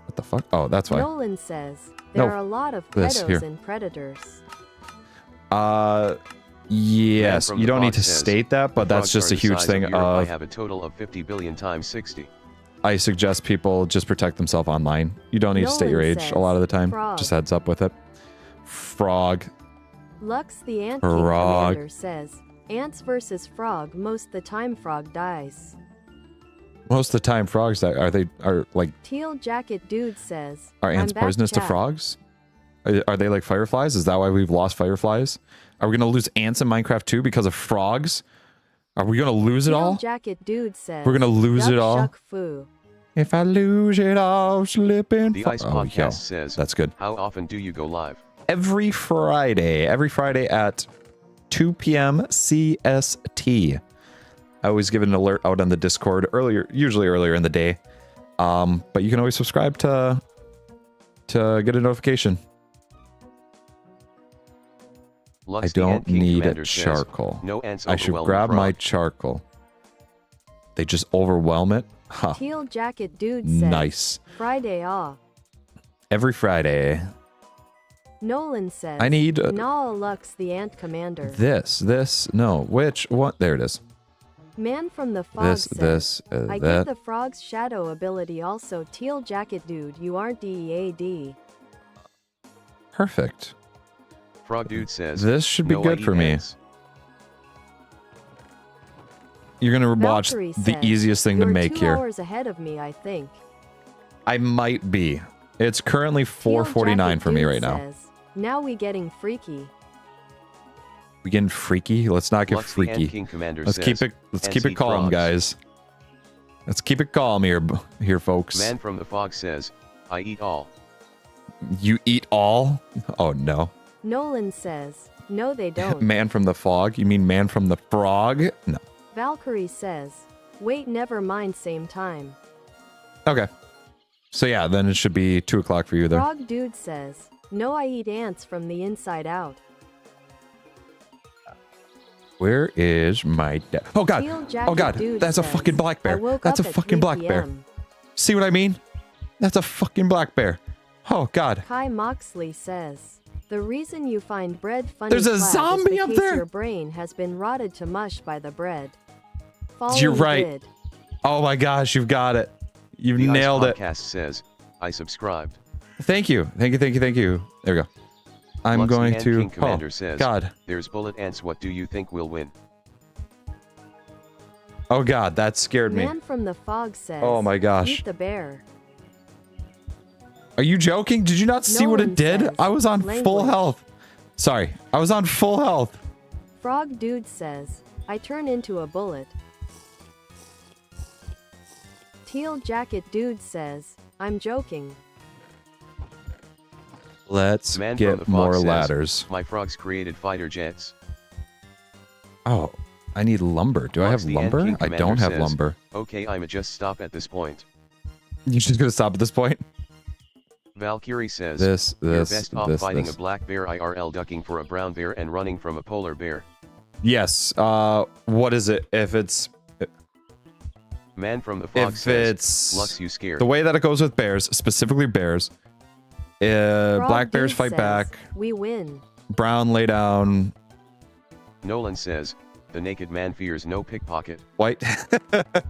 What the fuck? Oh, that's why. Nolan says, there No, are a lot of this, pedos here. and predators. Yes, Man from you the don't need Fog to says, state that, but "The that's frogs just are a the huge size thing Europe. I of have a total of 50 billion times 60. I suggest people just protect themselves online. You don't need to state your Nolan age says, a lot of the time. frog. Just heads up with it. Frog. Lux the Ant King Frog. Commander says, ants versus frog, most the time frog dies. Most of the time, frogs die. Are Teal Jacket Dude says, are ants I'm back, poisonous to chat. frogs? Are they like fireflies? Is that why we've lost fireflies? Are we gonna lose ants in Minecraft too because of frogs? Are we gonna lose it Teal all? Jacket Dude says, We're gonna lose Duck it all? Shuck Foo. If I lose it all, slipping. The Ice Podcast says, that's good. "How often do you go live?" Every Friday at 2 p.m. CST. I always give an alert out on the Discord usually earlier in the day. But you can always subscribe to get a notification. Lux I the Ant don't King need Commander says, charcoal. "No ants I should overwhelm grab the my frog." charcoal. They just overwhelm it? Huh. Teal Jacket Dude says, Nice. Friday ah. Every Friday. Nolan says, I need Nah Lux the Ant Commander. no, which one? There it is. Man from the Fog This, says, I that. get the frog's shadow ability also. Teal Jacket Dude, you aren't DEAD. Perfect. Frog Dude says, This should be "No, I good eat for me. ants." You're gonna watch Valkyrie the says, easiest thing to You're make 2 here. hours ahead of me, I think. I might be. It's currently Teal 4:49 for me Jacket right now. Dude says, now we getting freaky. We getting freaky? Let's not get Lux the Ant freaky. King Commander Let's says, keep it "Ants eat calm, frogs." guys. Let's keep it calm here, folks. Man from the Fog says, "I eat all." You eat all? Oh no. Nolan says, No, they don't. Man from the fog? You mean man from the frog? No. Valkyrie says, wait, never mind, same time. Okay. So yeah, then it should be 2 o'clock for you there. Frog Dude says, no, I eat ants from the inside out. Where is my oh god. Steel Oh Jacket god. Dude That's a says, fucking black I bear. woke That's a up at fucking 3 black bear. PM. See what I mean? That's a fucking black bear. Oh god. Kai Moxley says, the reason you find bread funny There's a Plag, zombie is up the case there. your brain has been rotted to mush by the bread. Following You're right. vid. Oh my gosh, you've got it. You've The nailed Ice it. Podcast says, I subscribed. Thank you. Thank you, thank you, thank you. There we go. I'm Lux the going Ant to King Commander says, god. there's bullet ants. What do you think will win? Oh god, that scared me. Man from the fog says, Oh my gosh. eat the bear. Are you joking? Did you not see what it Nolan did? says, I was on full language. health. Sorry. I was on full health. Frog Dude says, I turn into a bullet. Teal Jacket Dude says, I'm joking. Let's Man from the get Fog more says, ladders. My frogs created fighter jets. Oh, I need lumber. Do I have Lux the Ant lumber? King I don't Commander have says, lumber. Okay, I'ma just stop at this point. You're just gonna stop at this point? Valkyrie says, This, you're this, best off this, fighting this. a black bear IRL ducking for a brown bear and running from a polar bear. Yes. What is it? If it's Man from the Fog if says, it's Lux, you scared. the way that it goes with bears, specifically bears. Frog Black bears Dude fight says, back. We win. Brown lay down. Nolan says, the naked man fears no pickpocket. White.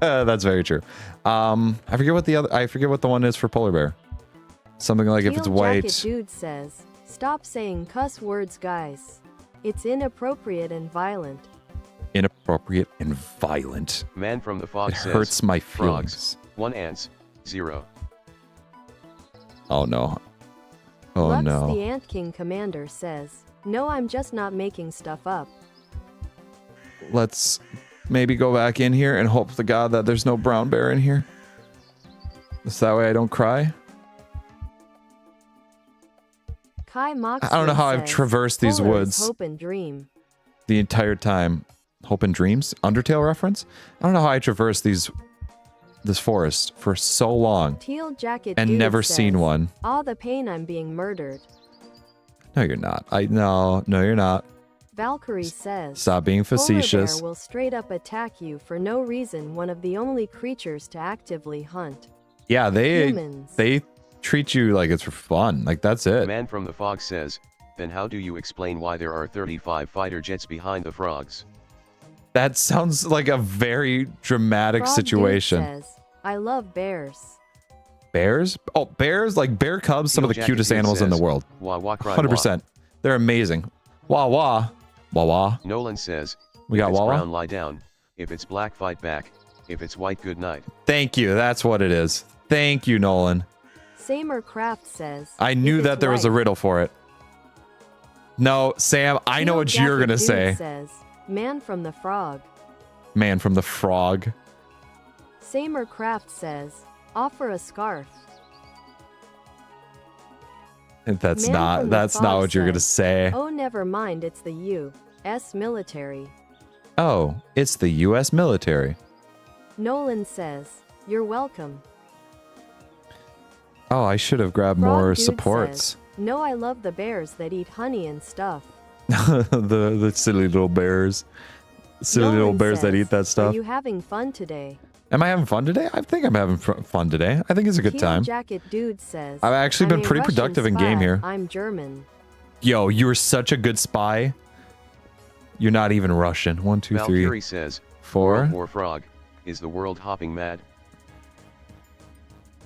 That's very true. I forget what the one is for polar bear. Something like if it's Teal white. Jacket Dude says, stop saying cuss words, guys. It's inappropriate and violent. Inappropriate and violent. Man from the Fog It says, hurts my frogs, feelings. 1 ants, 0. Oh no. Oh Lux no. the Ant King Commander says, no, I'm just not making stuff up. Let's maybe go back in here and hope to God that there's no brown bear in here. So that way I don't cry. Kai Moxley I don't know how I've says, traversed these Polar is woods hope and dream. the entire time. Hope and Dreams? Undertale reference? I don't know how I traversed this forest for so long Teal Jacket and Dude never says, seen one. all the pain, I'm being murdered. No, you're not. No, you're not. Valkyrie says, Stop being facetious. Polar bear will straight up attack you for no reason, one of the only creatures to actively hunt. Yeah, Humans. they treat you like it's for fun. Like that's it. Man from the Fog says, then how do you explain why there are 35 fighter jets behind the frogs? That sounds like a very dramatic Frog situation. Dude says, I love bears. Bears? Oh, bears? Like bear cubs, some of the Jacket cutest Dude animals in the says, world. Wah wah cry 100%. They're amazing. Wah wah. Wah wah. wah. Nolan says, We if got it's wah wah. brown, lie down. If it's black, fight back. If it's white, good night. Thank you. That's what it is. Thank you, Nolan. Samercraft says, I knew if that it's there was a white. riddle for it. No, Sam, I know Teal what you're Jacket gonna Dude say. says, man from the frog. Man from the frog. Samercraft says, offer a scarf. That's Man not from the that's not Fog what you're gonna says, say. Oh, never mind, it's the U.S. military. Oh, it's the US military. Nolan says, you're welcome. Oh, I should have grabbed Frog more Dude supports. says, no, I love the bears that eat honey and stuff. the silly little bears. Silly little Nolan bears that says, eat that Are stuff. you having fun today? Am I having fun today? I think I'm having fun today. I think it's a good Teal time. Jacket Dude says, I've actually been I'm a pretty Russian productive in game spy. here. I'm German. Yo, you were such a good spy. You're not even Russian. 1, 2, 3, Valkyrie says, 4. World War Frog. Is the world hopping mad?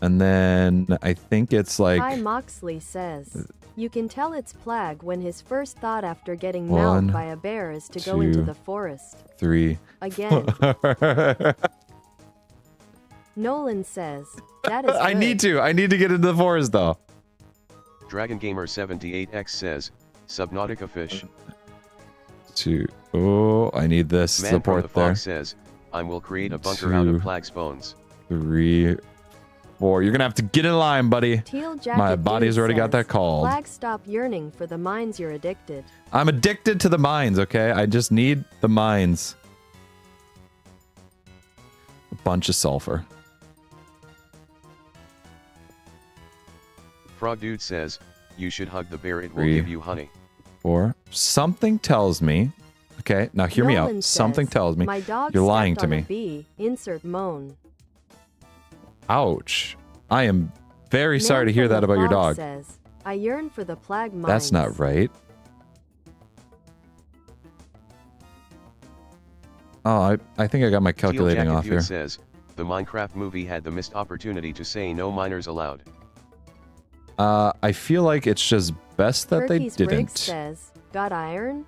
And then I think it's like Kai Moxley says, you can tell it's Plag when his first thought after getting 1, mauled by a bear is to go into 2, the forest. 3. Again. Nolan says, that is I good. need to get into the forest though. Dragon Gamer 78X says, Subnautica fish. 2. Oh, I need this Man from the support Fog there. says, I will create a bunker out of 2, Plag's bones. 3, 4. You're gonna have to get in line, buddy. Teal Jacket My body's Dude already got says, that called. Plag, stop yearning for the mines, you're addicted. I'm addicted to the mines, okay? I just need the mines. A bunch of sulfur. Frog Dude says, you should hug the bear, it will 3, give you honey. 4. Something tells me. Okay, now hear me out. Nolan Something says, tells me my dog you're lying stepped to on a me. bee. Insert moan. Ouch. I am very Man sorry to hear from that the about your Fog dog. Says, I yearn for the Plag mines. That's not right. Oh, I think I got my calculating Teal off Jacket here. Dude says, the Minecraft movie had the missed opportunity to say no miners allowed. I feel like it's just best that Turkey's they Briggs didn't. says, got iron?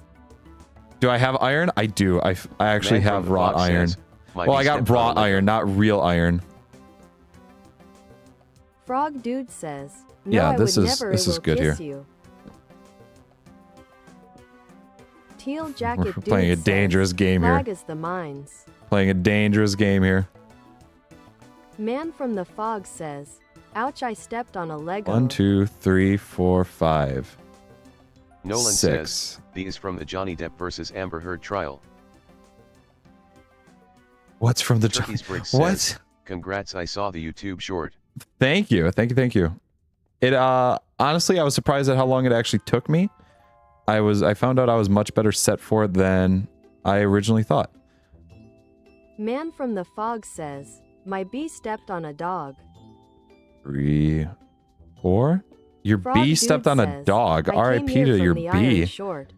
Do I have iron? I do. I actually Man from have the wrought Fox iron. says, my Well, I bee got stepped on a wrought leper. iron, not real iron. Frog Dude says, no, Yeah, I this would is- never, this it is will good kiss here. You. Teal Jacket We're Dude playing a says, dangerous game here. Plag is the mines. Playing a dangerous game here. Man from the Fog says, ouch, I stepped on a Lego. 1, 2, 3, 4, 5. Nolan 6. says, these from the Johnny Depp versus Amber Heard trial. What's from the Turkey's Briggs What? says, congrats, I saw the YouTube short. Thank you. Thank you. Thank you. It honestly, I was surprised at how long it actually took me. I found out I was much better set for it than I originally thought. Man from the Fog says, my bee stepped on a dog. 3, 4. Your Frog bee Dude stepped on a says, dog. I came R.I.P. here to from your the Iron bee. Short.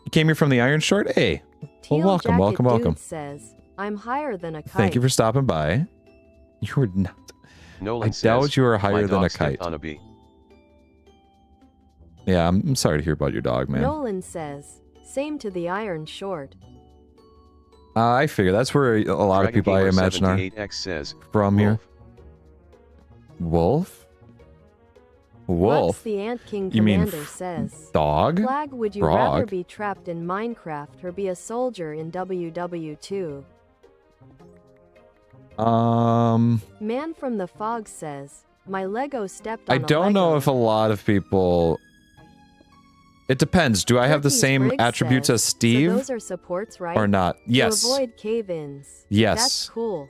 You came here from the Iron Short? Hey. Well, Teal welcome, Jacket welcome, Dude welcome. says, I'm higher than a kite. Thank you for stopping by. You were not. Nolan I says, doubt you were my higher than dog a stepped kite. on a bee. Yeah, I'm sorry to hear about your dog, man. Nolan says, same to the Iron Short. I figure that's where a lot of Dragon people, I Gamer imagine, are 78X says, from here. Wolf. Wolf? Lux Wolf? the Ant King You mean Commander says, Dog? Plag, would you rather Frog? be trapped in Minecraft or be a soldier in WW2? Man from the Fog says, my Lego stepped on I a don't know Lego. if a lot of people... It depends. Do I have the Turkey's same Briggs attributes says, as Steve So those are supports, right? or not? Yes. To avoid cave-ins. Yes. That's cool.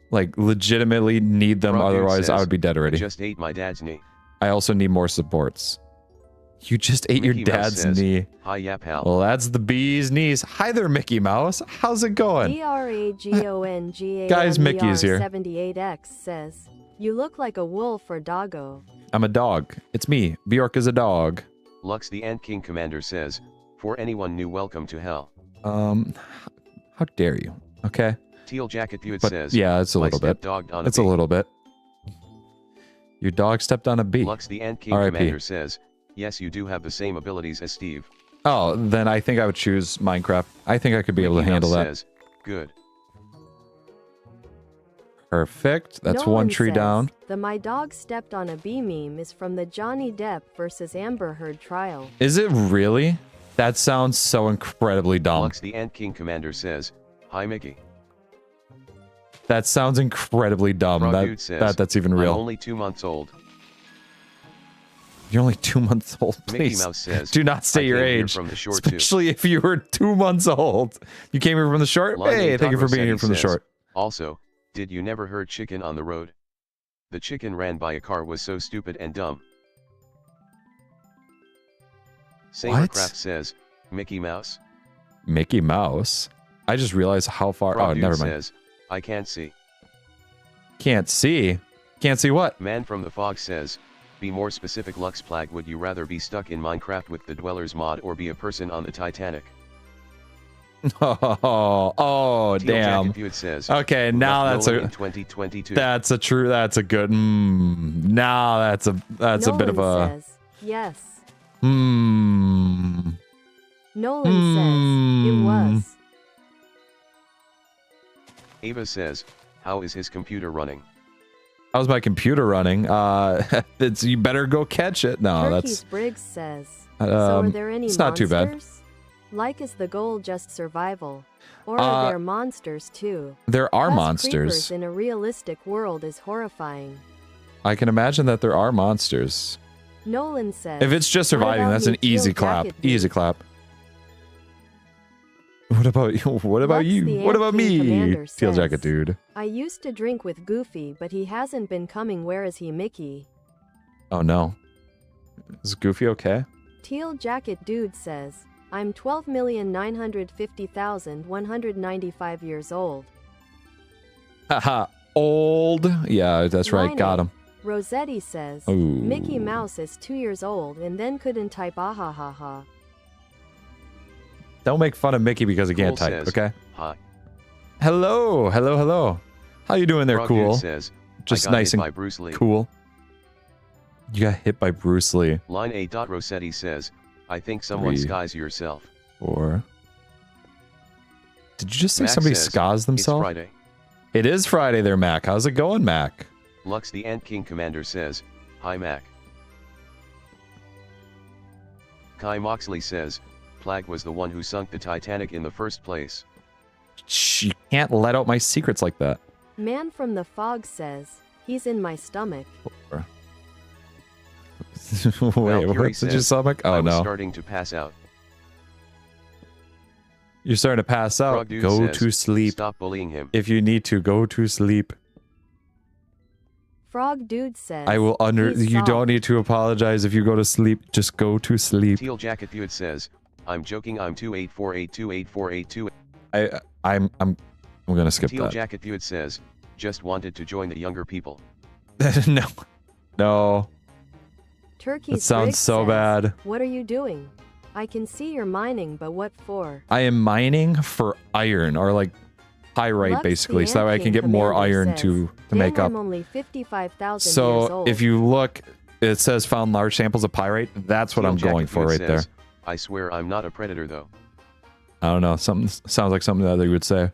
Like, legitimately need them, Frog Dude otherwise I says, would be dead I already. just ate my dad's knee. I also need more supports. You just ate Mickey your Mouse dad's says, knee. Hi, yeah, pal. Well, that's the bee's knees. Hi there, Mickey Mouse. How's it going? DRAGONGAMER Guys, Mickey is here. 78X says, you look like a wolf or doggo. I'm a dog. It's me. Bjork is a dog. Lux the Ant King Commander says, for anyone new, welcome to hell. How dare you? Okay. Teal Jacket Dude But says, yeah, it's a my little bit. step-dogged on a It's a bee. little bit. Your dog stepped on a bee. Lux the Ant King R.I.P. Commander says, yes, you do have the same abilities as Steve. Oh, then I think I would choose Minecraft. I think I could be able to Mickey handle Mouse that. says, good. Perfect. That's Nolan one tree says, down. The my dog stepped on a bee meme is from the Johnny Depp versus Amber Heard trial. Is it really? That sounds so incredibly dumb. Lux the Ant King Commander says, hi, Mickey. That sounds incredibly dumb. Frog Dude says, That's even I'm real. only 2 months old. You're only 2 months old. Mickey Please Mouse says, do not I say your came here age. from the short too. Especially if you were 2 months old. You came here from the short? Lonely Hey, thank you for Doggo being here Seti from the says, short. Also, did you never heard chicken on the road? The chicken ran by a car was so stupid and dumb. Sabercraft says, Mickey Mouse. Mickey Mouse? I just realized how far... Frog oh, Dude never mind. says, I can't see. Can't see? Can't see what? Man from the Fog says, be more specific, Lux Plag, would you rather be stuck in Minecraft with the Dwellers mod or be a person on the Titanic? Oh, Teal damn. Jacket Dude says, Okay, now Left that's Nolan a... in 2022. That's a true... That's a good... now that's a bit of Nolan a... says, yes. Hmm... Nolan says, it was. Ava says, how is his computer running? How's my computer running? You better go catch it. No, Turkey's that's... Briggs says, so are there any it's not too bad. monsters? Like, is the goal just survival? Or are there monsters too? There are Plus, monsters. creepers in a realistic world is horrifying. I can imagine that there are monsters. Nolan says, If it's just surviving, "What about that's an me, easy Teal clap. Jacket Dude?" Easy clap. What about you? What about Lux, you? the What about Ant King me? Commander Teal says, Jacket Dude. I used to drink with Goofy, but he hasn't been coming. Where is he, Mickey? Oh no. Is Goofy okay? Teal Jacket Dude says, I'm 12,950,195 years old. Haha. Old. Yeah, that's right. Line Got eight. him. Rosetti says, Ooh. Mickey Mouse is 2 years old and then couldn't type ahahaha. Don't make fun of Mickey because he can't Cool type, says, okay? Hi. Hello. Hello, hello. How you doing there, Frog Cool? Dude says, Just I got nice hit and by Bruce Lee. cool. You got hit by Bruce Lee. Line A. Rossetti says, I think someone Three. skies yourself. Or did you just say Mac somebody says, scars It's themselves? Friday. It is Friday there, Mac. How's it going, Mac? Lux the Ant King Commander says, Hi Mac. Kai Moxley says, Plag was the one who sunk the Titanic in the first place. Shh, you can't let out my secrets like that. Man from the Fog says, he's in my stomach. Wait, Valkyrie what? Did says, your stomach? I Oh was no. starting to pass out. You're starting to pass out. Frog Dude Go says, to sleep. Stop bullying him. If you need to, go to sleep. Frog Dude says, I will he's you soft. don't need to apologize if you go to sleep. Just go to sleep. Teal Jacket Dude says, I'm joking, I'm 2848284828. I'm gonna skip Teal that. Jacket Dude says, just wanted to join the younger people. No. No. Turkey's That sounds Greg so says, bad. What are you doing? I can see you're mining, but what for? I am mining for iron or like pyrite Lux, basically, the so that way I Ant can King get more Commander iron says, to Damn, make up. I'm only 55,000 years So old. if you look, it says found large samples of pyrite. That's what Teal I'm Jacket going for Dude right there. says, I swear I'm not a predator though. I don't know. Something sounds like something that they would say.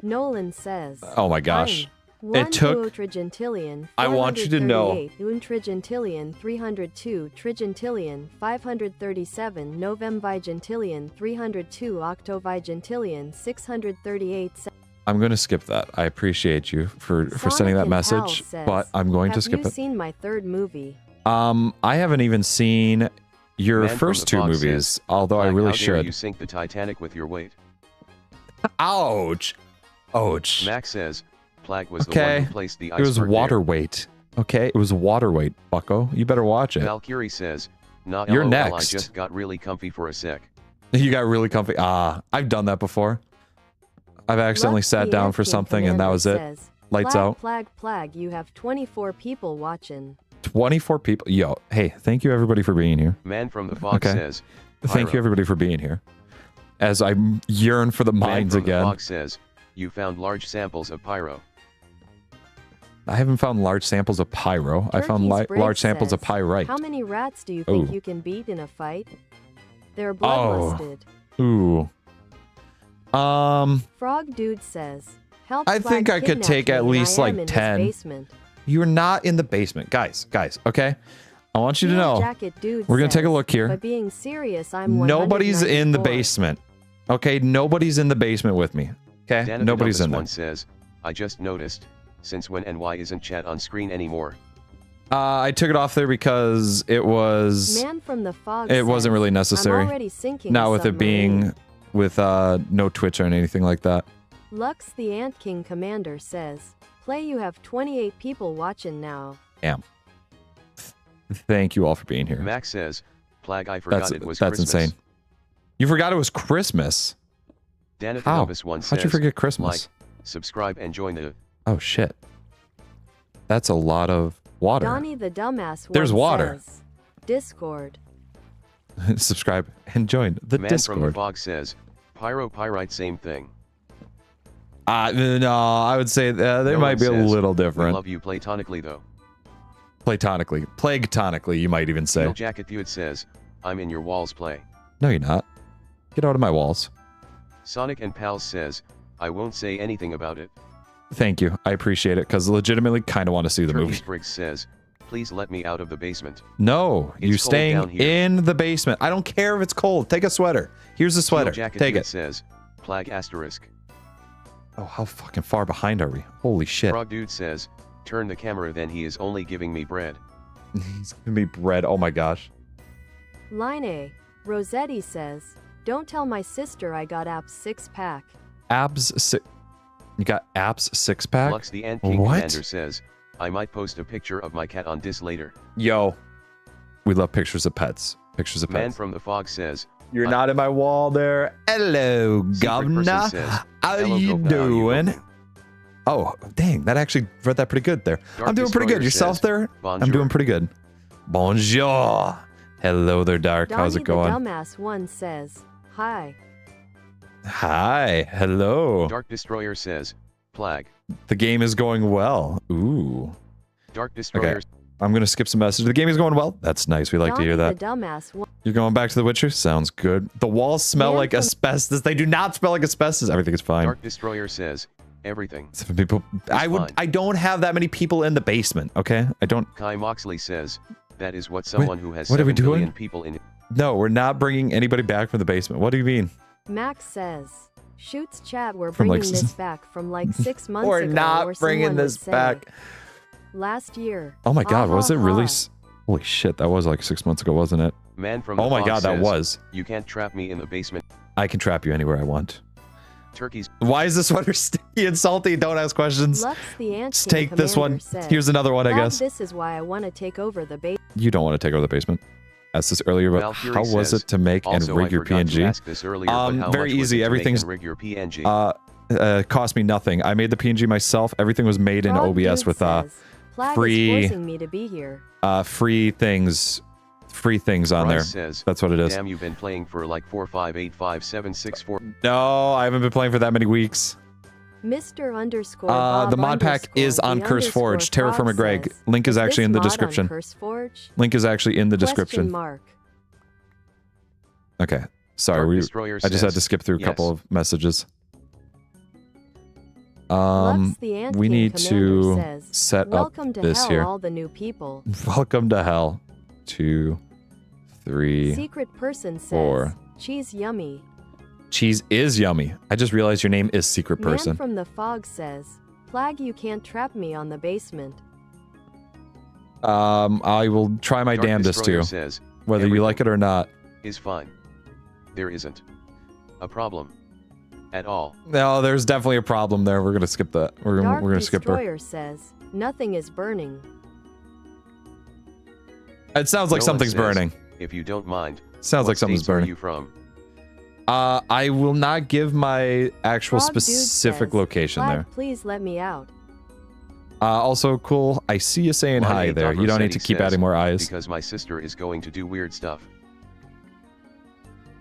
Nolan says, Oh my gosh. It took- trigintillion, I want you to know. trigintillion 302 trigintillion 537 novemvigintillion 302 octovigintillion 638. I'm going to skip that. I appreciate you for Sonic sending that and message, Pal says, but I'm going to Have skip you it. seen my third movie? I haven't even seen your Man from first the two Fog movies, says, although I Plag, really how dare should. you sink the Titanic with your weight. Ouch. Ouch. Max says, Plag was the Okay. one who placed the It was iceberg water there. weight. Okay, it was water weight, bucko. You better watch it. Valkyrie says, Nah, You're LOL, next. I just got really comfy for a sec. You got really comfy. I've done that before. I've accidentally Lux, sat the down Ant for King something and that Commander was it. says, Lights Plag, out. Plag, you have 24 people watching. 24 people. Yo, hey, thank you everybody for being here. Man from the Fog Okay. says, Thank you Pyro. everybody for being here. As I yearn for the Man mines from the again. Fog says, you found large samples of pyro. I haven't found large samples of pyro. I found Turkey's Brave large samples of says, pyrite. How many rats do you think Ooh. you can beat in a fight? They're Oh. bloodlusted. Ooh. Frog Dude says, Help I Plag think I could kidnapped take me at and least, I like, am in his 10. basement. You're not in the basement. Guys, okay? I want you to Teal know. Jacket Dude We're gonna take a says, look here. But being serious, I'm Nobody's in the 194. basement. Okay, nobody's in the basement with me. Okay, Dan nobody's in there. One says, I just noticed, since when and why isn't chat on screen anymore? I took it off there because it was. Man from the Fog It says, wasn't really necessary. I'm already sinking Not a with it submarine. being with no Twitch or anything like that. Lux the Ant King Commander says, Play, you have 28 people watching now. Damn. Thank you all for being here. Max says, Plag, I forgot That's it was that's Christmas. insane. You forgot it was Christmas. Dan How? One says, How'd you forget Christmas? Like, subscribe and join the... Oh shit. That's a lot of water. Donnie the Dumbass There's one water. says, Discord. Subscribe and join the Man from the Discord. Fog says, Pyrite same thing. No, I would say they No might one be a says, little We different. love you platonically though. Platonically. Plague-tonically, you might even say. Teal Jacket Dude says, I'm in your walls play. No, you're not. Get out of my walls. Sonic and Pals says, I won't say anything about it. Thank you. I appreciate it, because legitimately kind of want to see the movie. Turkey's Briggs says, Please let me out of the basement. No, It's you're cold staying down here. in the basement. I don't care if it's cold. Take a sweater. Here's a sweater. Jacket Take dude it. says, PlagHD. Oh, how fucking far behind are we? Holy shit. Frog dude says, turn the camera, then he is only giving me bread. He's giving me bread. Oh my gosh. Line A. Rossetti says, don't tell my sister I got apps 6-pack. You got apps 6-pack? Lux the Ant King What? Commander says, I might post a picture of my cat on this later. Yo. We love pictures of pets. Pictures of pets. Man from the Fog says, You're not in my wall there. Hello, Secret governor. person says, How "Hello, you governor, how you doing? doing?" Oh, dang. That actually read that pretty good there. Dark I'm doing pretty good. Destroyer Yourself says, there? "Bonjour." I'm doing pretty good. Bonjour. Hello there, Dark. How's it going? Donnie the dumbass one says, hi. Hi. Hello. Dark Destroyer says, Plag. The game is going well. Ooh. Dark Destroyer. Okay. I'm going to skip some messages. The game is going well. That's nice. We like to hear that. The dumbass one. You're going back to The Witcher? Sounds good. The walls smell Man like from- asbestos. They do not smell like asbestos. Everything is fine. Dark Destroyer says, everything. Some people. fine. I don't have that many people in the basement. Okay. I don't. Kai Moxley says, that is what someone who has what are we 7 billion doing? people in it. No, we're not bringing anybody back from the basement. What do you mean? Max says, shoots chat, we're From, bringing like, this back from like 6 months We're ago. not or bringing someone would this say. back. Last year. Oh my God. Ah, Was ha, it really? ha. Holy shit. That was like 6 months ago, wasn't it? Man from the Oh my Fog God. That says, was. You can't trap me in the basement. I can trap you anywhere I want. Turkeys. Why is this sweater sticky and salty? Don't ask questions. Lux the Ant Just King take this one. Commander says, Here's another one, I "Lad, guess. This is why I want to take over the base. You don't want to take over the basement. Asked this earlier, but Valkyrie how was says, it to make and Also, rig I your forgot to PNG? ask this earlier, but how Very much was easy. it to make Everything's and rig your PNG? Cost me nothing. I made the PNG myself. Everything was made in Frog OBS Dude with says, Plag free- is forcing me to be here. free things on there. Bryce says, That's what it is. damn, you've been playing for like 4585764. No, I haven't been playing for that many weeks. Mr. underscore Bob The Modpack is underscore on the CurseForge. underscore frog TerraFirmaGreg. says, Link is "Is actually this in the mod on description. CurseForge? Link is actually in the Question description. mark. Okay. Sorry, Dark I Destroyer just had to says, skip through a yes. couple of messages. Lux the Ant We King need Commander to says, set up welcome to this hell, here. all the new people. Welcome to hell. 2, 3. Secret person says, 4. cheese yummy. Cheese is yummy. I just realized your name is Secret Man Person. from the Fog says, Plag, you can't trap me on the basement. I will try my Dark damnedest Destroyer to, says, whether you like it or not. is fine. There isn't a problem at all. No, there's definitely a problem there. We're gonna skip that. We're Dark gonna skip her. Destroyer says, nothing is burning. It sounds like No one something's says, burning. If you don't mind. Sounds what like something's states are burning. you from? I will not give my actual Frog Dude specific says, location Plag, there. please let me out. Also, cool. I see you saying Line hi A there. You don't need to Rossetti keep says, adding more eyes. Because my sister is going to do weird stuff.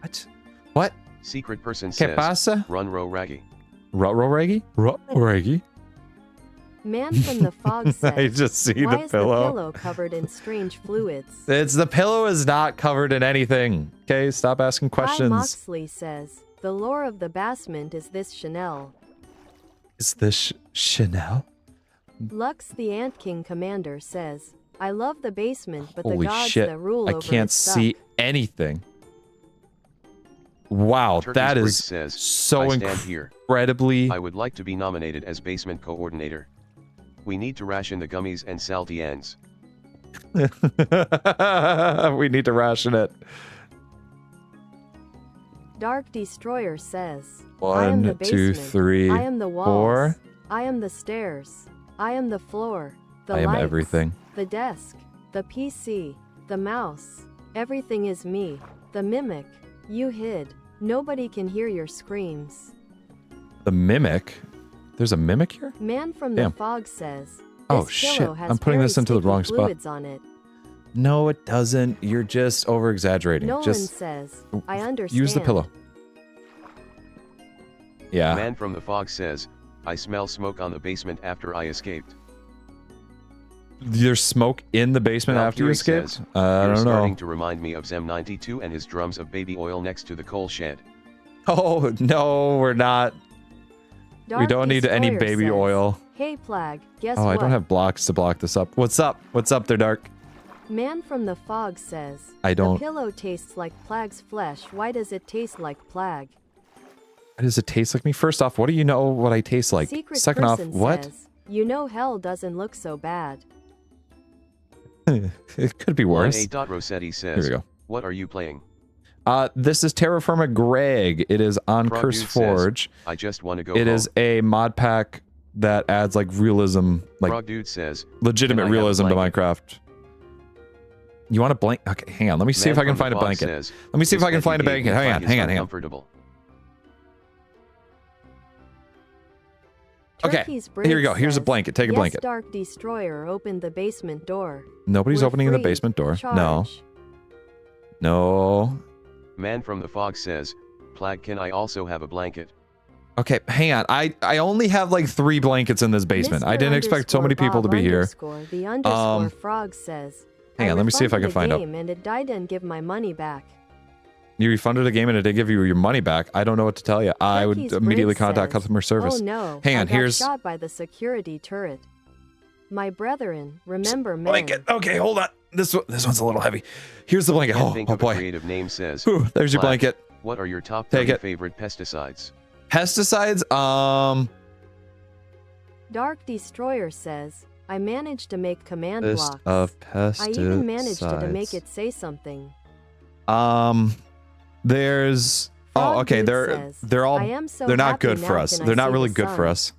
What? What? Secret person ¿Qué says, pasa? run ro raggy. Ruh-roh-reggy? Ruh-roh-reggy? Man from the Fog says, I just see why the is pillow. the pillow covered in strange fluids? It's the pillow is not covered in anything. Okay, stop asking Kai questions. Moxley says, the lore of the basement is this Chanel. Is this Chanel? Lux the Ant King Commander says, I love the basement, but Holy the gods shit! that rule I over can't it suck. see anything. Wow, Turkey's that Briggs is says, so I stand here. incredibly. I would like to be nominated as basement coordinator. We need to ration the gummies and salty ends. We need to ration it. Dark Destroyer says, I am the 1, 2, basement. 3, I am the walls. 4. I am the stairs. I am the floor. The I am lights, everything. The desk. The PC. The mouse. Everything is me. The mimic. You hid. Nobody can hear your screams. The mimic. There's a mimic here? Man from Damn. the Fog says, Oh, this shit. pillow has I'm putting very this into the sticky wrong spot. fluids on it. No, it doesn't. You're just over exaggerating. Nolan Just says, I understand. use the pillow. Yeah. Man from the Fog says, I smell smoke on the basement after I escaped. There's smoke in the basement after you Valkyrie escaped? says, I You're don't know. starting to remind me of Zem92 and his drums of baby oil next to the coal shed. Oh, no, we're not. We Dark don't need any Destroyer baby says, oil. Hey Plag, guess Oh, what? I don't have blocks to block this up. What's up? What's up there, Dark? Man from the fog says, I don't. The pillow tastes like Plag's flesh. Why does it taste like Plag? Why does it taste like me? First off, what do you know what I taste like? Secret Second off, person what? Says, you know hell doesn't look so bad. It could be worse. A. Rossetti says, Here we go. what are you playing? This is TerraFirmaGreg. It is on Frog Curse Dude says, Forge. I just want to go It home. is a mod pack that adds like realism, like Frog Dude says, legitimate "Can I have a realism to blanket?" Minecraft. You want a blanket? Okay, hang on. Let me see Man if I can from the find a Fog blanket. says, Let me see if "This I can bed find a you gave blanket. me Hang on, Flag is hang on, hang on. uncomfortable." Okay, Turkey's here we Briggs go. Here's a says, blanket. Take a yes, blanket. Dark Destroyer opened the basement door. Nobody's We're opening the free. basement door. Charge. No. No. Man from the Fog says, Plag, can I also have a blanket? Okay, hang on. I only have like 3 blankets in this basement. I didn't expect so many people to be here. The underscore frog says, Hang on, let me see if I can find out. And it died and give my money back. You refunded a game and it did give you your money back. I don't know what to tell you. I would Turkey's immediately Briggs contact says, customer service. Oh no! Hang on, I got here's shot by the security turret. My brethren, remember men. blanket. Okay, hold on. This one's a little heavy. Here's the blanket. Can't Oh, think oh of a boy. creative name says, Whew, there's your Plag, blanket. what are your top Take 30 it. favorite pesticides? Pesticides. Dark Destroyer says, I managed to make command List blocks. of pesticides. I even managed to make it say something. There's. Frog Oh, okay. Dude They're says, they're all. I am so They're not happy good for now us. can I They're not see really the good for sun. us.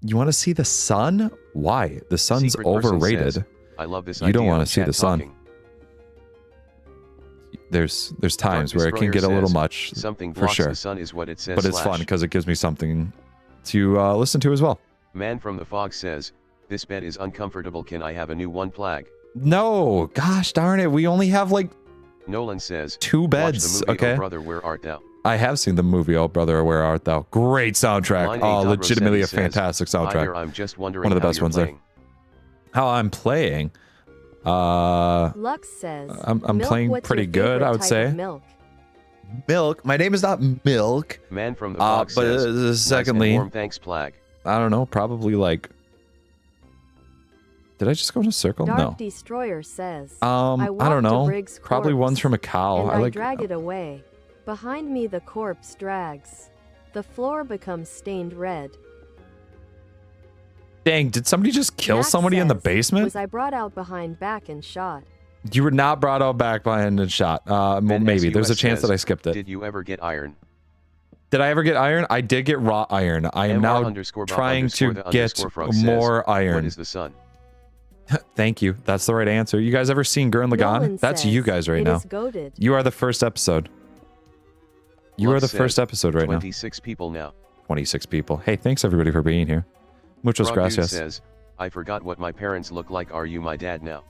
You want to see the sun? Why? The sun's Secret person overrated. says, I love this You don't idea wanna of see chat the sun. talking. There's times Dark where it can get a Destroyer little says, much, Something for blocks sure. the sun is what it says. but it's fun because it gives me something to listen to as well. Man from the Fog says, this bed is uncomfortable. Can I have a new one, Plag? No, gosh darn it, we only have like Nolan says, 2 watch beds. the movie, Okay, Oh Brother, Where Art Thou? I have seen the movie Oh Brother, Where Art Thou? Great soundtrack. Line Oh, 8. legitimately a Rossetti says, fantastic Hi soundtrack. there, I'm just wondering One of the how best you're ones there. playing. How I'm playing? Lux says, I'm Milk, playing what's pretty your good, favorite I would type say. of milk? Milk. My name is not Milk. Man from the Fog But says, nice and secondly, warm, thanks, Plag. I don't know, probably like. Did I just go in a circle? Dark No. Destroyer says, I walked don't to know. Briggs' Probably corpse, one's from a cow. and I like. drag it away. Behind me the corpse drags. The floor becomes stained red. Dang! Did somebody just kill Max somebody in the says, basement? Was I brought out behind back and shot? You were not brought out back behind and shot. Well, Ben maybe. SUS There's a chance says, that I skipped it. Did you ever get iron? Did I ever get iron? I did get raw iron. I am now trying to get more What iron. is the sun? Thank you. That's the right answer. You guys ever seen Gurren Lagann? Nolan That's says, you guys right it now. is goated. You are the first episode. You are Lux the says, first episode right 26 people now. now. 26 people. Hey, thanks everybody for being here. Muchos Frog Dude gracias. says, I forgot what my parents look like. Are you my dad now?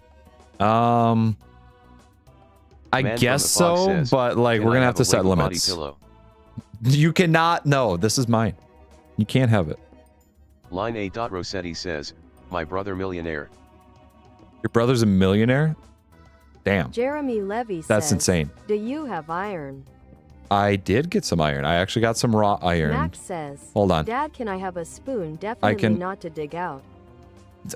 I Man from guess the Fog so, says, but like "Can we're I gonna have have to a set Lego body limits. pillow?" You cannot. No, this is mine. You can't have it. Line A. Rossetti says, my brother millionaire. Your brother's a millionaire? Damn. Jeremy Levy says, That's insane. Do you have iron? I did get some iron. I actually got some raw iron. Max says, Hold on. Dad, can I have a spoon? Definitely not to dig out.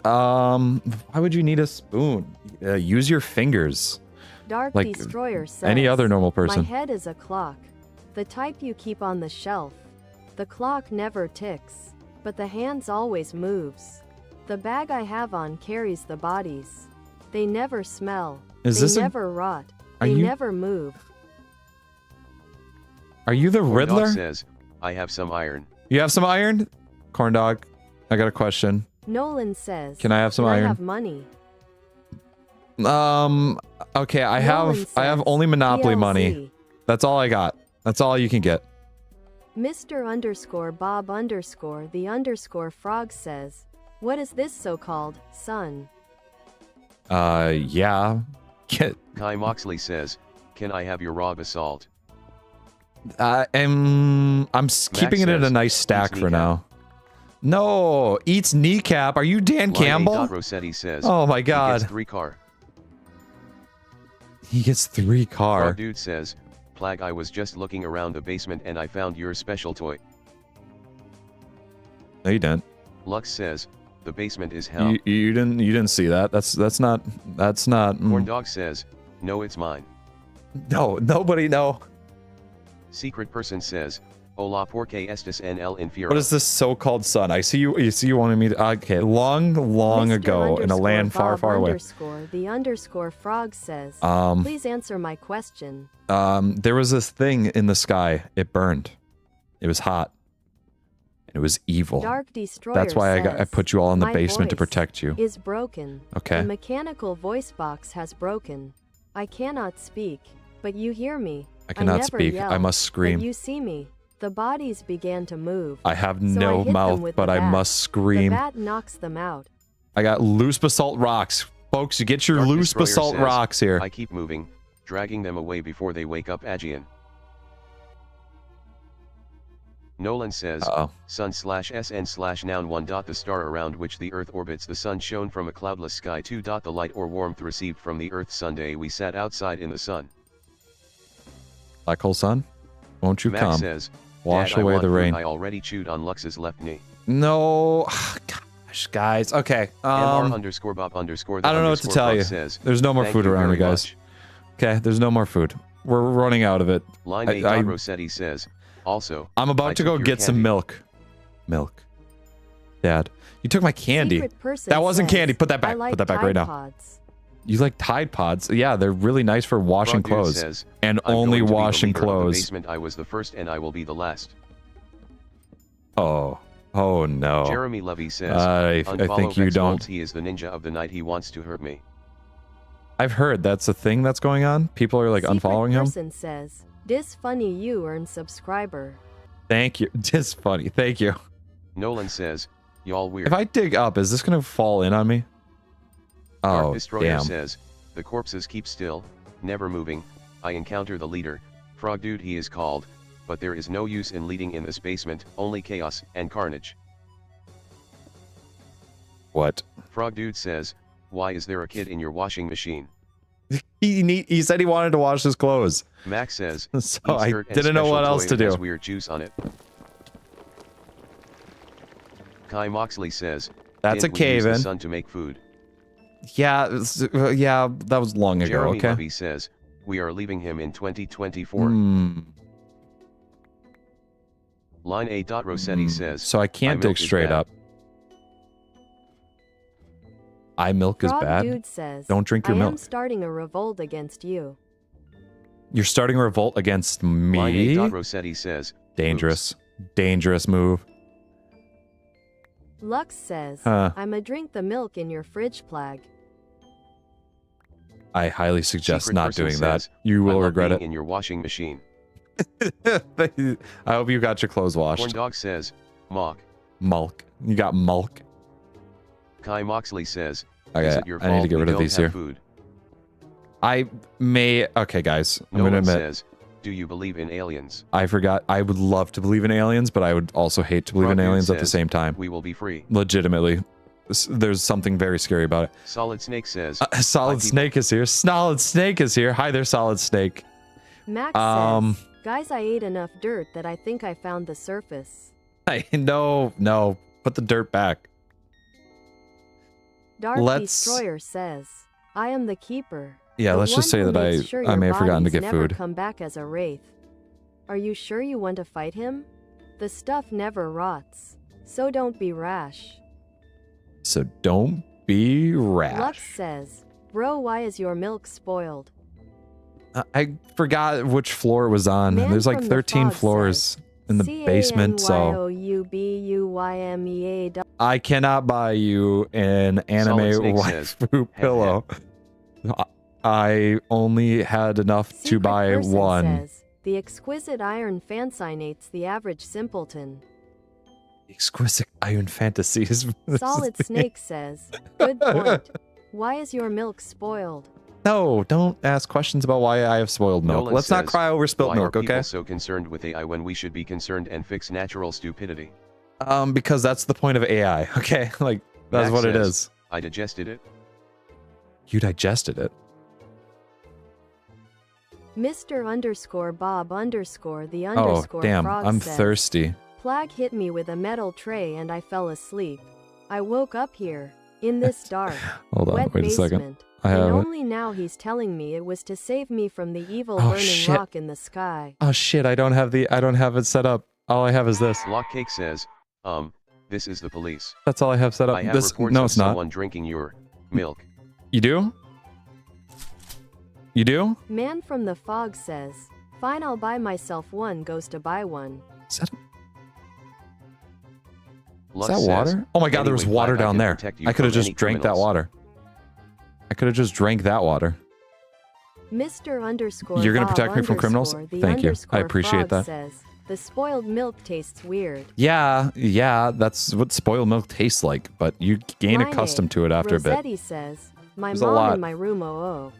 Why would you need a spoon? Use your fingers. Dark Like Destroyer says, any other normal person. My head is a clock. The type you keep on the shelf. The clock never ticks, but the hands always moves. The bag I have on carries the bodies. They never smell. They never rot. They never move. Are you the Corn Riddler? Dog says, I have some iron. You have some iron? Corn dog, I got a question. Nolan says, Can I have some I iron? have money. Okay, I Nolan have says, only Monopoly TLC. money. That's all I got. That's all you can get. Mr. _ Bob _ the _ frog says, what is this so-called sun? Yeah. Kai Moxley says, can I have your raw basalt? I'm keeping it in a says, nice stack eats for kneecap. now. No, eats kneecap. Are you Dan Line Campbell? A. Rossetti says, Oh my he god. gets 3 car. He gets 3 car. Frog Dude says, Plag, I was just looking around the basement and I found your special toy. No, you didn't. Lux says, The basement is hell. You didn't see that. That's not. Corn Dog says, no, it's mine. No, nobody know. Secret Person says, hola porque estes en el infierno. What is this so-called sun? I see you. You see you wanted me to. Okay, long Mr. ago in a land far, Bob far away. The frog says, please answer my question. There was this thing in the sky. It burned. It was hot. It was evil. Dark Destroyer That's why says, I put you all in the my basement to voice protect you. Is broken. Okay. The mechanical voice box has broken. I cannot speak, but you hear me. I cannot never speak. Yell, I must scream. But you see me. The bodies began to move. I have So no I hit them mouth, with but the I bat. must scream. The bat knocks them out. I got loose basalt rocks. Folks, you get your Dark loose Destroyer basalt says, rocks here. I keep moving, dragging them away before they wake up Aegean. Nolan says, sun/sn/noun 1. The star around which the Earth orbits the sun shone from a cloudless sky. 2. The light or warmth received from the Earth. Sunday we sat outside in the sun. Black hole sun, won't you Max come? says, Wash Dad, away I want the food. rain. I already chewed on Lux's left knee. No, gosh, guys. Okay. MR_Bob_. I don't know what to tell you. Says, there's no more food around, you guys. much. Okay, there's no more food. We're running out of it. Line A. Rossetti says, also, I'm about to go get some milk. Milk. Dad, you took my candy. Secret Person That wasn't says, candy. Put that back. I like Put that back Tide right now. Pods. You like Tide Pods? Yeah, they're really nice for washing Frog Dude clothes. says, And I'm only going to be the washing leader of the clothes. basement. I was the first and I will be the last. Oh no. Jeremy Levy says, I think you don't. He is the ninja of the night. He wants to hurt me. I've heard that's a thing that's going on. People are like unfollowing him. Person says, "Dis funny you earn subscriber." Thank you. Just funny. Thank you. Nolan says, y'all weird. If I dig up, is this gonna fall in on me? Dark Oh, Destroyer damn. says, the corpses keep still, never moving. I encounter the leader, Frog Dude he is called, but there is no use in leading in this basement, only chaos and carnage. What? Frog Dude says, why is there a kid in your washing machine? He said he wanted to wash his clothes. Max says, So I didn't know what else to do. Has weird juice on it. Kai Moxley says, That's a didn't we use the cave-in. sun to make food. Yeah, yeah, that was long ago. Jeremy Okay. Levy says, we are leaving him in 2024. Line A. Rossetti says, So I can't dig straight up. Milk is Frog bad. Dude says, Don't drink your I milk. am starting a revolt against you. You're starting a revolt against Line me? A. Rossetti says, Dangerous. Dangerous move. Lux says, Huh. I'ma drink the milk in your fridge, Plag. I highly suggest Secret not Person doing says, that. You I will love regret being it. in your washing machine. I hope you got your clothes Corn washed. Dog says, Mock. Mulk. You got mulk. Kai Moxley says, Okay, is it your I need to fault get we rid of don't these have here. Food? I may... Okay, guys. I'm Nolan going to admit. says, do you believe in aliens? I forgot. I would love to believe in aliens, but I would also hate to believe Frog in Dude aliens at the says, same time. We will be free. Legitimately. There's something very scary about it. Solid Snake says, Solid Snake is here. Solid Snake is here. Hi there, Solid Snake. Max says, guys, I ate enough dirt that I think I found the surface. No. Put the dirt back. Dark Let's- Destroyer says, I am the keeper. Yeah, the let's just one say who that makes sure I your may have forgotten to bodies get never food. come back as a wraith. Are you sure you want to fight him? The stuff never rots. So don't be rash. So don't be rash. Lux says, bro, why is your milk spoiled? I forgot which floor it was on. Man There's like from the 13 fog floors in the basement, so CANYOUBUYMEA. I cannot buy you an anime Snake says, waifu pillow. I only had enough to Secret buy Person one. Says, the exquisite iron fascinates the average simpleton. Exquisite Iron Fantasies. Solid Snake says, good point. Why is your milk spoiled? No, don't ask questions about why I have spoiled milk. Nolan Let's not says, cry over spilt why milk, are people okay? so concerned with AI when we should be concerned and fix natural stupidity? Because that's the point of AI, okay? Like, that's Max what it says, is. I digested it. You digested it. Mr_Bob_the__frog Oh, damn, I'm says, thirsty. Plag hit me with a metal tray and I fell asleep. I woke up here, in this dark, Hold on, wet wait a second. basement. I have And it. only now he's telling me it was to save me from the evil Oh, burning shit. rock in the sky. Oh shit, I don't have it set up. All I have is this. Blockcake says, this is the police. That's all I have set up. I have This reports no, of it's not. someone drinking your milk. You do? You do? Man from the fog says, fine, I'll buy myself one, goes to buy one. Is that, Lux that says, water? Oh my god, there was "Anyway, water Flag, I down can there. protect you I could have from just any drank that criminals." water. I could have just drank that water. Mr. underscore You're gonna Bob protect me from criminals? underscore the Thank you. I underscore appreciate frog that. Says, the spoiled milk tastes weird. Yeah, that's what spoiled milk tastes like, but you gain Line accustomed A, to it after a bit. Rossetti says, my There's a mom lot. in my room, oh.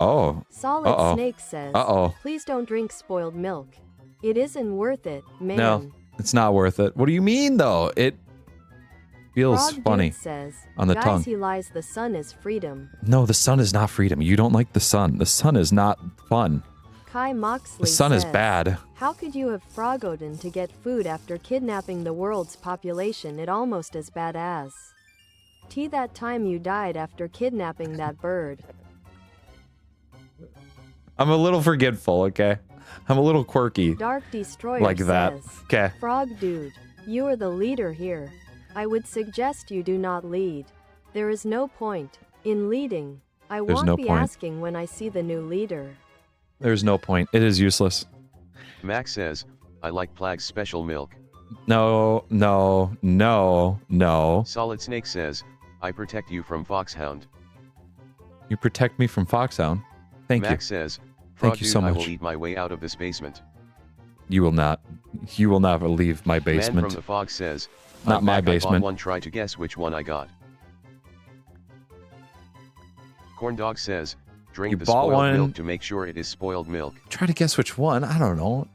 Oh, Solid Uh-oh. Snake says, uh-oh. please don't drink spoiled milk. It isn't worth it, man. No, it's not worth it. What do you mean, though? It feels Frog funny Dude says, on the guys, tongue. he lies, the sun is freedom. No, the sun is not freedom. You don't like the sun. The sun is not fun. Kai Moxley The sun is says, bad. how could you have Frogoden to get food after kidnapping the world's population? It almost as bad as that time you died after kidnapping that bird. I'm a little forgetful, okay? I'm a little quirky Dark Destroyer like that. says, Okay. Frog Dude, you are the leader here. I would suggest you do not lead. There is no point in leading. I There's won't no be point. asking when I see the new leader. There's no point. It is useless. Max says, I like Plag's special milk. No. Solid Snake says, I protect you from Foxhound. You protect me from Foxhound. Thank Max says, Thank Frog you Dude, so I much. will eat my way out of this basement. you. You will not. You will never leave my Man from basement. the fog says, Not I'm my back, I bought basement. one, try to guess which one I got. Corn Dog says, drink You the bought spoiled one- milk to make sure it is spoiled milk. Try to guess which one. I don't know.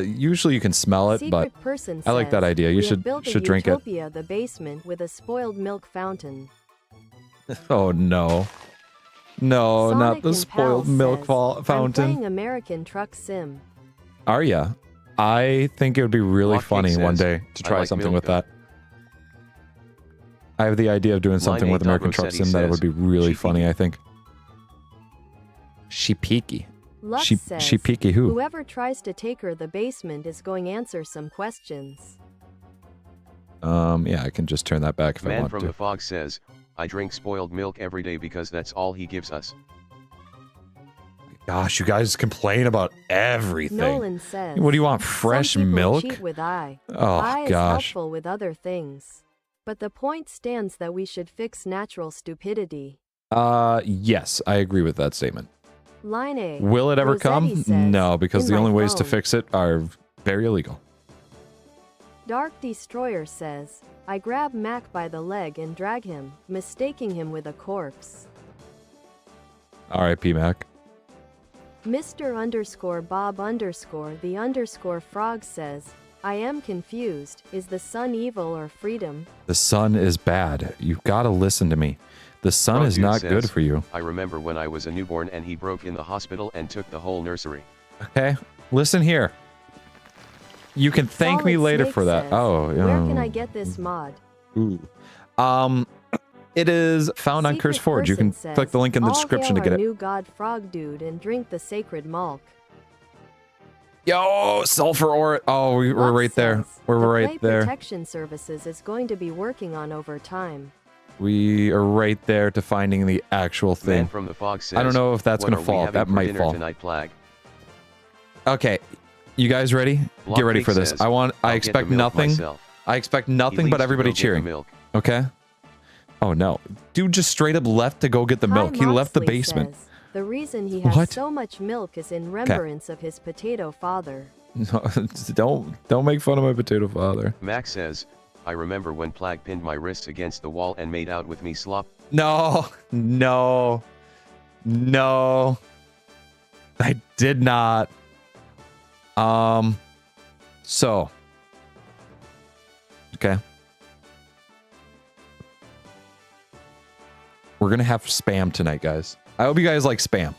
Usually you can smell it, Secret but person I like that says, idea. You "We have should built a drink it. utopia, the basement with a spoiled milk fountain. Oh no. No, Sonic not the and spoiled Pal milk says, I'm fountain. playing American Truck Sim. Are ya? I think it would be really Blockcake funny one says, day to "I try like something milk, with that. I have the idea of doing something Line with eight American Dog Truck Rossetti Sim that says, would be really "She funny, peaky." I think. She peaky. Lux She says, peaky who? whoever tries to take her the basement is going to answer some questions. Yeah, I can just turn that back if I Man want from to. the fog says, I drink spoiled milk every day because that's all he gives us. Gosh, you guys complain about everything. Nolan says, What do you want? some Fresh people milk? cheat with I. Oh I is gosh. helpful with other things. But the point stands that we should fix natural stupidity. Yes, I agree with that statement. Line A. Will it ever Rossetti come? says, No, because "In the my only ways to phone." fix it are very illegal. Dark Destroyer says, I grab Mac by the leg and drag him, mistaking him with a corpse. R.I.P. Mac. Mr. underscore Bob underscore the underscore frog says, I am confused. Is the sun evil or freedom? The sun is bad. You've got to listen to me. The sun Frog is Dude not says, good for you. I remember when I was a newborn and he broke in the hospital and took the whole nursery. Okay, listen here. You can thank me Solid later Snake for that. says, Oh, yeah. Where can I get this mod? Ooh. It is found on Secret Curse Forge. You can person click the says, link in the "All description to hail get our it. new god frog dude and drink the sacred milk. Yo, sulfur ore. Oh, we're Lux right there. says, We're the right Play there. Protection Services is going to be working on over time. We are right there to finding the actual Man thing. from the fog says, I don't know if that's "What gonna are we fall. having That for might dinner fall. Tonight, Plag? Okay, you guys ready? Get ready Blockcake for this. says, I "I'll get the expect milk nothing. myself." I expect He nothing leaves but to everybody go get the cheering. milk. Okay. Oh no, dude just straight up left to go get the Kai milk. He left the Moxley basement. says, the reason he has What? so much milk is in remembrance of his potato father. No, don't make fun of my potato father. Max says, I remember when Plag pinned my wrists against the wall and made out with me slop. No. I did not. So. Okay. We're gonna have spam tonight, guys. I hope you guys like spam.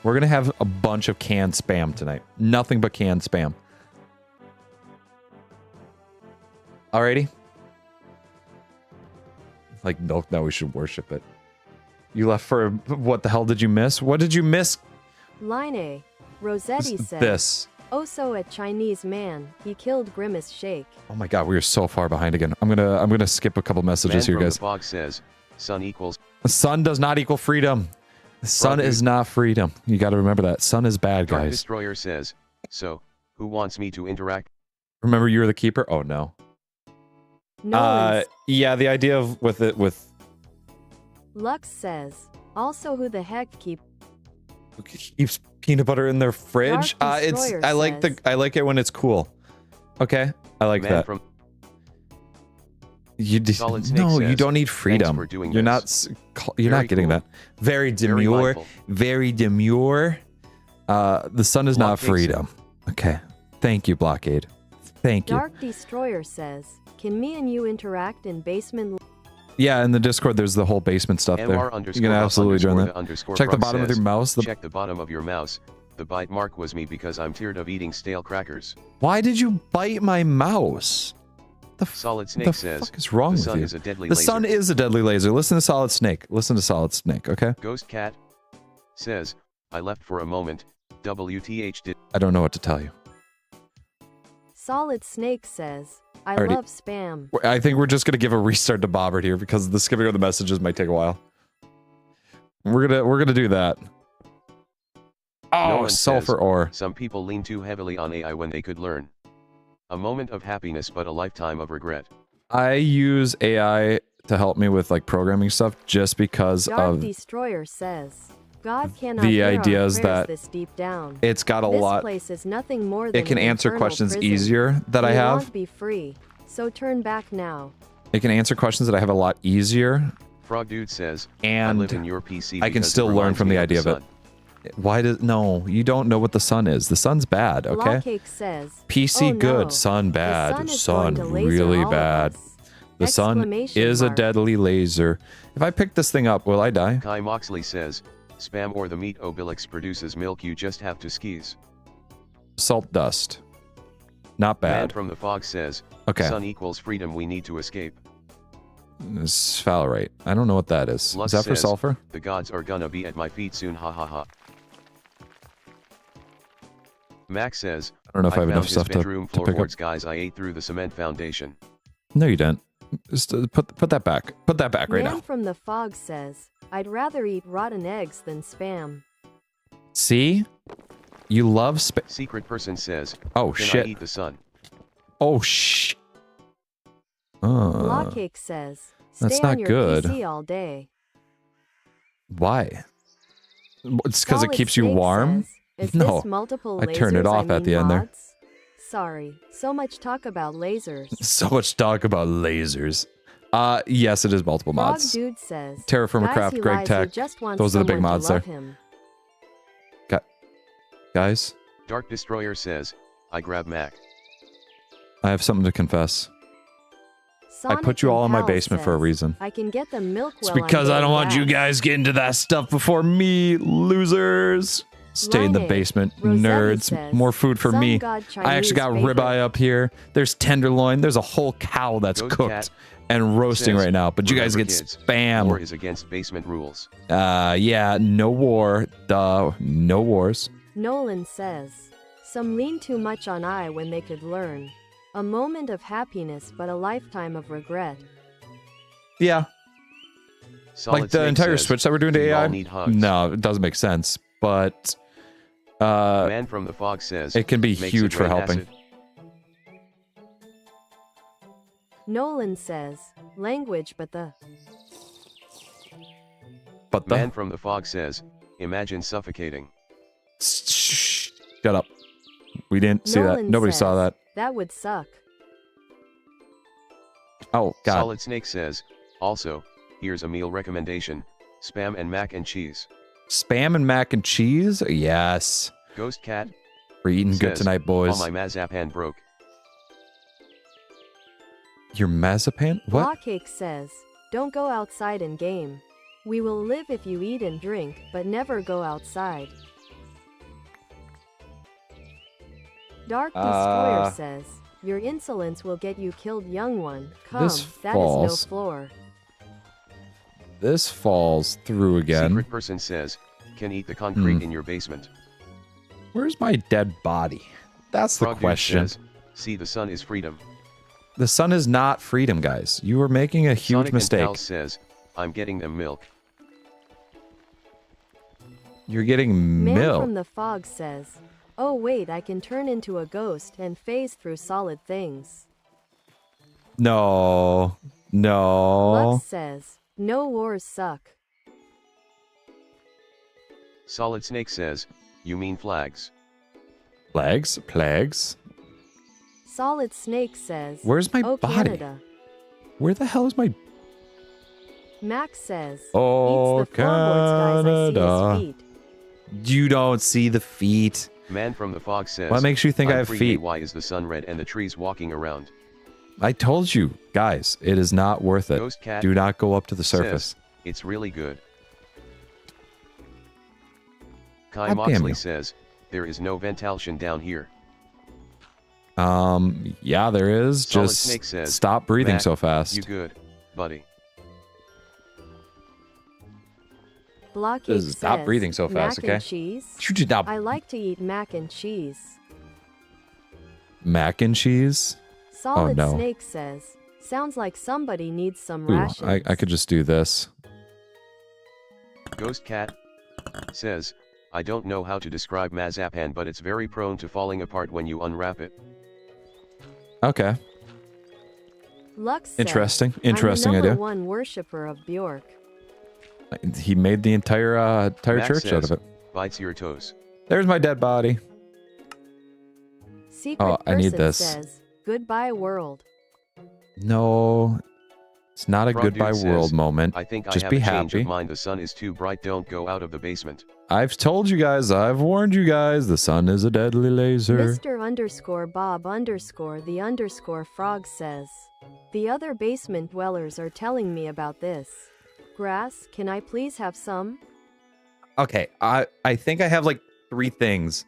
We're gonna have a bunch of canned spam tonight. Nothing but canned spam. Alrighty. Like milk, now we should worship it. You left for... What the hell did you miss? What did you miss? Line A. Rossetti says, This. Also a Chinese man. He killed Grimace Shake. Oh my god, we are so far behind again. I'm gonna skip a couple messages here, guys. The fog says, sun equals... Sun does not equal freedom. Sun is not freedom. You gotta remember that. Sun is bad, Dark guys. Destroyer says, so, who wants me to interact? Remember you're the keeper? Oh no. Yeah, the idea of with Lux says, also who the heck keeps peanut butter in their fridge. I like it when it's cool. Okay, I like that. You you don't need freedom. You're not getting that. Very demure. Very demure. The sun is not freedom. Okay. Thank you, Blockade. Thank you. Dark Destroyer says, can me and you interact in basement? Yeah, in the Discord, there's the whole basement stuff there. You can absolutely join that. Check the bottom of your mouse. Check the bottom of your mouse. The bite mark was me because I'm tired of eating stale crackers. Why did you bite my mouse? Solid Snake says, what the fuck is wrong with you? The sun is a deadly laser. Listen to Solid Snake. Listen to Solid Snake, okay? Ghost Cat says, I left for a moment. WTH did. I don't know what to tell you. Solid Snake says, I love spam. I think we're just going to give a restart to Bobert here because the skipping of the messages might take a while. We're gonna do that. Oh, no sulfur says, ore. Some people lean too heavily on AI when they could learn. A moment of happiness but a lifetime of regret. I use AI to help me with like programming stuff just because Dark Destroyer says, God cannot the hear idea is that this deep down. It's got a lot. This place is nothing more than it can answer questions prison. easier that I have. Won't be free, so turn back now. It can answer questions that I have a lot easier. Frog Dude says, and I live in your PC I can still learn from the idea of it. Why does no? You don't know what the sun is. The sun's bad. Okay. Blockcake says, PC oh, good, no. sun bad, sun really bad. The sun is a deadly laser. If I pick this thing up, will I die? Kai Moxley says, spam or the meat Obelix produces milk. You just have to skis. Salt dust. Not bad. Man from the fog says, okay. Sun equals freedom. We need to escape. Sphalerite. I don't know what that is. Lux is that for says, sulfur? The gods are gonna be at my feet soon. Ha ha ha. Max says, I don't know if I have enough stuff to pick up. Guys, I ate through the cement foundation. No, you didn't. Just put that back. Put that back right now. Man from the fog says, I'd rather eat rotten eggs than spam. See? You love Secret person says, oh can shit. I eat the sun? Oh shit. Blockcake says, stay that's on not your good. PC all day. Why? It's because it keeps you Snake warm? Says, is no. this multiple I turned it off at the end there. Sorry, so much talk about lasers. So much talk about lasers. Yes, it is multiple Frog mods. Dude says, Those are the big mods there. Guys? Dark Destroyer says, I grab Mac. I have something to confess. Sonic I put you all in my Pal basement says, for a reason. I can get the milk It's because I don't want you guys getting to that stuff before me, losers. Stay in the basement, nerds. Says, more food for me. I actually got favorite. ribeye up here. There's tenderloin. There's a whole cow that's cooked and roasting right now. But you guys get spam. War is against basement rules. Yeah, no war. Duh, no wars. Nolan says, some lean too much on I when they could learn. A moment of happiness but a lifetime of regret. Yeah. Solid like the entire switch that we're doing to AI? No, it doesn't make sense. But Man from the fog says, it can be huge for helping. Acid. Nolan says, language but the... Man from the fog says, imagine suffocating. Shh, shut up. We didn't see Nolan that. Nobody says, saw that. That would suck. Oh, God. Solid Snake says, also, here's a meal recommendation, spam and mac and cheese. Spam and mac and cheese? Yes. Ghost Cat. We're eating says, good tonight, boys. Oh, my Mazapan broke. Your Mazapan? What? Blockcake says, don't go outside and game. We will live if you eat and drink, but never go outside. Dark Destroyer says, Your insolence will get you killed, young one. Come, This that is no falls. floor. This falls through again. Secret person says, can eat the concrete Hmm. in your basement. Where's my dead body? That's the Frog Dude question. says, see, the sun is freedom. The sun is not freedom, guys. You are making a huge Sonic mistake. And Pal says, I'm getting them milk. You're getting Man milk. from the fog says, oh wait, I can turn into a ghost and phase through solid things. No. No. Lux says, no wars suck. Solid Snake says, you mean flags. Plagues? Plagues? Solid Snake says, Where's my oh body? Canada. Where the hell is my... Max says, Oh, eats the floorboards, guys, I Canada. see his feet. You don't see the feet. Man from the fog says, What makes you think I I'm have free, feet? why is the sun red and the trees walking around? I told you, guys, it is not worth it. Ghost Cat Do not go up to the surface. says, it's really good. Kai God damn Moxley you. says, there is no ventilation down here. Yeah, there is. Solid Just Snake says, stop breathing Mac, so fast. You good, buddy. Blockade Just stop says, breathing so fast, mac okay? and cheese? You did not. I like to eat mac and cheese. Mac and cheese? Solid no. Snake says, sounds like somebody needs some Ooh, rations. I could just do this. Ghost Cat says, I don't know how to describe Mazapan, but it's very prone to falling apart when you unwrap it. Okay. Lux says, Interesting. I'm Interesting the number idea. one worshipper of Bjork. He made the entire Max church out says, of it. bites your toes. There's my dead body. Secret Oh, I need person this. says, goodbye world. No. It's not a Frog Dude goodbye says, world moment. I think Just I have be a change happy. of mind. The sun is too bright. Don't go out of the basement. I've told you guys, I've warned you guys, the sun is a deadly laser. Mr. underscore Bob underscore the underscore frog says, the other basement dwellers are telling me about this. Grass, can I please have some? Okay, I think I have like 3 things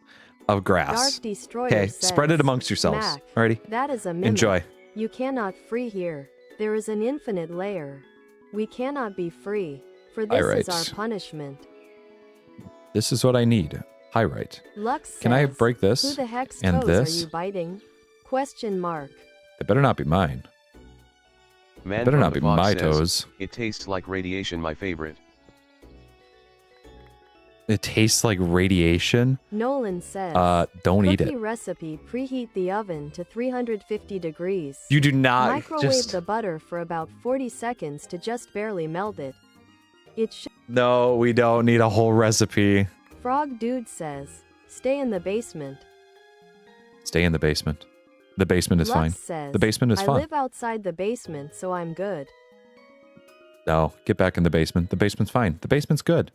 of grass. Dark Destroyer Okay, says, spread it amongst yourselves. Mac, Alrighty? that is a mimic. Enjoy. You cannot free here. There is an infinite layer. We cannot be free, for this is our Alright. punishment. This is what I need. Pyrite. Lux says, Can I break who this? the heck's and toes this? are you biting? Question mark. It better not be mine. Man It better from not the be fog my says, toes. It tastes like radiation. My favorite. It tastes like radiation. Nolan says, Don't eat cookie it. recipe, preheat the oven to 350 degrees. You do not Microwave just... the butter for about 40 seconds to just barely melt it. It should. No, we don't need a whole recipe. Frog Dude says, stay in the basement. Stay in the basement. The basement is Lux fine. says, The basement is I fine. live outside the basement, so I'm good. No, get back in the basement. The basement's fine. The basement's good.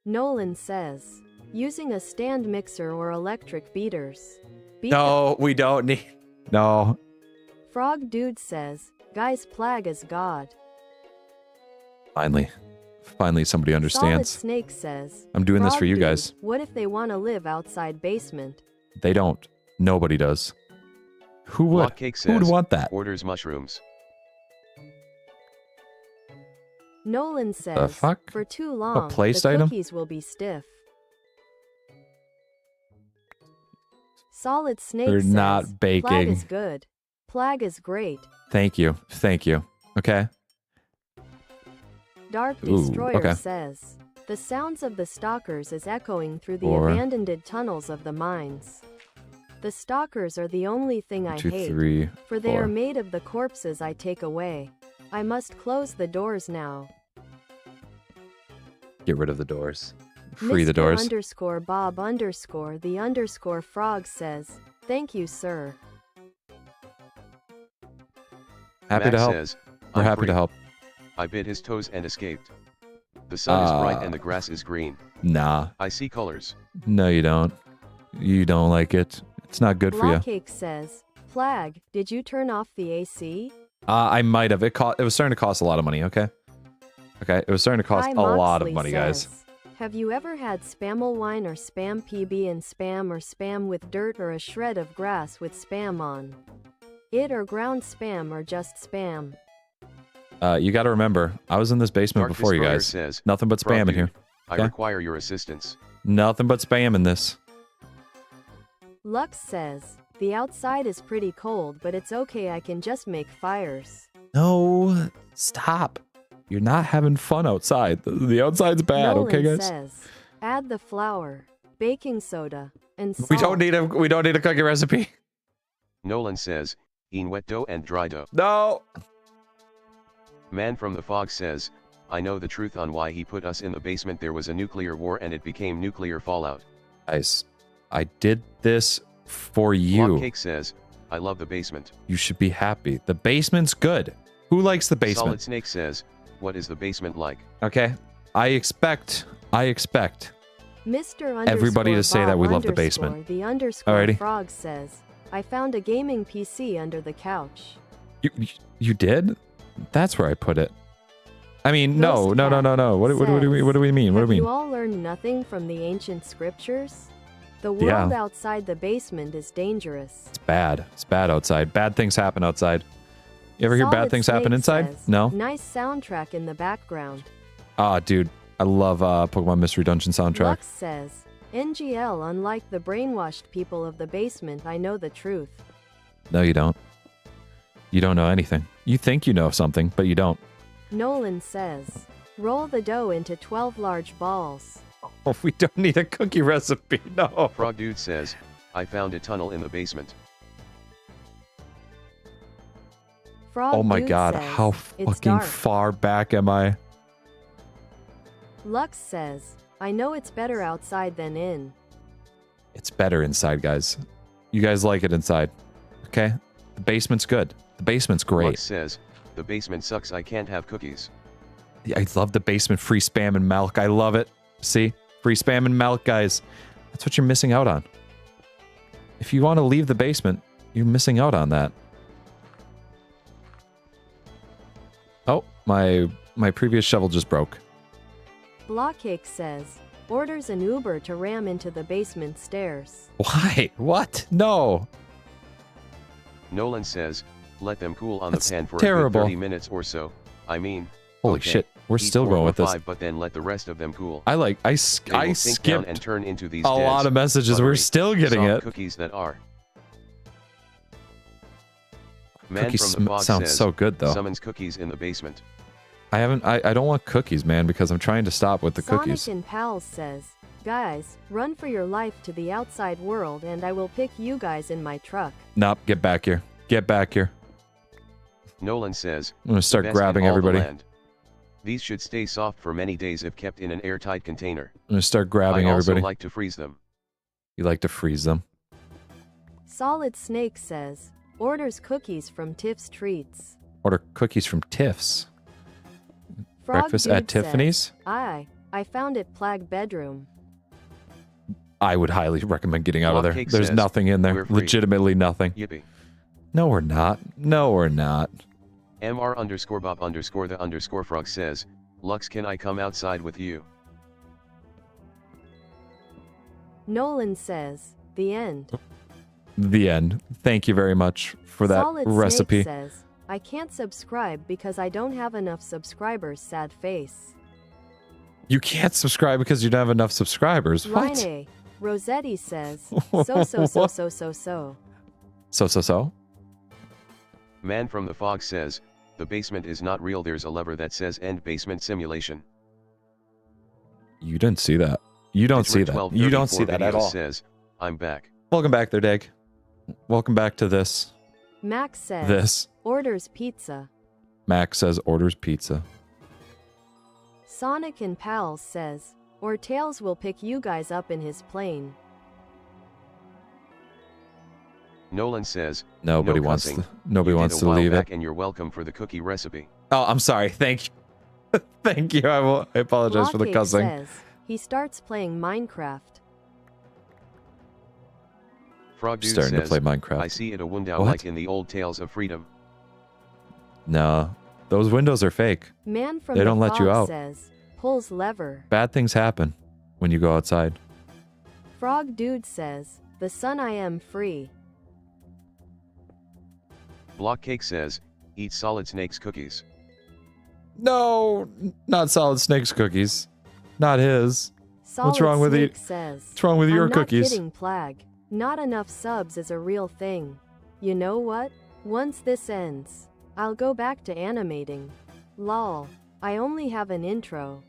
Nolan says, using a stand mixer or electric beaters. No, we don't need... No. Frog Dude says, guys, Plag is God. Finally. Finally somebody Solid understands. Snake says, I'm doing this Frog for you Dude, guys. What if they want to live outside basement? They don't. Nobody does. Who would? Block Cake Who would says, want that? orders mushrooms. Nolan says, fuck? for too long, placed the item? cookies will be stiff. Solid Snake They're says, not Plag baking. is good. Plag is great. Thank you. Thank you. Okay. Dark Ooh, Destroyer okay. says, the sounds of the stalkers is echoing through the Four. abandoned tunnels of the mines. The stalkers are the only thing I 2, hate, 3, for they 4. are made of the corpses I take away. I must close the doors now. Get rid of the doors. Free the Mr. doors. Underscore Bob underscore the underscore frog says, thank you, sir. Happy Max to help. says, We're I'm happy free. to help. I bit his toes and escaped. The sun is bright and the grass is green. Nah. I see colors. No, you don't. You don't like it. It's not good for you. Blockcake says, Plag, did you turn off the AC? I might have. It was starting to cost a lot of money, okay? Okay, it was starting to cost Hi, a lot of Moxley money, guys. says, have you ever had spammel wine or spam PB and spam or spam with dirt or a shred of grass with spam on? It or ground spam or just spam. You got to remember, I was in this basement Dark before you Destroyer guys. says, Nothing but "Frog spam in dude, here. I Okay. require your assistance. Nothing but spam in this. Lux says, the outside is pretty cold, but it's okay, I can just make fires. No, stop. You're not having fun outside. The outside's bad, Nolan okay, guys? says, add the flour, baking soda, and salt. We don't need a cookie recipe. Nolan says, "Eat wet dough and dry dough." No. Man from the Fog says, "I know the truth on why he put us in the basement. There was a nuclear war and it became nuclear fallout." Guys, I did this for you. Cake says, "I love the basement." You should be happy. The basement's good. Who likes the Solid basement? Snake says, "What is the basement like?" Okay. I expect Mr. everybody to say Bob that we love the underscore basement. The underscore Alrighty. frog says, I found a gaming PC under the couch. You did? That's where I put it. I mean, no. Ghost What do we mean? What do Have we you mean? all learned nothing from the ancient scriptures? The world outside the basement is dangerous. It's bad. It's bad outside. Bad things happen outside. You ever hear bad Solid things happen Snake inside? says, No? Nice soundtrack in the background. Ah, dude. I love Pokemon Mystery Dungeon soundtrack. Lux says, NGL, unlike the brainwashed people of the basement, I know the truth. No, you don't. You don't know anything. You think you know something, but you don't. Nolan says, roll the dough into 12 large balls. Oh, we don't need a cookie recipe. No. Frog Dude says, "I found a tunnel in the basement." Frog Oh my Dude god, says, how "It's fucking dark." far back am I? Lux says, I know it's better outside than in. It's better inside, guys. You guys like it inside. Okay? The basement's good. The basement's great. Lux says, "The basement sucks. I can't have cookies." I love the basement. Free spam and milk. I love it. See? Free spam and milk, guys. That's what you're missing out on. If you want to leave the basement, you're missing out on that. Oh, my previous shovel just broke. Blockcake says, orders an Uber to ram into the basement stairs. Why? What? No. Nolan says, "Let them cool on That's the pan for terrible. a good 30 minutes or so. I mean, Holy okay, shit. We're eat still 4 going or with this. 5, but then let the rest of them cool. I They will sink down skipped and turn into these a lot dense, of messages. We're buttery, still getting soft it. cookies that are. Man Cookies from the Fog sounds says, so good though. "Summons cookies in the basement." I don't want cookies, man, because I'm trying to stop with the cookies. Sonic and Pals says, guys, run for your life to the outside world and I will pick you guys in my truck. Nope, get back here. Get back here. Nolan says, I'm gonna start "Best in grabbing all the everybody. land. These should stay soft for many days if kept in an airtight container. I'm gonna start grabbing I also everybody. like to freeze them." You like to freeze them. Solid Snake says, orders cookies from Tiff's Treats. Order cookies from Tiff's. Frog Breakfast Dude at says, Tiffany's? I found it Plag bedroom. I would highly recommend getting out of there. Blockcake There's says, nothing in there. "We're free." Legitimately nothing. Yippee. No, we're not. No, we're not. MR_Bob_the_frog says, "Lux, can I come outside with you?" Nolan says, the end. The end. Thank you very much for that Solid recipe. Snake says, I can't subscribe because I don't have enough subscribers, sad face. You can't subscribe because you don't have enough subscribers. What? Line A. Rossetti says, so. Man from the Fog says, "The basement is not real. There's a lever that says end basement simulation." You didn't see that. You don't see that. You don't see that at all. Says, "I'm back." Welcome back there, Dag. Welcome back to this. Max says, This. orders pizza. Max says orders pizza. Sonic and Pals says, or Tails will pick you guys up in his plane. Nolan says, Nobody "No wants cussing. to. Nobody You did wants a to while leave back it. And you're welcome for the cookie recipe." Oh, I'm sorry. Thank you. Thank you. I apologize for the Blockcake cussing. says, he starts playing Minecraft. Frog Dude Starting to says, play Minecraft. "I see it a window What? like in the old Tales of Freedom." No, those windows are fake. Man from They the don't let you Fog out. says, pulls lever. Bad things happen when you go outside. Frog Dude says, the sun I am free. Blockcake says, eat Solid Snake's cookies. No, not Solid Snake's cookies. Not his. Solid wrong with Snake the- says, What's wrong with your I'm cookies? not kidding, Plag. Not enough subs is a real thing. You know what? Once this ends, I'll go back to animating. Lol. I only have an intro.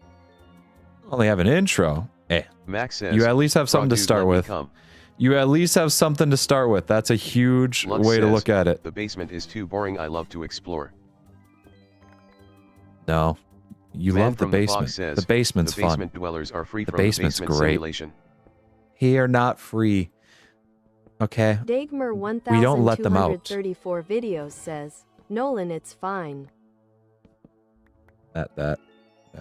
Only have an intro. Eh. Max says, You at least have something to "Frog dude, start let me with. come." You at least have something to start with. That's a huge Lux way to says, look at it. The basement is too boring, I love to explore. No. You Man love the from the Fog basement. says, The basement's the fun. basement dwellers are free The from basement's the basement great. simulation. Here, not free. Okay. Dagmer We don't let them out. 1234 videos says, Nolan, it's fine.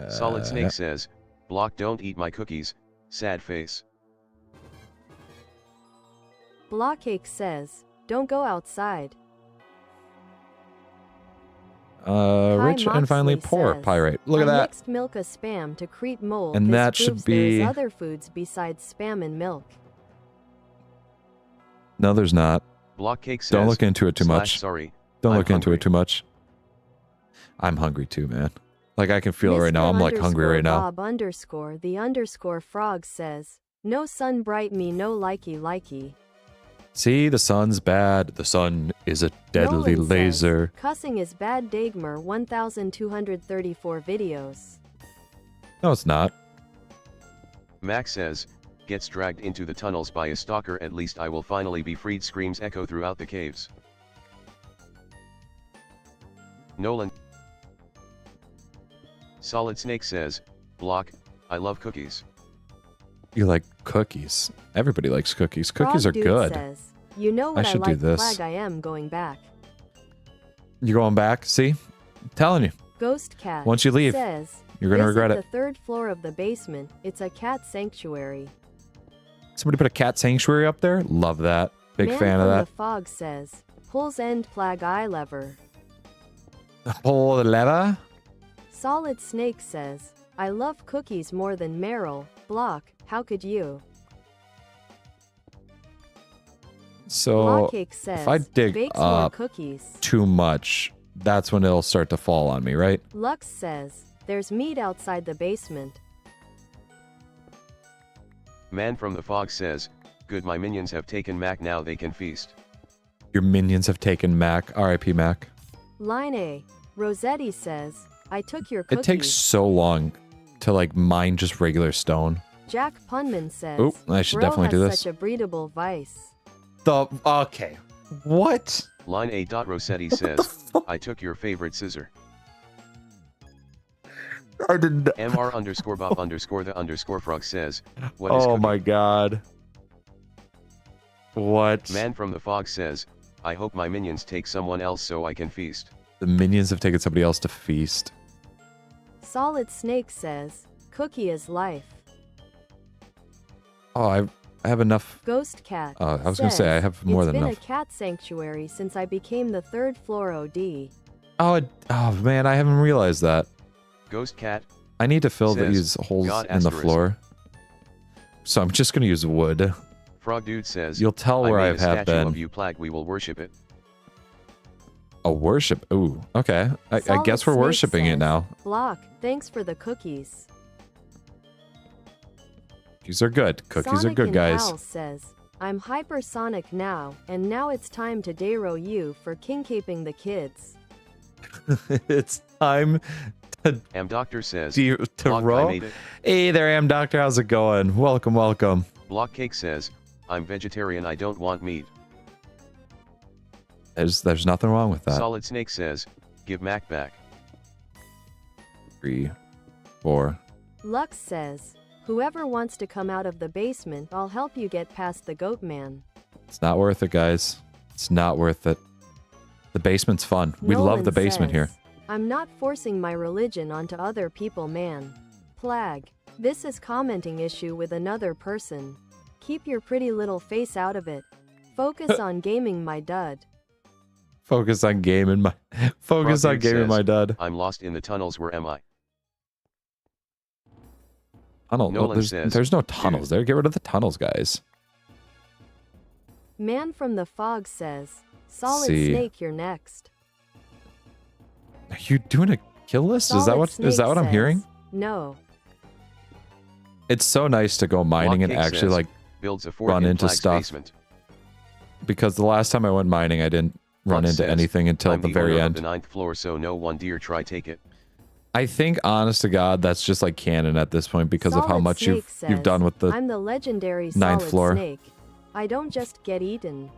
Solid Snake says, Block, don't eat my cookies, sad face. Blockcake says, don't go outside. Rich Kai and finally Moxley poor says, pirate. Look at I that. mixed milk a spam to create mold. And This that should proves there's be- other foods besides spam and milk. No, there's not. Blockcake says, Don't look into it too slash much. sorry, Don't I'm look into hungry. it too much. I'm hungry too, man. Like I can feel it right now. Mr. I'm like hungry right now. Bob _the_ frog says, no sun bright me no likey likey. See, the sun's bad. The sun is a deadly Nolan laser. Says, cussing is bad. Dagmer 1234 videos. No, it's not. Max says, gets dragged into the tunnels by a stalker, at least I will finally be freed, screams echo throughout the caves. Nolan. Solid Snake says, Block, I love cookies. You like cookies. Everybody likes cookies. Cookies Frog are Dude good. Says, you know what I should do like, this. Plag, I am going back. You going back? See? I'm telling you. Ghost Cat Once you leave, says, you're going to visit regret it. the third floor of the basement. It's a cat sanctuary. Somebody put a cat sanctuary up there? Love that. Big Man fan of from that. The Fog says, pulls end Plag eye lever. Pull the lever. Solid Snake says, I love cookies more than Meryl. Block, how could you? So Blockcake says, if I dig bakes more up cookies. too much, that's when it'll start to fall on me, right? Lux says, there's meat outside the basement. Man from the Fog says, good, my minions have taken Mac, now they can feast. Your minions have taken Mac. R.I.P. Mac. Line A. Rossetti says, I took your cookies. It takes so long to like mine just regular stone. Jack Punman says, Oop, I should Bro definitely do has this. such a breedable vice. Okay. What? Line A. Rossetti says, I took your favorite scissor. I didn't. Mr underscore Bob underscore the underscore frog says, what is Oh cooking? my god. What? Man from the Fog says, I hope my minions take someone else so I can feast. The minions have taken somebody else to feast. Solid Snake says, cookie is life. Oh, I have enough. Ghost Cat I was gonna say I have more than It's enough. been a cat sanctuary since I became the third floor OD. Oh, man, I haven't realized that. Ghost Cat, I need to fill Says, these holes God in the asterisk. floor. So I'm just gonna use wood. Frog Dude says, You'll tell I where made I a have statue been. of you, Plag, we will worship it. A worship. Ooh, okay. I Solid guess we're Snake worshiping it says, now. Block, thanks for the cookies. Cookies are good. Cookies are Sonic good, and guys. Hal says, I'm hypersonic now, and now it's time to dero you for king-caping the kids. It's time to Doctor says, to Block, I roll. made it. Hey there, Am Doctor. How's it going? Welcome, welcome. Blockcake says, I'm vegetarian, I don't want meat. There's nothing wrong with that. Solid Snake says, give Mac back. 3, 4. Lux says, whoever wants to come out of the basement, I'll help you get past the goat man. It's not worth it, guys. It's not worth it. The basement's fun. We love Nolan the basement here. says, I'm not forcing my religion onto other people, man. Plag, this is commenting issue with another person. Keep your pretty little face out of it. Focus on gaming, my dud. Focus on gaming my focus Frog on Dude gaming says, my dud. I'm lost in the tunnels, where am I? Tunnel. No, Nolan says, there's no tunnels there. Get rid of the tunnels, guys. Man from the Fog says, Solid see. Snake, you're next. Are you doing a kill list? Is that Solid what Snake I'm says, hearing? No. It's so nice to go mining and Blockcake actually says, like builds a fort run in into Plag's stuff. basement. Because the last time I went mining, I didn't run Lux into says, anything until I'm the the very owner end. of the 9th floor, so no one dare try take it. I think, honest to God, that's just like canon at this point because of how Solid much Snake you've says, done with the. I'm the legendary 9th Solid floor. Snake. I don't just get eaten.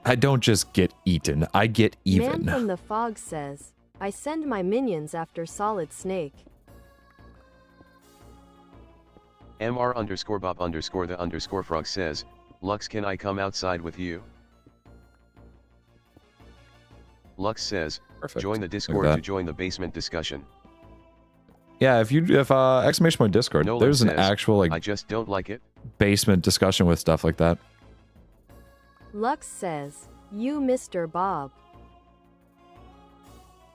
I don't just get eaten. I get even. Man from the Fog says, I send my minions after Solid Snake. MR_Bob_the_frog says, Lux, can I come outside with you? Lux says, Perfect. join the Look Discord at to that. join the basement discussion. Yeah, if exclamation point Discord, Nolan there's an says, actual like I just don't like it. basement discussion with stuff like that. Lux says, you Mr. Bob.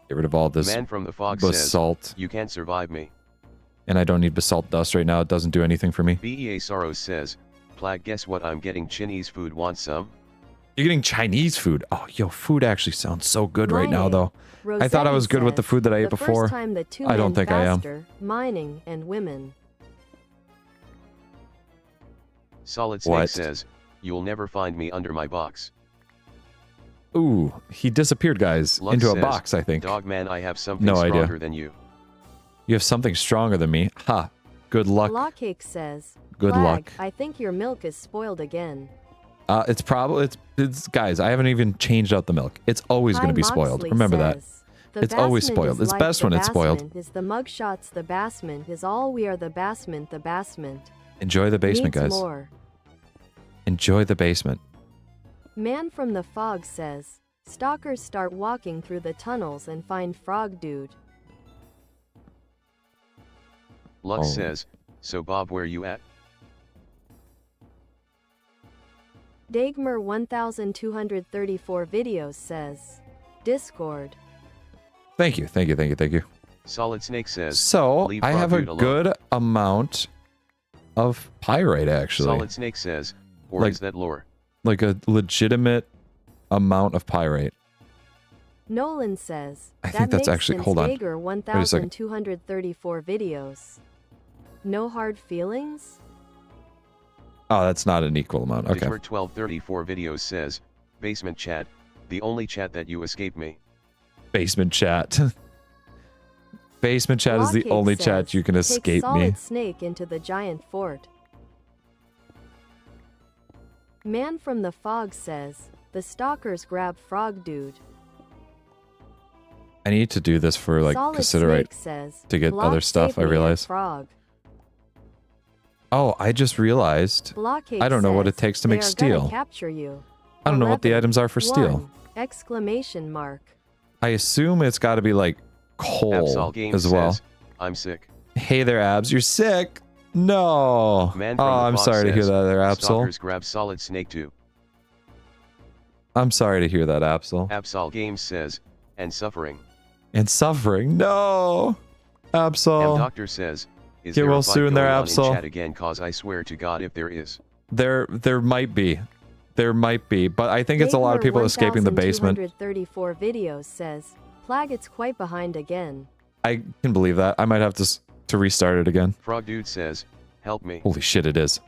Get rid of all this Man from the Fog says, basalt, you can't survive me. and I don't need basalt dust right now. It doesn't do anything for me. BEA Sorrows says, Plag, guess what, I'm getting Chinese food, want some? You're getting Chinese food. Oh, yo, food actually sounds so good right now, Ryan, though. I thought I was good with the says, food that I ate the before. First time the two I don't men think I am. faster, mining and women. Solid Snake What? says, you'll never find me under my box. Ooh, he disappeared, guys, Lux into a says, box, I think. Dog man, I have something No idea. stronger than you. You have something stronger than me. Ha. Good luck. Blockcake says, Good Flag, luck. I think your milk is spoiled again. It's probably, it's guys, I haven't even changed out the milk. It's always going to be spoiled. Moxley Remember that. says, "The It's always basement spoiled. is It's like best the when it's spoiled." basement Is the mugshots the basement is all we are the basement the basement. Enjoy the basement, Needs guys. more. Enjoy the basement. Man from the Fog says, stalkers start walking through the tunnels and find Frog Dude. Lux Oh. says, so Bob, where you at? Dagmer 1234 videos says, Discord. Thank you, thank you, thank you, thank you. Solid Snake says, So, leave I Frog have a Dude alone. good amount of pyrite, actually. Solid Snake says, or Like- is that lore? Like a legitimate amount of pyrite. Nolan says, I that think that's makes actually- sense. hold on. Jaeger Wait a second. 1234 videos. No hard feelings? Oh, that's not an equal amount. Okay. Digmer 1234 videos says, basement chat, the only chat that you escape me. Basement chat. Basement chat is the Blockcake only says, chat you can take escape Solid me. Snake into the giant fort. Man from the Fog says, the stalkers grab Frog Dude. I need to do this for like Solid Considerate Snake says, to get "Block other stuff, save I me, realize. Frog. Oh, I just realized. Blockcake I don't know what it says, takes to "They make are steel. gonna capture you. I don't know what the 11, items are for steel. 1, exclamation mark. I assume it's got to be like coal Absol Games as well. says, I'm sick. Hey there, Abs. You're sick. No. Man Oh, from the I'm Fox sorry to hear says, that there, Absol. Stalkers grab Solid Snake too. I'm sorry to hear that, Absol. Absol Games says, and suffering. And suffering. No. Absol. Doctor says, is Get there well a fight soon there, going on in Absol. chat again? Cause I swear to God if there is. There might be. There might be. But I think it's a lot of people escaping the basement. 1234 videos says, Plag, it's quite behind again. I can believe that. I might have to restart it again. Frog Dude says, help me. Holy shit, it is.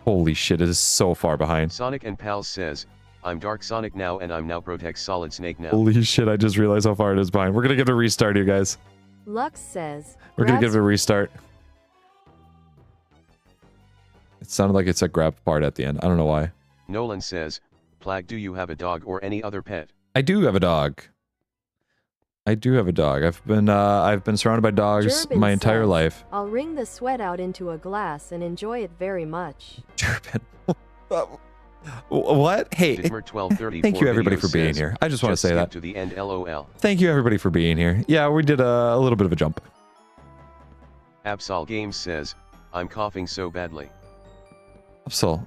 Holy shit, it is so far behind. Sonic and Pals says, I'm Dark Sonic now and I'm now Protect Solid Snake now. Holy shit, I just realized how far it is behind. We're gonna give it a restart here, guys. Lux says, We're gonna give "Grabs it a restart. It sounded like it said grab part at the end. I don't know why. Nolan says, Plag, do you have a dog or any other pet? I do have a dog. I do have a dog. I've been surrounded by dogs Durbin my entire says, life. I'll wring the sweat out into a glass and enjoy it very much. Durbin. What? Hey, Ditmer 1234 thank you everybody videos for being says, here. I just want to say skip that. to the end, LOL. Thank you everybody for being here. Yeah, we did a little bit of a jump. Absol Games says, I'm coughing so badly. Absol,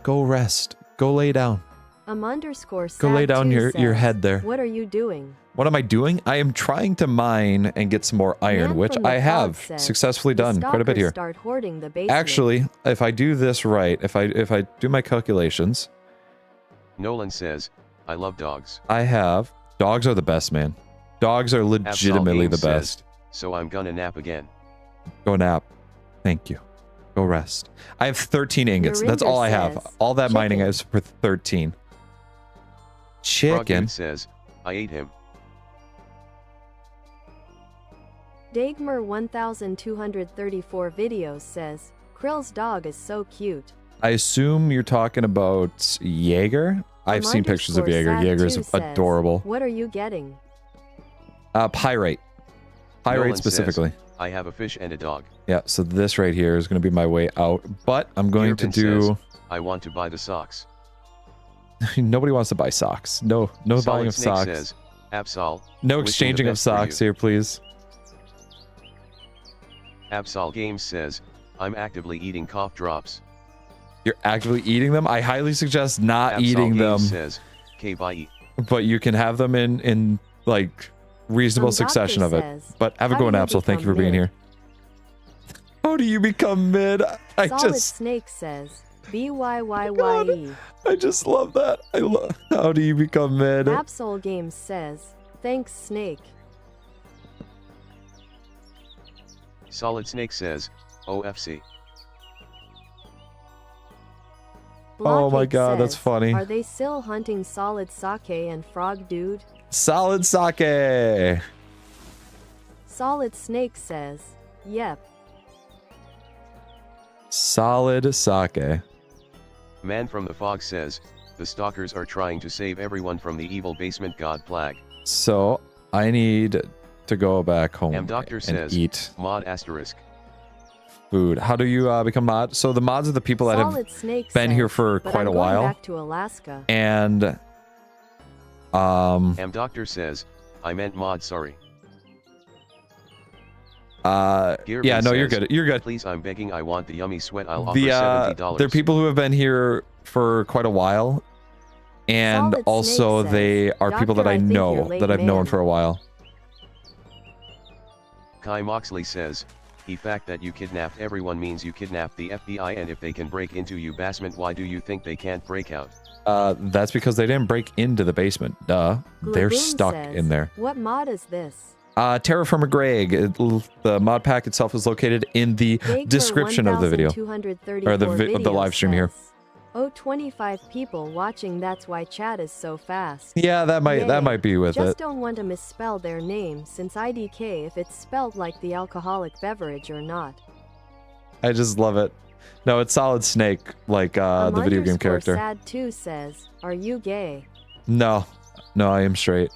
go rest. Go lay down. _sad Go lay down 2 your says, head there. What are you doing? What am I doing? I am trying to mine and get some more iron, Man which from the I Fog have says, successfully "The done quite a bit stalkers here. Start hoarding the basement." Actually, if I do this right, if I do my calculations, Nolan says, I love dogs. I have. Dogs are the best, man. Dogs are legitimately the best. Says, so I'm gonna nap again. Go nap. Thank you. Go rest. I have 13 ingots. That's all I have. All that mining is for 13. Chicken. Says, I ate him. Dagmar 1234 videos says, Krill's dog is so cute. I assume you're talking about Jaeger. I've seen pictures of Jaeger. Jaeger is adorable. What are you getting? Pyrite. Pyrite Nolan specifically. Says, I have a fish and a dog. Yeah, so this right here is going to be my way out. But I'm going to do... Says, I want to buy the socks. Nobody wants to buy socks. No buying of socks. Says, Absol, no exchanging of socks here, please. Absol Games says, I'm actively eating cough drops. You're actively eating them? I highly suggest not Absol eating them. Says, K-bye. But you can have them in like reasonable succession of it. But have a go on, Absol. Thank you for being here. How do you become mid? Solid Snake says, BYYYE. I just love that. How do you become mid? Absol Games says, thanks Snake. Solid Snake says, OFC. Oh my god, that's funny. Are they still hunting Solid Sake and Frog Dude? Solid Sake. Solid Snake says, yep. Solid Sake. Man from the Fog says, the stalkers are trying to save everyone from the evil basement god Plag. So, I need to go back home and eat mod asterisk food. How do you become mod? So the mods are the people that have been here for quite a while. Back to Alaska. And Doctor says, I meant mod, sorry. Yeah, no, you're good. You're good. Please, I'm begging. I want the yummy sweat. I'll offer $70. They're people who have been here for quite a while, and also they are people that I know, that I've known for a while. Kai Moxley says, the fact that you kidnapped everyone means you kidnapped the FBI, and if they can break into your basement, why do you think they can't break out? That's because they didn't break into the basement. Duh. They're stuck in there. What mod is this? TerraFirmaGreg. The mod pack itself is located in the description of the video. Or the live stream here. Oh, 25 people watching, that's why chat is so fast. Yeah, that might be with it. Just don't want to misspell their name, since IDK if it's spelled like the alcoholic beverage or not. I just love it. No, it's Solid Snake, like the video game character. Sad2 says, are you gay? No, I am straight.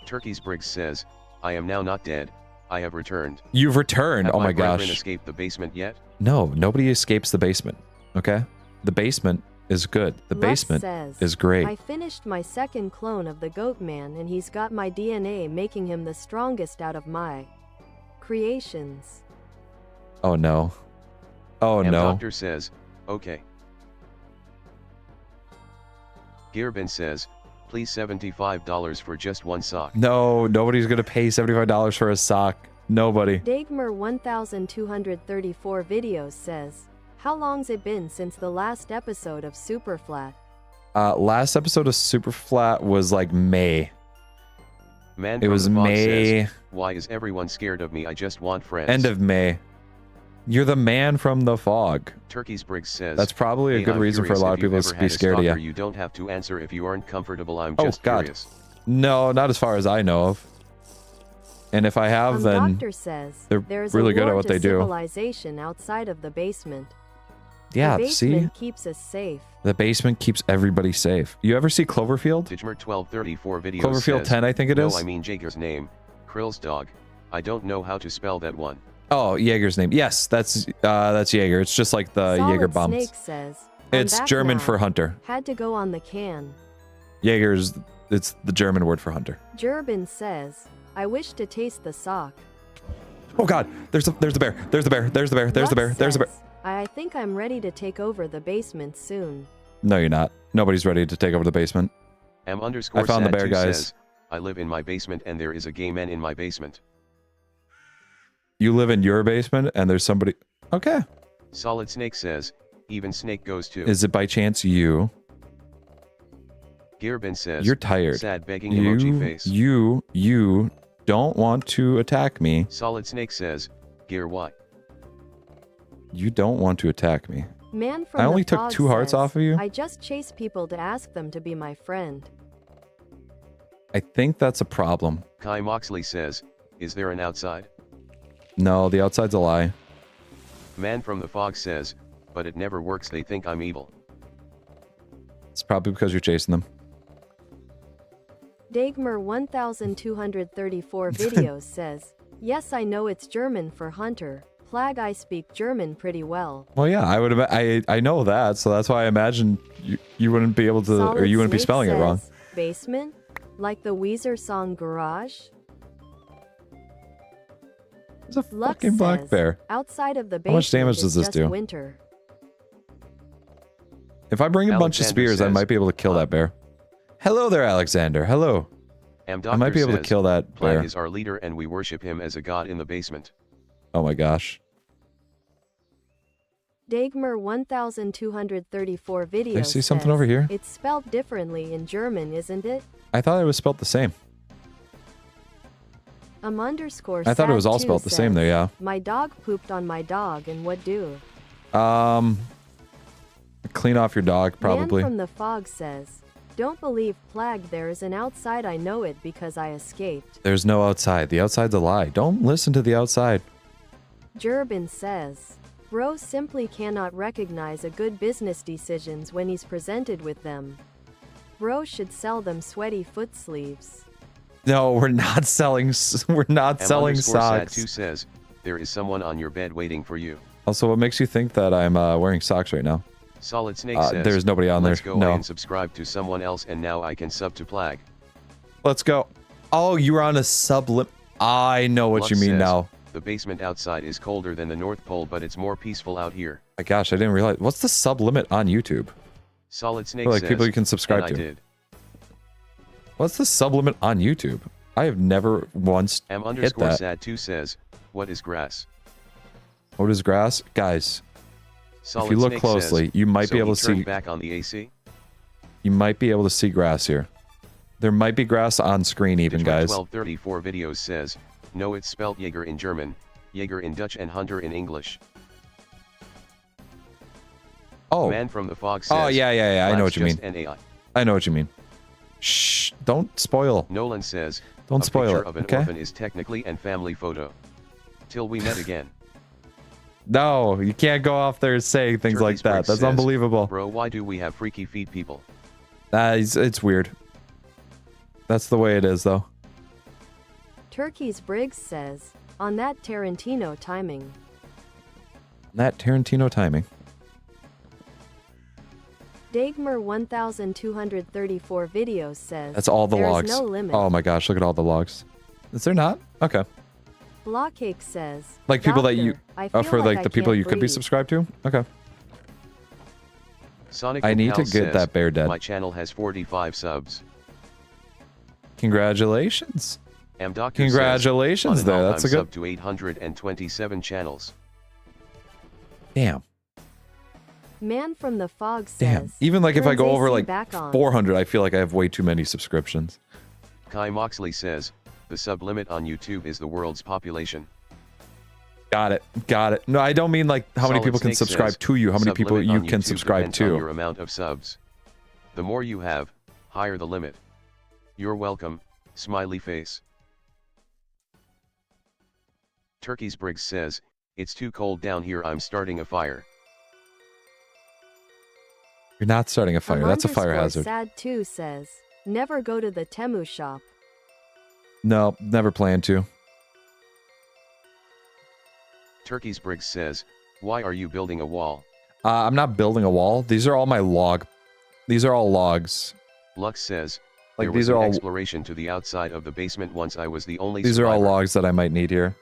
Turkey's Briggs says, I am now not dead. I have returned. You've returned. Have oh my gosh. Escaped the basement yet? No, nobody escapes the basement. Okay? The basement is good. The basement is great. I finished my second clone of the Goat Man, and he's got my DNA, making him the strongest out of my creations. Oh no. Oh no. Doctor says, okay. Gearbin says, please $75 for just one sock. No, nobody's gonna pay $75 for a sock. Nobody. Dagmar 1234 videos says, how long's it been since the last episode of Superflat? Last episode of Superflat was like May. Man it was May. Says, why is everyone scared of me? I just want friends. End of May. You're the man from the fog. Turkey's Briggs says, that's probably a good reason for a lot of people to be scared of you. You don't have to answer if you aren't comfortable. I'm just curious. No, not as far as I know of. And if I have, then Doctor says, they're really good at what they do. Civilization outside of the basement. Yeah, the basement keeps us safe. The basement keeps everybody safe. You ever see Cloverfield? Digmer 1234 videos Cloverfield says, 10, I think it is. No, I mean Jaeger's name. Krill's dog. I don't know how to spell that one. Oh, Jaeger's name. Yes, that's Jaeger. It's just like the Jaeger bombs. Snake says, it's German for hunter. Had to go on the can. Jaeger's, it's the German word for hunter. Jerbin says, I wish to taste the sock. Oh god, there's the bear. There's the bear. There's the bear. There's the bear. There's the bear. I think I'm ready to take over the basement soon. No, you're not. Nobody's ready to take over the basement. I found the bear, guys. Says, I live in my basement and there is a gay man in my basement. You live in your basement and there's somebody... Okay. Solid Snake says, even Snake goes too. Is it by chance you? Gearbin says, You're tired. sad begging emoji face. You don't want to attack me. Solid Snake says, Gear what? You don't want to attack me. Man from I only the took fog 2 hearts says, off of you. I just chase people to ask them to be my friend. I think that's a problem. Kai Moxley says, is there an outside? No, the outside's a lie. Man from the fog says, but it never works, they think I'm evil. It's probably because you're chasing them. Dagmar 1234 videos says, yes, I know it's German for hunter. Plag, I speak German pretty well. Well, yeah, I know that, so that's why I imagine you wouldn't be able to, or you wouldn't be Snake spelling it wrong. says, basement? Like the Weezer song Garage? It's a Lux fucking black says, bear. outside of the basement How much damage is does this just do? winter. If I bring a bunch of Alexander spears, I says, might be able to kill that bear. Hello there, Alexander. Hello. I might be able to kill that bear. Plag is our leader and we worship him as a god in the basement. Oh my gosh. Dagmar 1234 videos I see something says, over here? It's spelled differently in German, isn't it? I thought it was spelled the same. Underscore I thought it was all sad2 spelled the same there, yeah. My dog pooped on my dog and what do? Clean off your dog, probably. Man from the fog says, don't believe Plag, there is an outside, I know it because I escaped. There's no outside. The outside's a lie. Don't listen to the outside. Jerbin says, Bro simply cannot recognize a good business decisions when he's presented with them. Bro should sell them sweaty foot sleeves. No, we're not selling. We're not selling socks. Sad2 says, there is someone on your bed waiting for you. Also, what makes you think that I'm wearing socks right now? Solid Snake says, there's nobody on there. let's go No. and subscribe to someone else and now I can sub to Plag. Let's go. Oh, you were on a sublim. I know what Lux you mean says, now. The basement outside is colder than the North Pole, but it's more peaceful out here. My gosh, I didn't realize. What's the sub limit on YouTube? Solid Snake For, like, says, people you can subscribe and to. I did. What's the sub limit on YouTube? I have never once hit that. Sad2 says, what is grass? What is grass? Guys, Solid if you look Snake closely, says, you might so be able he to turned see. back on the AC? You might be able to see grass here. There might be grass on screen even, guys. 1234 videos says, no, it's spelled Jaeger in German, Jaeger in Dutch and Hunter in English. Oh. Man from the fog says, Oh, yeah. I know what you mean. NAI. I know what you mean. Shh, don't spoil. Nolan says, Don't a spoil picture it, of an okay? orphan is technically an family photo. Till we met again. No, you can't go off there saying things like Turkey's that. Briggs That's says, unbelievable. Bro, why do we have freaky feet people? It's weird. That's the way it is, though. Turkey's Briggs says, on that Tarantino timing. That Tarantino timing. Dagmar 1234 videos says, That's all the there's logs. no limit. Oh my gosh, look at all the logs. Is there not? Okay. Blockcake says, Like people that you... Doctor, I feel for like I the people can't you could be breathe. subscribed to? Okay. Sonic I need to Pal get says, that bear dead. My channel has 45 subs. Congratulations. Doctor Congratulations says, there. I'm That's a good... sub to 827 channels. Damn. Man from the fog says, Damn. Even like if I turns go over AC like back on. 400, I feel like I have way too many subscriptions. Kai Moxley says, the sub limit on YouTube is the world's population. Got it. Got it. No, I don't mean like how many Solid people can Snake subscribe says, to you, how many sub people limit you on can YouTube subscribe depends on your to. amount of subs. The more you have, higher the limit. You're welcome, smiley face. Turkey's Briggs says, it's too cold down here, I'm starting a fire. You're not starting a fire. That's a fire hazard. Sad2 says, never go to the Temu shop. No, never plan to. Turkey's Briggs says, why are you building a wall? I'm not building a wall. These are all my log. These are all logs. Lux says, Like there these was are an all. exploration to the outside of the basement once I was the only These are all survivor. logs that I might need here.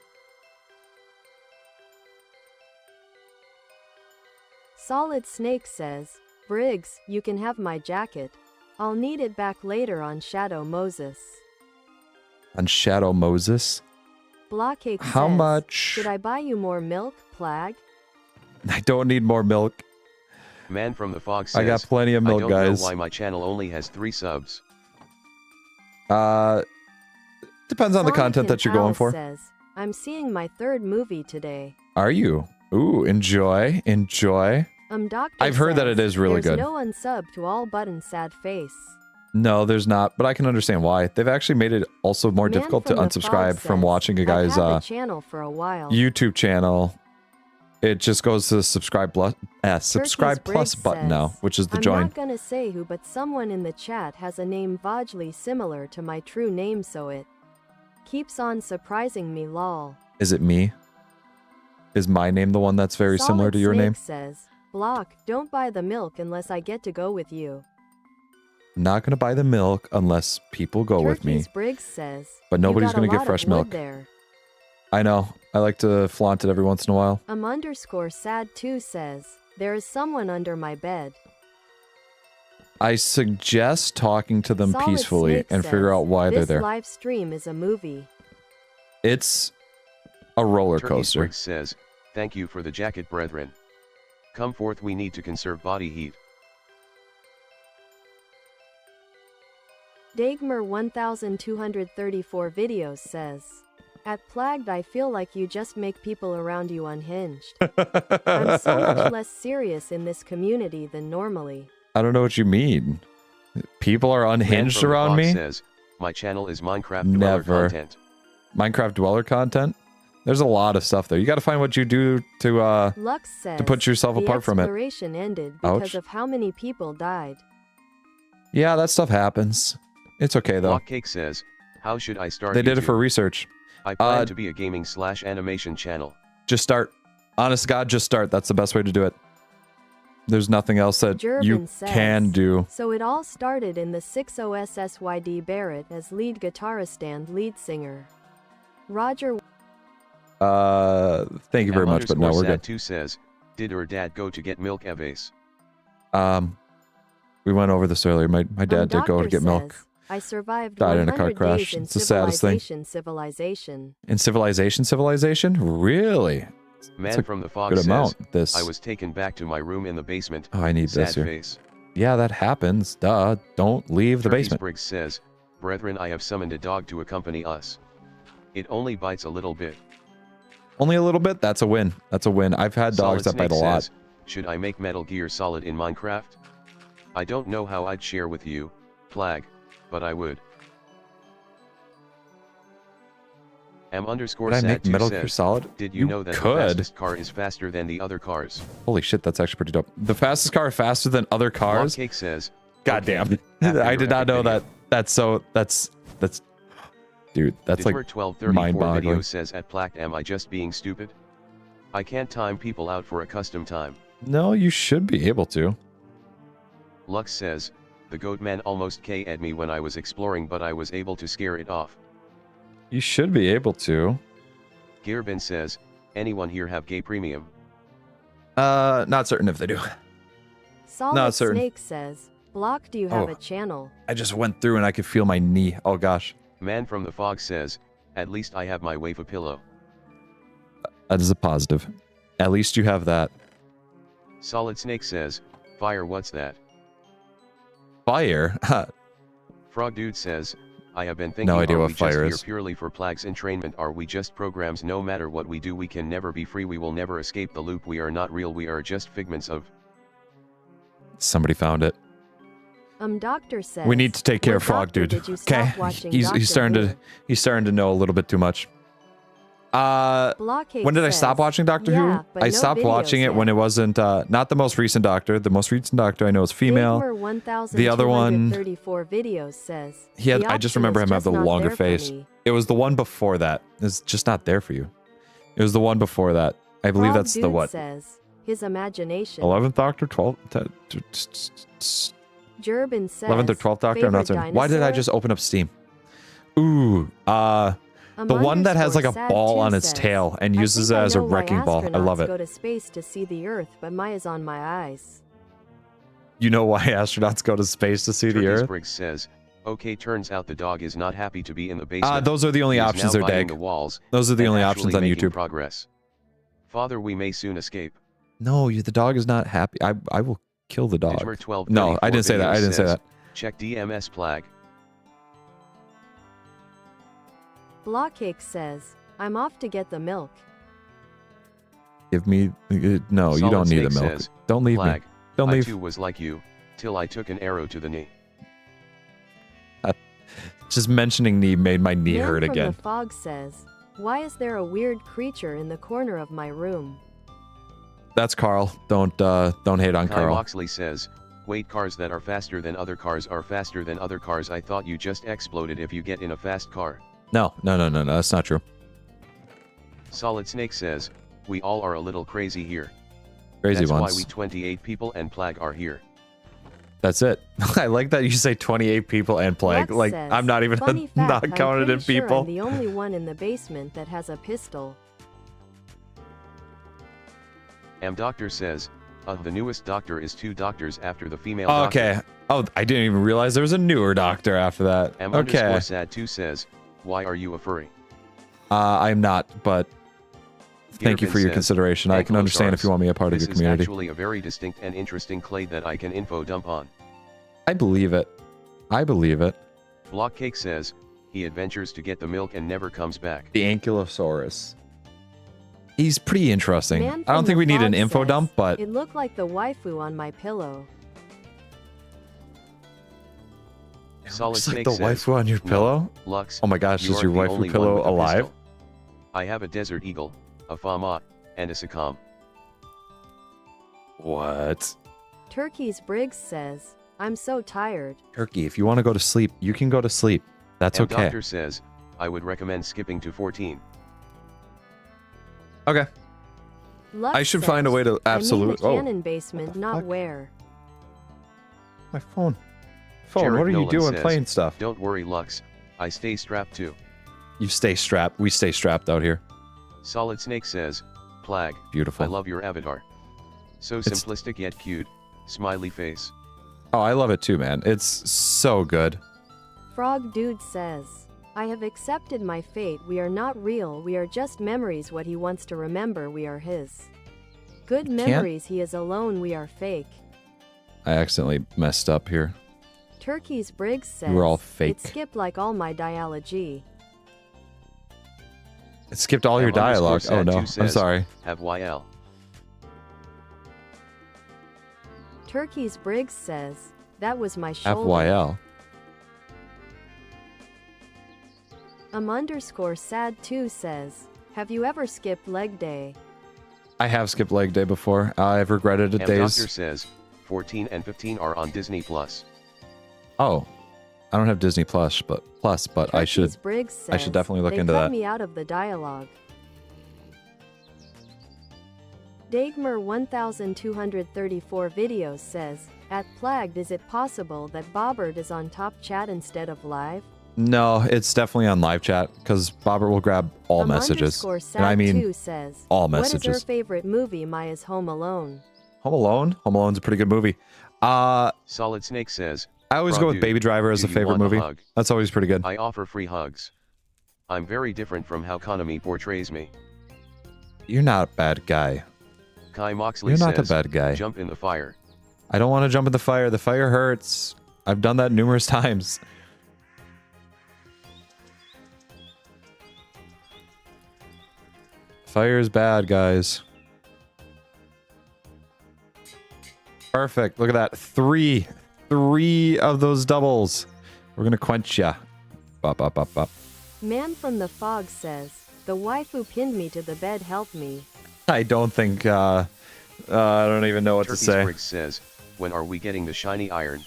Solid Snake says, Briggs, you can have my jacket. I'll need it back later on Shadow Moses. On Shadow Moses. Blockcake How says, much? should I buy you more milk, Plag? I don't need more milk. Man from the Fog says, I got plenty of milk, I don't guys. know why my channel only has 3 subs. Depends on the content that you're going for. Says, I'm seeing my 3rd movie today. Are you? Ooh, enjoy. Doctor I've heard that says, it is really there's good. no unsub to all button sad face. No, there's not, but I can understand why. They've actually made it also more difficult to unsubscribe from watching a guy's channel for a while. YouTube channel. It just goes to the subscribe plus button now, which is the join. I'm not gonna say who, but someone in the chat has a name vaguely similar to my true name, so it keeps on surprising me, lol. Is it me? Is my name the one that's very similar to your name? Says, Block, don't buy the milk unless I get to go with you. I'm not gonna buy the milk unless people go with me. Briggs says, but nobody's gonna get fresh milk. There. I know. I like to flaunt it every once in a while. _sad2 says, there is someone under my bed. I suggest talking to them peacefully and figure out why they're there. This live stream is a movie. It's a roller coaster. Briggs says, thank you for the jacket, brethren. Come forth, we need to conserve body heat. Dagmar 1234 videos says, at PlagHD I feel like you just make people around you unhinged. I'm so much less serious in this community than normally. I don't know what you mean. People are unhinged around me? Says, my channel is Minecraft Dweller content. Minecraft Dweller content? There's a lot of stuff there. You got to find what you do to Lux says, to put yourself apart from it. The exploration ended because of how many people died. Yeah, that stuff happens. It's okay though. Blockcake says, how should I start They YouTube? did it for research. I plan to be a gaming/animation channel. Just start. Honest to God, just start. That's the best way to do it. There's nothing else that you can do. So it all started in the 60SSYD Barrett as lead guitarist and lead singer. Roger. Thank you very much, but no, we're good. Sad2 says, did her dad go to get milk, Eves? We went over this earlier. My dad did go to get milk. I survived died in a car crash. It's the saddest thing. Civilization. In civilization? Really? Man from the Fog says, this. I was taken back to my room in the basement. Oh, I need this here. Face. Yeah, that happens. Duh. Don't leave the basement. Briggs says, brethren, I have summoned a dog to accompany us. It only bites a little bit. Only a little bit? That's a win. That's a win. I've had dogs that bite a lot. Should I make Metal Gear Solid in Minecraft? I don't know how I'd share with you, Plag, but I would. Did Metal Gear Solid? Did you know that the fastest car is faster than the other cars? Holy shit, that's actually pretty dope. The fastest car faster than other cars? Cake says, goddamn. I did not know that. That's dude, that's like mind-boggling. Video says at Plact, am I just being stupid? I can't time people out for a custom time. No, you should be able to. Lux says, the goat man almost K'd me when I was exploring, but I was able to scare it off. You should be able to. Gearbin says, anyone here have gay premium? Not certain if they do. Solid Snake says, Block, do you have a channel? I just went through and I could feel my knee. Oh gosh. Man from the Fog says, at least I have my wafer pillow. That is a positive. At least you have that. Solid Snake says, fire, what's that? Fire? Frog Dude says, I have been thinking, no idea are what we fire just is. Here purely for Plag's entrainment? Are we just programs? No matter what we do, we can never be free. We will never escape the loop. We are not real. We are just figments of... Somebody found it. Doctor says, we need to take care of Frog Dude. Okay, he's starting to know a little bit too much. When did I stop watching Doctor Who? I stopped watching it when it wasn't not the most recent Doctor. The most recent Doctor I know is female. The other one, he had. I just remember him have the longer face. It was the one before that. It's just not there for you. It was the one before that. I believe that's the what? His imagination. 11th Doctor, 12th. Jerbin says, 11th or 12th Doctor. I'm not certain. Why did I just open up Steam? Ooh, the one that has like a ball on its tail and uses it as a wrecking ball. I love it. Go to space to see the Earth, but Maya's on my eyes. You know why astronauts go to space to see the Earth? Briggs says, okay, turns out the dog is not happy to be in the basement. Those are the only options there, Dag. Those are the only options on YouTube. Progress. Father, we may soon escape. No, the dog is not happy. I will Kill the dog. Dijmer 12 No, I didn't say that. I didn't say says, that. Check DMS Plag. Blockcake says, I'm off to get the milk. Give me... no, you Solid don't need the Snake milk. says, Don't leave me. Plag, Don't I leave. too was like you, till I took an arrow to the knee. Just mentioning knee made my knee Man hurt from again. the fog says, why is there a weird creature in the corner of my room? That's Carl. Don't hate on Kai Carl. Moxley says, wait, cars that are faster than other cars are faster than other cars. I thought you just exploded if you get in a fast car. No. That's not true. Solid Snake says, we all are a little crazy here. Crazy That's ones. why we 28 people and Plag are here. That's it. I like that you say 28 people and Plague. Lex Like, says, I'm not even funny fact, not I'm counted in pretty sure people. I'm the only one in the basement that has a pistol. Doctor says, the newest doctor is 2 doctors after the female doctor. Okay. Oh, I didn't even realize there was a newer doctor after that. Okay. Sad2 says, why are you a furry? I'm not, but thank you for your says, consideration. I can understand if you want me a part of this your community. is actually a very distinct and interesting clade that I can info dump on. I believe it. I believe it. Blockcake says, he adventures to get the milk and never comes back. The Ankylosaurus. He's pretty interesting. Man I don't from think the we need an fog info says, dump, but it looked like the waifu on my pillow. Solid looks like Snake the says, waifu on your "No, pillow. Lux, Oh my gosh, you is are your the waifu only one pillow with a alive? pistol. I have a desert eagle, a Fama, and a Sakam. What? Turkey's Briggs says, I'm so tired. Turkey, if you want to go to sleep, you can go to sleep. That's And okay. Doctor says, I would recommend skipping to 14. Okay. Lux I should says, find a way to I absolute. mean the cannon basement, not fuck? where. My phone. Phone, Jared what are you Nolan doing says, playing stuff? Don't worry, Lux. I stay strapped too. You stay strapped. We stay strapped out here. Solid Snake says, Plag, Beautiful. I love your avatar. So It's- simplistic yet cute. Smiley face. Oh, I love it too, man. It's so good. Frog Dude says, I have accepted my fate. We are not real. We are just memories. What he wants to remember, we are his. Good memories. He is alone. We are fake. I accidentally messed up here. Turkey's Briggs says, You were all fake. It skipped like all my dialogy. It skipped all your dialogue. Oh no, I'm sorry. Have YL. Turkey's Briggs says, that was my shoulder. FYL. _sad2 says, have you ever skipped leg day? I have skipped leg day before. I've regretted it Doctor days. says, 14 and 15 are on Disney Plus. Oh, I don't have Disney Plus, but I should. Turkey's Briggs says, I should definitely look they into cut that. me out of the dialogue. Dagmar 1234 videos says, at Plagued, is it possible that Bobert is on top chat instead of live? No, it's definitely on live chat because Bobber will grab all messages. And I mean, says, all what is messages. her favorite movie? Maya's Home Alone. Home Alone. Home Alone's a pretty good movie. Solid Snake says, I always Frog go with Dude, Baby Driver as do a you favorite want a movie. hug? That's always pretty good. I offer free hugs. I'm very different from how Konami portrays me. You're not a bad guy. Kai Moxley You're says, not a bad guy. jump in the fire. I don't want to jump in the fire. The fire hurts. I've done that numerous times. Fire is bad, guys. Perfect. Look at that. Three of those doubles. We're going to quench ya. Bop, bop, bop, bop. Man from the Fog says, the waifu pinned me to the bed, help me. I don't think, I don't even know what Turkey's to say. Briggs says, when are we getting the shiny iron?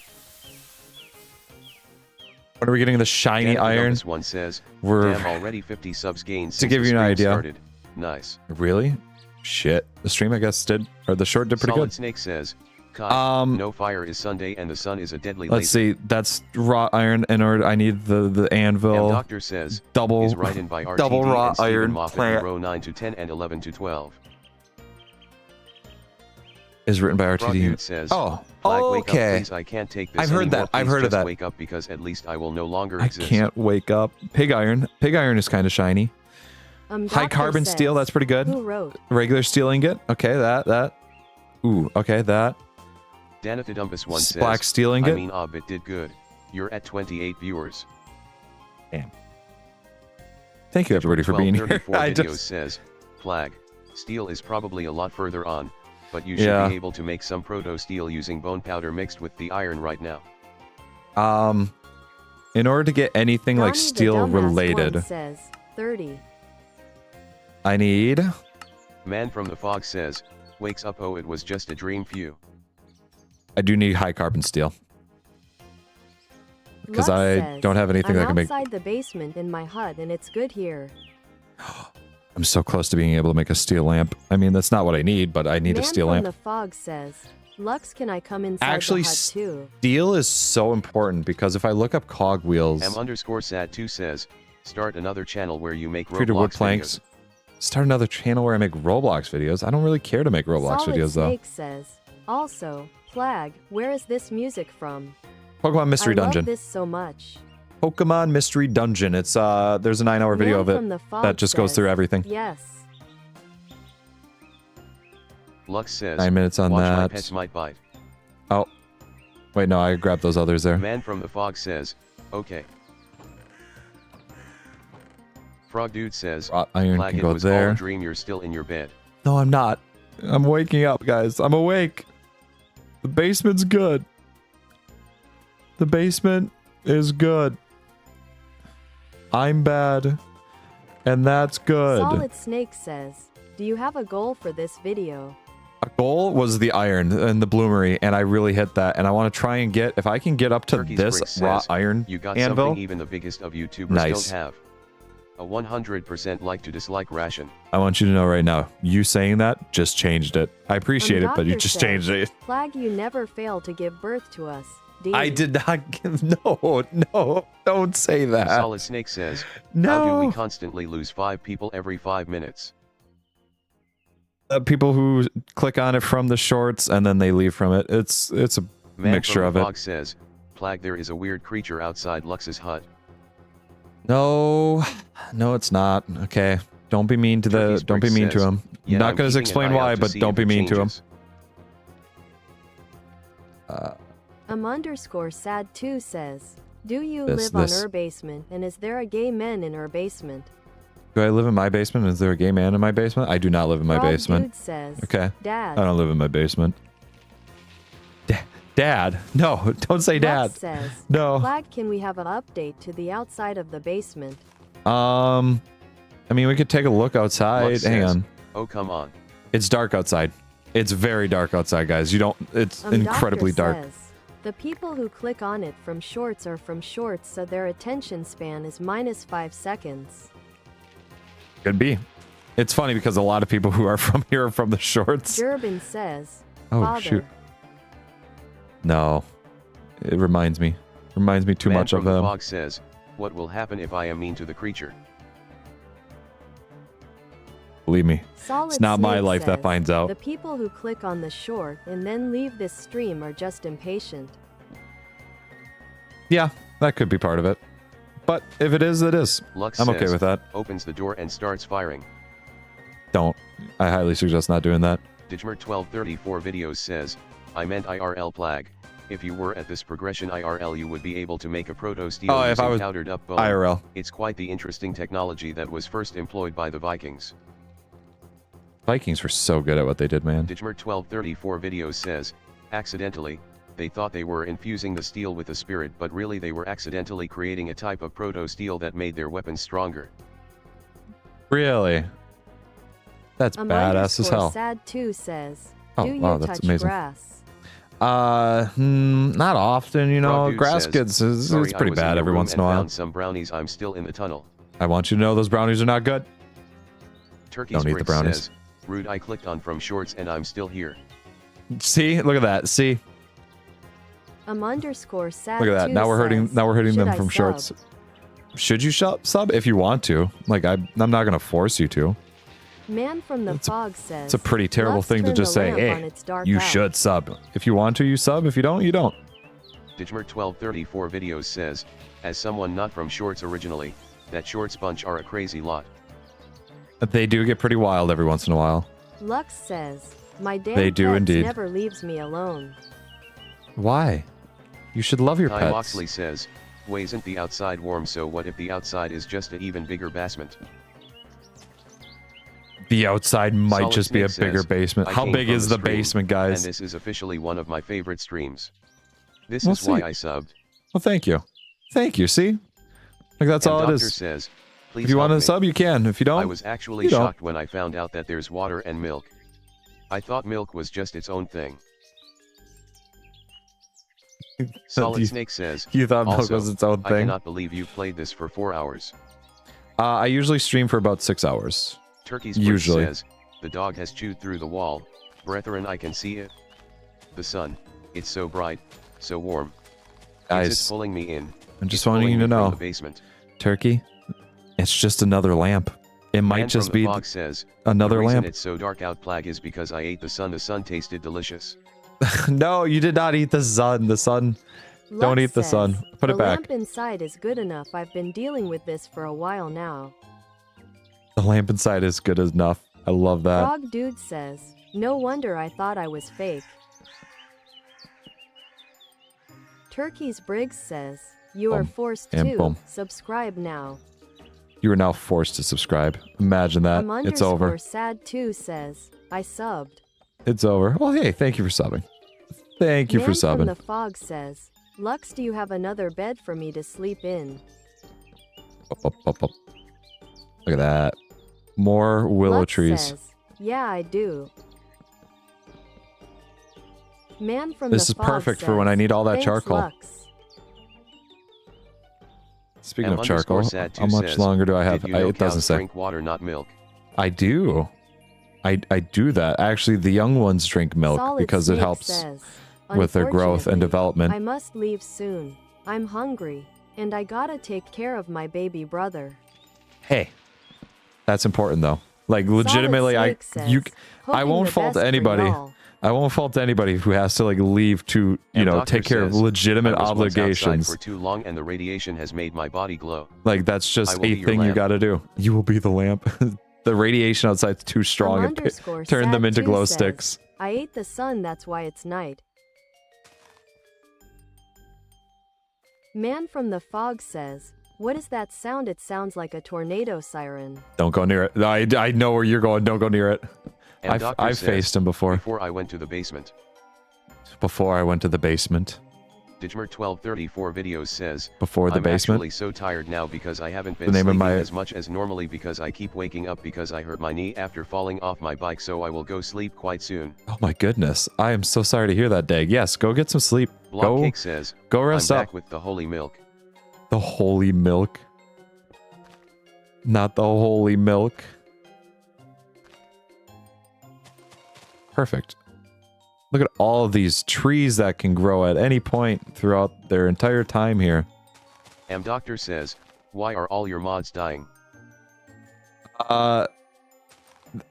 When are we getting the shiny Dan iron? Columbus one says, We're damn, already 50 subs gained To since give the you an stream idea. started. Nice. really? Shit. The stream, I guess, did, or the short did pretty Solid good. Snake says, Kai, no fire is Sunday and the sun is a deadly Let's laser. see. That's raw iron in order. I need the anvil. Doctor says, double is written by RTD double raw and Stephen iron Moffat plant. in row 9 to 10 and 11 to 12. Is written by Frog RTD. Dude says, Oh, Flag, wake up, okay. please. I can't take this I've heard anymore. that. I've Please heard of just that. Wake up because at least I will no longer I exist. can't wake up. Pig iron. Pig iron is kind of shiny. High Doctor carbon says, steel. That's pretty good. Who wrote? Regular steel ingot. Okay, that. Ooh, okay, that. Danithidumpus1 says, Black steel ingot. I mean, it did good. You're at 28 viewers. Damn. Thank you everybody for being here. Video says, Plag, steel is probably a lot further on, but you should be able to make some proto steel using bone powder mixed with the iron right now. In order to get anything like steel related, says 30. I need. Man from the fog says, wakes up, oh, it was just a dream few. I do need high carbon steel. Because Lux I says, don't have anything that can make. I'm outside the basement in my hut and it's good here. I'm so close to being able to make a steel lamp. I mean, that's not what I need, but I need a steel lamp. Man from the fog says, Lux, can I come inside Actually, the hut too? Steel is so important because if I look up cogwheels. M_sad2 says, start another channel where you make treated wood Roblox planks. videos. Start another channel where I make Roblox videos. I don't really care to make Roblox Solid videos though. Snake says, also, Plag, where is this music from? Pokemon Mystery Dungeon. I love this so much. Pokemon Mystery Dungeon. It's there's a 9-hour video of it that just goes through everything. Yes. Lux says, 9 minutes on watch that. My pets might bite. Oh. Wait, no, I grabbed those others there. Man from the fog says, okay. Frog dude says, Wrought iron Plag, can it go was all there. a dream, you're still in your bed. No, I'm not. I'm waking up, guys. I'm awake. The basement's good. The basement is good. I'm bad. And that's good. Solid Snake says, do you have a goal for this video? A goal was the iron and the bloomery, and I really hit that. And I want to try and get, if I can get up to Turkey's this Bricks raw says, iron you got anvil. something even the biggest of YouTubers Nice. don't have. A 100% like to dislike ration. I want you to know right now, you saying that just changed it. I appreciate it, but you just changed it. Plag, you never fail to give birth to us. Do you? I did not give, no, don't say that. Solid Snake says, No. how do we constantly lose 5 people every 5 minutes? People who click on it from the shorts and then they leave from it. It's a Man mixture from of the it. fog says, Plag, there is a weird creature outside Lux's hut. No, it's not. Okay, don't be mean to Turkey's don't be Bricks mean to says, him. yeah, Not I'm going to keeping explain an eye why, out to but see don't if be it mean to him. changes. _sad2 says, do you This- live this. on Ur basement and is there a gay man in Ur basement? Do I live in my basement? Is there a gay man in my basement? I do not live in my Frog basement. Dude says, Okay. Dad. I don't live in my basement. Dad? No, don't say dad. Lux says, No. Plag, can we have an update to the outside of the basement? I mean, we could take a look outside. Lux Hang says, on. oh, come on. It's dark outside. It's very dark outside, guys. You don't. It's incredibly Doctor dark. says, the people who click on it from shorts are from shorts, so their attention span is -5 seconds. Could be. It's funny because a lot of people who are from here are from the shorts. Durbin says, Oh, Father. shoot. No. It reminds me. Reminds me too Man much from of the them. fog says, what will happen if I am mean to the creature? Believe me. Solid It's not my Snake life that says, finds out. The people who click on the short and then leave this stream are just impatient. Yeah, that could be part of it. But if it is, it is. Lux I'm okay says, with that. opens the door and starts firing. Don't. I highly suggest not doing that. Digmer1234 videos says, I meant IRL Plag. If you were at this progression IRL you would be able to make a proto steel Oh, if using I was powdered up bone. IRL. It's quite the interesting technology that was first employed by the Vikings. Vikings were so good at what they did, man. Digmer1234 videos says, accidentally, they thought they were infusing the steel with the spirit, but really they were accidentally creating a type of proto steel that made their weapons stronger. Really? That's badass as hell. _sad2 says, Oh, do you wow, that's touch amazing. grass? Not often, you know. Frog Dude Grass says, gets it's "Sorry, pretty I was bad your every room once in and a while. found some brownies, I'm still in the tunnel. I want you to know those brownies are not good. Turkey's Don't eat the Bricks brownies. says, rude, I clicked on from shorts and I'm still here. See, look at that. See, _sad2 look at that. Now we're hurting. says, Now we're hurting "Should them I from sub?" shorts. Should you sub if you want to? Like I'm not gonna force you to. Man from the fog says, It's a pretty terrible "Let's thing to turn just the say. lamp on Hey, its dark you out." should sub. If you want to, you sub. If you don't, you don't. Digmer1234 videos says, as someone not from shorts originally, that shorts bunch are a crazy lot. They do get pretty wild every once in a while. Lux says, my damn They do pets indeed. never leaves me alone. Why? You should love your Ty pets. Moxley says, "Why isn't the outside warm? So what if the outside is just an even bigger basement?" The outside might Solid just be a Snake bigger says, basement. "I How came big from is the stream, basement, guys? And this is officially one of my favorite streams. This We'll is why see. I subbed." Well, thank you. Thank you. See? Like, that's all it Doctor is. says, "Please If you help want to me. sub, you can. If you don't, I was actually you don't. shocked when I found out that there's water and milk. I thought milk was just its own thing." Solid Snake says, You thought milk "Also, was its own I thing? cannot believe you played this for 4 hours." I usually stream for about 6 hours. Turkey's Usually. says, "The dog has chewed through the wall. Brethren, I can see it. The sun, it's so bright, so warm. It's Guys, pulling me in. I'm just It's wanting pulling you to me from know, the basement." Turkey, it's just another lamp. It might Man just from the be fog says, another "The reason lamp. it's so dark out, Plag, is because I ate the sun. The sun tasted delicious." No, you did not eat the sun. The sun. Don't Lux eat the says, sun. Put it the back. lamp inside is good enough. I've been dealing with this for a while now. The lamp inside is good enough. I love that. Frog Dude says, no wonder I thought I was fake. Turkey's Briggs says, you are Boom. forced And to boom. subscribe now. You are now forced to subscribe. Imagine that. It's over. Sad 2 says, I subbed. It's over. Well, hey, thank you for subbing. Thank you for Man from subbing. the Fog says, Lux, do you have another bed for me to sleep in? Up. Look at that. More willow Lux trees. says, yeah, I do. Man from This the is Fog perfect for says, when I need all that thanks, charcoal. Lux. Speaking M of charcoal, _sad2 how much says, longer do I have? "Did you know It doesn't cows say. drink water, not milk?" I do. I do that. Actually, the young ones drink milk Solid because it Snake helps says, with their growth and "Unfortunately, development. I must leave soon. I'm hungry, and I gotta take care of my baby brother." Hey, that's important though. Like legitimately, I Hoping won't the fault best for anybody. y'all. I won't fault anybody who has to like leave to And know doctor take care of says, legitimate "I was once outside obligations. for too long and the radiation has made my body glow." Like that's I just will be a your thing you lamp. got to do. You will be the lamp. The radiation outside's too strong. It turn them into _sad2 glow says, sticks. I ate the sun, that's why it's night. Man from the Fog says, what is that sound? It sounds like a tornado siren. Don't go near it. I know where you're going. Don't go near it. And doctor I've says, faced him before. "Before I went to the basement." Before I went to the basement. Digmer1234 videos says, Before the "I'm basement. actually so tired now because I haven't been The name of sleeping my- as much as normally because I keep waking up because I hurt my knee after falling off my bike, so I will go sleep quite soon." Oh my goodness. I am so sorry to hear that, Dag. Yes, go get some sleep. Blockcake says, Go "I'm rest up. back with the holy milk." The holy milk. Not the holy milk. Perfect. Look at all of these trees that can grow at any point throughout their entire time here. Doctor says, "Why are all your mods dying?" I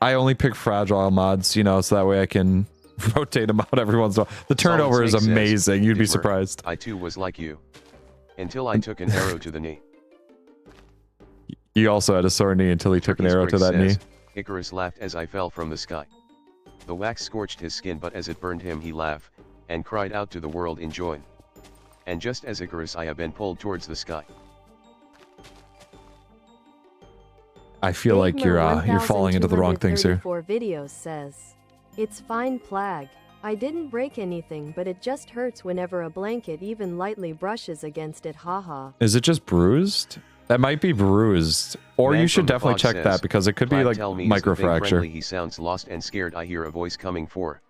only pick fragile mods, you know, so that way I can rotate them out every once in a while. The turnover is Snake says, amazing. You'd be "Digmer, surprised. I too was like you. Until I took an arrow to the knee." He also had a sore knee until he took an Turkey's arrow to Briggs that knee. says, "Icarus laughed as I fell from the sky. The wax scorched his skin, but as it burned him he laughed, and cried out to the world in joy. And just as Icarus I have been pulled towards the sky." I feel like you're falling into the wrong things here. 1234 videos says, it's fine, Plag. I didn't break anything, but it just hurts whenever a blanket even lightly brushes against it, haha. Is it just bruised? That might be bruised. Or Man you should from the definitely Fog check says, that because it could be "Plag, like tell me, is the thing microfracture. friendly? He sounds lost and scared. I hear a voice coming for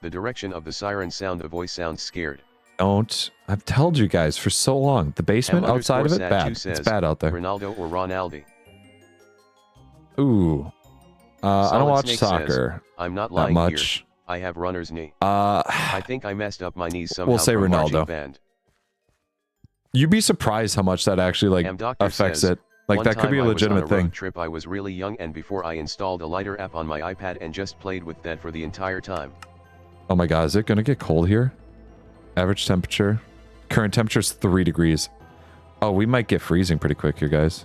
the direction of the siren sound. The voice sounds scared." Don't. I've told you guys for so long. The basement outside of it, bad. Says, It's bad out there. "Ronaldo or Ronaldi?" Ooh. I Solid don't watch Snake soccer says, "I'm not that lying much. here. I have runner's knee. I think I messed up my knees somehow." We'll say from marching Ronaldo. band. You'd be surprised how much that actually like Doctor affects says, it. Like "One that could be a time I was on legitimate road thing. trip. I was really young, and before I installed a lighter app on my iPad and just played with that for the entire time." Oh my god, is it gonna get cold here? Average temperature. Current temperature is 3 degrees. Oh, we might get freezing pretty quick here, guys.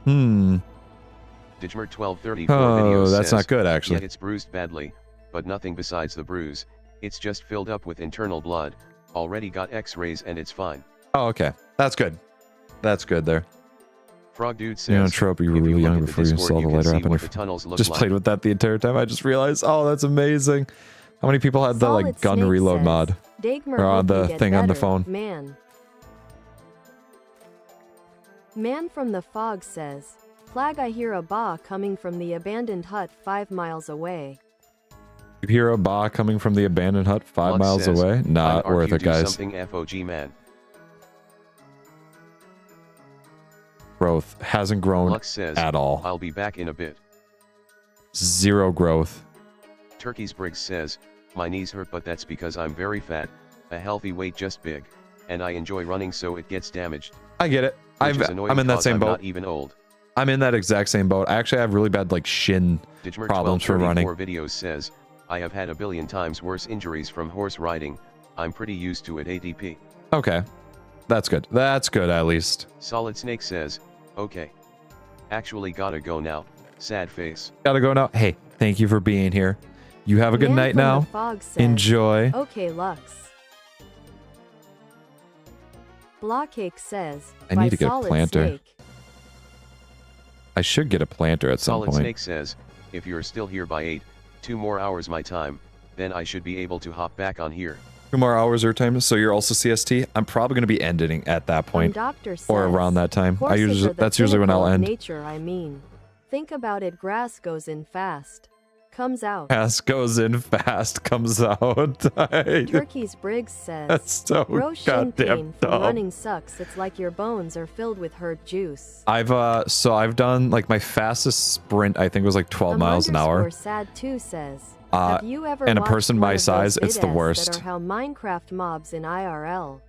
Digmer1234 Oh, videos that's says, not good actually. "Yet it's bruised badly, but nothing besides the bruise. It's just filled up with internal blood, already got x-rays and it's fine. Oh, okay. That's good. That's good there. Frog Dude says, You know, Trope, you were if really look young at the before you Discord, saw the can lighter see app on what your the tunnels look just like. played with that the entire time. I just realized, oh, that's amazing. How many people had the like Solid gun Snake reload says, mod? Dagmar, Or on hope you the get thing on the better, phone. Man from the fog says, Plag, I hear a ba coming from the abandoned hut 5 miles away. You hear a ba coming from the abandoned hut 5 Lux miles says, away? Not I'd worth argue it, do guys. something FOG, man. Growth hasn't grown Lux says, at all. I'll be back in a bit. Zero growth. Turkey's Briggs says, my knees hurt but that's because I'm very fat, a healthy weight just big, and I enjoy running so it gets damaged. I get it. Which is annoying I'm in that 'cause same I'm boat. not even old. I'm in that exact same boat. I actually have really bad like shin problems for running. Videos says, I have had a billion times worse injuries from horse riding. I'm pretty used to it. ADP. Okay. That's good. That's good at least. Solid Snake says, okay. Actually gotta go now. Sad face. Gotta go now. Hey, thank you for being here. You have a good Man night from the now. fog says, Enjoy. Okay, Lux. Blockcake says, I need by to get a Solid planter. Snake. I should get a planter at some Solid point. Snake says, if you're still here by 8, 2 more hours my time, then I should be able to hop back on here. 2 more hours your time, so you're also CST. I'm probably going to be ending at that point, Doctor says, or around that time. horses are the That's usually when I'll pinnacle of end. Nature, I mean. Think about it. Grass goes in fast, comes out. Fast goes in, fast comes out. Turkey's Briggs says, That's so bro, shin goddamn pain from dumb. running sucks. It's like your bones are filled with hurt juice. I've done like my fastest sprint. I think was like 12 miles an hour. Sad 2 says, have you ever and a watched person one my of those size, it's the vids worst. That are how Minecraft mobs in IRL.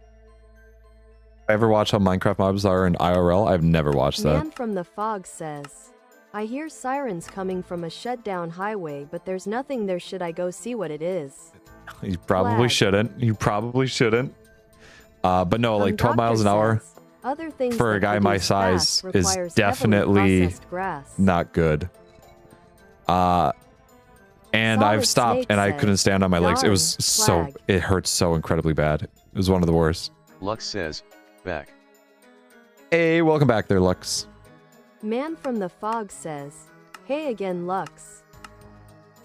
I ever watch how Minecraft mobs are in IRL? I've never watched that. Man from the fog says, I hear sirens coming from a shut-down highway, but there's nothing there. Should I go see what it is? You probably Flag. shouldn't. You probably shouldn't. But no, like 12 Doctor miles an hour says, other things for a that guy my produce size fast is requires definitely heavily processed grass. not good. And Solid I've stopped Snake and I says, couldn't stand on my legs. It "Darn, was so, Flag." it hurt so incredibly bad. It was one of the worst. Lux says, back. Hey, welcome back there, Lux. Man from the fog says, hey again, Lux.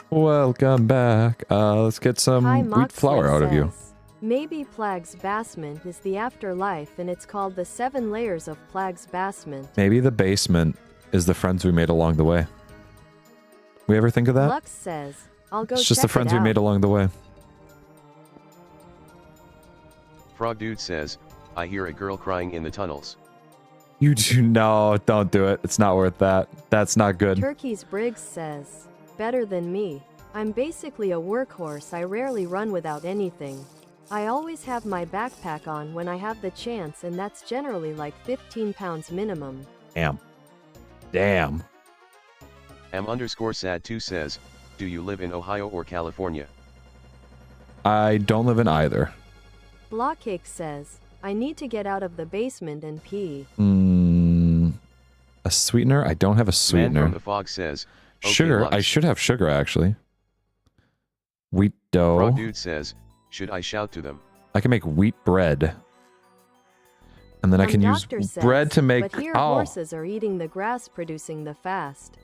Welcome back. Let's get some Hi, wheat Moxley flour out of you. says, maybe Plag's basement is the afterlife and it's called the 7 layers of Plag's basement. Maybe the basement is the friends we made along the way. We ever think of that? Lux says, I'll go It's just check the friends it we out. made along the way. Frog Dude says, I hear a girl crying in the tunnels. You do no, don't do it. It's not worth that. That's not good. Turkey's Briggs says, better than me. I'm basically a workhorse. I rarely run without anything. I always have my backpack on when I have the chance, and that's generally like 15 pounds minimum. Damn. Damn. M_sad2 says, do you live in Ohio or California? I don't live in either. Blockcake says, I need to get out of the basement and pee. A sweetener? I don't have a Man sweetener. from the fog says, okay, Sugar? Lux. I should have sugar, actually. Wheat dough. Frog Dude says, should I shout to them? I can make wheat bread. And then I can use Doctor says, bread to make... but here Oh, horses are eating the grass, producing the fast.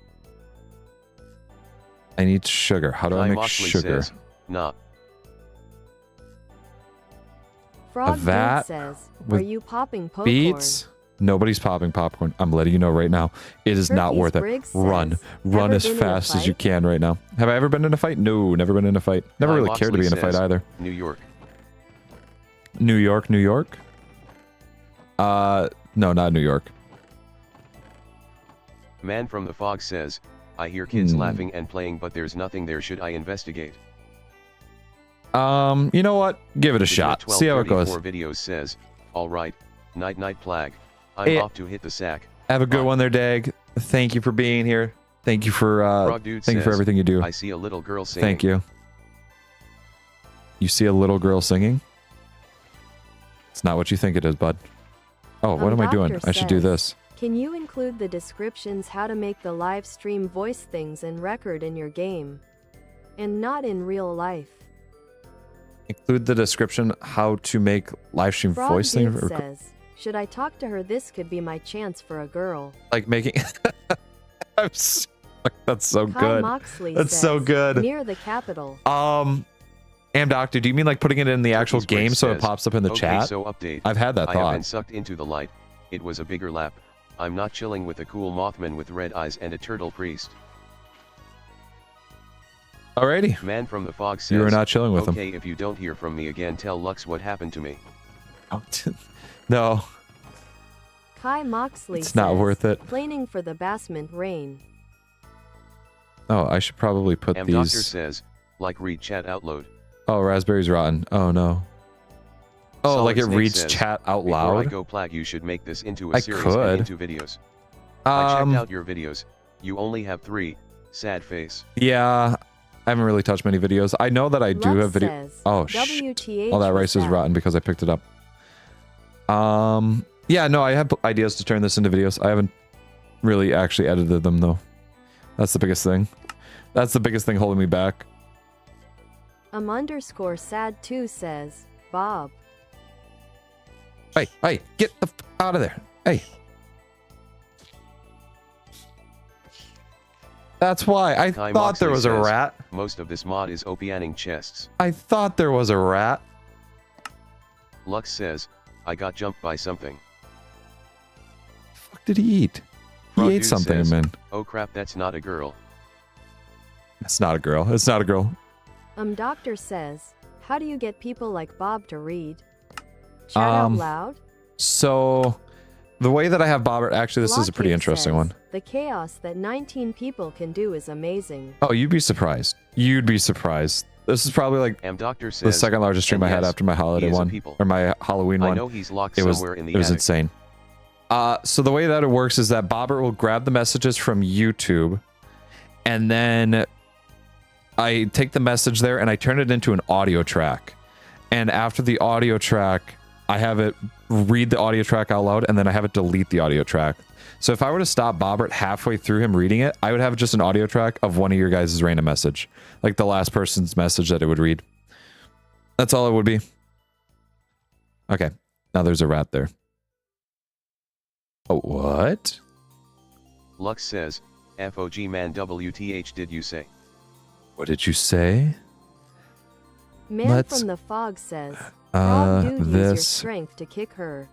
I need sugar. How do I Guy make Moxley sugar? says, nah. Frog Dude vat says, with are you popping popcorn? Beets? Nobody's popping popcorn. I'm letting you know right now. It is not Turkey's worth it. Briggs Run. says, Run "Ever as been in a fast as you fight?" can right now. Have I ever been in a fight? No, never been in a fight. Never Guy really cared to be in a Moxley fight says, either. New York. New York, New York? No, not New York. Man from the fog says, I hear kids laughing and playing but there's nothing there. Should I investigate? You know what? Give it a shot. See how it goes. Videos says, alright, night night Plag. I'm Hey, off to hit the sack. Have a good Bye. one there, Dag. Thank you for being here. Thank you for Frog Dude thank you for says, everything you do. I see a little girl singing. Thank you. You see a little girl singing? It's not what you think it is, bud. Oh, what am I doing? Doctor I should do says, this. Can you include the descriptions how to make the live stream voice things and record in your game? And not in real life. Include the description how to make live stream Frog voice thing. Dude says, should I talk to her? This could be my chance for a girl. Like making. That's so Kai good. Moxley That's says, so good. Near the capital. Doctor, do you mean like putting it in the actual game so it pops up in the okay, chat? So update. I've had that I have thought. been sucked into the light. It was a bigger lap. I'm not chilling with a cool Mothman with red eyes and a turtle priest. Alrighty. Man from the fog says, You were not chilling with him. Okay, if you don't hear from me again, tell Lux what happened to me. Oh, no, Kai Moxley it's says, not worth it. Planning for the basement rain. Oh, I should probably put Doctor these. says, like read chat out loud. Oh, raspberry's rotten. Oh no. Oh, Solid like it Snake reads says, chat out Before I loud. go Plag, you should make this into I a series could. and into videos. I checked out your videos. You only have 3. Sad face. Yeah, I haven't really touched many videos. I know that I do Lux have video. says, Oh shit! WTH All that rice is was rotten because I picked it up. Yeah, no, I have ideas to turn this into videos. I haven't really actually edited them though. That's the biggest thing. That's the biggest thing holding me back. _sad2 says, Bob. Hey, get the f out of there. Hey. That's why. I Kai thought there Moxley was a says, rat. Most of this mod is opening chests. I thought there was a rat. Lux says, I got jumped by something. The fuck did he eat? He Frog ate Dude something, says, man. Oh crap, that's not a girl. It's not a girl. It's not a girl. Doctor says, how do you get people like Bob to read? Chat out loud? So, the way that I have Bobert, actually, this is a pretty Blockcake interesting says, one. The chaos that 19 people can do is amazing. Oh, you'd be surprised. You'd be surprised. This is probably like Doctor says, the second largest stream and I had yes, after my holiday he is a one, people. or my Halloween I one. know he's locked It was somewhere in the it was attic. insane. So the way that it works is that Bobert will grab the messages from YouTube, and then I take the message there and I turn it into an audio track. And after the audio track, I have it read the audio track out loud, and then I have it delete the audio track. So if I were to stop Bobert halfway through him reading it, I would have just an audio track of one of your guys' random message, like the last person's message that it would read. That's all it would be. Okay, now there's a rat there. Oh, what? Lux says, FOG man WTH did you say? What did you say? Man Let's- from the fog says, Frog Dude, use your this. strength to kick her.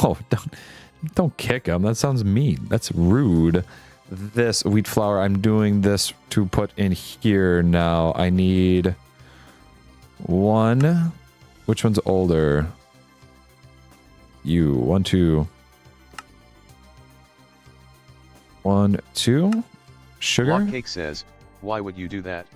Oh, don't kick him. That sounds mean. That's rude. This wheat flour, I'm doing this to put in here now. I need one. Which one's older? You. 1, 2. 1, 2. Sugar? Blockcake says, why would you do that?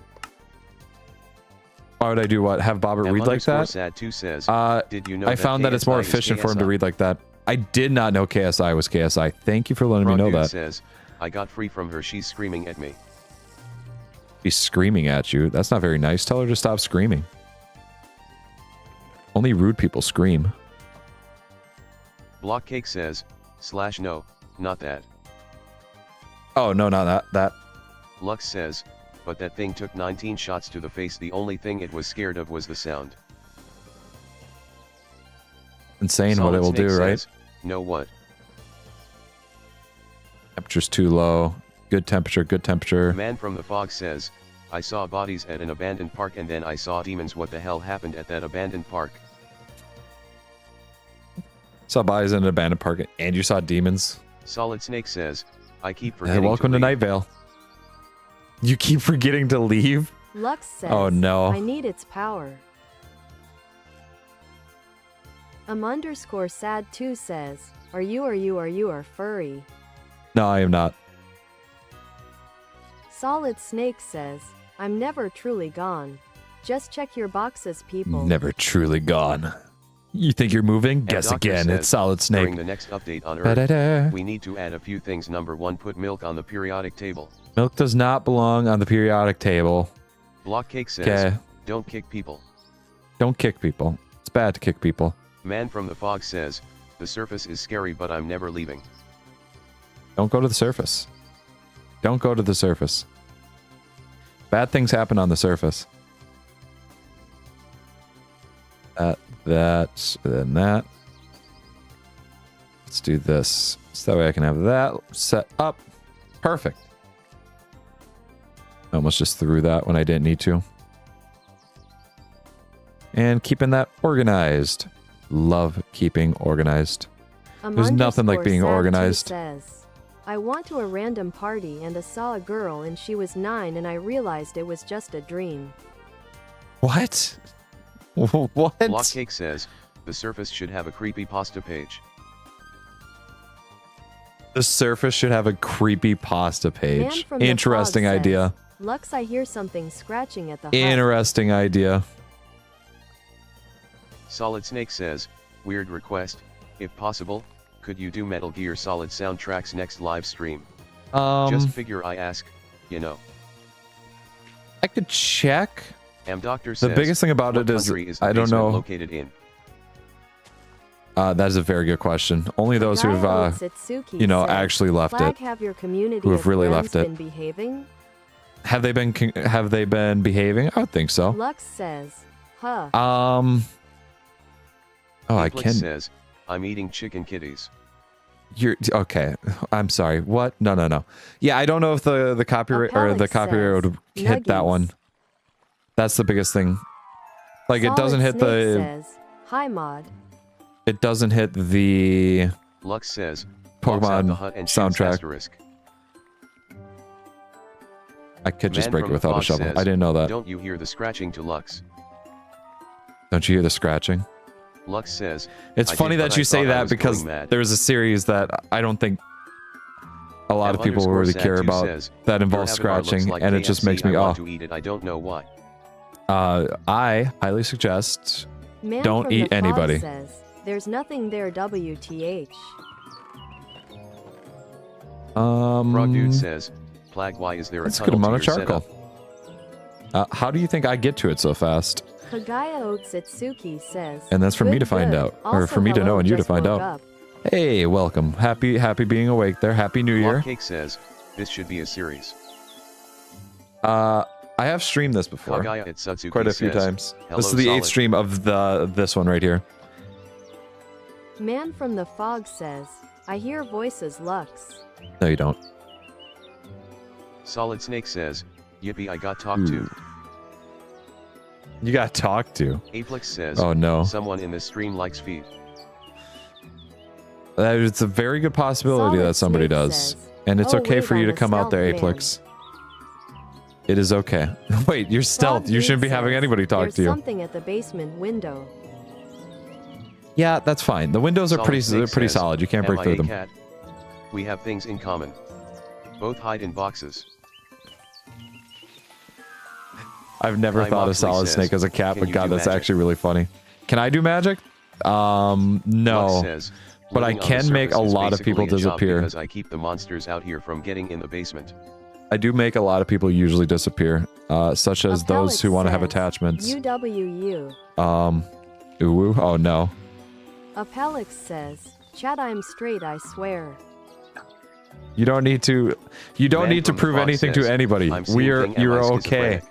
Why would I do what? Have Bobert read like that? Sad2 says, did you know I found that it's more KSI is efficient for him to KSI? read like that. I did not know KSI was KSI. Thank you for letting me Frog know Dude that. says, I got free from her, she's screaming at me. She's screaming at you. That's not very nice. Tell her to stop screaming. Only rude people scream. Blockcake says, / no, not that. Oh, no, not that. Lux says, but that thing took 19 shots to the face, the only thing it was scared of was the sound. Insane what it will do, Snake right? says, no what? Temperature's too low. Good temperature, good temperature. Man from the fog says, I saw bodies at an abandoned park and then I saw demons. What the hell happened at that abandoned park? Saw bodies in an abandoned park and you saw demons. Solid Snake says, I keep forgetting Welcome to leave. Night Vale. You keep forgetting to leave? Lux says, Oh, no. I need its power. _sad2 says, are you furry? No, I am not. Solid Snake says, I'm never truly gone. Just check your boxes, people. Never truly gone. You think you're moving? And Guess Doctor again. says, It's Solid Snake. During the next update on Earth, Ba-da-da. we need to add a few things. Number 1, put milk on the periodic table. Milk does not belong on the periodic table. Blockcake says, Okay. don't kick people. Don't kick people. It's bad to kick people. Man from the fog says, the surface is scary but I'm never leaving. Don't go to the surface. Don't go to the surface. Bad things happen on the surface. that, and then that. Let's do this. So that way I can have that set up. Perfect. I almost just threw that when I didn't need to. And keeping that organized. Love keeping organized. There's nothing like being organized. Says, I went to a random party and I saw a girl and she was 9 and I realized it was just a dream. What? What? Blockcake says, the Surface should have a creepypasta page. The Surface should have a creepypasta page. Man from the Interesting Fog idea. Says, Lux, I hear something scratching at the hut. Interesting idea. Solid Snake says, weird request, if possible, could you do Metal Gear Solid soundtracks next live stream? Just figure I ask, you know. I could check. Doctor says, the biggest thing about it is I don't know. Located in? That is a very good question. Only those who have, you know, actually left it. Have your community who have really left it. been behaving? Have they been behaving? I would think so. Lux says, huh. Oh, I can. Says, I'm eating chicken kitties. You're okay. I'm sorry. What? No. Yeah, I don't know if the copyright or the copyright would hit that one. That's the biggest thing. Like it doesn't hit the. Says, hi mod. It doesn't hit the. Lux says, Pokemon soundtrack. I could just break it without a shovel. Says, I didn't know that. Don't you hear the scratching to Lux? Don't you hear the scratching? Lux says, it's funny that you say that because there's a series that I don't think a lot of people really care about that involves scratching, and it just makes me I don't know why. I highly suggest don't eat anybody. Says, there's nothing there. WTH. Frog Dude says, Plag, why is there a good amount of charcoal? How do you think I get to it so fast? Kagaya Otsutsuki says, and that's for me to find out, or for me to know and you to find out. Hey, welcome. Happy being awake there. Happy New Year. Cake says, this should be a series. I have streamed this before. Quite a few times. This is the 8th stream of this one right here. Man from the Fog says, I hear voices, Lux. No, you don't. Solid Snake says, yippee, I got talked to. You got talked to. Aplex says, oh no. Someone in the stream likes feet. It's a very good possibility that somebody does. And it's okay for you to come out there, Aplex. It is okay. Wait, you're stealth. You shouldn't be having anybody talk to you. There's something at the basement window. Yeah, that's fine. The windows are pretty solid. You can't break through them. Cat? We have things in common. Both hide in boxes. I've never thought of Solid Snake as a cat, but God, that's actually really funny. Can I do magic? No. Says, but I can make a lot of people disappear. Because I keep the monsters out here from getting in the basement. I do make a lot of people usually disappear, such as those who want to have attachments. UWU. Ooh, oh no. Apelix says, Chad, I'm straight, I swear. You don't need to prove anything to anybody. You're okay.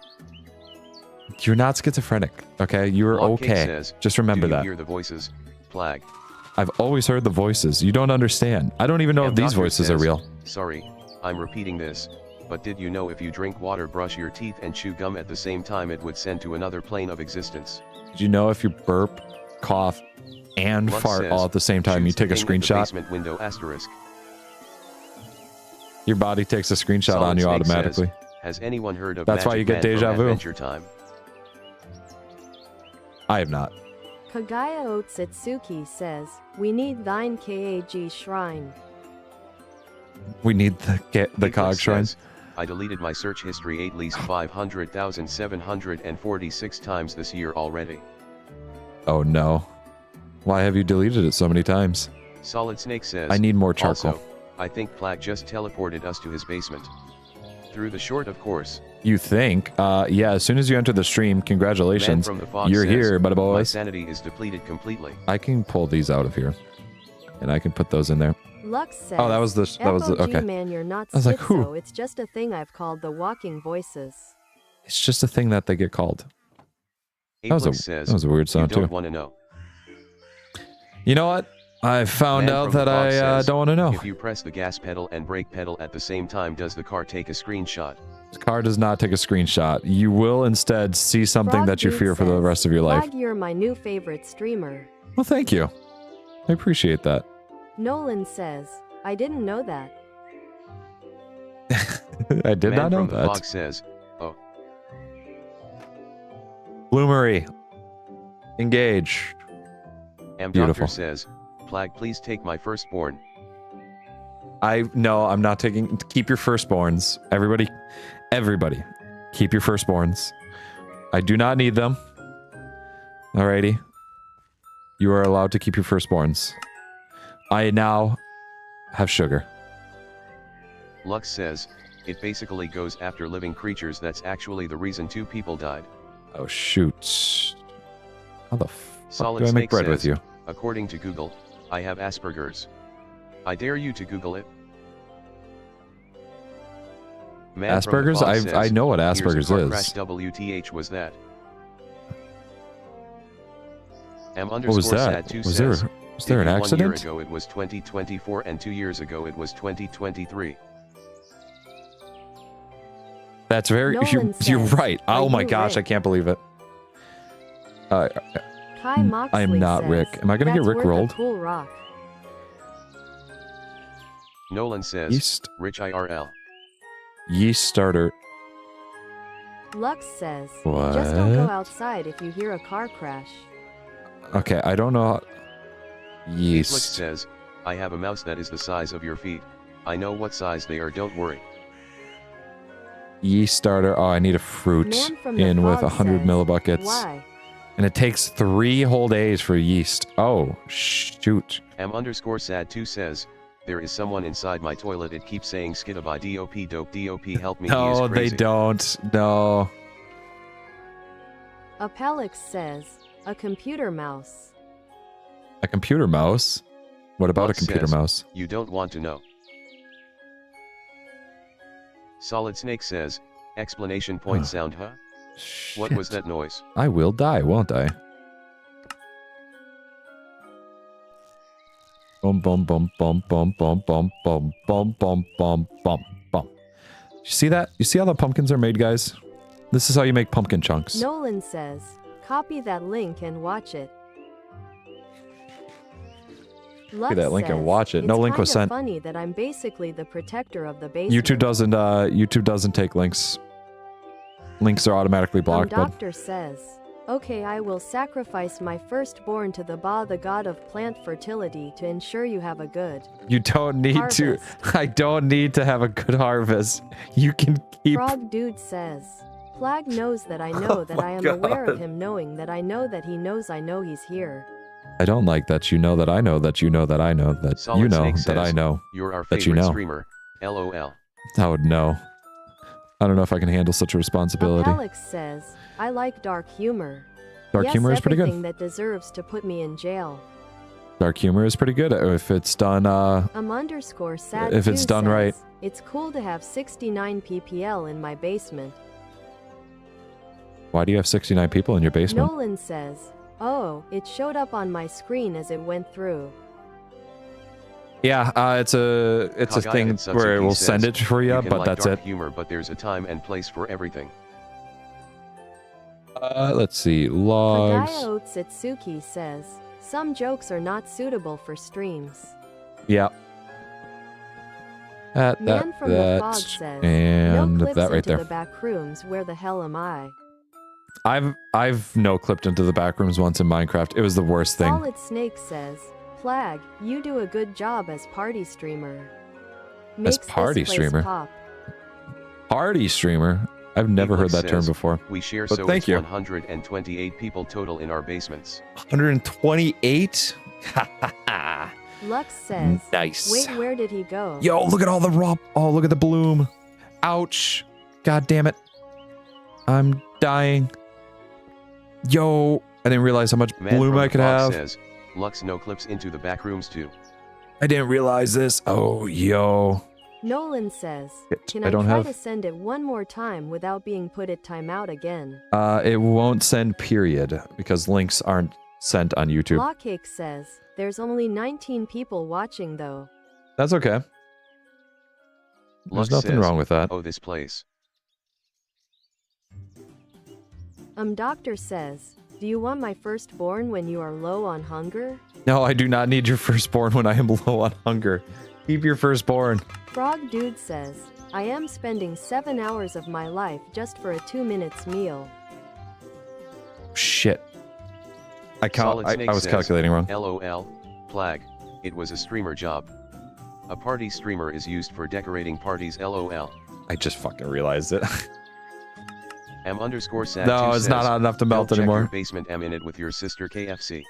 You're not schizophrenic, okay? You're okay. Just remember that. Hear the voices, Plag. I've always heard the voices. You don't understand. I don't even know if these voices are real. Sorry, I'm repeating this, but did you know if you drink water, brush your teeth, and chew gum at the same time, it would send to another plane of existence? Did you know if you burp, cough, and fart all at the same time, you take a screenshot? Basement window asterisk. Your body takes a screenshot on you automatically. Has anyone heard of That's why you get deja vu. Adventure Time? I have not. Kagaya Otsutsuki says, we need thine KAG shrine. We need the COG shrine. I deleted my search history at least 500,746 times this year already. Oh no. Why have you deleted it so many times? Solid Snake says, I need more charcoal. Also, I think Plag just teleported us to his basement. Through the short, of course. You think? Yeah, as soon as you enter the stream, congratulations. You're here, buddy boys. My sanity is depleted completely. I can pull these out of here. And I can put those in there. Lux says, oh, that was the okay. Man, you're not I was like, who? It's just a thing I've called the walking voices. It's just a thing that they get called. says, that was a weird sound you don't too. want to know. You know what? I found out that I don't want to know. If you press the gas pedal and brake pedal at the same time, does the car take a screenshot? The car does not take a screenshot. You will instead see something Frog that you Dude fear for the says, rest of your life. Flag, you're my new favorite streamer. Well, thank you. I appreciate that. Nolan says, I didn't know that. I did Man not know from the Fog that. says, oh. Bloomery. Engage. Doctor Beautiful. says, Plag, please take my firstborn. No, I'm not taking. Keep your firstborns. Everybody, keep your firstborns. I do not need them. Alrighty. You are allowed to keep your firstborns. I now have sugar. Lux says, it basically goes after living creatures. That's actually the reason 2 people died. Oh shoot. How the fuck Solid do I make Snake bread says, with you? according to Google, I have Asperger's. I dare you to Google it. Man from the Asperger's? Fog I says, know what "Here's a Asperger's car is. crash, WTH was that? What was that? Was there an accident? 1 year ago it was 2024 and 2 years ago it was 2023. That's very. Nolan You're says, right. "Are Oh my you gosh, I Rick?" can't believe it. Kai Moxley I am not says, Rick. Am I gonna get "That's Rick worth a rolled?" Cool rock. Nolan says, Yeast. Rich IRL. Yeast starter. Lux says, What? just don't go outside if you hear a car crash. Okay, I don't know. Lux Yeast. says, I have a mouse that is the size of your feet. I know what size they are, don't worry. Yeast starter. Oh, I need a fruit Man from the in with Fog 100 says, millibuckets. Why? And it takes 3 whole days for yeast. Oh, shoot. M_sad2 says, there is someone inside my toilet. It keeps saying skitaby DOP dope DOP help me. He No, is they crazy. don't. No. Apelix says, a computer mouse. A computer mouse? What about Lux a computer says, mouse? You don't want to know. Solid Snake says, explanation point Huh. sound huh? What was Shit. that noise? I will die, won't I? Bum bum bum bum bum bum bum bum bum bum bum bum bum. You see that? You see how the pumpkins are made, guys? This is how you make pumpkin chunks. Nolan says, copy that link and watch it. Lux that link and says, watch it. No "It's link was kinda sent." funny that I'm basically the protector of the basement. YouTube doesn't take links. Links are automatically blocked, but Doctor says, okay, I will sacrifice my firstborn to the Ba, the god of plant fertility, to ensure you have a good you don't need harvest. to. I don't need to have a good harvest. You can keep. Frog Dude says, Plag knows that I know that I am aware of him, knowing that I know that he knows I know he's here. I don't like that you know that I know that you know that I know that Solid you know Snake that I says, know You're our that you favorite know. streamer. LOL. I would know. I don't know if I can handle such a responsibility. Apelix says, I like dark humor. Dark Yes, humor is pretty everything good. that deserves to put me in jail. Dark humor is pretty good if it's done. Sad If it's too done says, right. It's cool to have 69 ppl in my basement. Why do you have 69 people in your basement? Nolan says, oh, it showed up on my screen as it went through. Yeah, it's a Kagaya thing Satsuki where it will says, send it for you, can but like that's dark it. humor, but there's a time and place for everything. Let's see, logs. Kagaya Otsutsuki says, some jokes are not suitable for streams. Yeah. Man from the Fog says, no and clips that right into there. the back rooms, where the hell am I? I've no clipped into the back rooms once in Minecraft. It was the worst thing. Solid Snake says, Plag, you do a good job as party streamer. Makes this party place streamer? pop. Party streamer. I've never heard Felix that term says, before. We share, But so thank it's you. 128 people total in our basements. 128? Lux says, Nice. wait, where did he go? Yo, look at all the raw. Oh, look at the bloom. Ouch. God damn it. I'm dying. Yo, I didn't realize how much Man bloom from I the could Fog have. says, Lux no clips into the back rooms too. I didn't realize this. Oh, yo. Nolan says, can I I don't try have... to send it one more time without being put at timeout again? It won't send period because links aren't sent on YouTube. Blockcake says, there's only 19 people watching though. That's okay. There's Lux nothing says, wrong with that. oh, this place. Doctor says, do you want my firstborn when you are low on hunger? No, I do not need your firstborn when I am low on hunger. Keep your firstborn. Frog Dude says, I am spending 7 hours of my life just for a 2 minutes meal. Shit. I was says, calculating wrong. LOL, Plag, it was a streamer job. A party streamer is used for decorating parties, LOL. I just fucking realized it. M_sad. No, it's not hot enough to melt Don't check anymore. your basement M in it with your sister KFC.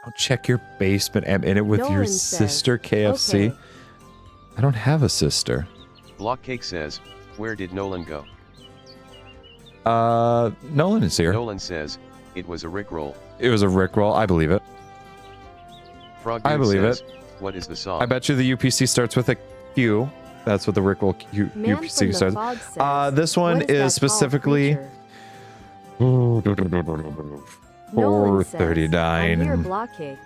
Don't check your basement M in it with your Nolan sister says, KFC. okay. I don't have a sister. Blockcake says, where did Nolan go? Nolan is here. Nolan says, it was a Rickroll. It was a Rickroll. I believe it. Frog I Dude believe says, it. What is the song? I bet you the UPC starts with a Q. That's what the Rickroll Man from UPC the starts. Fog says, This one what is that tall specifically creature? Nolan says, I'm here, 439. Blockcake.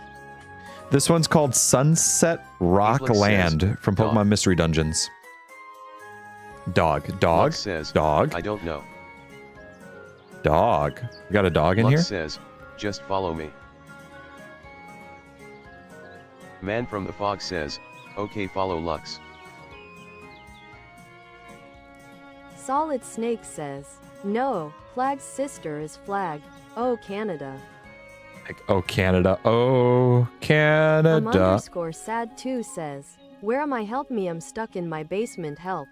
This one's called Sunset Rock Netflix Land says, from Pokemon dog. Mystery Dungeons. Dog. Lux says, Dog. I don't know. Dog. You got a dog in Lux here? says, just follow me. Man from the Fog says, okay, follow Lux. Solid Snake says, no, Flag's sister is Flag. Oh, Canada. Like, oh, Canada. Oh, Canada. _sad2 says, where am I? Help me, I'm stuck in my basement, help.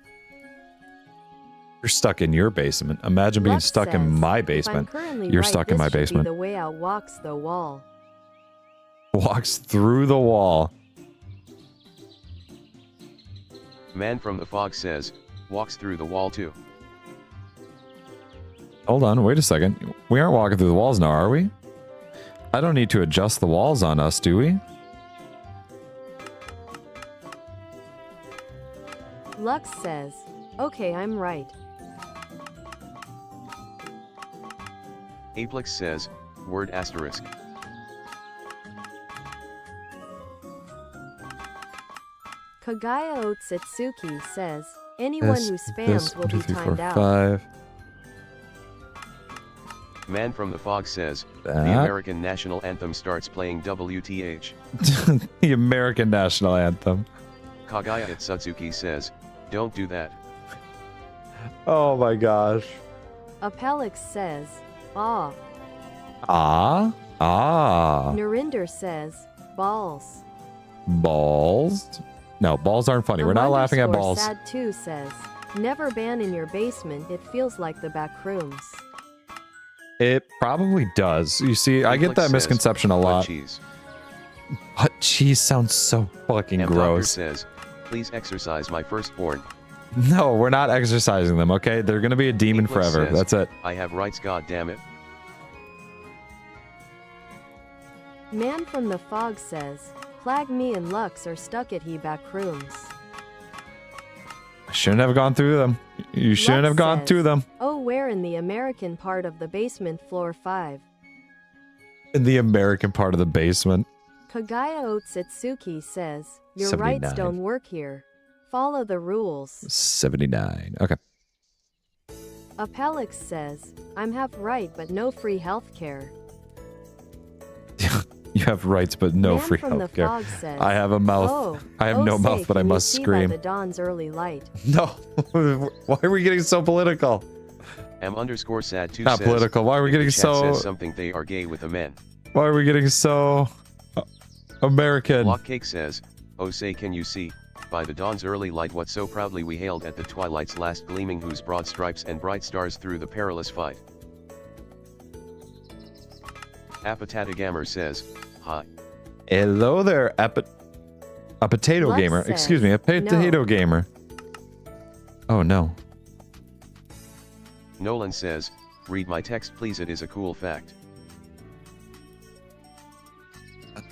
You're stuck in your basement. Imagine being Lux stuck in says, my if I'm basement. currently You're right, stuck in this my should be basement. The way out walks the wall. Walks through the wall. Man from the Fog says, walks through the wall too. Hold on, wait a second. We aren't walking through the walls now, are we? I don't need to adjust the walls on us, do we? Lux says, okay, I'm right. Aplix says, word asterisk. Kagaya Otsutsuki says, anyone who spams will be timed out. 5. Man from the Fog says, the That. American national anthem starts playing WTH. The American national anthem. Kagaya Otsutsuki says, don't do that. Oh my gosh. Apelix says, ah. Ah. Narinder says, balls. Balls? No, balls aren't funny. We're not laughing at balls. Sad2 says, never ban in your basement, it feels like the back rooms. It probably does. You see, I get Aplix that says, misconception a "Butt lot. cheese." But cheese sounds so fucking M. Doctor gross. says, please exercise my firstborn. No, we're not exercising them, okay? They're gonna be a demon Aplix forever. says, That's it. I have rights, god damn it. Man from the Fog says, Flag me and Lux are stuck at he back rooms. I shouldn't have gone through them. You shouldn't Lux have gone says, through them. Oh, where in the American part of the basement, floor 5? In the American part of the basement. Kagaya Otsutsuki says, your 79. rights don't work here. Follow the rules. 79. Okay. Apelix says, I'm half right but no free healthcare. You have rights, but no Man free from the healthcare. Fog says, I have a mouth. Oh, I have no say, mouth, but I can you must see by scream. the dawn's early light. No. Why are we getting so political? M_sad2 Not says, political. Why are we if the getting chat so... says something they are gay with a man. Why are we getting so... American? Blockcake says, oh say can you see, by the dawn's early light what so proudly we hailed at the twilight's last gleaming whose broad stripes and bright stars through the perilous fight. Apatatagammer says, hi. Hello there, a potato Lux gamer. says, Excuse me, a potato no. gamer. Oh no. Nolan says, read my text please, it is a cool fact.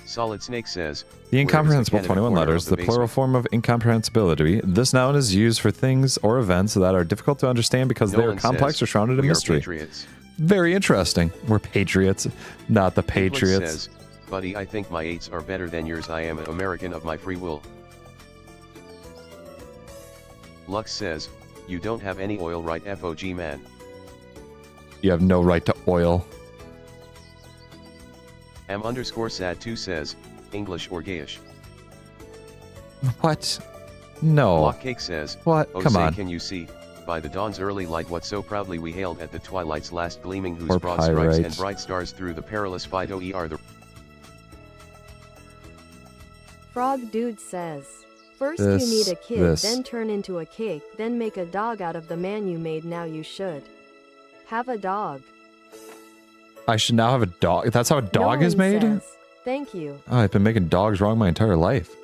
Solid Snake says, The "Where is incomprehensible Canada 21 corner letters, of the the plural basement?" form of incomprehensibility. This noun is used for things or events that are difficult to understand because they are Nolan complex says, or shrouded in "We are mystery. patriots." Very interesting. We're patriots, not the Evelyn patriots. says, "Buddy, I think my 8s are better than yours. I am an American of my free will." Lux says, "You don't have any oil, right? FOG man." You have no right to oil. M_sad2 says, "English or gayish?" What? No. Blockcake says, What? "Oh, Come say, on. can you see, by the dawn's early light, what so proudly we hailed at the twilight's last gleaming, whose Or broad stripes and pyrite. bright stars through the perilous fight are the..." Frog Dude says, first This, you need a kid, this. then turn into a cake, then make a dog out of the man you made. Now you should have a dog. I should now have a dog. That's how a dog is Nolan made? says, thank you. Oh, I've been making dogs wrong my entire life.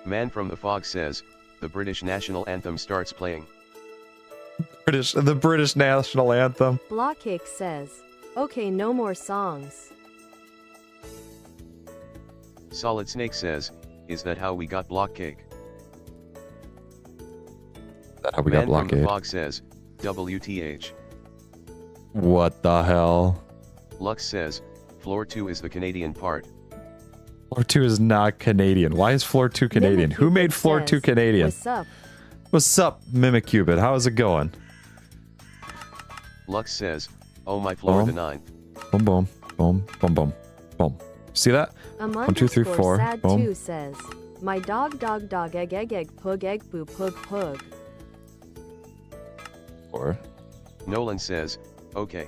Man from the Fog says, "The British national anthem starts playing." The British national anthem. Blockcake says, okay, no more songs. Solid Snake says, "Is that how we got Blockcake?" That's how we got Man from the blockade. Fog says, "WTH." What the hell? Lux says, "Floor 2 is the Canadian part." Floor 2 is not Canadian. Why is Floor 2 Canadian? Who made Floor 2 says, Canadian? What's up? What's up, Mimicupid? How's it going? Lux says, "Oh my floor, the 9th." Boom, boom, boom, boom, boom, boom. See that? 1, 2, 3, 4. Sad Boom. 2 says, my dog egg poo pug. 4. Nolan says, "Okay."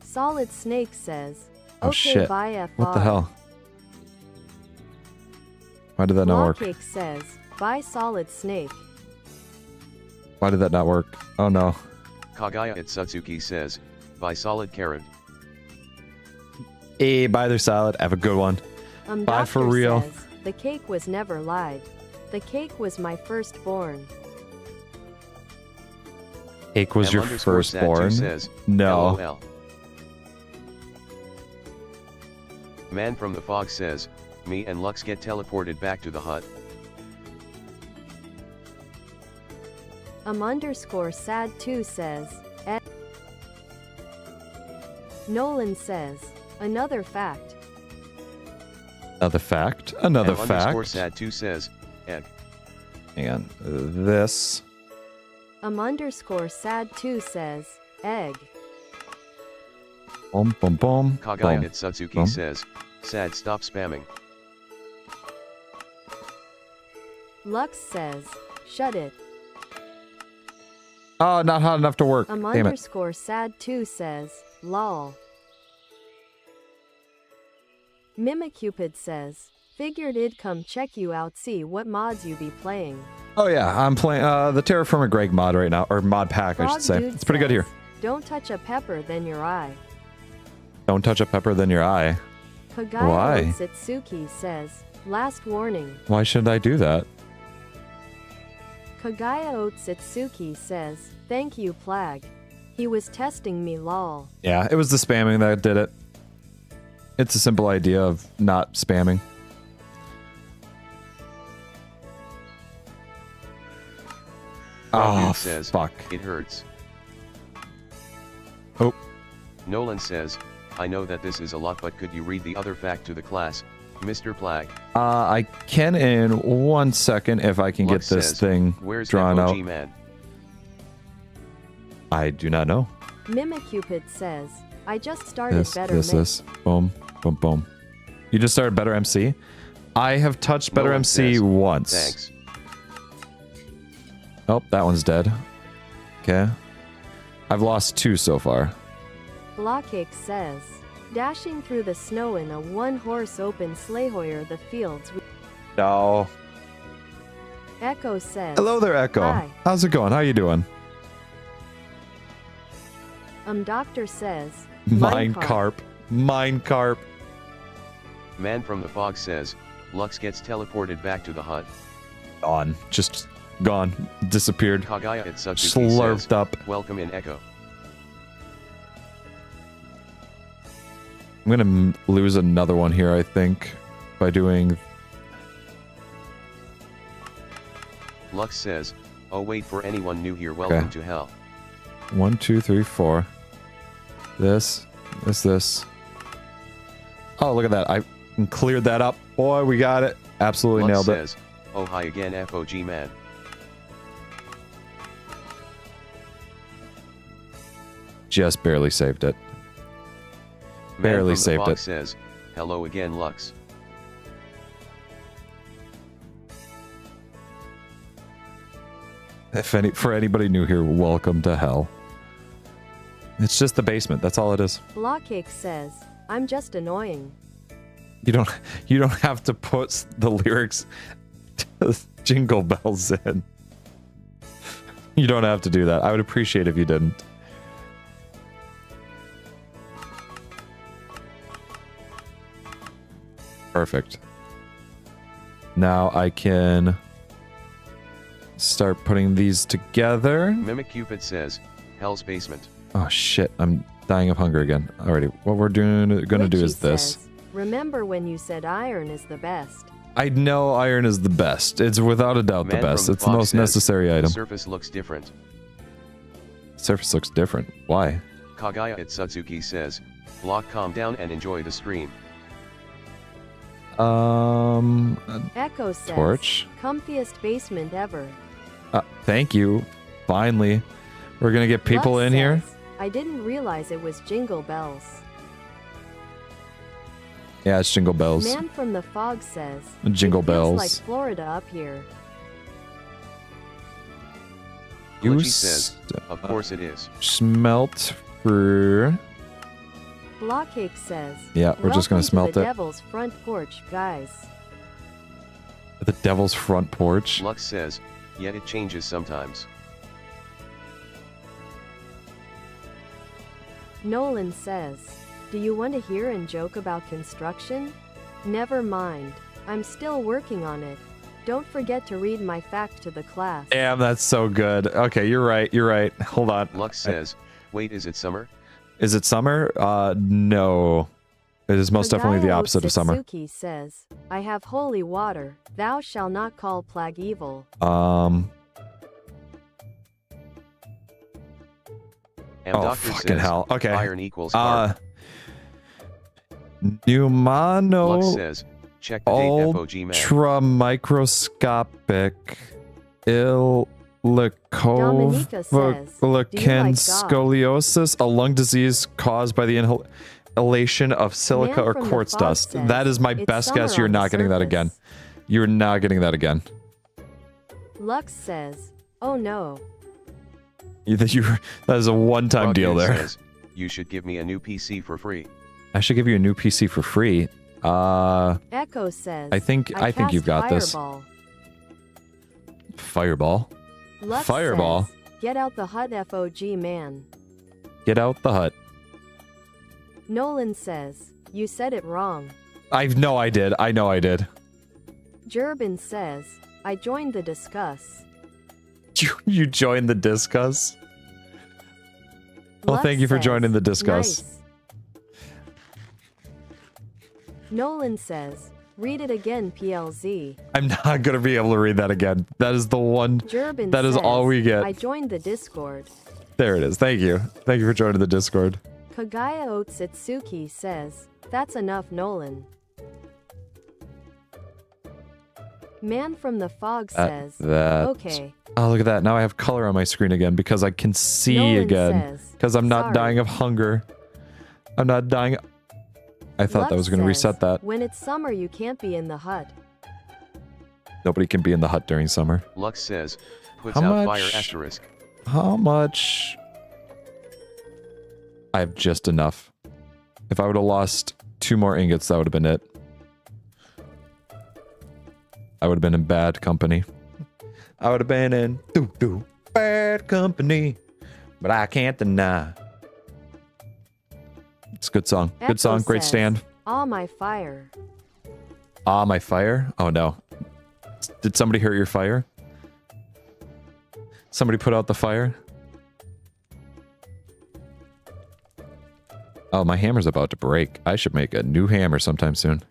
Solid Snake says, Oh okay, shit. bye FR. What the hell? Why did that not work? Blockcake says, bye Solid Snake. Why did that not work? Oh no. Kagaya at Satsuki says, "By Solid Carrot." Hey, buy their salad. Have a good one. Bye for Doctor real. Says, the cake was never lied. The cake was my firstborn. Cake was your M_sad2 firstborn? says, No. "LOL." Man from the Fog says, "Me and Lux get teleported back to the hut." Sad 2 says, Nolan says, another fact. Another fact. Another fact. Sad 2 says, "Egg." And this. Sad 2 says, egg. Boom, boom, boom. Kagaya Boom. at Satsuki Boom. says, "Sad, stop spamming." Lux says, shut it. Oh, not hot enough to work. Damn it. Sad 2 says, lol. Mimicupid says, figured it'd come check you out, see what mods you be playing. Oh yeah, I'm playing the TerraFirmaGreg mod right now, or Modpack, I Frog should say. Dude It's pretty good says, here. Don't touch a pepper, then your eye. Don't touch a pepper, then your eye. Kagaya Why? Otsutsuki says, last warning. Why should I do that? Kagaya Otsutsuki says, thank you Plag. He was testing me lol. Yeah, it was the spamming that did it. It's a simple idea of not spamming. Frog Oh, Dude says, fuck. "It hurts." Oh, Nolan says, "I know that this is a lot, but could you read the other fact to the class, Mr. Plag?" I can in 1 second if I can Lux get this says, thing "Where's drawn FOG out. man?" I do not know. Mimicupid says, I just started Better Mix. This. Boom, boom, boom. You just started Better MC? I have touched Better Nolan MC says, once. "Thanks." Oh, that one's dead. Okay. I've lost 2 so far. Blockcake says, dashing through the snow in a one-horse open sleigh o'er the fields. No. Echo says, Hello there, Echo. Hi. How's it going? How you doing? Doctor says, Minecarp. Minecarp. Man from the Fog says, "Lux gets teleported back to the hut." Gone. Just gone. Disappeared. Kagaya at Satsuki Slurped says, up. "Welcome in Echo." I'm gonna lose another one here, I think, by doing... Lux says, oh wait, for anyone new here, welcome to hell. 1, 2, 3, 4. This. Oh, look at that. I cleared that up. Boy, we got it. Absolutely Lux nailed says, it. oh hi again, FOG man. Just barely saved it. Man Barely from the saved Fog it. says, hello again, Lux. For anybody new here, welcome to hell. It's just the basement. That's all it is. Blockcake says, I'm just annoying. You don't have to put the lyrics to Jingle Bells in. You don't have to do that. I would appreciate if you didn't. Perfect. Now I can start putting these together. Mimic Cupid says, hell's basement. Oh shit, I'm dying of hunger again. Alrighty, what we're gonna do Glitchy is this. says, remember when you said iron is the best? I know iron is the best. It's without a doubt the Man best. from It's the Fox most says, necessary the item. surface looks different. Surface looks different. Why? Kagaya at Sutsuki says, Block, calm down and enjoy the stream. Echo says, Torch. comfiest basement ever. Thank you. Finally. We're gonna get people Lux in here. says, I didn't realize it was Jingle Bells. Yeah, it's Jingle Bells. Man from the Fog says, Jingle it feels Bells. like Florida up here. You Glitchy says, of course it is. Smelt for... Blockcake says, Yeah, we're just gonna welcome smelt to the it. Devil's front porch, guys. The Devil's front porch. Lux says, yet it changes sometimes. Nolan says, do you want to hear and joke about construction? Never mind. I'm still working on it. Don't forget to read my fact to the class. Damn, that's so good. Okay, you're right. You're right. Hold on. Lux says, wait, is it summer? Is it summer? No. It is most definitely the opposite of summer. Satsuki says, I have holy water. Thou shalt not call plague evil. And Oh, Doctor fucking says, hell. Okay. iron equals carbon. Pneumano... Lux says, check the date, FOG man. Ultra microscopic Dominica says, "Do you like God?" scoliosis, a lung disease caused by the inhalation of silica Man or from the quartz Fog dust. says, That is my "It's best guess. summer You're on the not getting that surface." again. You're not getting that again. Lux says, oh no. That is a one-time deal Rocket there. Says, you should give me a new PC for free. I should give you a new PC for free. Echo says, I think you've got Fireball. this. Fireball. Lux Fireball. says, get out the hut, FOG man. Get out the hut. Nolan says, you said it wrong. I know I did. Jerbin says, I joined the discuss. You joined the discuss? Well, Lux thank you for says, joining the discuss. nice. Nolan says, read it again, PLZ. I'm not going to be able to read that again. That is the one. Jerbin That is says, all we get. I joined the Discord. There it is. Thank you. Thank you for joining the Discord. Kagaya Otsutsuki says, that's enough, Nolan. Man from the Fog says, okay. Oh, look at that. Now I have color on my screen again because I can see Nolan again. says, Because I'm not sorry. dying of hunger. I'm not dying. I thought that Lux was going to says, reset that. when it's summer, you can't be in the hut. Nobody can be in the hut during summer. Lux says, puts How out much? fire asterisk. How much? I have just enough. If I would have lost 2 more ingots, that would have been it. I would have been in bad company. I would have been in bad company. But I can't deny. It's a good song. Good Echo song. Great says, stand. Ah, my fire. Ah, my fire? Oh no. Did somebody hurt your fire? Somebody put out the fire? Oh, my hammer's about to break. I should make a new hammer sometime soon.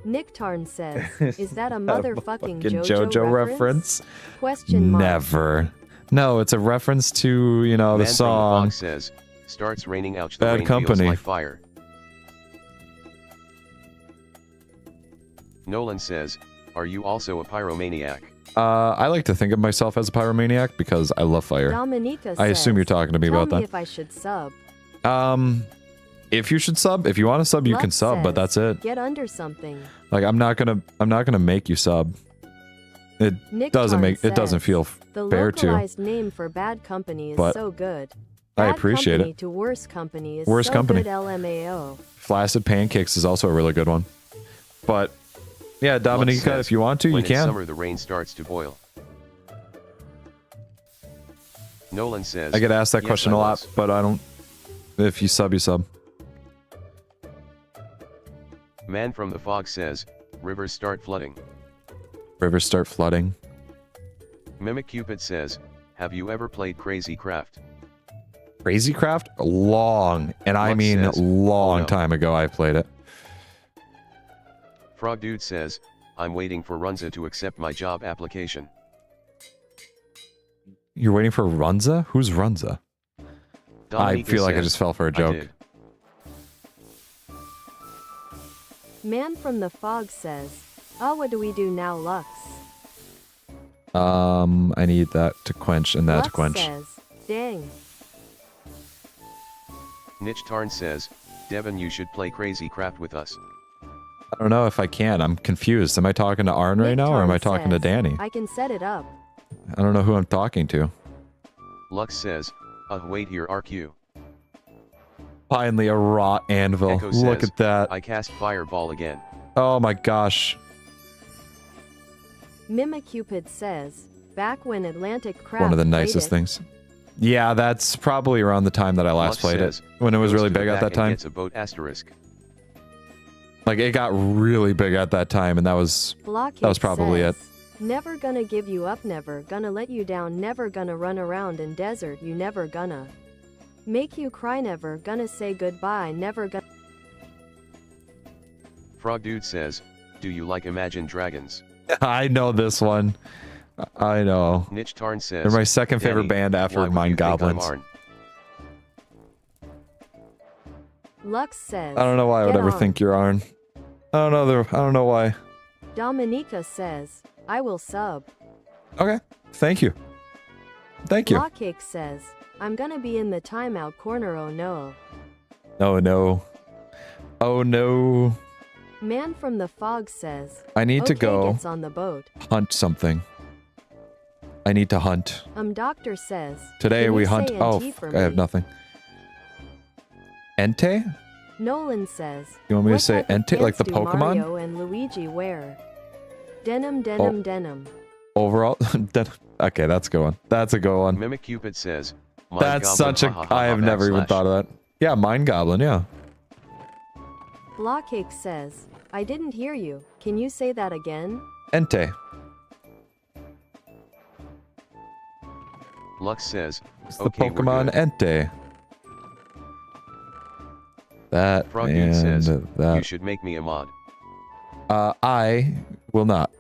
Nick Tarn says, is that a motherfucking Fucking JoJo reference? Question mark. Never. No, it's a reference to, you know, the Man from song. fog says, starts raining. Ouch, the Bad rain Company. feels like fire. Nolan says, are you also a pyromaniac? I like to think of myself as a pyromaniac because I love fire. Dominica I assume says, you're talking to me tell about me that. if I should sub. If you should sub, if you want to sub, you can Lux sub, but says, that's it. Get under something. Like I'm not gonna make you sub. It Nick doesn't Tarn make it doesn't says, feel the fair to. localized name for Bad Company is But so good. I Bad appreciate company it. To worse company is Worst so company. good. LMAO. Flaccid Pancakes is also a really good one. But yeah, Dominica, says, if you want to, when you in can. summer the rain starts to boil. Nolan says, I get asked that yes, question I a lot, was. but I don't. If you sub, you sub. Man from the fog says, rivers start flooding. Rivers start flooding. Mimic Cupid says, have you ever played Crazy Craft? Crazy Craft? Long, and I Lux mean says, long oh no. time ago I played it. Frog Dude says, I'm waiting for Runza to accept my job application. You're waiting for Runza? Who's Runza? Dominica I feel like I says, just fell for a "I joke. did." Man from the fog says, oh, what do we do now, Lux? I need that to quench and that Lux to quench. says, dang. Niche Tarn says, Devin, you should play Crazy Craft with us. I don't know if I can. I'm confused. Am I talking to Arn right Nick now, or am Tarn I talking to says, Danny? I can set it up. I don't know who I'm talking to. Lux says, wait, here RQ. Finally, a raw anvil. Echo Look says, at that. I cast Fireball again. Oh my gosh. Mimicupid says, back when Atlantic Craft One of the played nicest it, things. Yeah, that's probably around the time that I last Lux played says, it. When it was goes really to the big at back that and time. Gets a boat asterisk. Like, it got really big at that time, and that was Blockade probably says, never gonna give you up, never gonna let you down, never gonna run around in desert, you never gonna make you cry, never gonna say goodbye, never gonna. Frog Dude says, do you like Imagine Dragons? I know this one. I know. Niche Tarn says, They're my second favorite Danny, band why after would you Mind think I'm Goblins. Arn? Lux says, I don't know why I would "Get ever on." think you're Arn. I don't know why. Dominica says, I will sub. Okay. Thank you. Thank you. Blockcake says, I'm gonna be in the timeout corner, oh no. Oh no. Oh no. Man from the fog says, I need to okay, go gets on the boat. hunt something. I need to hunt. Doctor says, Today "Can we you hunt. say Oh, NT for I have me?" nothing. Ente? Nolan says, You want me to what say type of Entei, like pants the do Pokemon? Mario and Luigi wear? Denim, denim, denim. Overall? Okay, that's a good one. That's a good one. Mimic Cupid says, Mind That's Goblin, such a... ha, ha, ha, I have never even backslash. thought of that. Yeah, Mind Goblin, yeah. Blockcake says, I didn't hear you. Can you say that again? Entei. Lux says, It's the okay, we're Pokemon good. Entei. That Frog Dude and says, you that. should make me a mod. I will not.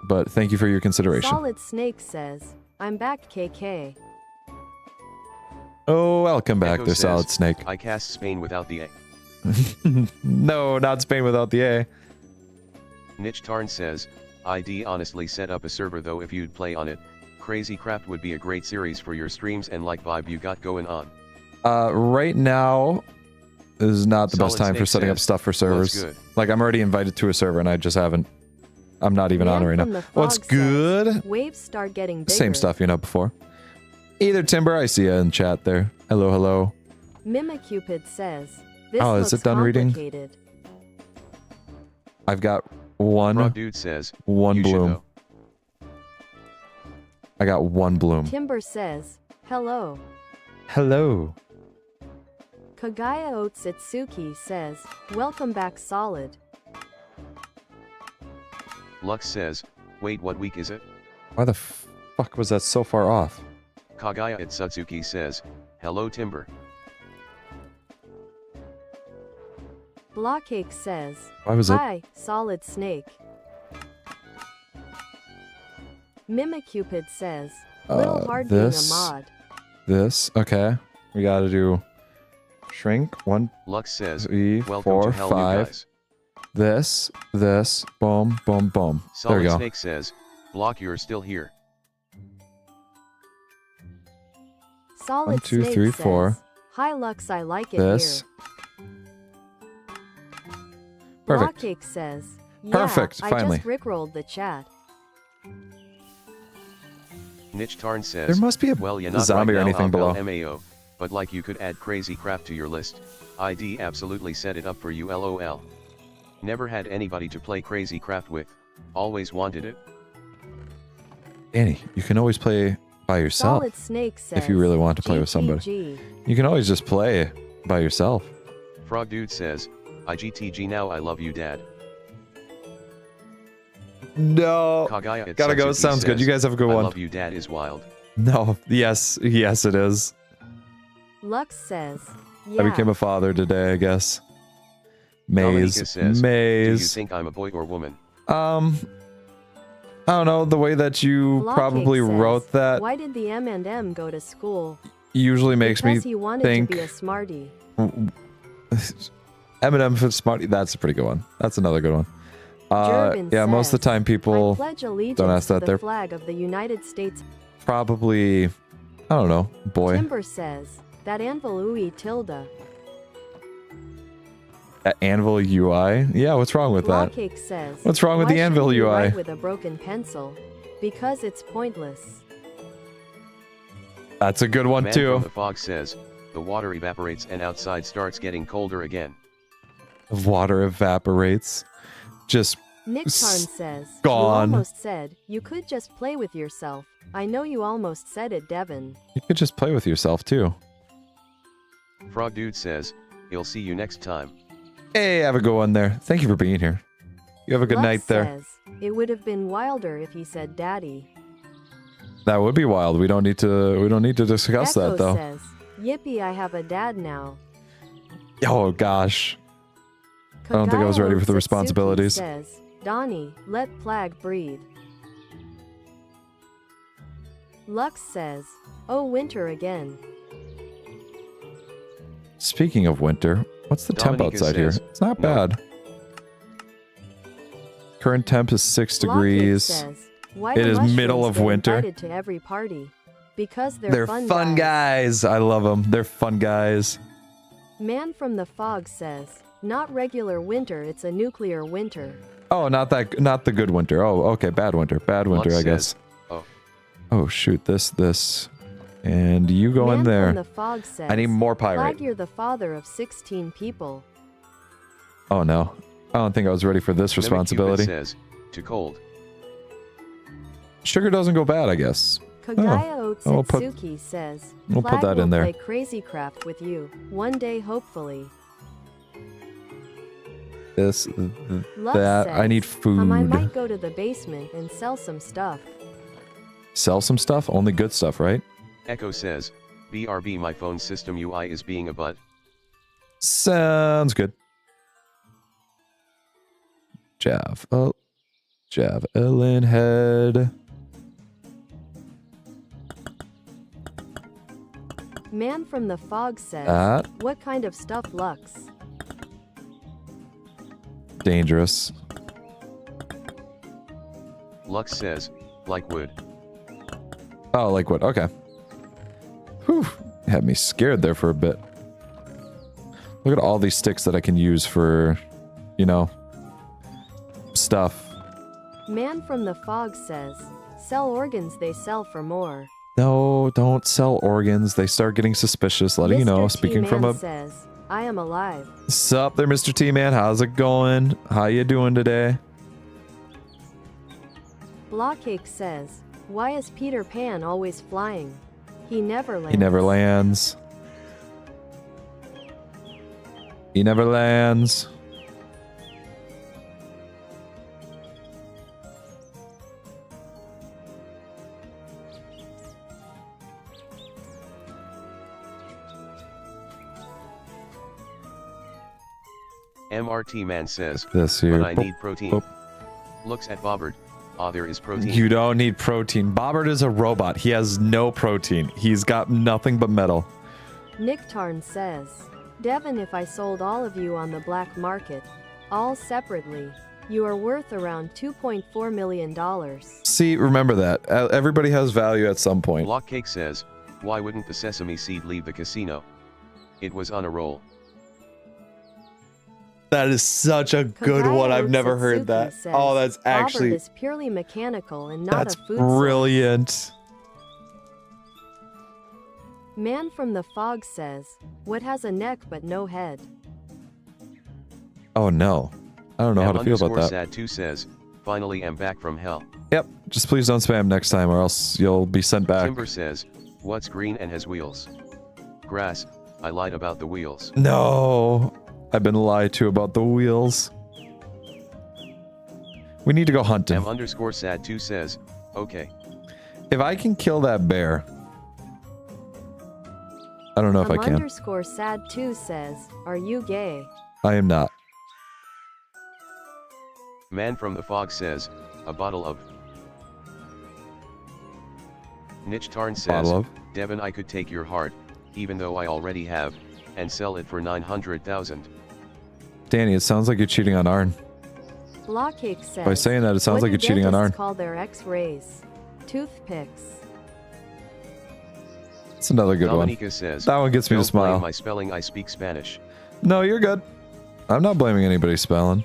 But thank you for your consideration. Solid Snake says, I'm back, KK. Oh, welcome back Echo there, says, Solid Snake. I cast Spain without the A. No, not Spain without the A. Niche Tarn says, ID honestly set up a server though if you'd play on it. Crazy Craft would be a great series for your streams and like vibe you got going on. Right now is not the best Solid time for Snake setting up says, stuff for servers. good? Like, I'm already invited to a server and I just haven't. I'm not even on it Man right from now. the What's fog says, good? Waves start getting bigger. Same stuff, you know, before. Either Timber, I see you in chat there. Hello, hello. Mimicupid says, this Oh, looks is it done reading? complicated. I've got Frog one Dude says, one you should bloom. though. I got one bloom. Timber says, hello. Hello. Kagaya Otsutsuki says, welcome back, Solid. Lux says, wait, what week is it? Why the fuck was that so far off? Kagaya at Sutsuki says, hello Timber. Blockcake says, Why was it? Hi, Solid Snake. Mimicupid says, Little hard being a this, mod. this, okay. We gotta do shrink, 1, Lux says, 3, welcome 4, to hell, 5. you guys. This, boom, boom, boom. There we Solid go. Snake says, Block, you're still here. Solid 1, 2, Snake 3, says, 4. Hi Lux, I like it This. here. Perfect. Blockcake says, yeah, Perfect, I finally. just rickrolled the chat. Niche Tarn says, There must be a well, you're not zombie right or now, anything below. LMAO, but like you could add Crazy Craft to your list. ID absolutely set it up for you, LOL. Never had anybody to play Crazy Craft with. Always wanted it. Danny, you can always play by yourself. Solid Snake says, If you really want to play with somebody. GTG. You can always just play by yourself. Frog Dude says, IGTG now, I love you, Dad. No. Kagaya at Gotta go. Satsuki Sounds good. says, You guys have a good I one. love you, Dad is wild. No. Yes. Yes, it is. Lux says, yeah. I became a father today, I guess. Dominica Maze. says, do you Maze. think I'm a boy or woman? I don't know. The way that you Blockcake probably says, wrote that Why did the M&M go to school? usually makes Because me he wanted think to be a smarty. Eminem for Smarty. That's a pretty good one. That's another good one. Jervin Yeah, most of the says, time I people pledge allegiance don't ask to that. the They're flag of the United States. probably, I don't know, boy. Timber says, that anvil ooey tilde. Anvil UI? Yeah, what's wrong with that? Blockcake says, What's wrong with why the Anvil shouldn't you UI? write with a broken pencil? Because it's pointless. That's a good one Man too. from the fog says, the water evaporates and outside starts getting colder again. Water evaporates. Just Nick Tarn says, gone. You almost said, you could just play with yourself. I know you almost said it, Devin. you could just play with yourself too. Frog Dude says, he'll see you next time. Hey, have a good one there. Thank you for being here. You have a good Lux night there. says, it would have been wilder if he said daddy. That would be wild. We don't need to discuss Echo that though. says, yippee, I have a dad now. Oh gosh. I don't think I was ready for the Kagayo responsibilities. says, Donnie, let Plag breathe. Lux says, oh, winter again. Speaking of winter, what's the temp Dominica outside here? says, It's not no. bad. Current temp is 6 Blockhead degrees. says, why It do is middle mushrooms of get winter. invited to every party? Because They're fun guys. I love them. They're fun guys. Man from the fog says, not regular winter, it's a nuclear winter. Oh, not the good winter. Oh, okay, bad winter. Bad winter, Lux I guess. says, oh, Oh shoot, this. And you go in Man there. from the fog says, I need more pirate. Plag, you're the father of 16 people. Oh no. I don't think I was ready for this Mimic responsibility. Cupid says, too cold. Sugar doesn't go bad, I guess. Kagaya Oh, we'll put- Otsutsuki says, we'll put Plag that in will there. play Crazy Craft with you, one day hopefully. This, Lux that. says, I need food. I might go to the basement and sell some stuff. Sell some stuff? Only good stuff, right? Echo says, BRB, my phone system UI is being a butt. Sounds good. Javelin head. Man from the fog says, That. what kind of stuff, Lux? Dangerous. Lux says, like wood. Oh, like what? Okay. Whew. Had me scared there for a bit. Look at all these sticks that I can use for, you know, stuff. Man from the fog says, sell organs, they sell for more. No, don't sell organs. They start getting suspicious. Letting you know. Mr. Speaking T-Man from a... says, I am alive. Sup there, Mr. T-Man. How's it going? How you doing today? Blockcake says, why is Peter Pan always flying? He never lands. He never lands. He never lands. MRT Man says, This here. but I need protein. Boop. Looks at Bobert. Ah, there is protein. You don't need protein. Bobert is a robot. He has no protein. He's got nothing but metal. Nick Tarn says, Devin, if I sold all of you on the black market, all separately, you are worth around $2.4 million. See, remember that. Everybody has value at some point. Blockcake says, why wouldn't the sesame seed leave the casino? It was on a roll. That is such a good one. I've never heard that. Says, Oh, that's actually... Bobert is purely mechanical and not that's a food brilliant. source. Man from the Fog says, what has a neck but no head? Oh, no. I don't know how to feel about that. Sad 2 says, finally am back from hell. Yep. Just please don't spam next time or else you'll be sent back. Timber says, what's green and has wheels? Grass. I lied about the wheels. No. I've been lied to about the wheels. We need to go hunting. M_sad 2 says, okay. If I can kill that bear. I don't know if I can. _sad 2 says, are you gay? I am not. Man from the Fog says, a bottle of. Niche Tarn says, Devin, I could take your heart, even though I already have, and sell it for 900,000. Danny, it sounds like you're cheating on Arn. Blockcake says, by saying that, it sounds like you're cheating on Arn. Call their X-rays toothpicks. It's another good Dominica one. Says, that one gets me to smile. My spelling, I speak Spanish. No, you're good. I'm not blaming anybody's spelling.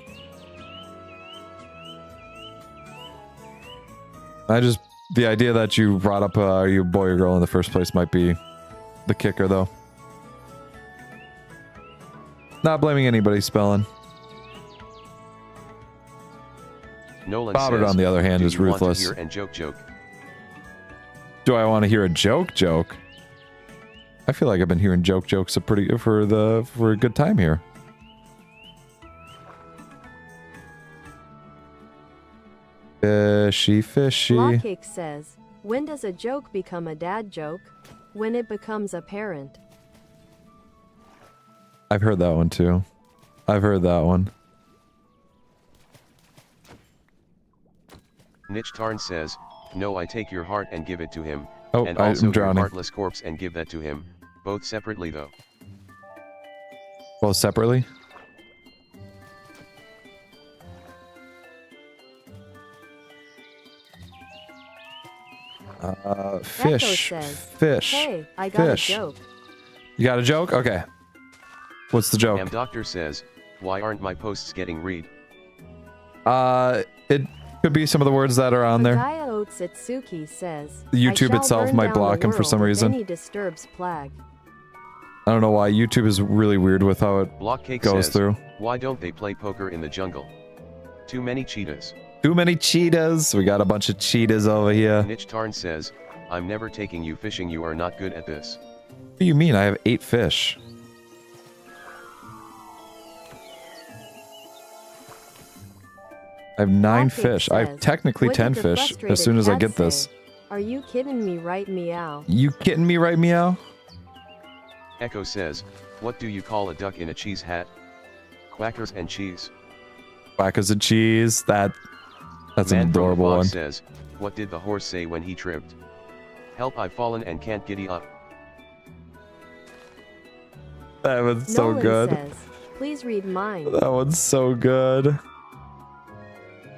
The idea that you brought up are you a boy or girl in the first place might be the kicker, though. Not blaming anybody's spelling. Nolan Bobert, says, on the other hand, is ruthless. Want to hear and joke. Do I want to hear a joke? I feel like I've been hearing jokes for a good time here. Fishy. Blockcake says, when does a joke become a dad joke? When it becomes apparent. I've heard that one too. I've heard that one. Niche Tarn says, no, I take your heart and give it to him. Oh, and also I'm drowning. Your heartless corpse and give that to him. Both separately though. Both separately? Fish. Says, fish. Hey, I got a joke. You got a joke? Okay. What's the joke? Doctor says, why aren't my posts getting read? It could be some of the words that are on there. Gaia Otsutsuki says, YouTube itself might block him for some reason. Any disturbs Plag. I don't know why. YouTube is really weird with how it Blockcake goes says, through. Why don't they play poker in the jungle? Too many cheetahs. Too many cheetahs. We got a bunch of cheetahs over here. Niche Tarn says, I'm never taking you fishing. You are not good at this. What do you mean? I have 8 fish. I have 9 fish. I have technically 10 fish as soon as I get this. Are you kidding me, right, meow? You kidding me, right, meow? Echo says, what do you call a duck in a cheese hat? Quackers and cheese. Quackers and cheese. That's an adorable one. Says, what did the horse say when he tripped? Help, I've fallen and can't giddy up. That one's so good. Says, please read mine. That one's so good.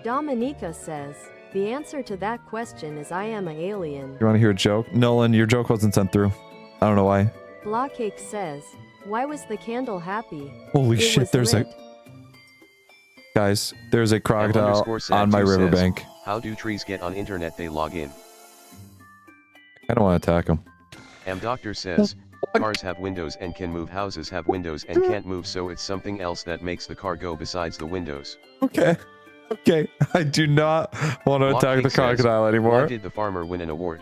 Dominica says, the answer to that question is I am an alien. You want to hear a joke? Nolan, your joke wasn't sent through. I don't know why. Blockcake says, why was the candle happy? Holy shit, there's lit. Guys, there's a crocodile on my riverbank. How do trees get on internet? They log in. I don't want to attack them. Doctor says, cars have windows and can move, houses have windows and can't move, so it's something else that makes the car go besides the windows. Okay. I do not want to attack the crocodile anymore. Why did the farmer win an award?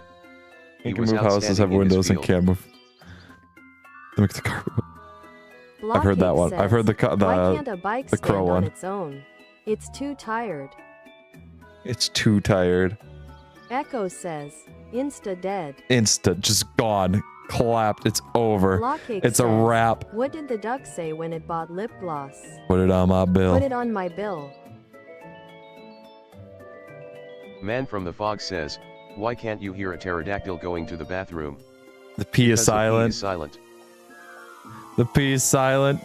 He can move, houses have windows and can't move. Make the car move. I've heard that one. I've heard the crow one. Its own? It's too tired. It's too tired. Echo says, Insta dead. Just gone. clapped. It's over. Blockcake It's a says, wrap. What did the duck say when it bought lip gloss? Put it on my bill. Put it on my bill. Man from the fog says, why can't you hear a pterodactyl going to the bathroom? The P is Because the P silent. is silent. The P is silent.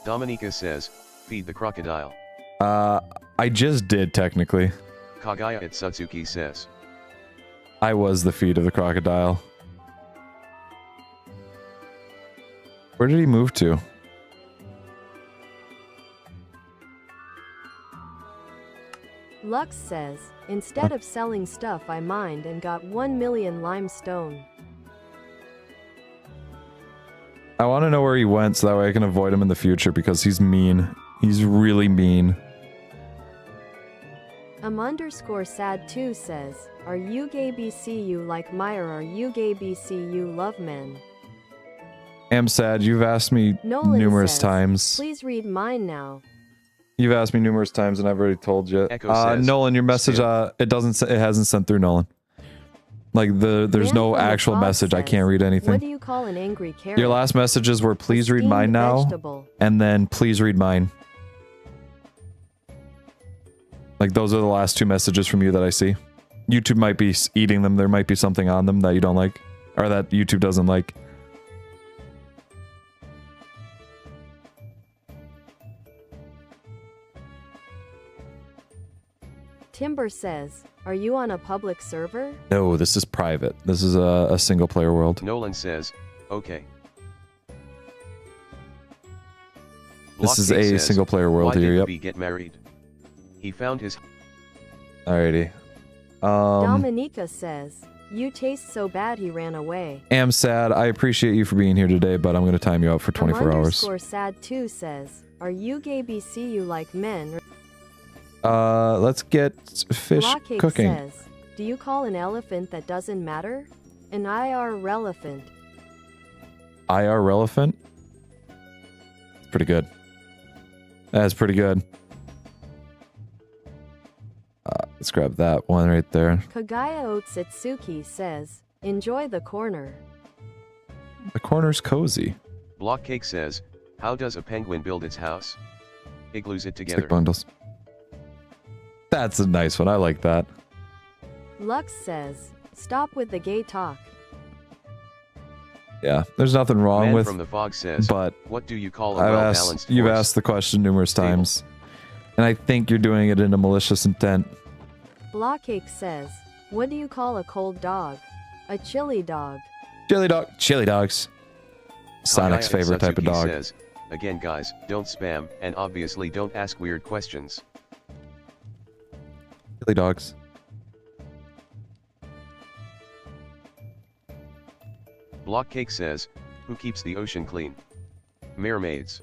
Dominica says, feed the crocodile. I just did technically. Kagaya at Sutsuki says, I was the feet of the crocodile. Where did he move to? Lux says, instead of selling stuff I mined and got 1 million limestone. I want to know where he went so that way I can avoid him in the future because he's mean. He's really mean. _sad2 says, are you gay BC you like my or are you gay BC you love men? Am sad. You've asked me Nolan numerous says, times. Please read mine now. You've asked me numerous times and I've already told you. Echo says, Nolan, your message, it hasn't sent through, Nolan. Like there's Man no from the actual Fog message. I says, can't read What anything. do you call an angry carrot? Your last messages were please read Steamed mine now vegetable. and then please read mine. Like those are the last two messages from you that I see. YouTube might be eating them. There might be something on them that you don't like or that YouTube doesn't like. Timber says, are you on a public server? No, this is private. This is a single player world. Nolan says, okay. This is Blockcake a says, single player world why here. didn't Yep. we get married? He found his... Alrighty. Dominica says, you taste so bad he ran away. Am sad. I appreciate you for being here today, but I'm going to time you out for 24 hours. _sad2 says, are you gay BC you like men? Let's get fish Blockcake cooking. says, do you call an elephant that doesn't matter? An IR relevant. IR relevant? Pretty good. That's pretty good. Let's grab that one right there. Kagaya Otsutsuki says, enjoy the corner. The corner's cozy. Blockcake says, how does a penguin build its house? Igloos it together. Stick bundles. That's a nice one. I like that. Lux says, stop with the gay talk. Yeah, there's nothing wrong Man with. from the fog says, but what do you call a well-balanced you've force? asked the question numerous times, and I think you're doing it in a malicious intent. Blockcake says, what do you call a cold dog? A chili dog. Chili dog. Chili dogs. Sonic's Kagaya favorite type of Satsuki dog. Says, again guys, don't spam, and obviously don't ask weird questions. Chili dogs. Blockcake says, who keeps the ocean clean? Mermaids.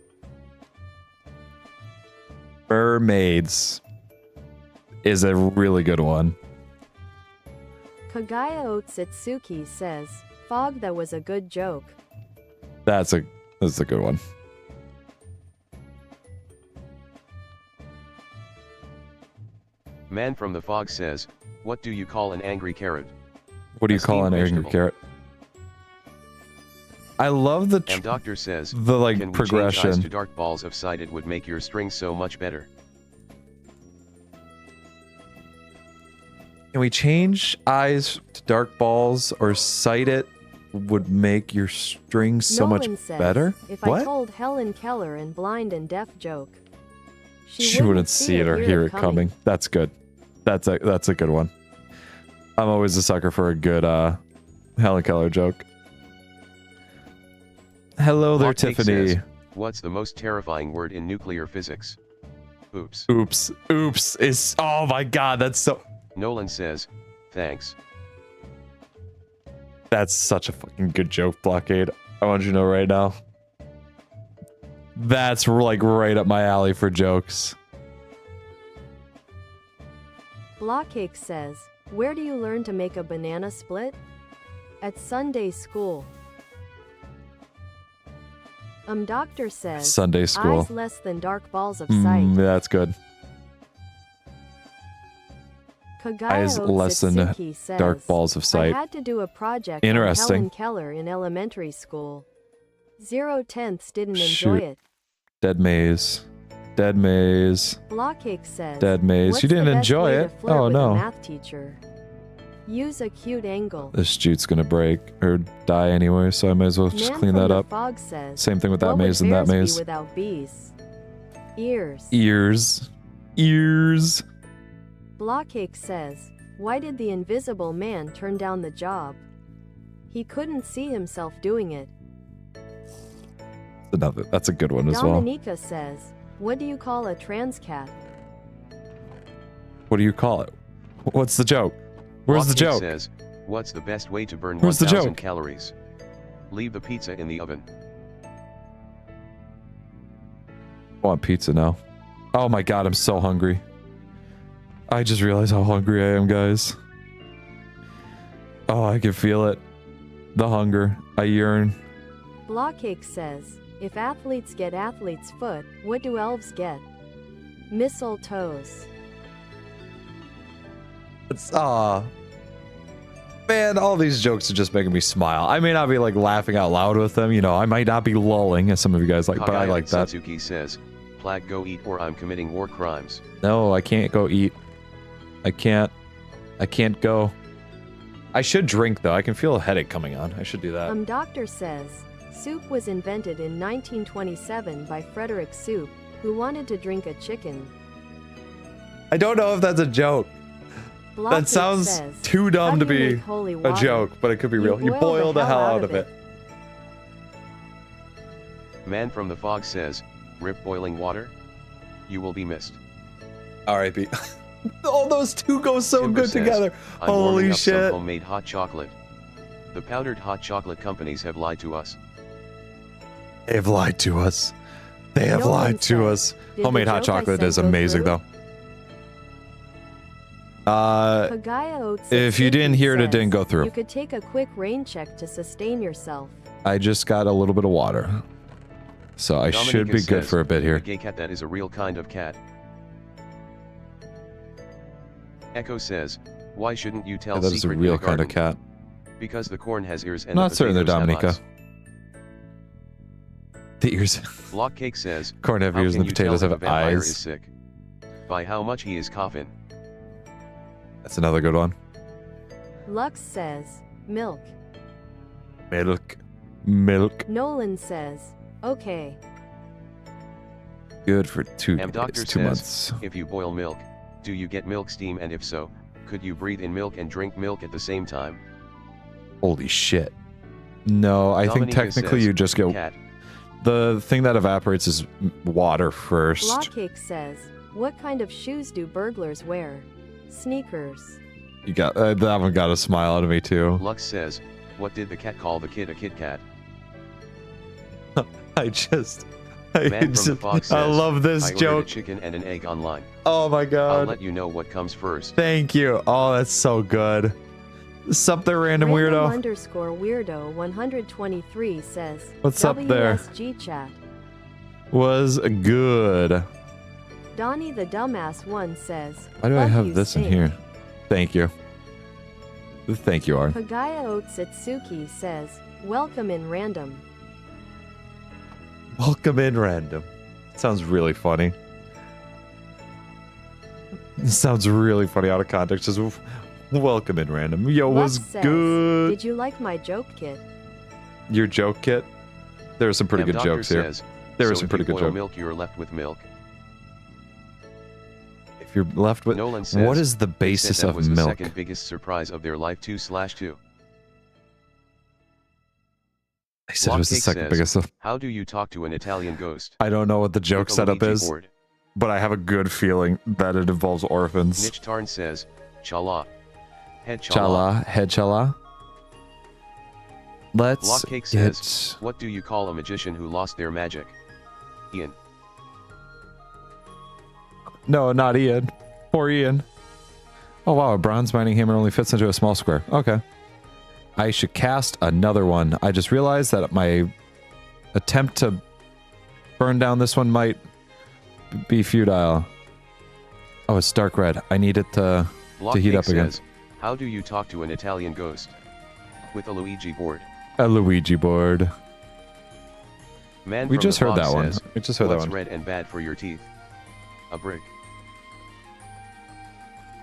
Mermaids is a really good one. Kagaya Otsutsuki says, fog that was a good joke. That's a good one. Man from the fog says, what do you call an angry carrot? What do you A call an steamed angry vegetable. carrot? I love the And Doctor says, the like can we change progression. eyes to dark balls of sight? It would make your string so much better. Can we change eyes to dark balls or sight it would make your strings so Nolan much says, better? If What? I told Helen Keller and blind and deaf joke, She wouldn't see it or hear it coming. That's good. That's a good one. I'm always a sucker for a good Helen Keller joke. Hello there, Blockcake Tiffany. says, what's the most terrifying word in nuclear physics? Oops. Oops. Oops is oh my god, that's so Nolan says, thanks. that's such a fucking good joke, Blockade. I want you to know right now. That's like right up my alley for jokes. Blockcake says, where do you learn to make a banana split? At Sunday school. Doctor says, Sunday school. eyes less than dark balls of sight. That's good. eyes less than Otsutsuki says, dark balls of I sight. had to do a project Interesting. on Helen Keller in elementary school. 0/10 didn't enjoy Shoot. it. Dead maze. Dead maze. Blockcake says, Dead maze. What's You didn't the best enjoy way to it? flirt Oh with a no. math teacher? Use a cute angle. This jute's gonna break or die anyway, so I might as well just Man clean from that the up. Fog says, Same thing with that what would maze and that bears maze. be without bees? Ears. Ears. Ears. Blockcake says, why did the invisible man turn down the job? He couldn't see himself doing it. That's a good one as well. Dominica says, what do you call a trans cat? What do you call it? What's the joke? Where's the Blockcake joke? says, what's the best way to burn Where's the 1,000 joke? calories? Leave the pizza in the oven. I want pizza now. Oh my god, I'm so hungry. I just realized how hungry I am, guys. Oh, I can feel it. The hunger. I yearn. Blockcake says, if athletes get athlete's foot, what do elves get? Mistletoes. It's man, all these jokes are just making me smile. I may not be like laughing out loud with them, you know, I might not be lolling as some of you guys like, but I like that. Satsuki says, Plag go eat or I'm committing war crimes. No, I can't go eat. I can't go. I should drink though. I can feel a headache coming on. I should do that. Doctor says, soup was invented in 1927 by Frederick Soup, who wanted to drink a chicken. I don't know if that's a joke. Blockcake That sounds says, too dumb how to do you be make holy a water? joke, but it could be You real. You boil the hell out of it. Man from the Fog says, rip boiling water? You will be missed. R.I.P. Oh, those two go so Timber good says, together. I'm warming Holy up some shit. homemade hot chocolate. The powdered hot chocolate companies have lied to us. They have lied to us. They have No one lied to said, us. "Did Homemade the hot joke I chocolate said is go amazing through?" though. Pagaya If you didn't hear it, it says, didn't go through. You could take a quick rain check to sustain yourself. I just got a little bit of water. So I should Dominica be good says, for a bit here. A gay cat, that is a real kind of cat. Echo says, why shouldn't you tell Yeah, that is a secret in real the kind of garden? cat. Because the corn has ears and Not the certain they're potatoes have Dominica. eyes. The ears. Blockcake says, Corn have how ears can and the you tell potatoes if a have vampire is eyes. sick? By how much he is coughing. That's another good one. Lux says, milk. Milk. Milk. Nolan says, okay. Good for 2 Doctor days, 2 says, months. if you boil milk, do you get milk steam, and if so, could you breathe in milk and drink milk at the same time? Holy shit. No, I think Dominica technically says, you just get... cat. The thing that evaporates is water first. Blockcake says, what kind of shoes do burglars wear? Sneakers. You got that one got a smile out of me too. Lux says, what did the cat call the kid, a Kit Kat? I Man from the Fog says, I love this I ordered joke. a chicken and an egg online. Oh my I'll god. let you know what comes first. Thank you. Oh, that's so good. Sup there, random weirdo. Underscore weirdo 123 says, What's up there? WSG chat. Was good. Donnie the dumbass one says, Why do I "Fuck have you, this in stink." here? Thank you. Thank you, Arn. Pagaya Otsutsuki says, welcome in random. Welcome in random. Sounds really funny. Sounds really funny out of context. Just welcome in random. Yo, Lux was says, good. Did you like my joke kit? Your joke kit? There are some pretty good Doctor jokes here. says, There are so some if pretty you good boil jokes. milk, you're left with milk. If you're left with... Nolan says, what is the they said basis that of was milk? the second biggest surprise of their life 2/2. I said it was the Blockcake second says, biggest of... how do you talk to an Italian ghost? I don't know what the joke Piccolo setup Luigi is, board. but I have a good feeling that it involves orphans. Nitch Tarn says, Chala. Head Chala. Chala, head chala. Let's Blockcake get... says, what do you call a magician who lost their magic? Ian. No, not Ian. Poor Ian. Oh wow, a bronze mining hammer only fits into a small square. Okay. I should cast another one. I just realized that my attempt to burn down this one might be futile. Oh, it's dark red. I need it to... to heat up again. Says, how do you talk to an Italian ghost? With a Luigi board. A Luigi board. Man We from just the heard fog that one. says, We just heard that what's one. red and bad for your teeth? A brick.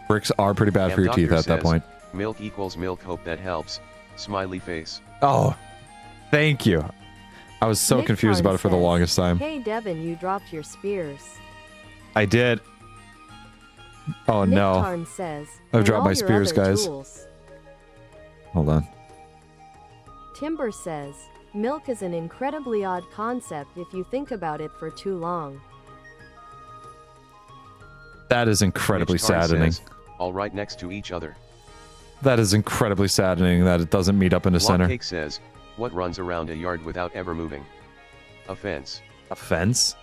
Bricks are pretty bad for your teeth at that point. Milk equals milk, hope that helps. Smiley face. Oh, thank you. I was so Nick confused about it for the says, longest time. Hey Devin, you dropped your spears. I did. Oh no. Nicktarn says, I've "And dropped all my your spears, other guys. tools." Hold on. Timber says, milk is an incredibly odd concept if you think about it for too long. That is incredibly Mitch Tarn saddening. says, all right next to each other. That is incredibly saddening that it doesn't meet up in the center. Blockcake says, what runs around a yard without ever moving? A fence. A fence?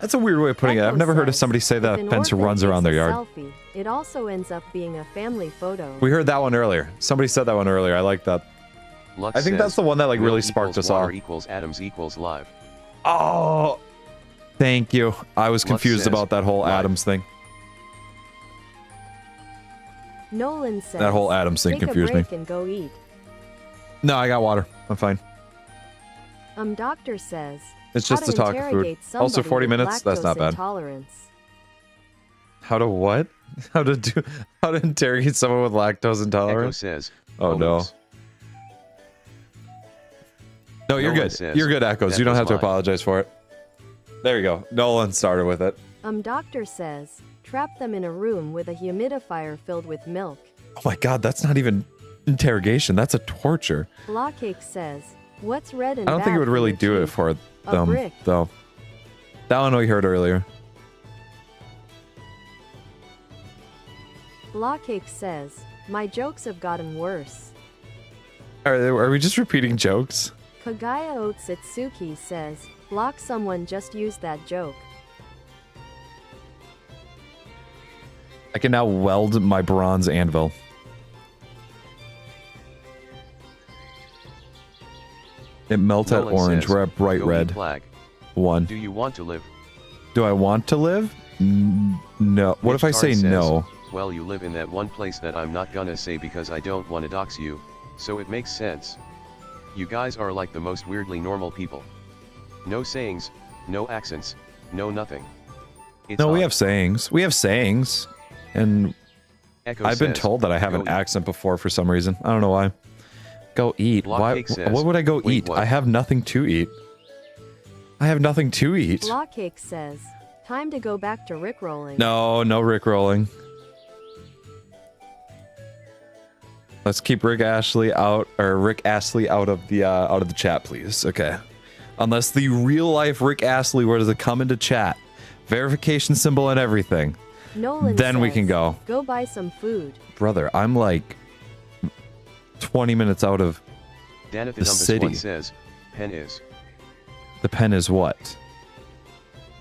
That's a weird way of putting it. Echo I've never heard of says, somebody say "If that an a fence orphan runs around their takes a yard. selfie, it also ends up being a family photo. We heard that one earlier. Somebody said that one earlier. I like that. Lux I think says, that's the one that like really milk sparked equals us all. water equals atoms equals live. Oh, thank you. I was Lux confused says, about that whole live. Adams thing. Nolan says, That whole Adams thing take confused a me. break and go eat. No, I got water. I'm fine. Doctor says, It's how just to to talk food. interrogate Also, somebody 40 with minutes? That's not lactose bad. intolerance. How to what? How to interrogate someone with lactose Echo intolerance? says, Oh no. almost. No, you're Nolan good. says, You're good, Echoes. that You don't was have to mine. apologize for it. There you go. Nolan started with it. Doctor says, trap them in a room with a humidifier filled with milk. Oh my god, that's not even interrogation. That's a torture. Blockhake says, what's red and I don't think it bad would for really your do it teeth? for A them, brick. though. That one we heard earlier. Blockhake says, my jokes have gotten worse. Are we just repeating jokes? Kagaya Otsutsuki says, block someone just used that joke. I can now weld my bronze anvil. It melts at Nolan orange. says, We're at bright go eat red. Plag. 1. Do you want to live? Do I want to live? No. What if I Mitch say Tarn says, no? Well, you live in that one place that I'm not gonna say because I don't want to dox you, so it makes sense. You guys are like the most weirdly normal people. No sayings, no accents, no nothing. It's No, we odd. have sayings. We have sayings. And Echo I've been says, told that I have go an eat. accent before for some reason. I don't know why. Go eat. Why? Blockcake says, What would I go wait, eat? what? I have nothing to eat. I have nothing to eat. Blockhake says, time to go back to rickrolling. No, no Rickrolling. Let's keep Rick Astley out of the chat, please. Okay. Unless the real life Rick Astley were to come into chat, verification symbol and everything, Nolan then we says, can go. Go buy some food. Brother, I'm like 20 minutes out of Danathan the city. One says, pen is. the pen is what?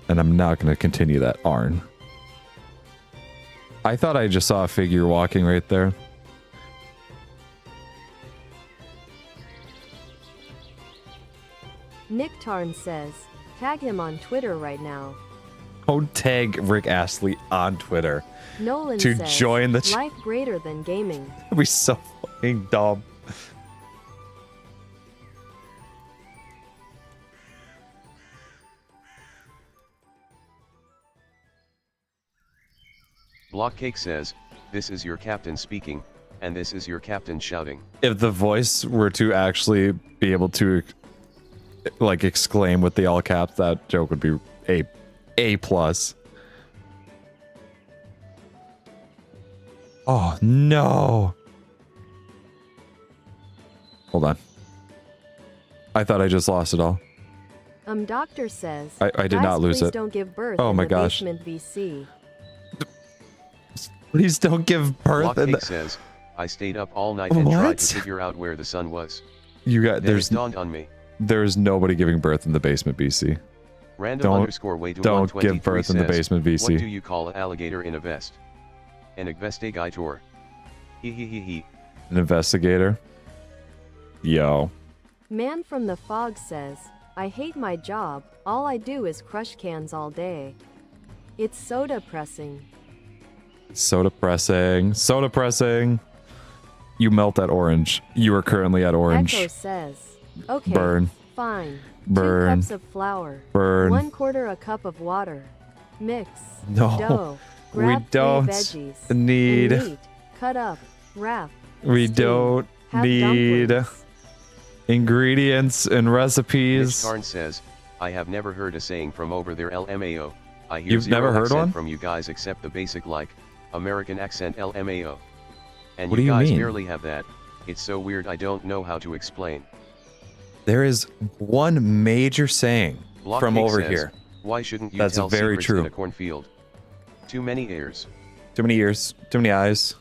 And I'm not going to continue that, Arn. I thought I just saw a figure walking right there. Nicktarn says, tag him on Twitter right now. Don't tag Rick Astley on Twitter. Nolan To says, join the life greater than gaming. That'd be so fucking dumb. Blockcake says, this is your captain speaking, and this is your captain shouting. If the voice were to actually be able to like exclaim with the all caps, that joke would be A plus. Oh no. Hold on. I thought I just lost it all. Doctor says, I did "Guys, not lose please it. don't give birth Oh in my the gosh. basement VC. Please don't give birth in Blockcake the... says, I stayed up all night and tried What? to figure out where the sun was. You got Then there's it dawned on me. there's nobody giving birth in the basement BC. Random Don't- underscore way to Don't 123 give birth in the says, basement What do VC. you call an alligator in a vest? An investigator. He he he he. An investigator. Yo. Man from the fog says, I hate my job, all I do is crush cans all day. It's so depressing. So depressing. So depressing. You melt that orange. You are currently at orange. Echo says, okay, Burn. fine. Burn. 2 cups of flour. Burn. 1/4 a cup of water. Mix. No. Dough. We Grab 3 don't veggies. need. And meat. Cut up. Wrap. We steam. don't Have need dumplings. ingredients and Mitch recipes. Tarn says, I have never heard a saying from over there LMAO. I hear You've zero never heard accent one? from you guys except the basic like, American accent LMAO. And What do you you guys mean? barely have that. It's so weird I don't know how to explain. There is one major saying Block from Cake over says, here. Why shouldn't you That's tell very secrets true. in a cornfield? Too many ears. Too many ears, too many eyes.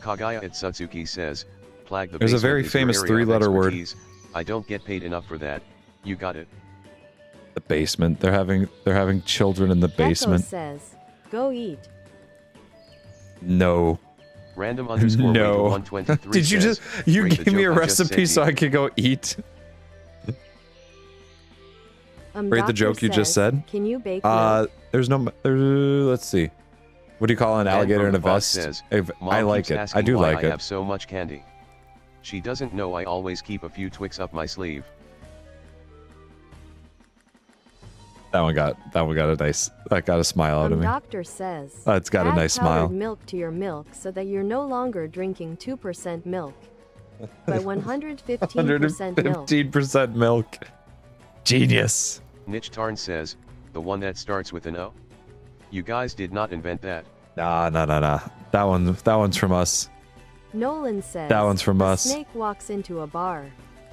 Kagaya at Sutsuki says, Plag the There's a basement very is your famous area of 3-letter word. expertise. I don't get paid enough for that. You got it. The basement. They're having children in the basement. Echo says, go eat. No. Random underscore No. 123 Did you says, just you "Rate the gave me a joke I just recipe sent so you." I could go eat? Rate the Doctor joke you just says, said? Can you bake milk? There's no let's see. What do you call an Man alligator from in a the Fox vest? says, Mom I like keeps it. I asking do why like I it. have so much candy. She doesn't know I always keep a few Twix up my sleeve. That one got a smile out of me. Doctor says, It's got a add nice powdered smile. milk to your milk so that you're no longer drinking 2% milk. By 115% milk. 115% milk. Genius. Nitch Tarn says, the one that starts with an O? You guys did not invent that. Nah. That one's from us. Nolan says, That one's from a us. snake walks into a bar.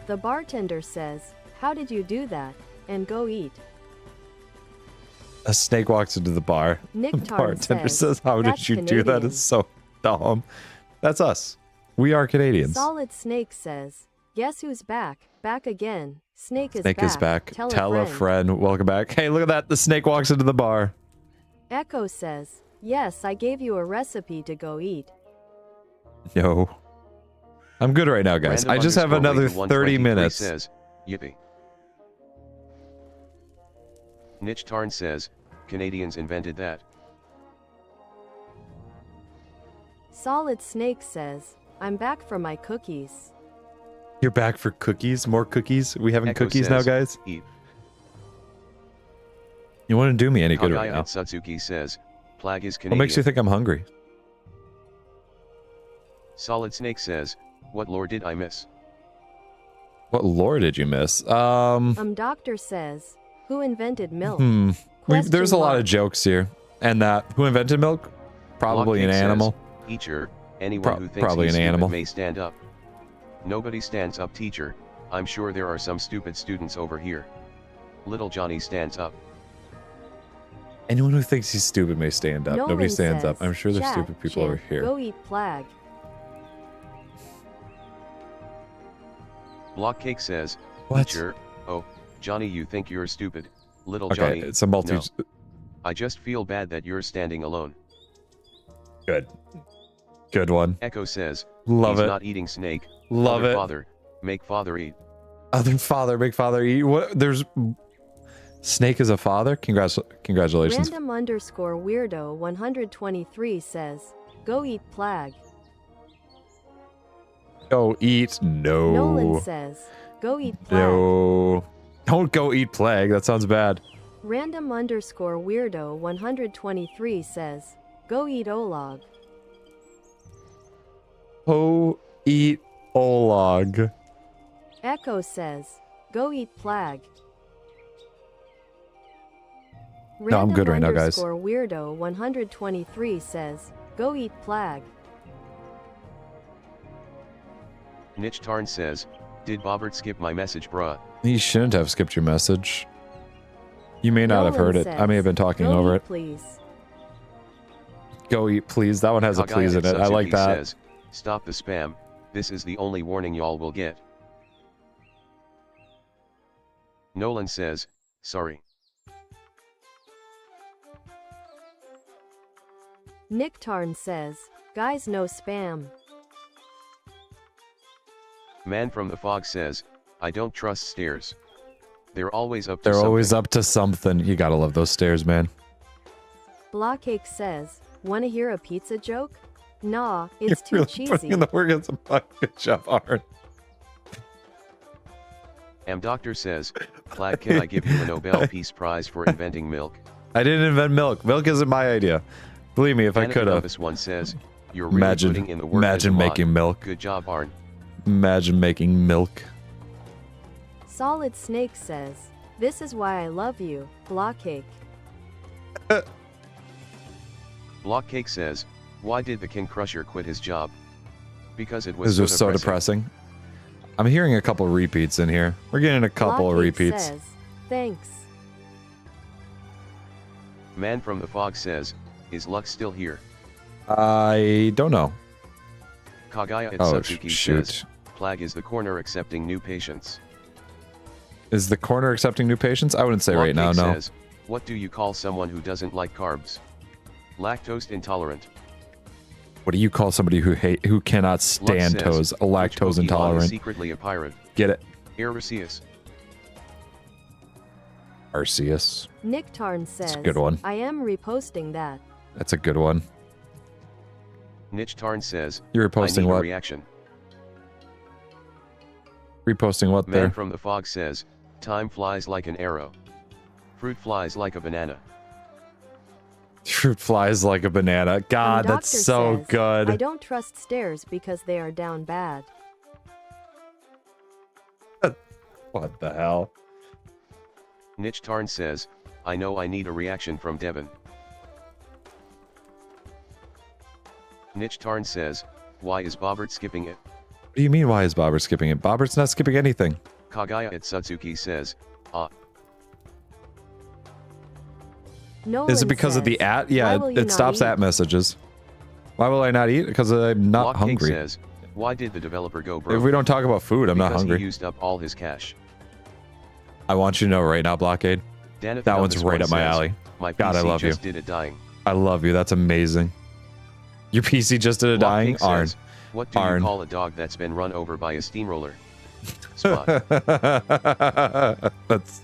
The bartender says, how did you do that? And go eat. A snake walks into the bar. Nick The Tarn bartender says, says, how did "That's you do that? Canadian." It's so dumb. That's us. We are Canadians. Solid Snake says, guess who's back? Back again. Snake is Snake back. is back. Tell a friend. Welcome back. Hey, look at that. The snake walks into the bar. Echo says, yes, I gave you a recipe to go eat. No. I'm good right now, guys. Random I just have underscore another Wade 30 123 minutes. Says, yippee. Nitch Tarn says, Canadians invented that. Solid Snake says, I'm back for my cookies. You're back for cookies? More cookies? We having Echo cookies now, says, guys? Eat. You want to do me any good Kagaya right now? at Sutsuki says, Plag is What Canadian. makes you think I'm hungry? Solid Snake says, what lore did I miss? What lore did you miss? Doctor says, who invented milk? There's a lot mark. of jokes here. And who invented milk? Probably an Blockcake animal. Says, teacher, anyone who thinks probably he's an stupid animal. may stand up. Nobody stands up, teacher. I'm sure there are some stupid students over here. Little Johnny stands up. Anyone who thinks he's stupid may stand up. Nolan Nobody stands says, up. I'm sure there's "Chat, stupid people Chin, over here. Go eat Plag. Blockcake says, What? teacher, oh, Johnny, you think you're stupid. Little Okay, Johnny. it's a multi. No. I just feel bad that you're standing alone. Good. Good one. Echo says, Love he's it. not eating snake. Love Other it. Father, make father eat. Other father, big father. What? There's snake is a father. Congratulations. Random underscore weirdo 123 says, go eat Plag. Go eat. No. Nolan says, go eat Plag. No. Don't go eat plague. That sounds bad. Random underscore weirdo 123 says, go eat Olog. Go eat Olog. Echo says, go eat Plag. No, I'm good right now, guys. Random underscore weirdo 123 says, go eat Plag. Nitch Tarn says, did Bobert skip my message, bruh? He shouldn't have skipped your message. You may not have Nolan heard it. I may have been talking "Go over eat, it. Please. Go eat, please. That one has a Kagaya please in at it. I like Sutsuki that. Says, stop the spam. This is the only warning y'all will get. Nolan says, sorry. Nick Tarn says, guys, no spam. Man from the Fog says, I don't trust stairs. They're always up to They're something. always up to something. You gotta love those stairs, man. Blockcake says, wanna hear a pizza joke? Nah, it's too You're really cheesy. putting in the work on some good job, Aaron. Doctor says, Plag, can I give you a Nobel Peace Prize for inventing milk? I didn't invent milk. Milk isn't my idea. Believe me, if I could have. This one says, you're really putting in the work. Imagine making milk. Good job, Arn. Imagine making milk. Solid Snake says, this is why I love you, Blockcake. Blockcake says, why did the King Crusher quit his job? Because it was so depressing. I'm hearing a couple repeats in here. We're getting a couple of Blockcake repeats. says, thanks. Man from the Fog says, is Luck still here? I don't know. Kagaya at Oh, Satsuki shoot. says, Plag is the corner accepting new patients. Is the corner accepting new patients? I wouldn't say right now, no. Says, what do you call someone who doesn't like carbs? Lactose intolerant. What do you call somebody who cannot stand Lux toes? says, A lactose which Pokemon is intolerant. secretly a pirate. Get it? Arceus. Arceus. Nick Tarn says, a good one. I am reposting that. That's a good one. Niche Tarn says, You're I reposting need a what? reaction. Reposting what Man there? from the Fog says, time flies like an arrow. Fruit flies like a banana. Fruit flies like a banana. God, And that's Doctor so says, good. I don't trust stairs because they are down bad. What the hell? Niche Tarn says, I know I need a reaction from Devon. Niche Tarn says, why is Bobert skipping it? What do you mean, why is Bobert skipping it? Bobert's not skipping anything. Kagaya at Satsuki says, Nolan Is it because of says, the at? "Why Yeah, will you it not stops eat?" at messages. Why will I not eat? Because I'm not Blockcake hungry. says, why did the developer go broke? If we don't talk about food, I'm not Because hungry. he used up all his cash. I want you to know right now, Blockade. Daneth That one's Elvis right one up my says, alley. My God, I PC love you. just did it dying. I love you. That's amazing. Your PC just did a dying? Blockcake Arn. says, what do Arn. you call a dog that's been run over by a steamroller? Spot. That's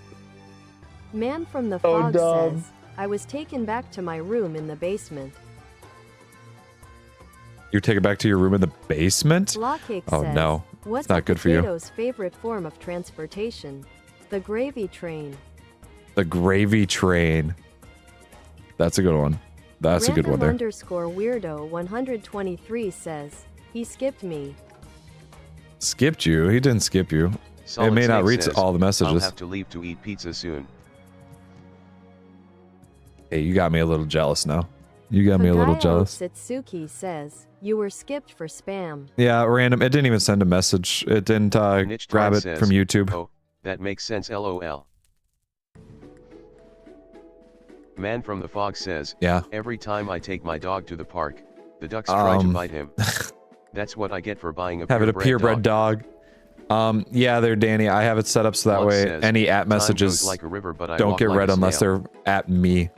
Man from the So Fog dumb. says, I was taken back to my room in the basement. you take it back to your room in the basement? Blockcake Oh, says, no. what's not a good for you. potato's favorite form of transportation? The gravy train. The gravy train. That's a good one. That's a good one there. Underscore weirdo 123 says, he skipped me. Skipped you? He didn't skip you. Solid it may not Snake read says, all the I'll messages. have to leave to eat pizza soon. Hey, you got me a little jealous now. You got me a little Kagaya jealous. Otsutsuki says, you were skipped for spam. Yeah, random. It didn't even send a message. It didn't Niche grab Tarn it says, from YouTube. Oh, that makes sense lol. Man from the Fog says, Yeah. every time I take my dog to the park, the ducks try to bite him. That's what I get for buying a Having a purebred purebred dog. Yeah, there, Danny. I have it set up so that Lux way says, any at "Time messages goes like a river, but I don't walk get like read a unless snail." they're at me.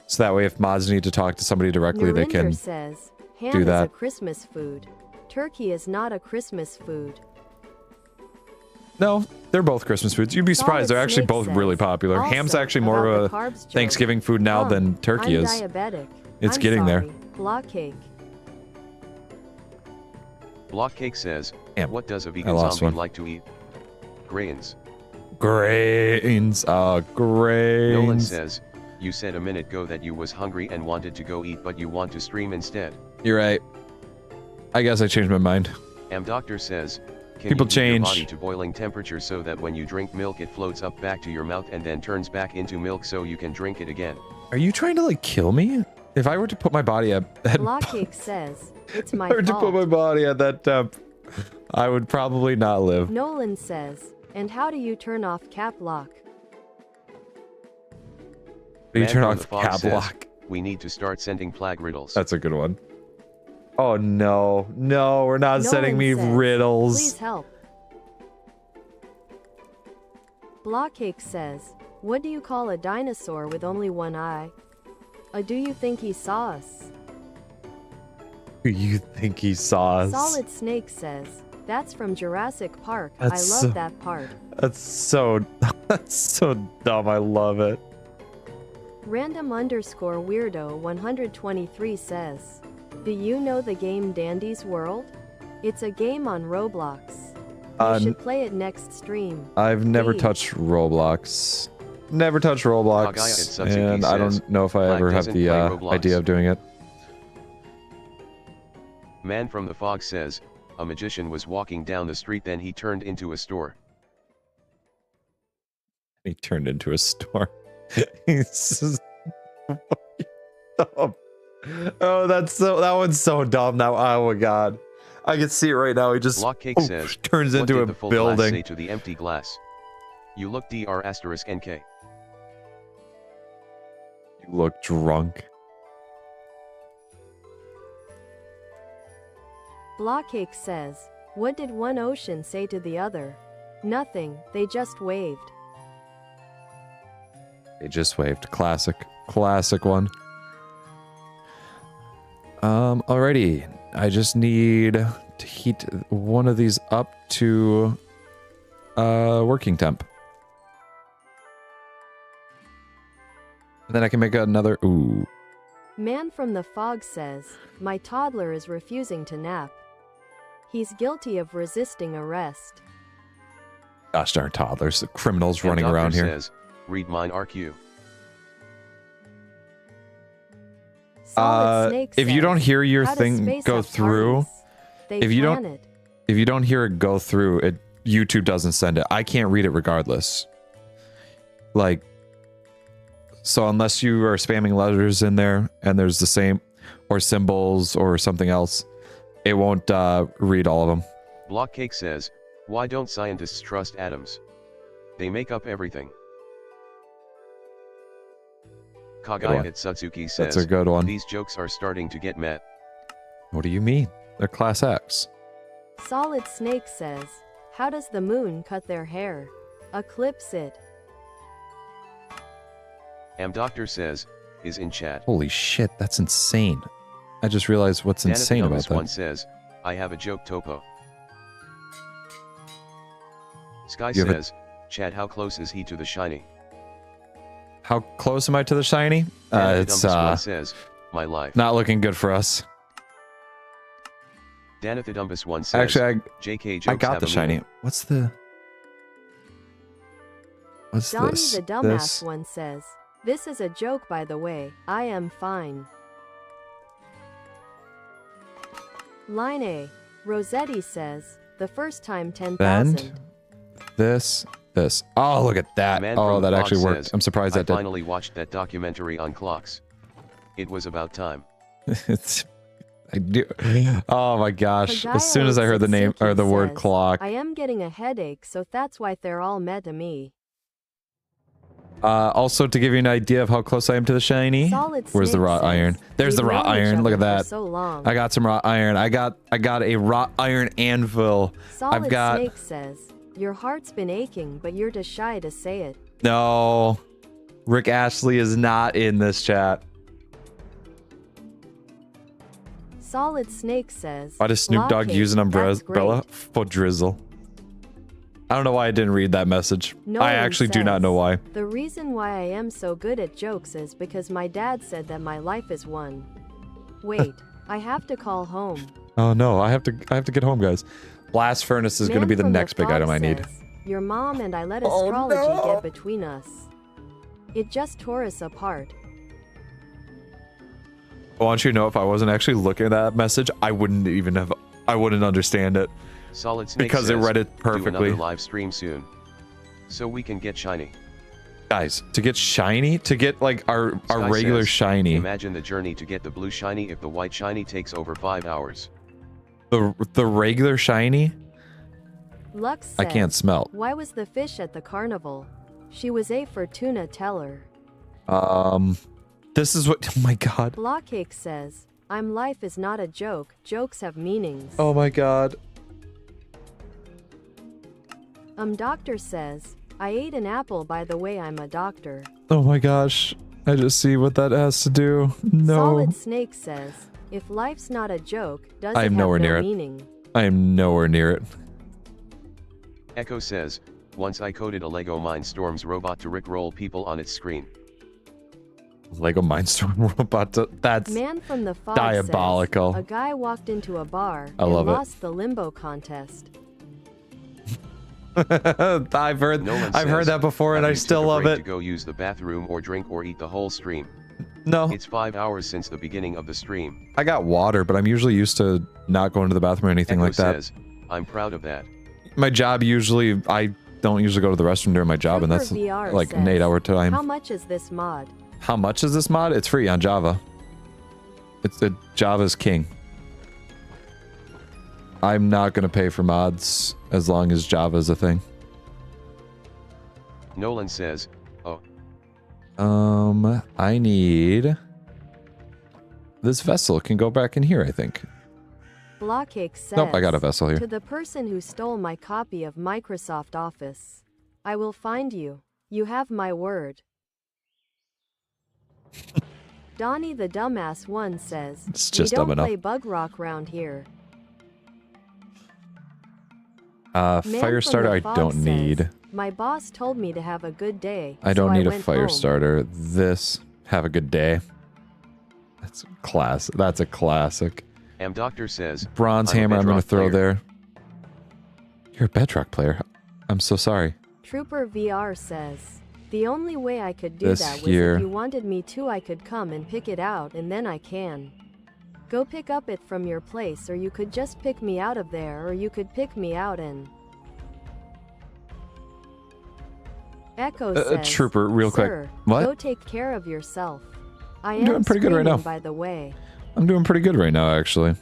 So that way if mods need to talk to somebody directly, they Narinder can. says, ham do is a that. Christmas food. Turkey is not a Christmas food. No, they're both Christmas foods. You'd be surprised. Solid They're actually Snake both really says, popular. also, Ham's actually more about of the a carbs joke. Thanksgiving food now than turkey I'm is. diabetic. It's I'm getting there. sorry. Blockcake. Blockcake says, Damn, what does a I vegan lost zombie one. like to eat? Grains. Grains. Grains. Nolan says, you said a minute ago that you was hungry and wanted to go eat but you want to stream instead. You're right. I guess I changed my mind. Doctor says, can People you heat your change. body to boiling temperature so that when you drink milk it floats up back to your mouth and then turns back into milk so you can drink it again? Are you trying to like kill me? If I were to put my body at Blockcake says, it's my if I were to put my fault. body at that temp, I would probably not live. Nolan says, and how do you turn off cap lock? You Man turn from off the Fog cap says, lock. we need to start sending Plag riddles. That's a good one. Oh no, no, we're not sending me Nolan says, riddles. Please help. Blockcake says, what do you call a dinosaur with only one eye? Do you think he saw us? Do you think he saw us? Solid Snake says, that's from Jurassic Park. That's I love so- that part. That's so dumb. I love it. Random_weirdo 123 says, do you know the game Dandy's World? It's a game on Roblox. You should play it next stream. I've never Please. touched Roblox. Never touched Roblox, and I don't know if I ever have the idea of doing it. Man from the Fog says, a magician was walking down the street, then he turned into a store. He turned into a store. He's just dumb. Oh, that one's so dumb now. Oh my god. I can see it right now. He just says, turns what into did a the full building. Glass say to the empty glass? You look dr***nk. You look drunk. Blockcake says, what did one ocean say to the other? Nothing, they just waved. They just waved. Classic one. Alrighty. I just need to heat one of these up to working temp. And then I can make another. Ooh. Man from the Fog says, my toddler is refusing to nap. He's guilty of resisting arrest. Gosh darn toddlers. Criminals running Doctor around here. Says, read mine RQ. Solid Snake if you says, don't hear your how does thing space go have through, parties? They if you plan don't- it. if you don't hear it go through, YouTube doesn't send it. I can't read it regardless. Like, so unless you are spamming letters in there and there's the same, or symbols or something else, it won't read all of them. Blockcake says, why don't scientists trust atoms? They make up everything. Kagaya Satsuki says, That's a good one. these jokes are starting to get met. What do you mean? They're class X. Solid Snake says, how does the moon cut their hair? Eclipse it. Doctor says, is in chat. Holy shit, that's insane. I just realized what's insane about that. One says, I have a joke topo. Sky You have says, Chad, how close is he to the shiny? How close am I to the shiny? It's one says, my life. not looking good for us. Danathidumbus one says, Actually, JK jokes I got have the a shiny. meaning. What's Donnie this? the dumbass This? one says, this is a joke by the way, I am fine. Line A. Rossetti says, the first time 10,000. Bend. This. Oh, look at that. Man Oh, from that the actually Fog worked. says, I'm surprised I that did. finally watched that documentary on clocks. It was about time. I do. Oh my gosh. Pagaya As soon as I heard the name or the word says, clock. I am getting a headache, so that's why they're all mad to me. Also, to give you an idea of how close I am to the shiny, Solid where's the Snake wrought says, iron? There's the "We've wrought known each iron. Look at other for that. so long." I got some wrought iron. I got a wrought iron anvil. Solid I've got Snake says, your heart's been aching, but you're too shy to say it. no. Rick Ashley is not in this chat. Solid Snake says, Why does Snoop Dogg "Blockade, use an that's umbrella great." for drizzle? I don't know why I didn't read that message. I Nolan actually do not says, know why. The reason why I am so good at jokes is because my dad said that my life is one. Wait, I have to call home. Oh no, I have to get home, guys. Blast furnace is going to Man be the from next big Fog item I need. says, your mom and I let Oh, astrology no. get between us. It just tore us apart. I want you to know if I wasn't actually looking at that message, I wouldn't understand it. Solid Snake Because it says, read it do perfectly. another live stream soon. So we can get shiny. Guys, to get shiny, to get like our Sky regular says, shiny, Imagine the journey to get the blue shiny if the white shiny takes over 5 hours. the regular shiny, Lux I says, can't smell. why was the fish at the carnival? She was a Fortuna teller. This is what, oh my god. Blockcake says, I'm life is not a joke, jokes have meanings. Oh my god. Doctor says, I ate an apple by the way I'm a doctor. Oh my gosh. I just see what that has to do. No. Solid Snake says, if life's not a joke, does it I'm have nowhere no near it. meaning? I am nowhere near it. Echo says, once I coded a Lego Mindstorms robot to rickroll people on its screen. Lego Mindstorm robot. That's Man from the fog diabolical. says, a guy walked into a bar I and love it. lost the limbo contest. I've heard that before, and I still love it. To go use the bathroom or drink or eat the whole stream. No, It's 5 hours since the beginning of the stream. I got water, but I'm usually used to not going to the bathroom or anything Echo like that. says, I'm proud of that. My job usually, I don't usually go to the restroom during my job, and that's Trooper VR like an says, 8-hour time. How much is this mod? How much is this mod? It's free on Java. Java's king. I'm not gonna pay for mods as long as Java's a thing. Nolan says, oh, I need... This vessel can go back in here, I think. Blockcake says, Nope, I got a vessel here. To the person who stole my copy of Microsoft Office, I will find you. You have my word. Donnie the dumbass one says, It's just we dumb don't enough. play bug rock round here. Fire from starter the I fog don't says, need. My boss told me to have a good day. I don't so need a went fire home. starter. This, have a good day. That's class. That's a classic. Doctor says, Bronze I'm a hammer I'm gonna Bedrock throw player. there. You're a Bedrock player. I'm so sorry. Trooper VR says, the only way I could do This that was here. if you wanted me to, I could come and pick it out and then I can. Go pick up it from your place, or you could just pick me out of there, or you could pick me out and... Echo says, Trooper, real quick. Sir, What? Go take care of yourself. I I'm am doing pretty good right now. by the way. I'm doing pretty good right now, actually.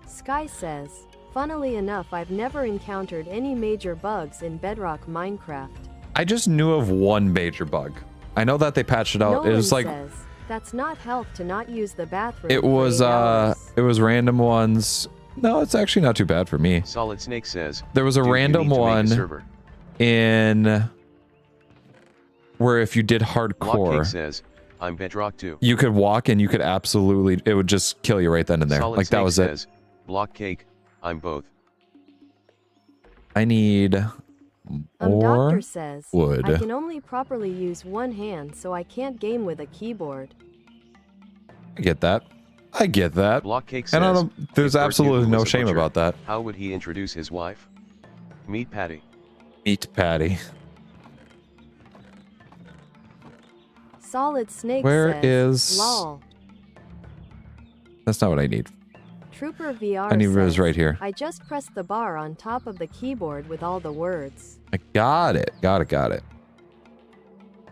Sky says, funnily enough, I've never encountered any major bugs in Bedrock Minecraft. I just knew of one major bug. I know that they patched it out. Nolan It was like says, that's not health to not use the bathroom. it for was 8 hours. it was random ones. No, it's actually not too bad for me. Solid Snake says, There was a "Dude, you random need to make a one server." in where if you did Blockcake hardcore, says, I'm Bedrock too. you could walk and you could absolutely, it would just kill you right then and there. Solid Like that Snake was says, it. Blockcake, I'm both. I need more Doctor says, wood. I can only properly use one hand, so I can't game with a keyboard. I get that. I get that. Blockcake And I says, don't, there's "If Bert absolutely Newton no was a shame butcher, about that. How would he introduce his wife? Meet Patty. Meat patty. Solid Snake Where says, is- lol. That's not what I need. Trooper VR I need says, Riz right here. I just pressed the bar on top of the keyboard with all the words. I got it. Got it.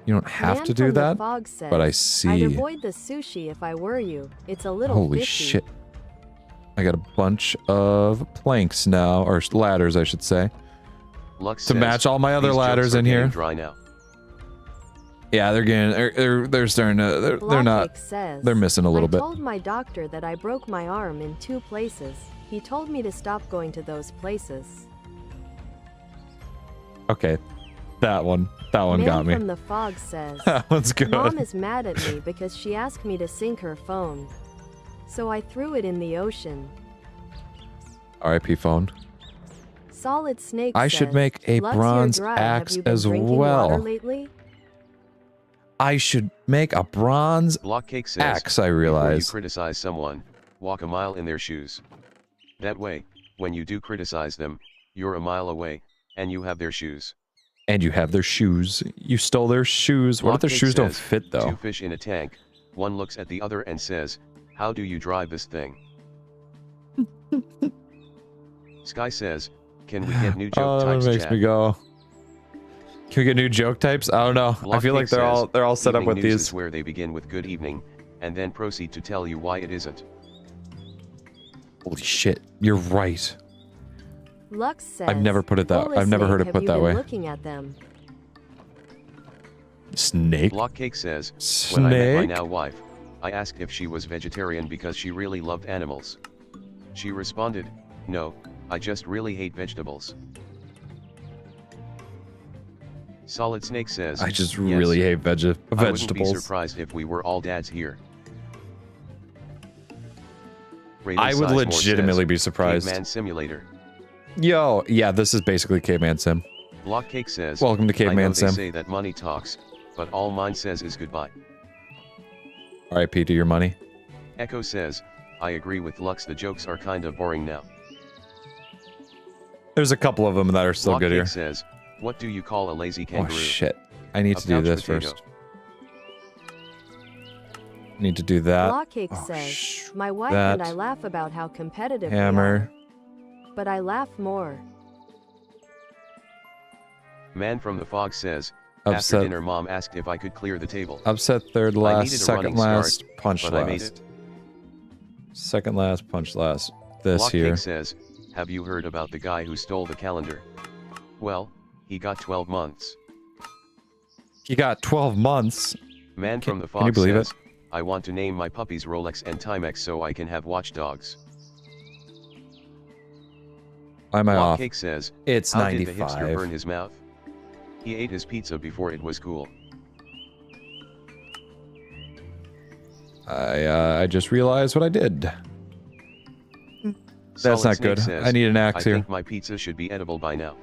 You don't have Man to do from the that, fog says, but I I'd see. avoid the sushi if I were you. It's a little Holy 50. shit. I got a bunch of planks now, or ladders, I should say. Lux To says, match all my other "These jokes ladders are in getting here." Dry now. Yeah, they're getting, they're starting to, they're not, Blockcake says, they're missing a little I bit. told my doctor that I broke my arm in 2 places. He told me to stop going to those places. Okay, that one Man got me. from the fog says, That one's good. Mom is mad at me because she asked me to sink her phone. So I threw it in the ocean. R.I.P. phone. Solid Snake I says, should make a "Lux, you're bronze dry. axe Have you been as drinking well." water lately? I should make a bronze Blockcake says, axe, I before you realize. criticize someone, walk a mile in their shoes. That way, when you do criticize them, you're a mile away, and you have their shoes. And you have their shoes. You stole their shoes. What if their Blockcake shoes don't says, fit, though? 2 fish in a tank, one looks at the other and says, how do you drive this thing? Sky says, can we get new joke Oh, types, that makes chat? me go. Can we get new joke types? I don't know. I feel Blockcake like they're all says, set up "Evening with news these. is where they begin with good evening, and then proceed to tell you why it isn't. Holy shit, you're right. Lux says, I've never put it that. "Holy I've never heard snake, it put have that you been way. Looking at them. Snake. Blockcake says, when I met my Snake. now wife, I asked if she was vegetarian because she really loved animals. She responded, no, I just really hate vegetables. Solid Snake says, I just "Yes, really hate I wouldn't be vegetables. surprised if we were all dads here." I would Raiden Sizemore legitimately says, be surprised. Caveman Simulator. Yo, yeah, this is basically Caveman Sim. Blockcake says, Welcome to I know Caveman they Sim. say that money talks, but all mine says is goodbye. R.I.P. to your money. Echo says, I agree with Lux, the jokes are kinda boring now. There's a couple of them that are still good here. Blockcake says, what do you call a lazy kangaroo? Oh shit. I need A to do pouch this potato. first. Need to do that. Blockcake Oh, says, my wife that. and I laugh about how competitive Hammer. we are. But I laugh more. Man from the Fog says, after Upset. dinner mom asked if I could clear the table. Upset third I last, needed a second running last, start, punch but I made last. it. Second last, punch last. This Blockcake here. says, have you heard about the guy who stole the calendar? Well, he got 12 months. You got 12 months. Man from the can you Fog believe says, it? I want to name my puppies Rolex and Timex so I can have watchdogs. Why am I off? Blockcake says, It's how did the hipster 95. burn his mouth? He ate his pizza before it was cool. I just realized what I did. That's Solid not Snake good. says, I need an axe I here. think my pizza should be edible by now.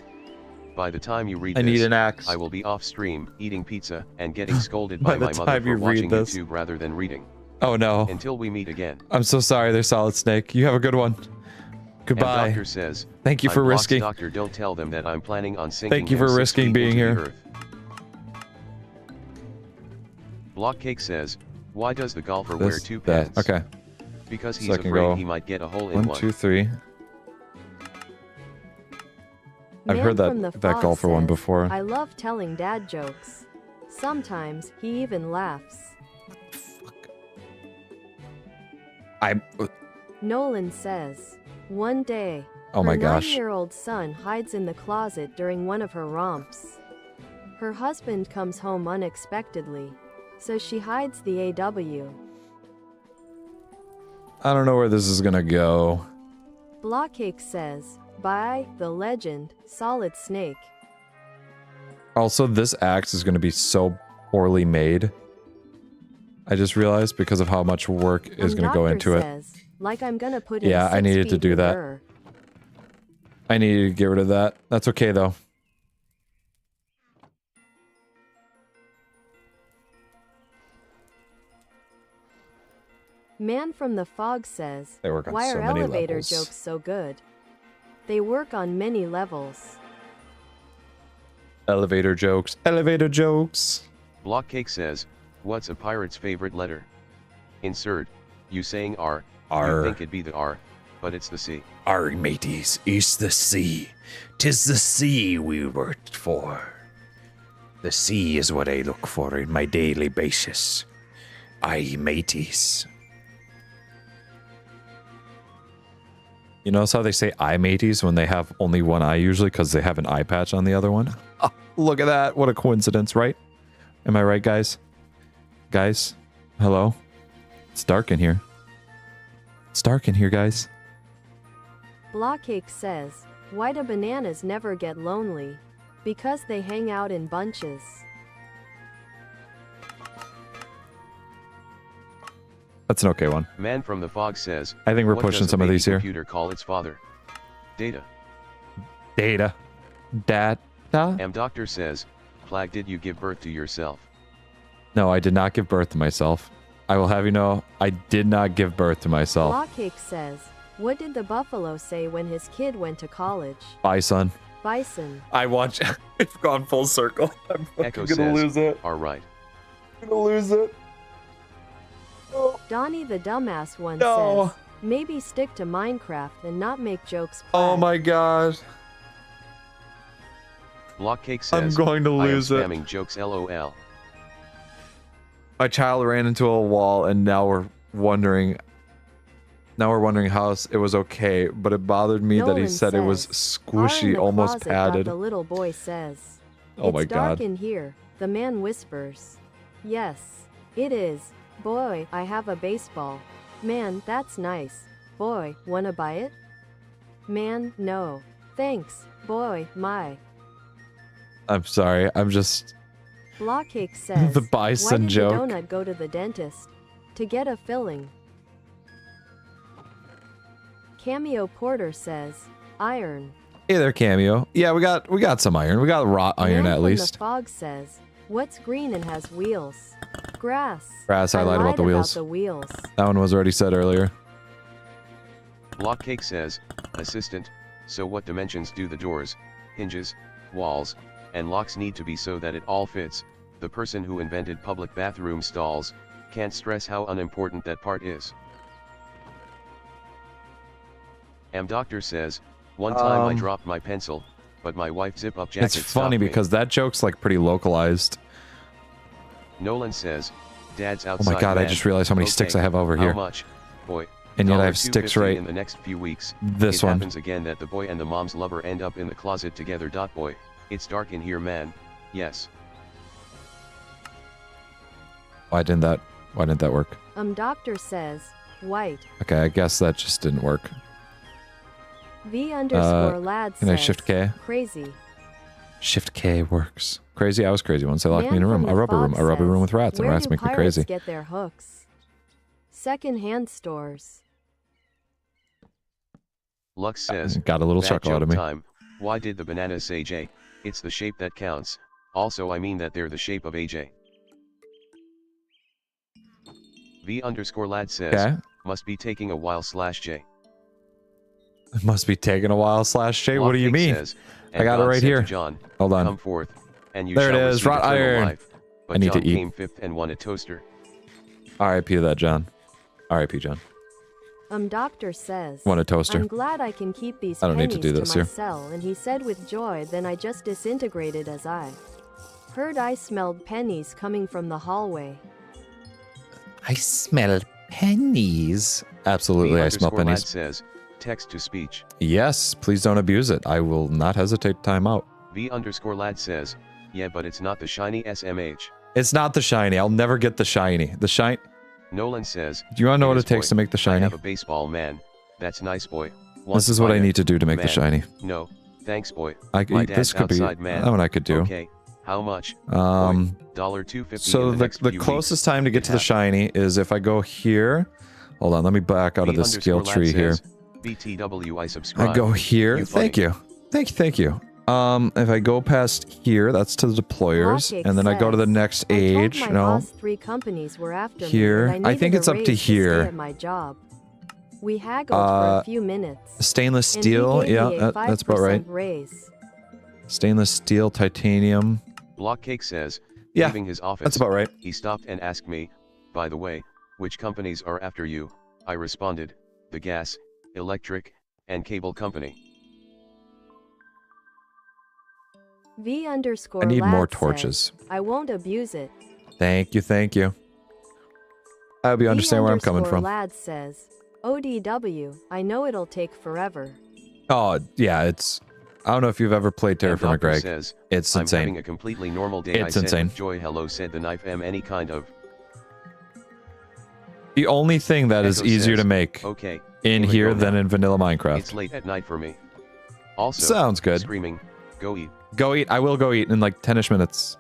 By the time you read I this, need an axe. I will be off stream, eating pizza, and getting scolded By by the my mother time for you read watching this. YouTube rather than reading. Oh no. Until we meet again. I'm so sorry there, Solid Snake. You have a good one. Goodbye. And Doctor says, Thank you for I'm Block's risking. Doctor, don't tell them that I'm planning on sinking Thank you him for 6 risking feet being into the here. earth. Blockcake says, why does the golfer wear This, 2 that. pants? Okay. Because he's So I can afraid go he might get a hole in 1, one. 2, 3. I've Man heard from the that Fog golfer one says, before. I love telling dad jokes. Sometimes he even laughs. I'm. Nolan says, one day, Oh my her gosh. 9-year-old son hides in the closet during one of her romps. Her husband comes home unexpectedly, so she hides the AW. I don't know where this is gonna go. Blockcake says, by the legend, Solid Snake. Also, this axe is gonna be so poorly made. I just realized because of how much work is gonna go into it. Says, like I'm gonna put in Yeah, I 6 needed to feet do in that. her. I needed to get rid of that. That's okay though. Man from the Fog says, They work on why so are many elevator levels. jokes so good? They work on many levels. Elevator jokes. Elevator jokes. Blockcake says, what's a pirate's favorite letter? Insert, you saying R, R. you think it'd be the R, but it's the C. Aye, mateys, it's the sea. 'Tis the sea we worked for. The sea is what I look for in my daily basis. Aye, mateys. You notice how they say eye mateys when they have only one eye usually because they have an eye patch on the other one? Oh, look at that. What a coincidence, right? Am I right, guys? Guys? Hello? It's dark in here. It's dark in here, guys. Blockcake says, why do bananas never get lonely? Because they hang out in bunches. That's an okay one. Man from the Fog says, I think we're what pushing does a some of baby these here. computer call its father? Data. Data. Data? Doctor says, Plag, did you give birth to yourself? No, I did not give birth to myself. I will have you know, I did not give birth to myself. Blockcake says, what did the buffalo say when his kid went to college? Bye, son. Bison. I want you. It's gone full circle. I'm Echo says, alright. I'm gonna lose it. Donnie the dumbass one No. says, maybe stick to Minecraft and not make jokes. Oh Plag." my god. Blockcake I'm says, going to lose I it. am spamming jokes LOL. My child ran into a wall and now we're wondering how it was okay, but it bothered me that he Nolan said it was says, "Are in squishy, the almost closet," padded. The little boy says. Oh my It's dark god. in here, the man whispers. Yes, it is. Boy, I have a baseball. Man, that's nice. Boy, wanna buy it? Man, no. Thanks. Boy, my. I'm sorry. I'm just Blockcake says, the bison why did joke. the donut go to the dentist? To get a filling. Cameo Porter says, iron. Hey there, Cameo. Yeah, we got some iron. We got raw iron Man at from least. The Fog says, what's green and has wheels? Grass. Grass, I lied about the wheels. The wheels. That one was already said earlier. Blockcake says, assistant, so what dimensions do the doors, hinges, walls, and locks need to be so that it all fits? The person who invented public bathroom stalls can't stress how unimportant that part is. Doctor says, one time I dropped my pencil, but my wife zip-up jacket It's funny because that joke's like pretty localized. Nolan says, Dad's outside. Oh my god, man. I just realized how many sticks I have over here. How much? Boy. And yet I have sticks right in the next few weeks. This it one. happens again that the boy and the mom's lover end up in the closet together. Boy, it's dark in here, man. Yes. Why didn't that work? Doctor says, white. Okay, I guess that just didn't work. V_lad says, can I shift K? Crazy. Shift K works. Crazy? I was crazy once. They locked me in a Man room. from A the rubber room. fog A rubber room says, with rats. And where rats do make me pirates crazy. get their hooks? Second-hand stores. Lux says, Got a little bad chuckle out of joke me. Time. Why did the bananas say J? It's the shape that counts. Also I mean that they're the shape of AJ. V_lad says, Okay. must be taking a while /J. It must be taking a while /J. What do you Blockcake mean? says, I got it God right said to here. John, Hold on. come forth, and you There it shall is, receive wrought eternal iron. life. But I need John to eat. came fifth and won a toaster. R.I.P. to that, John. R.I.P. John. Doctor says, Want a toaster? I'm glad I can keep these I don't need to pennies do this here. my cell, and he said with joy, then I just disintegrated as I heard I smelled pennies coming from the hallway. I smell pennies. Absolutely, I smell V_lad pennies. says, text to speech. Yes, please don't abuse it. I will not hesitate to time out. V_lad says, yeah, but it's not the shiny SMH. It's not the shiny. I'll never get the shiny. The shine. Nolan says, Do you want to know what "Yes, it takes boy. to make the I shiny? have a baseball, man. That's nice, boy. This is what I need to do to make the shiny. No, thanks, boy. I My this dad's could be outside, man. that one I could do. Okay, how much? $2.50. So in the next few closest weeks. time to get to the shiny is if I go here. Hold on, let me back out of the skill V_lad tree here. says, BTW, I subscribe. I go here. You Thank funny. you. Thank you. If I go past here, that's to the deployers, Blockcake and then I go to the says, next I told age. my No, boss 3 companies were after Here. me, and I think needed it's a up to raise stay here. at my job. We haggled for a few minutes. stainless and he steel. gave me Yeah, a that's about 5% right. Raise. Stainless steel, titanium. Blockcake says, Yeah, leaving his office, that's about right. he stopped and asked me, by the way, which companies are after you? I responded, the gas, electric, and cable company. V_lad I need more says, torches. I won't abuse it. Thank you. I hope you understand where I'm coming from. Lad says, ODW, I know it'll take forever. Oh, yeah, it's... I don't know if you've ever played TerraFirmaGreg. Says, It's I'm insane. having a completely normal day. It's I said insane. with joy, hello, said the knife, any kind of. The only thing that is Echo easier says, to make okay, in we here go than now. in vanilla Minecraft. It's late at night for me. Also, Sounds good. Screaming, go eat. Go eat. I will go eat in like 10ish minutes.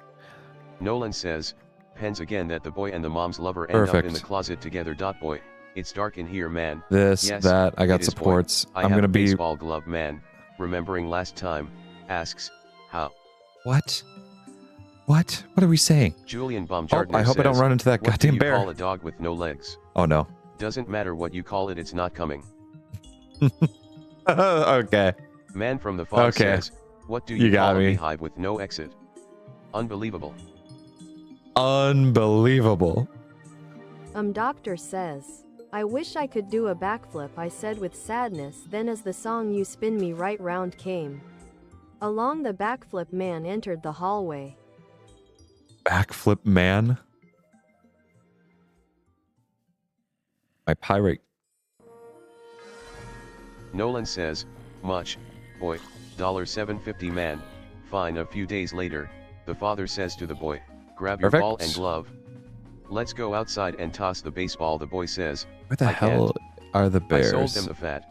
Nolan says, pens again that the boy and the mom's lover end up Perfect. in the closet together. Boy, it's dark in here, man. This, Yes, that, I got it is, boy. supports. I I'm have gonna a be... baseball glove, man. Remembering last time, asks, how? What? What are we saying? Julian Oh, Baumgartner I hope I don't says, run into that what do goddamn you bear. call a dog with no legs? Oh no. Doesn't matter what you call it, it's not coming. Okay. Man from the fog Okay. says, what do You you got call a me. beehive with no exit? Unbelievable. Unbelievable. Doctor says, I wish I could do a backflip, I said with sadness, then as the song You Spin Me Right Round came along, the backflip man entered the hallway. Backflip man. My pirate. Nolan says, much, boy, $7.50 man. Fine. A few days later, the father says to the boy, grab your Perfect. ball and glove. Let's go outside and toss the baseball. The boy says, Where the I hell are the I bears? sold them the fat.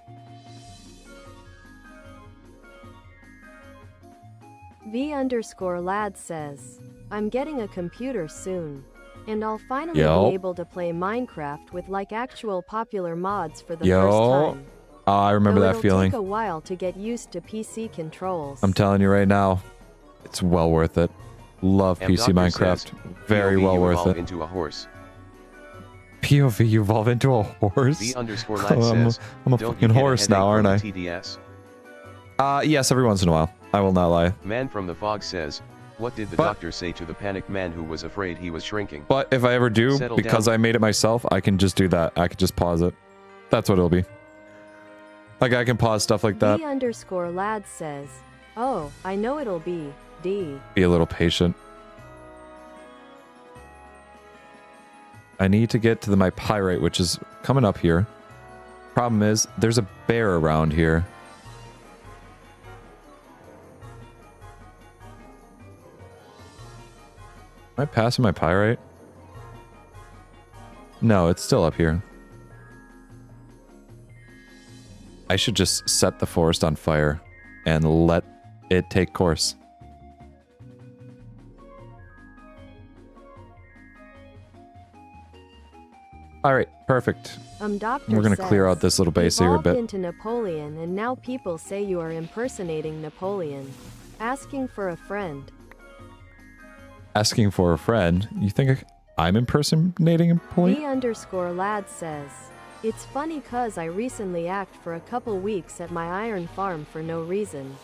V_lad says, I'm getting a computer soon. And I'll finally Yo. be able to play Minecraft with like actual popular mods for the Yo. first time. I remember Though that it'll feeling. take a while to get used to PC controls. I'm telling you right now, it's well worth it. Love PC Minecraft. Very POV, well you worth evolve it. into a horse. POV, you evolve into a horse? V_lad says, I'm a don't fucking you get a horse now, aren't I? headache from TDS? Yes, every once in a while. I will not lie. Man from the fog says, what did the But- doctor say to the panicked man who was afraid he was shrinking? But if I ever do, Settle because down. I made it myself, I can just do that. I can just pause it. That's what it'll be. Like, I can pause stuff like that. V_lad says, oh, I know it'll be D. Be a little patient. I need to get to my pyrite, which is coming up here. Problem is, there's a bear around here. Am I passing my pyrite? No, it's still up here. I should just set the forest on fire and let it take course. All right, perfect. Doctor We're gonna says, clear out this little base here a evolved bit. into Napoleon, and now people say you are impersonating Napoleon. Asking for a friend. Asking for a friend. You think I'm impersonating a point? V_lad says, it's funny cause I recently act for a couple weeks at my iron farm for no reason.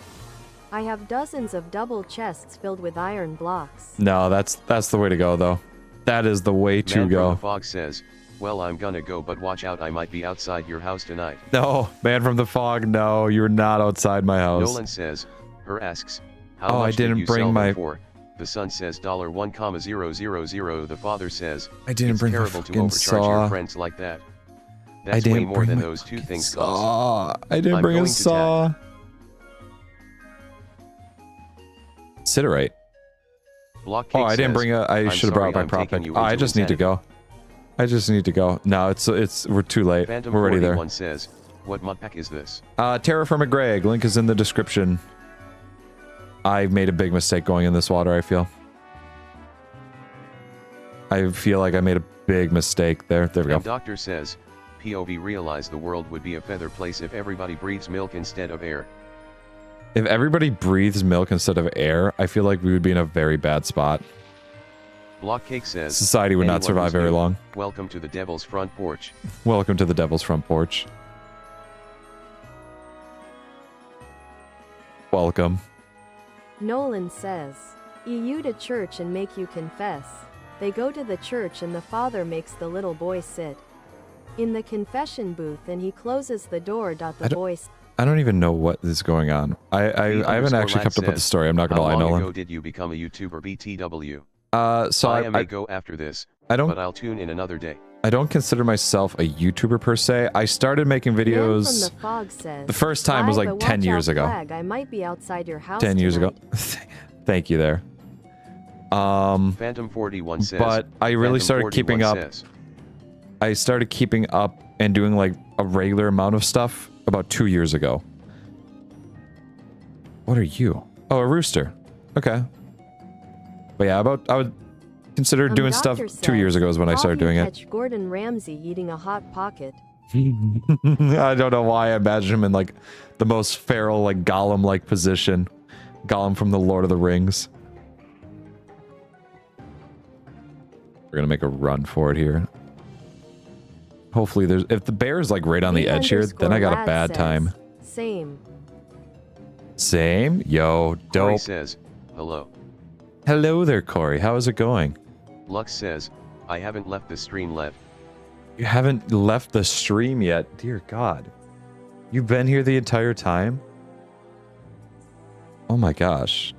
I have dozens of double chests filled with iron blocks. No, that's the way to go though. That is the way to Man from go. the fog says, well, I'm gonna go, but watch out, I might be outside your house tonight. No, man from the fog, no, you're not outside my house. Nolan says, her asks, how Oh, much I didn't did you bring sell my- them for? The son says $1,000. The father says, I didn't it's bring my terrible to fucking overcharge saw. your friends like that. That's I didn't way more bring than my those two fucking things cost. saw. I didn't I'm bring a going to saw. Ciderite. Block Oh, Cake I didn't says, bring a. I I'm should have brought sorry, my I'm taking prop pick. you Oh, I into just need to insanity. go. I just need to go. No, we're too late. Phantom We're already there. 41 says, what Modpack is this? TerraFirmaGreg. Link is in the description. I made a big mistake going in this water, I feel. I feel like I made a big mistake there. There we go. Doctor says, POV realized the world would be a feather place if everybody breathes milk instead of air. If everybody breathes milk instead of air, I feel like we would be in a very bad spot. Block Cake says, Society would not anyone survive who's very new, long. Welcome to the devil's front porch. Welcome to the devil's front porch. Welcome. Nolan says, EU to church and make you confess. They go to the church and the father makes the little boy sit in the confession booth and he closes the door. The boy I don't even know what is going on. I haven't actually kept up with the story. I'm not gonna lie, How long Nolan. ago did you become a YouTuber, BTW? So I may go after this, I don't but I'll tune in another day. I don't consider myself a YouTuber per se. I started making videos. Man from the fog says, The first time was "Bye, like but 10 watch years out, ago. Flag, I might be outside your house 10 years ago. tonight." Thank you there. Phantom 41 says, But I really Phantom started 41 keeping up. says, I started keeping up and doing like a regular amount of stuff about 2 years ago. What are you? Oh, a rooster. Okay. But yeah, I would consider doing stuff Doctor 2 years says, ago is when I "How started do you doing it. catch Gordon Ramsay eating a hot pocket. I don't know why I imagine him in like the most feral, like Gollum-like position. Gollum from the Lord of the Rings. We're gonna make a run for it here. Hopefully there's... If the bear's like right on the edge here, then I got a bad time. Same. Same? Yo, Corey dope. says, hello. Hello there, Corey. How is it going? Lux says, I haven't left the stream yet. You haven't left the stream yet? Dear God. You've been here the entire time? Oh my gosh.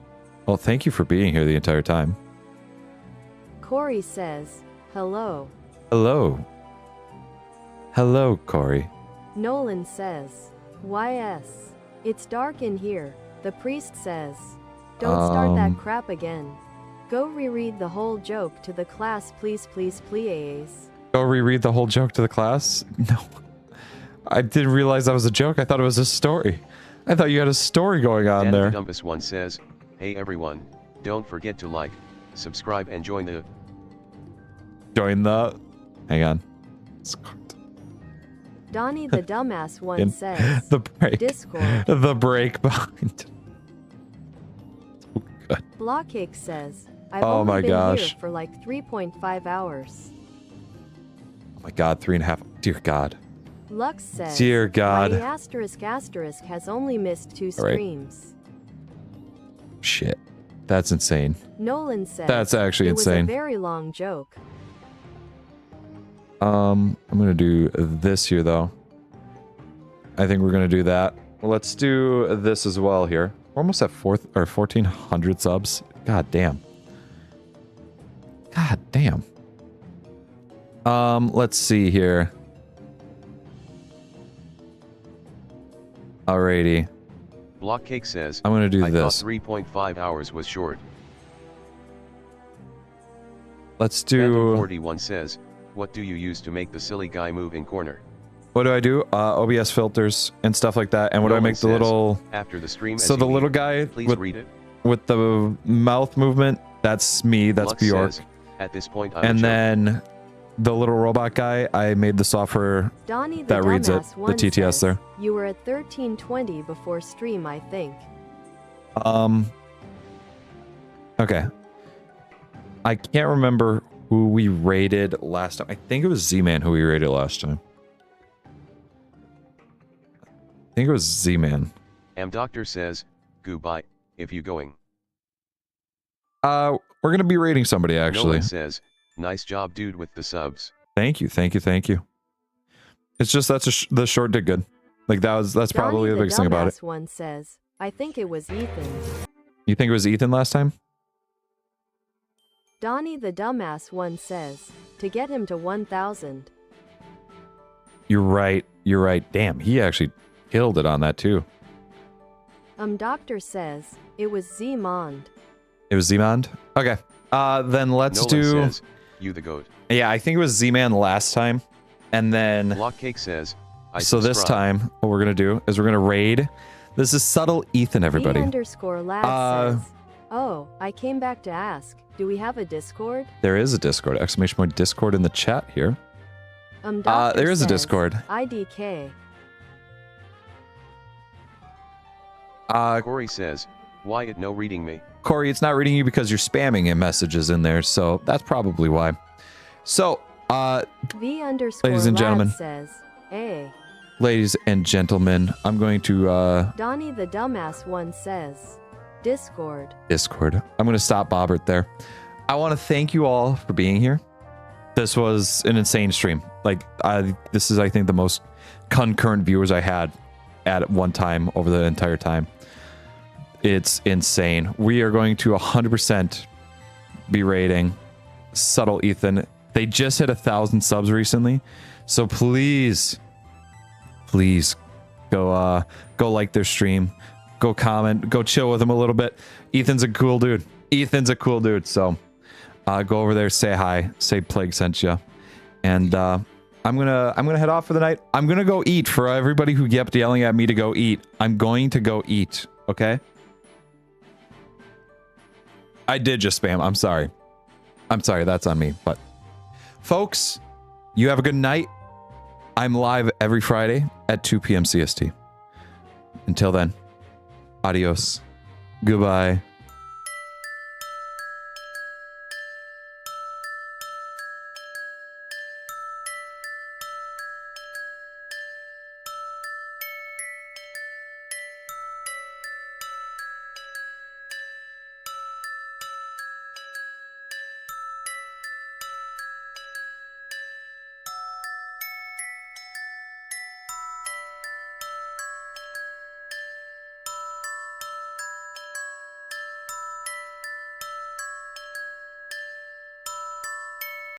Well, thank you for being here the entire time. Corey says, hello. Hello. Hello, Corey. Nolan says, YS. It's dark in here. The priest says, don't start that crap again. Go reread the whole joke to the class, please, please, please. Go reread the whole joke to the class? No. I didn't realize that was a joke. I thought it was a story. I thought you had a story going on Dan there. Dumpus one says, hey everyone, don't forget to like, subscribe and join the... Join the... Hang on. Donnie the dumbass one In says, the break. Discord. The break behind. Blockcake says, I've Oh only my been gosh. here for like 3.5 hours. Oh my God, 3.5. Dear God. Lux says, Dear God. my asterisk has only missed 2 All right. streams. Shit. That's insane. Nolan says, That's actually it was insane. a very long joke. I'm gonna do this here though. I think we're gonna do that. Let's do this as well here. We're almost at 1,400 subs. God damn. God damn. Let's see here. Alrighty. Blockcake says, I'm gonna do I this. thought 3.5 hours was short. Let's Phantom do. 41 says, what do you use to make the silly guy move in corner? What do I do? OBS filters and stuff like that. And what do I Nolan make the says, little? After the stream, So as the you little leave, guy please read it. with the mouth movement. That's me. That's Lux Bjork. says, at this point, I'm And joking. then the little robot guy, I made the software Donnie the that reads it, dumbass the one TTS says, there. You were at 1320 before stream, I think. Okay. I can't remember who we rated last time. I think it was Z-Man who we rated last time. I think it was Z-Man. Doctor says, goodbye, if you going. We're gonna be rating somebody actually. Nolan says, nice job dude with the subs. Thank you, thank you, thank you. It's just the short did good. Like that's probably Donnie the biggest thing about it. dumbass one says, I think it was Ethan. You think it was Ethan last time? Donnie the dumbass one says, to get him to 1,000. You're right. You're right. Damn, he actually killed it on that too. Doctor says, it was Zmond. It was Z-Man? Okay. Then let's Nolan do... says, you the goat. Yeah, I think it was Z-Man last time. And then... Blockcake says, I So this subscribe. time, what we're going to do is we're going to raid. This is Subtle Ethan, everybody. _lad says, oh, I came back to ask, do we have a Discord? There is a Discord. Exclamation point Discord in the chat here. Doctor there is a says, Discord. IDK. Corey says, why it no reading me? Corey, it's not reading you because you're spamming in messages in there, so that's probably why. So, ladies and gentlemen. Says, hey. Ladies and gentlemen, I'm going to Donnie the dumbass one says, Discord. I'm going to stop Bobert there. I want to thank you all for being here. This was an insane stream. Like, this is, I think, the most concurrent viewers I had at one time over the entire time. It's insane. We are going to 100% be rating Subtle Ethan. They just hit 1,000 subs recently, so please go like their stream, go comment, go chill with them a little bit. Ethan's a cool dude. So go over there, say hi, say Plague sent you, and I'm gonna head off for the night. I'm gonna go eat. For everybody who kept yelling at me to go eat, I'm going to go eat. Okay. I did just spam. I'm sorry. That's on me. But folks, you have a good night. I'm live every Friday at 2 p.m. CST. Until then, adios. Goodbye.